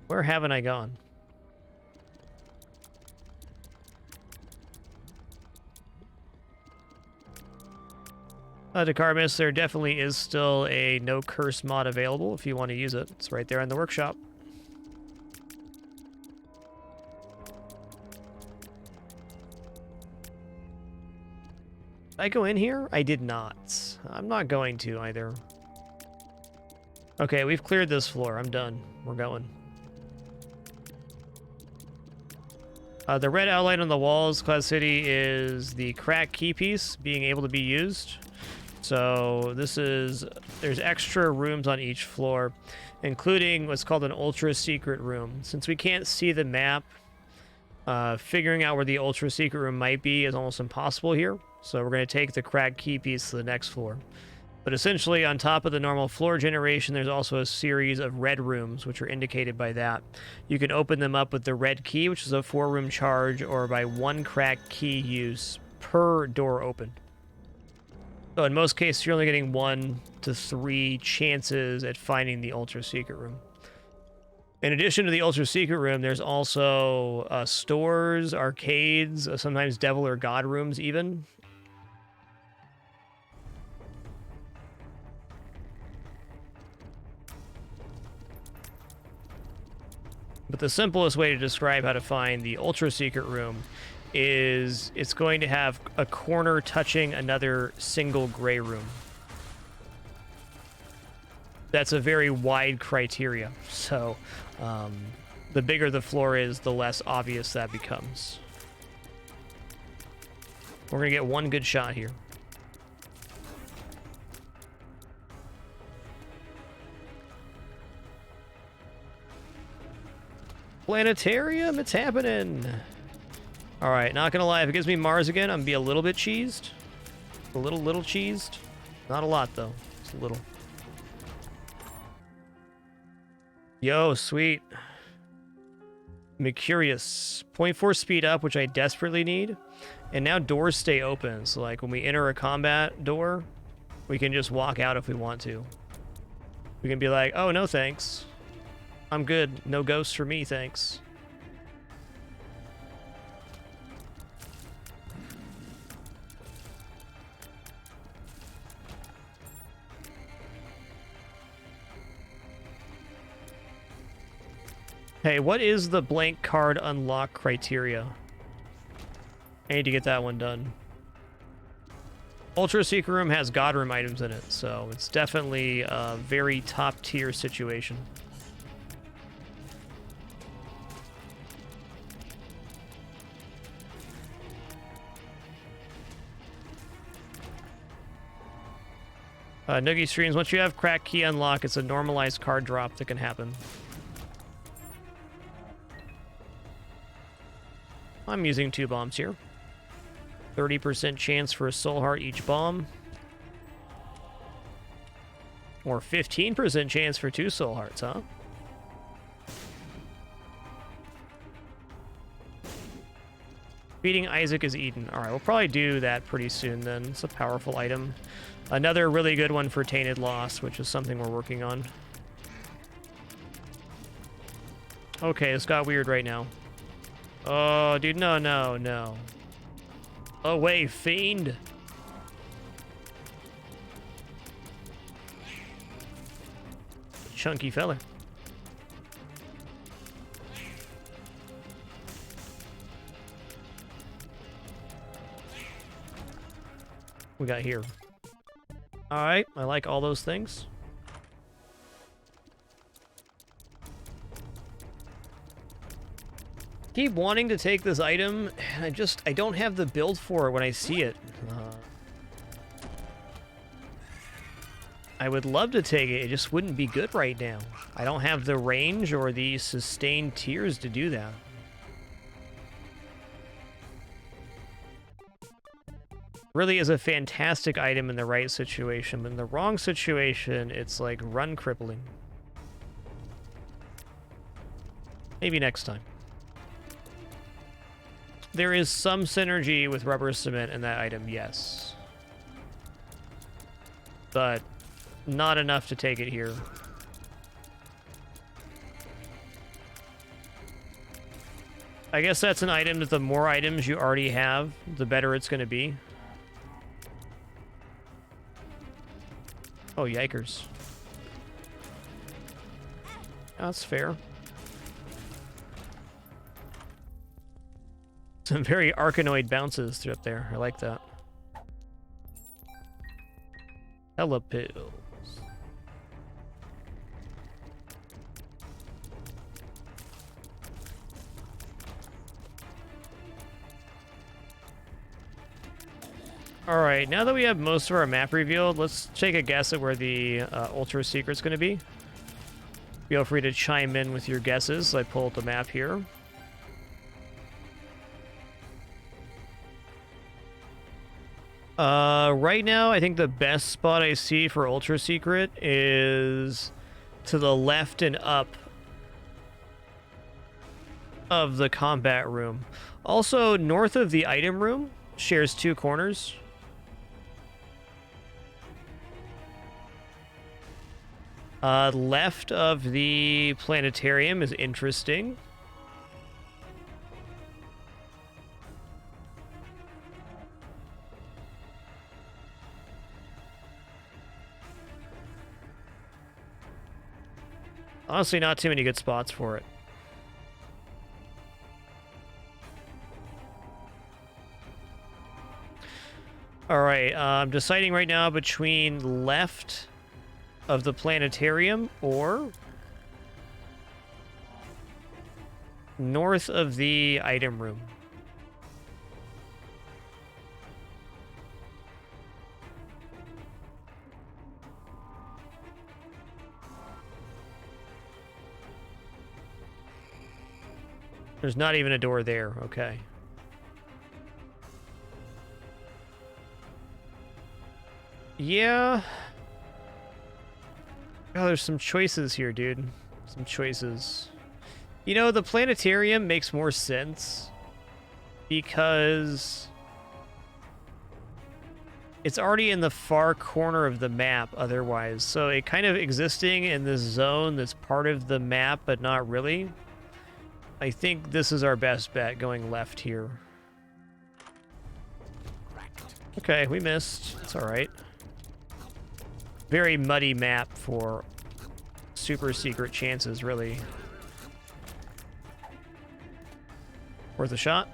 Where haven't I gone? Decarmus, there definitely is still a no curse mod available if you want to use it. It's right there in the workshop. Did I go in here? I did not. I'm not going to either. Okay, we've cleared this floor. I'm done. We're going. The red outline on the walls, Cloud City, is the crack key piece being able to be used. So this is, there's extra rooms on each floor, including what's called an ultra secret room. Since we can't see the map, figuring out where the ultra secret room might be is almost impossible here. So we're going to take the cracked key piece to the next floor. But essentially, on top of the normal floor generation, there's also a series of red rooms, which are indicated by that. You can open them up with the red key, which is a 4-room charge, or by 1 cracked key use per door open. So in most cases, you're only getting 1 to 3 chances at finding the ultra secret room. In addition to the ultra secret room, there's also stores, arcades, sometimes devil or god rooms even. But the simplest way to describe how to find the ultra secret room is it's going to have a corner touching another single gray room. That's a very wide criteria. So the bigger the floor is, the less obvious that becomes. We're going to get one good shot here. Planetarium, it's happening. All right, not gonna lie, if it gives me Mars again, I'm gonna be a little bit cheesed. A little cheesed. Not a lot though, just a little. Yo, sweet. Mercurius. 0.4 speed up, which I desperately need. And now doors stay open, so like when we enter a combat door, we can just walk out if we want to. We can be like, oh, no thanks. I'm good. No ghosts for me, thanks. Hey, what is the blank card unlock criteria? I need to get that one done. Ultra Secret Room has God Room items in it, so it's definitely a very top tier situation. Noogie streams, once you have crack key unlock, it's a normalized card drop that can happen. I'm using 2 bombs here. 30% chance for a soul heart each bomb. Or 15% chance for 2 soul hearts, huh? Feeding Isaac is Eden. Alright, we'll probably do that pretty soon then. It's a powerful item. Another really good one for Tainted Lost, which is something we're working on. Okay, this got weird right now. Oh, dude, no, no, no. Away, fiend! Chunky fella. We got here. Alright, I like all those things. Keep wanting to take this item, and I don't have the build for it when I see it. I would love to take it, it just wouldn't be good right now. I don't have the range or the sustained tiers to do that. Really is a fantastic item in the right situation, but in the wrong situation, it's like run crippling. Maybe next time. There is some synergy with rubber cement in that item, yes. But not enough to take it here. I guess that's an item that the more items you already have, the better it's going to be. Oh, yikers. That's fair. Some very Arkanoid bounces through up there. I like that. Hella pills. Alright, now that we have most of our map revealed, let's take a guess at where the Ultra Secret's going to be. Feel free to chime in with your guesses. I pull up the map here. Right now, I think the best spot I see for Ultra Secret is to the left and up of the combat room. Also, north of the item room, shares 2 corners. Left of the planetarium is interesting. Honestly, not too many good spots for it. Alright, I'm deciding right now between left of the planetarium or north of the item room. There's not even a door there. Okay. Yeah. Oh, there's some choices here, dude. Some choices. You know, the planetarium makes more sense because It's already in the far corner of the map otherwise, so it kind of existing in this zone that's part of the map, but not really. I think this is our best bet, going left here. Okay, we missed. It's alright. Very muddy map for super secret chances, really. Worth a shot.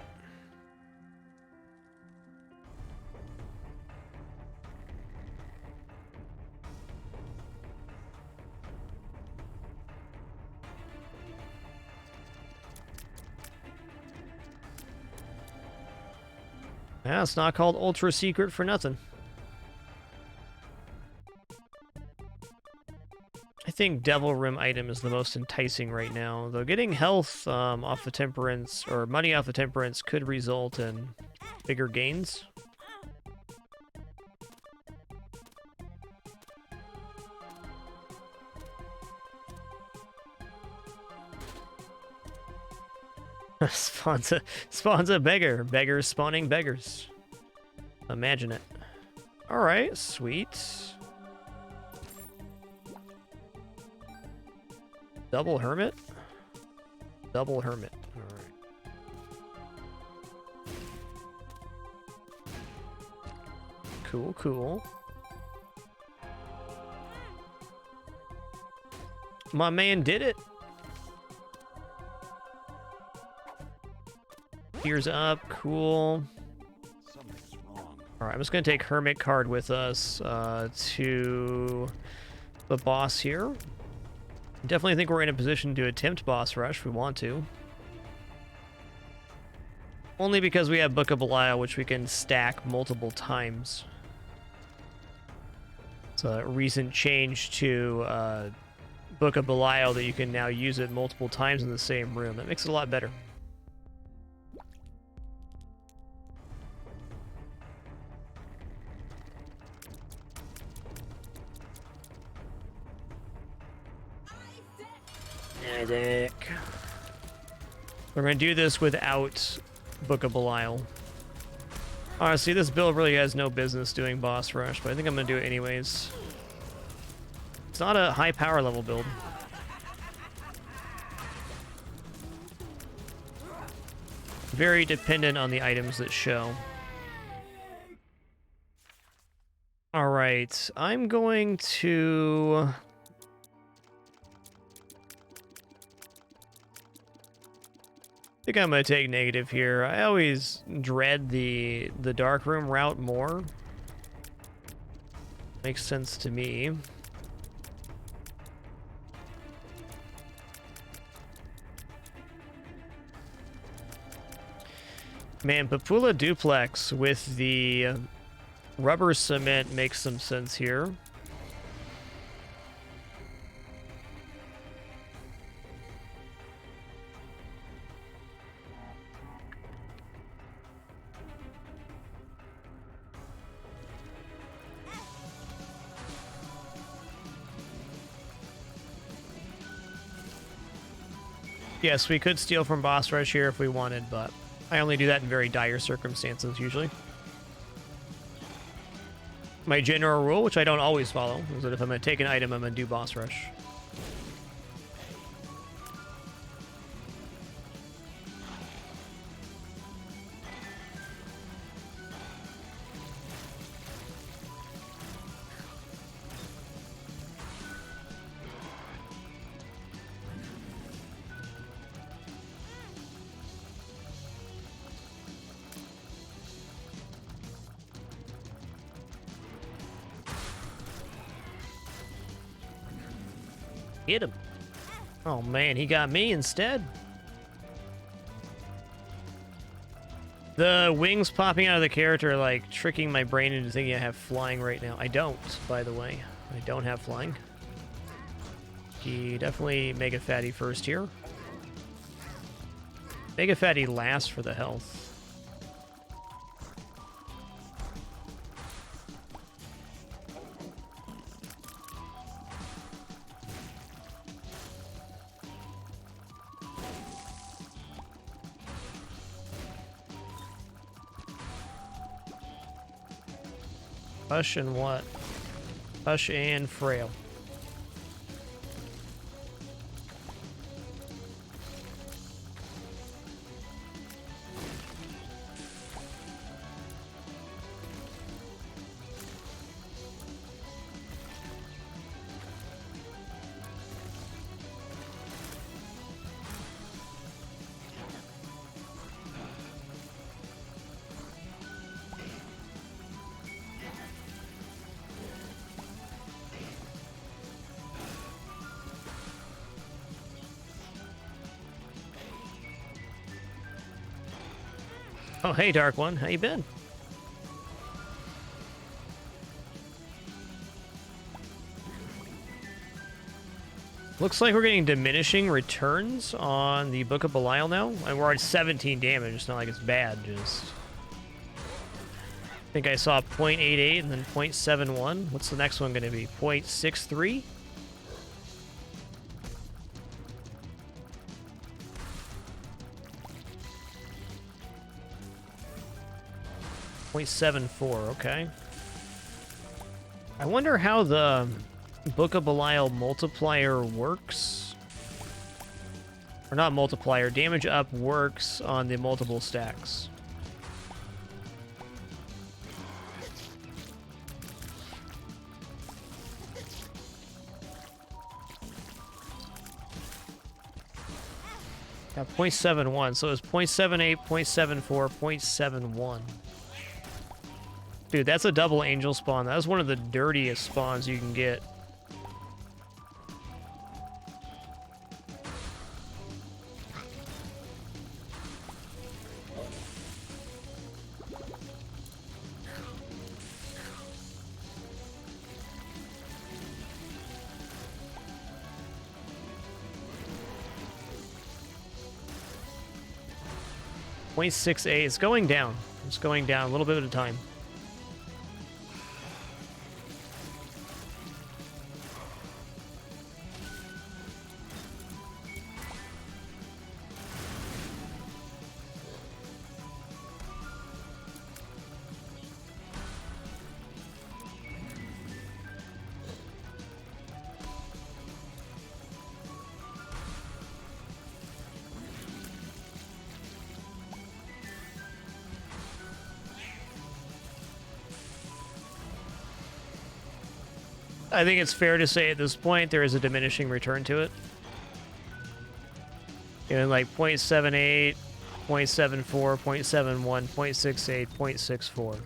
Yeah, it's not called ultra secret for nothing. I think Devil Rim item is the most enticing right now, though getting health off the Temperance, or money off the Temperance, could result in bigger gains. spawns a beggar. Beggars spawning beggars. Imagine it. Alright, sweet. Double Hermit? Double Hermit. Alright. Cool, cool. My man did it. Tears up, cool. Something's wrong. Alright, I'm just gonna take Hermit card with us to the boss here. Definitely think we're in a position to attempt boss rush if we want to. Only because we have Book of Belial, which we can stack multiple times. It's a recent change to Book of Belial that you can now use it multiple times in the same room. That makes it a lot better. We're going to do this without Book of Belial. Honestly, this build really has no business doing boss rush, but I think I'm going to do it anyways. It's not a high power level build. Very dependent on the items that show. Alright, I'm going to... I think I'm going to take negative here. I always dread the dark room route more. Makes sense to me. Man, Papula Duplex with the rubber cement makes some sense here. Yes, we could steal from boss rush here if we wanted, but I only do that in very dire circumstances, usually. My general rule, which I don't always follow, is that if I'm going to take an item, I'm going to do boss rush. Hit him. Oh man, he got me instead. The wings popping out of the character are like tricking my brain into thinking I have flying right now. I don't, by the way. I don't have flying. He definitely Mega Fatty first here. Mega Fatty last for the health. Hush and what? Hush and frail. Oh, hey, Dark One. How you been? Looks like we're getting diminishing returns on the Book of Belial now. And we're at 17 damage. It's not like it's bad, just... I think I saw 0.88 and then 0.71. What's the next one going to be? 0.63? .74, okay. I wonder how the Book of Belial multiplier works. Or not multiplier, damage up works on the multiple stacks. Yeah, 0.71, so it's 0.78, 0.74, 0.71. Dude, that's a double angel spawn. That was one of the dirtiest spawns you can get. .68. It's going down. It's going down a little bit at a time. I think it's fair to say at this point there is a diminishing return to it. You know, like 0.78, 0.74, 0.71, 0.68, 0.64.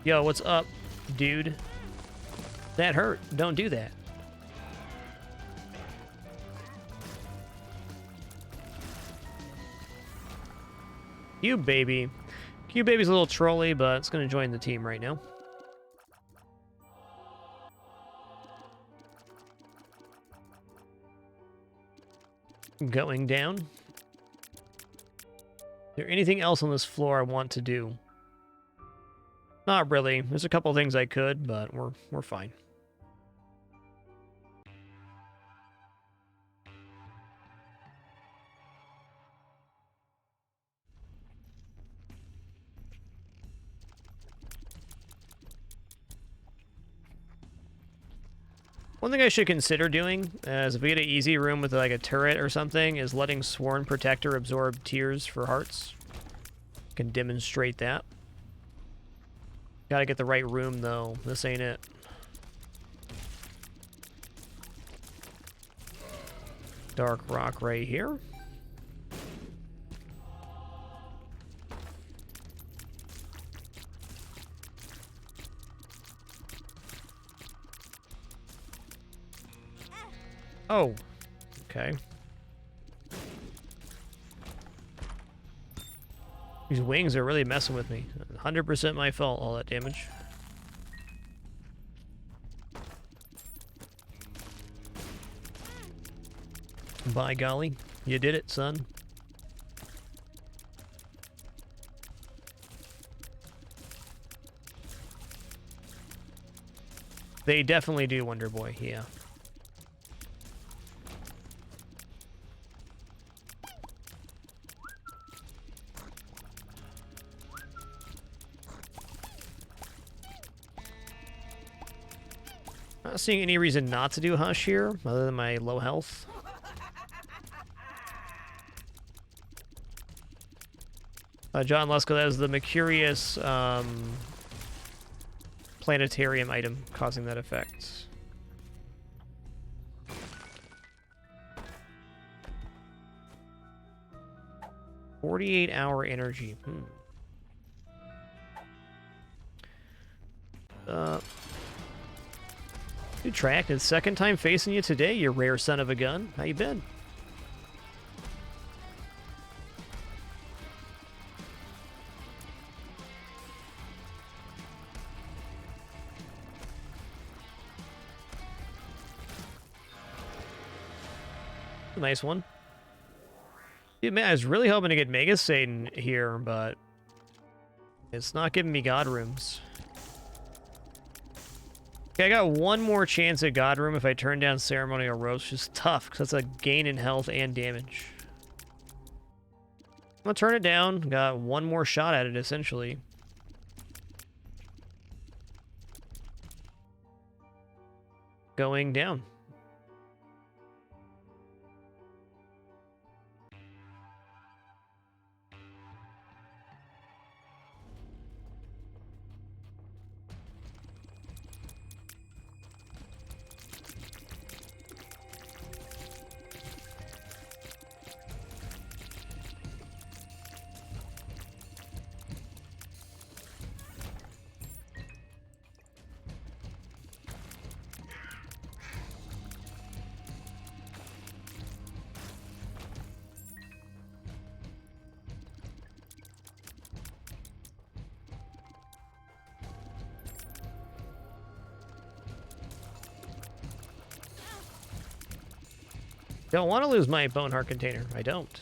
Yo, what's up, dude? That hurt. Don't do that. Cube Baby. Cube Baby's a little trolly, but it's going to join the team right now. Going down. Is there anything else on this floor I want to do? Not really. There's a couple things I could, but we're fine. One thing I should consider doing, is if we get an easy room with like a turret or something, is letting Sworn Protector absorb tears for hearts. Can demonstrate that. Gotta get the right room though. This ain't it. Dark rock right here. Oh, okay. These wings are really messing with me. 100% my fault, all that damage. By golly, you did it, son. They definitely do, Wonder Boy, yeah. Not seeing any reason not to do Hush here, other than my low health. John Lusko, that is the Mercurius planetarium item causing that effect. "48-hour energy. Good track. It's second time facing you today, you rare son of a gun. How you been? Nice one. Dude, man, I was really hoping to get Mega Satan here, but it's not giving me God Rooms. Okay, I got one more chance at God Room if I turn down Ceremonial Roast, which is tough, because that's a gain in health and damage. I'm gonna turn it down. Got one more shot at it, essentially. Going down. Don't want to lose my Bone Heart container. I don't.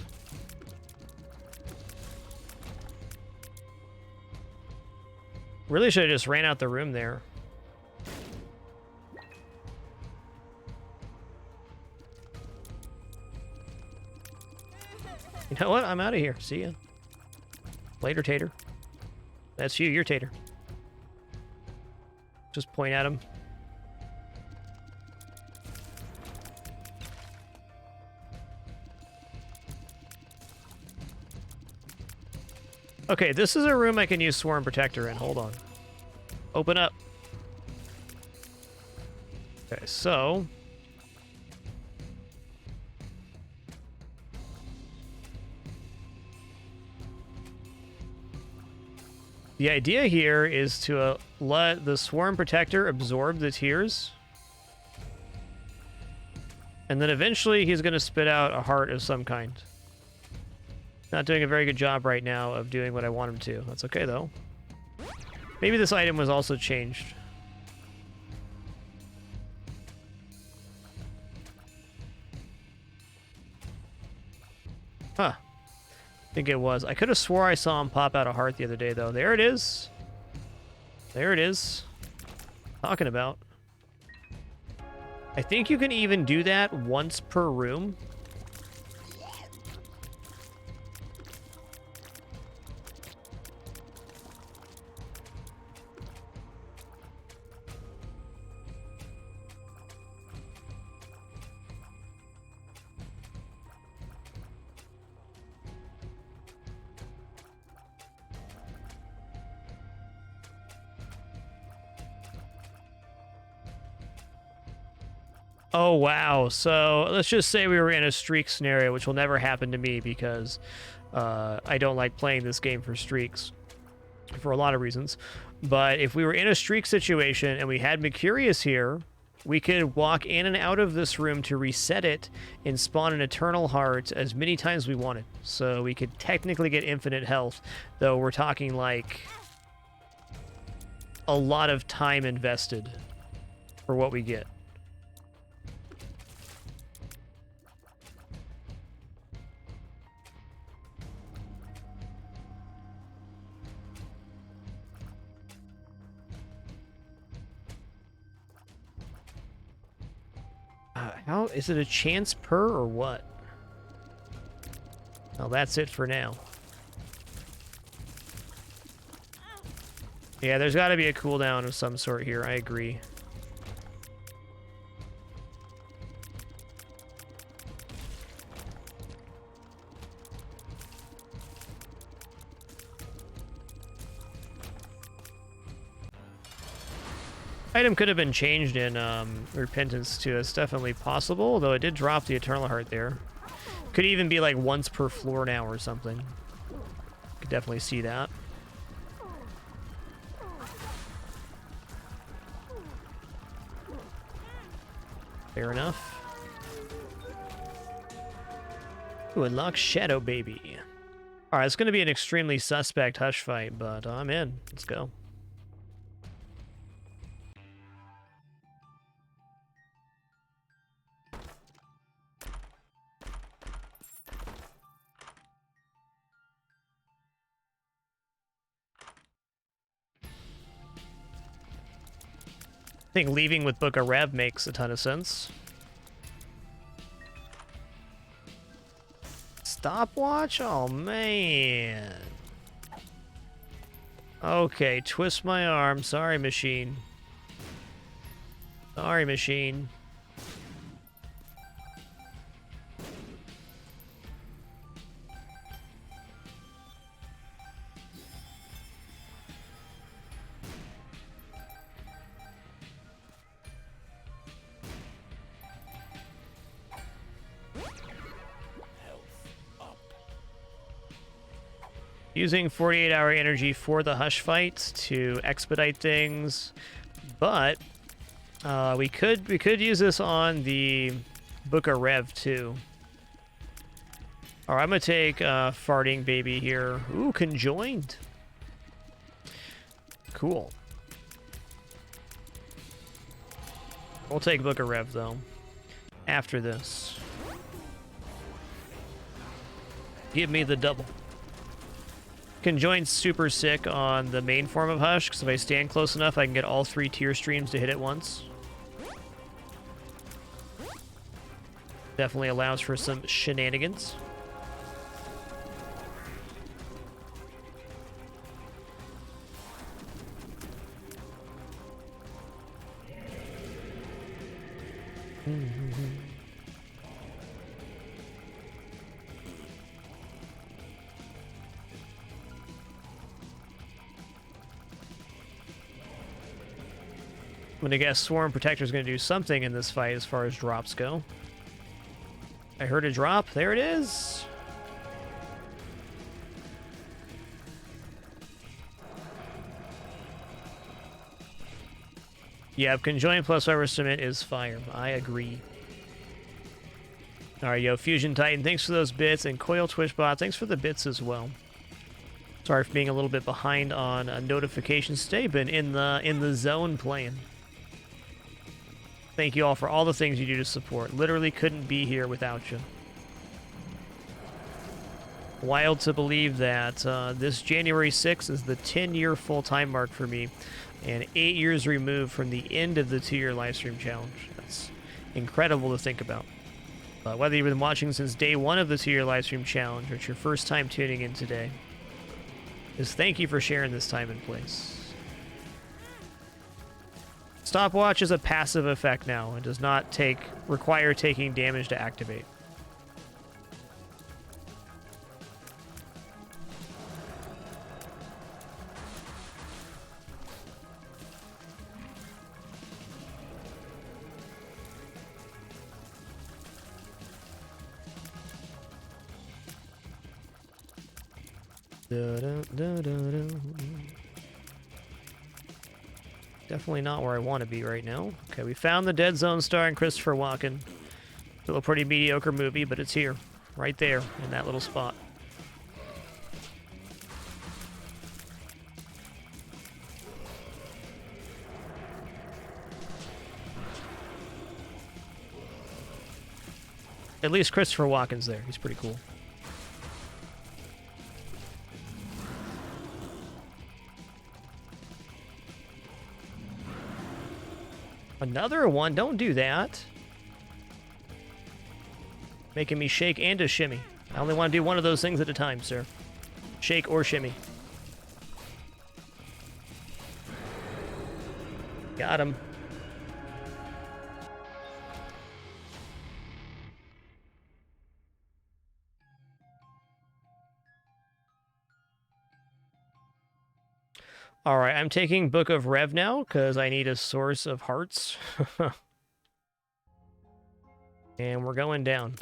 Really should have just ran out the room there. You know what? I'm out of here. See ya. Later, Tater. That's you. You're Tater. Just point at him. Okay, this is a room I can use Swarm Protector in. Hold on. Open up. Okay, so... the idea here is to let the Swarm Protector absorb the tears. And then eventually he's going to spit out a heart of some kind. Not doing a very good job right now of doing what I want him to. That's okay, though. Maybe this item was also changed. Huh. I think it was. I could have swore I saw him pop out a heart the other day, though. There it is. There it is. Talking about. I think you can even do that once per room. Oh, wow. So let's just say we were in a streak scenario, which will never happen to me because I don't like playing this game for streaks for a lot of reasons. But if we were in a streak situation and we had Mercurius here, we could walk in and out of this room to reset it and spawn an Eternal Heart as many times as we wanted. So we could technically get infinite health, though we're talking like a lot of time invested for what we get. How is it a chance per or what? Well, that's it for now. Yeah, there's got to be a cooldown of some sort here. I agree. Item could have been changed in Repentance too. It's definitely possible, though it did drop the Eternal Heart there. Could even be like once per floor now or something. Could definitely see that. Fair enough. Ooh, unlock Shadow Baby. Alright, it's going to be an extremely suspect Hush fight, but I'm in. Let's go. I think leaving with Book of Rev makes a ton of sense. Stopwatch? Oh, man. Okay, twist my arm. Sorry, machine. Sorry, machine. Using 48-hour energy for the Hush fight to expedite things, but we could use this on the Book of Rev too. All right, I'm gonna take Farting Baby here. Ooh, conjoined. Cool. We'll take Book of Rev though. After this, give me the double. Conjoint's super sick on the main form of Hush, because if I stand close enough, I can get all 3 tier streams to hit at once. Definitely allows for some shenanigans. I'm gonna guess Swarm Protector's gonna do something in this fight as far as drops go. I heard a drop. There it is. Yeah, Conjoint plus Over Cement is fire. I agree. Alright, yo, Fusion Titan, thanks for those bits, and Coil Twitchbot, thanks for the bits as well. Sorry for being a little bit behind on notifications today, but in the zone playing. Thank you all for all the things you do to support. Literally couldn't be here without you. Wild to believe that this January 6th is the 10-year full-time mark for me, and 8 years removed from the end of the 2-year livestream challenge. That's incredible to think about. Whether you've been watching since day 1 of the 2-year livestream challenge, or it's your first time tuning in today, just thank you for sharing this time and place. Stopwatch is a passive effect now and does not require taking damage to activate. Definitely not where I want to be right now. Okay, we found the Dead Zone starring Christopher Walken. Still a pretty mediocre movie, but it's here. Right there, in that little spot. At least Christopher Walken's there. He's pretty cool. Another one? Don't do that. Making me shake and a shimmy. I only want to do one of those things at a time, sir. Shake or shimmy. Got him. Alright, I'm taking Book of Rev now, because I need a source of hearts. And we're going down.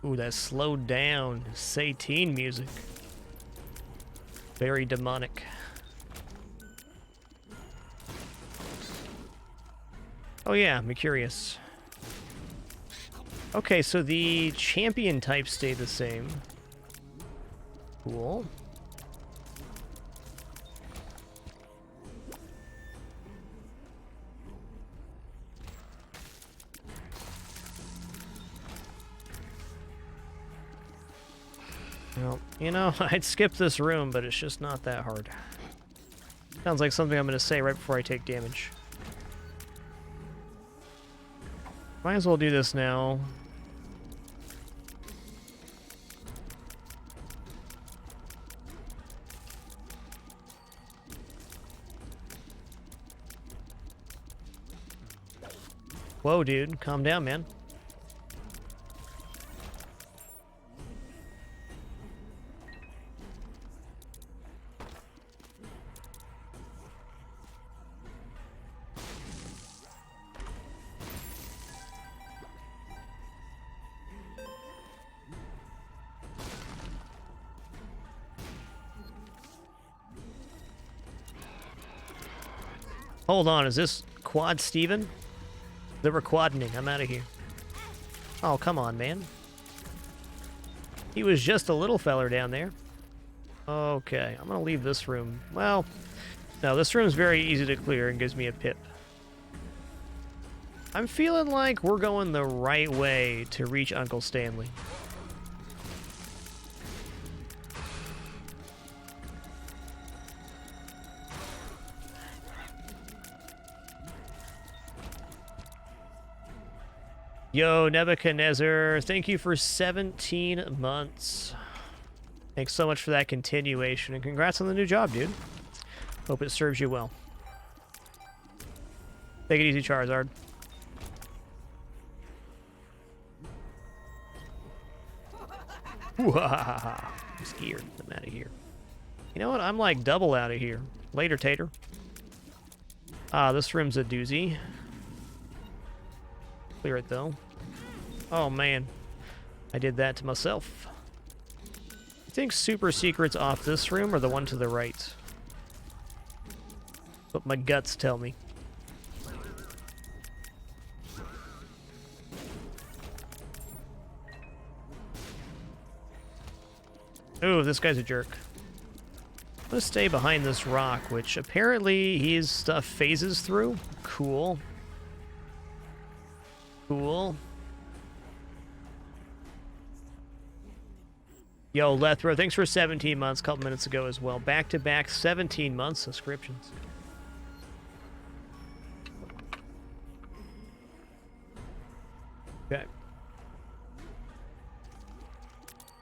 Ooh, that slowed down Satine music. Very demonic. Oh yeah, Mercurius. Okay, so the champion types stay the same. Cool. Well, you know, I'd skip this room, but it's just not that hard. Sounds like something I'm going to say right before I take damage. Might as well do this now. Whoa, dude. Calm down, man. Hold on, is this Quad Steven? They were quadding. I'm out of here. Oh, come on, man. He was just a little feller down there. Okay, I'm gonna leave this room. Well, no, this room's very easy to clear and gives me a pip. I'm feeling like we're going the right way to reach Uncle Stanley. Yo, Nebuchadnezzar, thank you for 17 months. Thanks so much for that continuation, and congrats on the new job, dude. Hope it serves you well. Take it easy, Charizard. I'm scared. I'm out of here. You know what? I'm like double out of here. Later, Tater. Ah, this room's a doozy. Clear it, though. Oh, man. I did that to myself. I think super secret's off this room or the one to the right. But my guts tell me. Ooh, this guy's a jerk. I'm gonna stay behind this rock, which apparently his stuff phases through. Cool. Cool. Yo, Lethro, thanks for 17 months a couple minutes ago as well. Back-to-back 17 month subscriptions. Okay.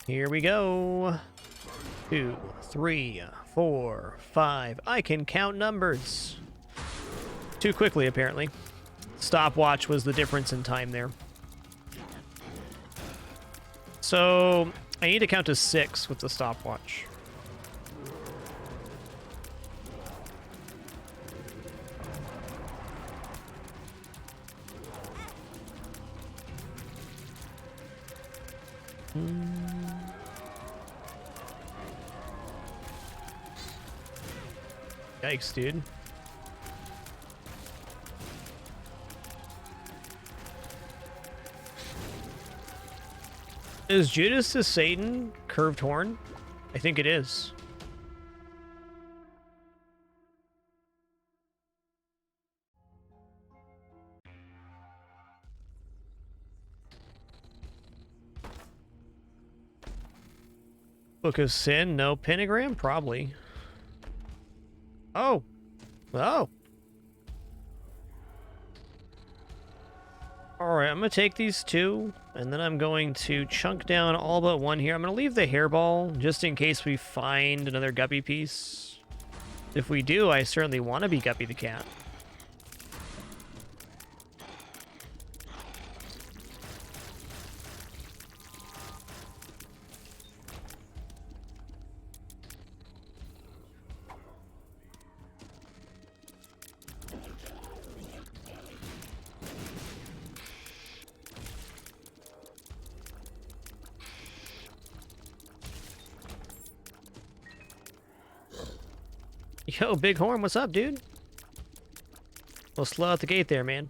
Here we go. 2, 3, 4, 5. I can count numbers. Too quickly, apparently. Stopwatch was the difference in time there. So, I need to count to 6 with the stopwatch. Yikes, dude. Is Judas to Satan curved horn? I think it is. Book of Sin? No. Pentagram? Probably. Oh. Oh. Alright, I'm going to take these two, and then I'm going to chunk down all but one here. I'm going to leave the hairball, just in case we find another Guppy piece. If we do, I certainly want to be Guppy the cat. Yo, Bighorn, what's up, dude? We'll slow out the gate there, man.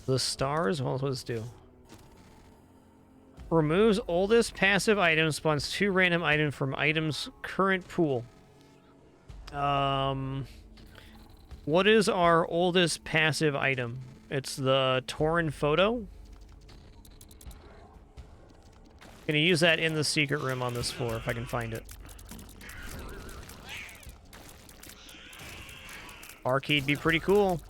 The stars? What does this do? Removes oldest passive item, spawns 2 random items from item's current pool. What is our oldest passive item? It's the Torn Photo. Gonna use that in the secret room on this floor if I can find it. Arcade be pretty cool.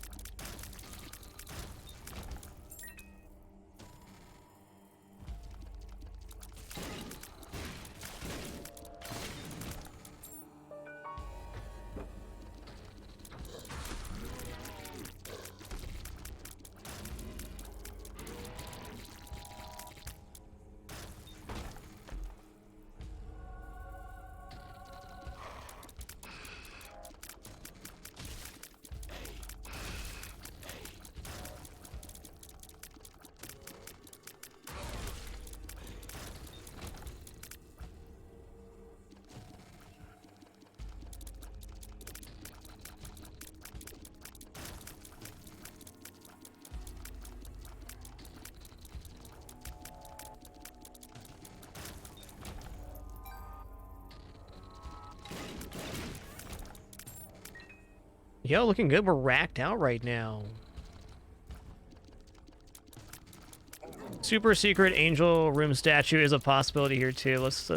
Yo, looking good. We're racked out right now. Super secret angel room statue is a possibility here too. Let's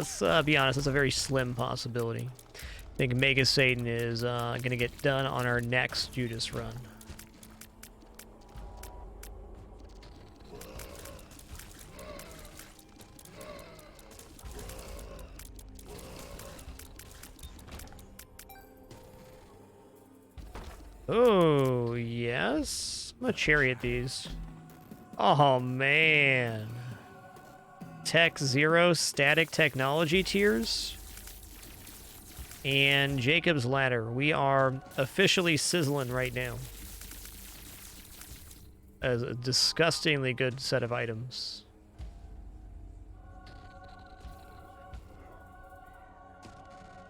be honest. It's a very slim possibility. I think Mega Satan is gonna get done on our next Judas run. Oh, yes. I'm gonna chariot these. Oh, man. Tech 0 static technology tiers. And Jacob's Ladder. We are officially sizzling right now. As a disgustingly good set of items.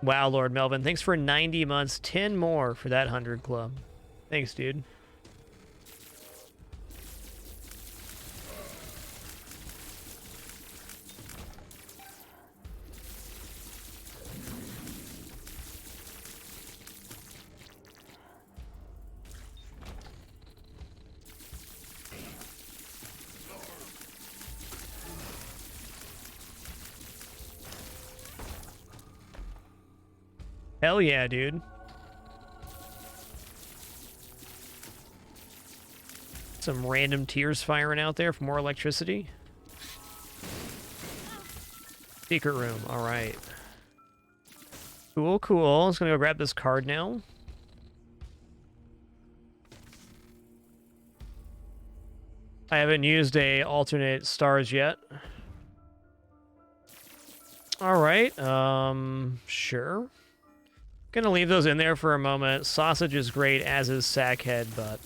Wow, Lord Melvin. Thanks for 90 months. 10 more for that 100 club. Thanks, dude. Hell yeah, dude. Some random tears firing out there for more electricity. Secret room, alright. Cool, cool. Just gonna go grab this card now. I haven't used a alternate stars yet. Alright, sure. Gonna leave those in there for a moment. Sausage is great, as is Sackhead, but...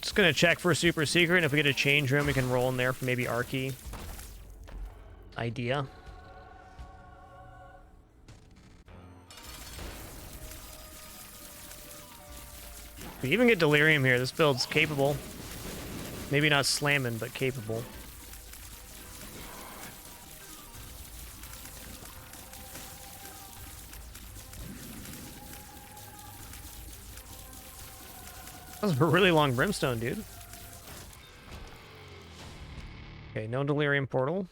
Just gonna check for Super Secret, and if we get a change room, we can roll in there for maybe Arky. Idea. We even get Delirium here. This build's capable. Maybe not slamming, but capable. That was a really long brimstone, dude. Okay, no Delirium portal.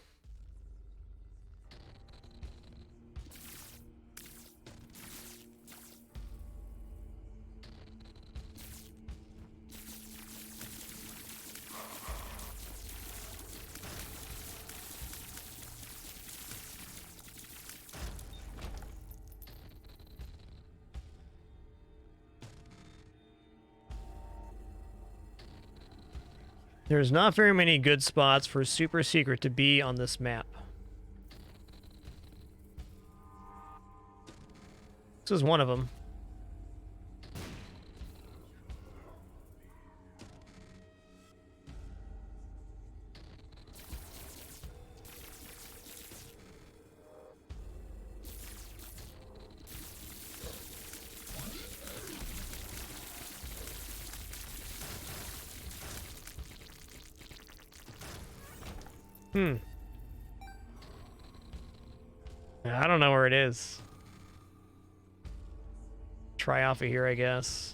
There's not very many good spots for Super Secret to be on this map. This is one of them. Hmm. I don't know where it is. Try off of here, I guess.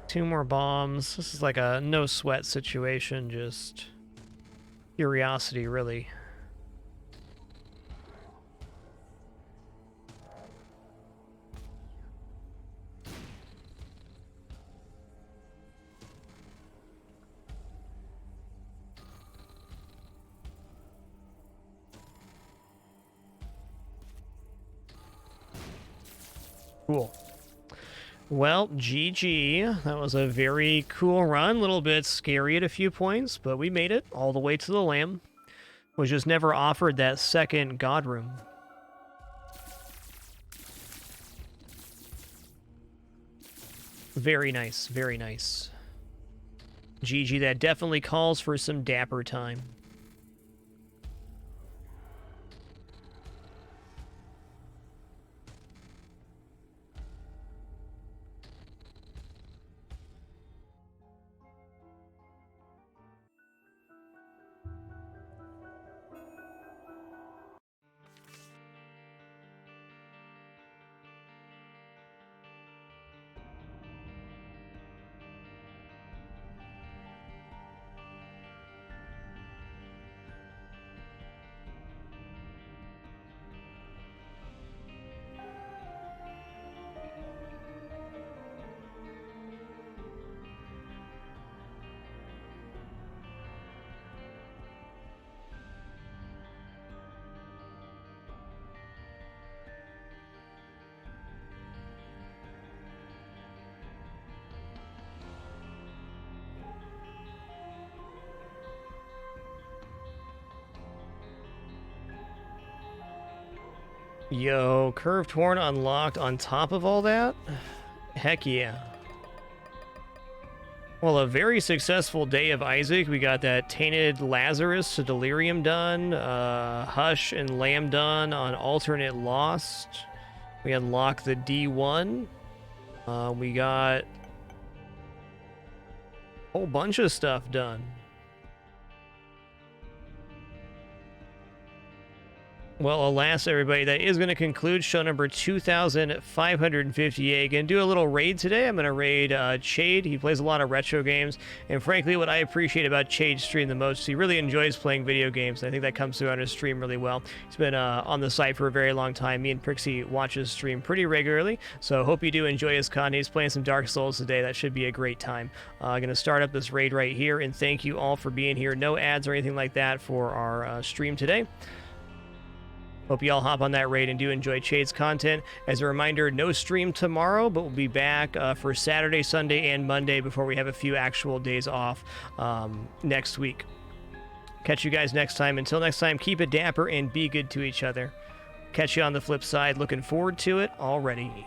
Two more bombs. This is like a no sweat situation, just curiosity, really. Cool. Well, GG. That was a very cool run. A little bit scary at a few points, but we made it all the way to the Lamb. Was just never offered that second God Room. Very nice, very nice. GG, that definitely calls for some dapper time. Yo, Curved Horn unlocked on top of all that? Heck yeah. Well, a very successful day of Isaac. We got that Tainted Lazarus to Delirium done, Hush and Lamb done on Alternate Lost. We unlocked the D1. We got a whole bunch of stuff done. Well, alas, everybody, that is going to conclude show number 2558. Going to do a little raid today. I'm going to raid Chade. He plays a lot of retro games, and frankly, what I appreciate about Chade's stream the most is he really enjoys playing video games. I think that comes through on his stream really well. He's been on the site for a very long time. Me and Prixie watch his stream pretty regularly, so hope you do enjoy his content. He's playing some Dark Souls today. That should be a great time. I'm going to start up this raid right here, and thank you all for being here. No ads or anything like that for our stream today. Hope you all hop on that raid and do enjoy Chade's content. As a reminder, no stream tomorrow, but we'll be back for Saturday, Sunday, and Monday before we have a few actual days off next week. Catch you guys next time. Until next time, keep it dapper and be good to each other. Catch you on the flip side. Looking forward to it already.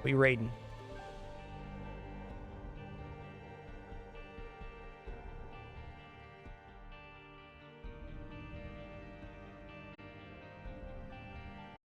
We raiding.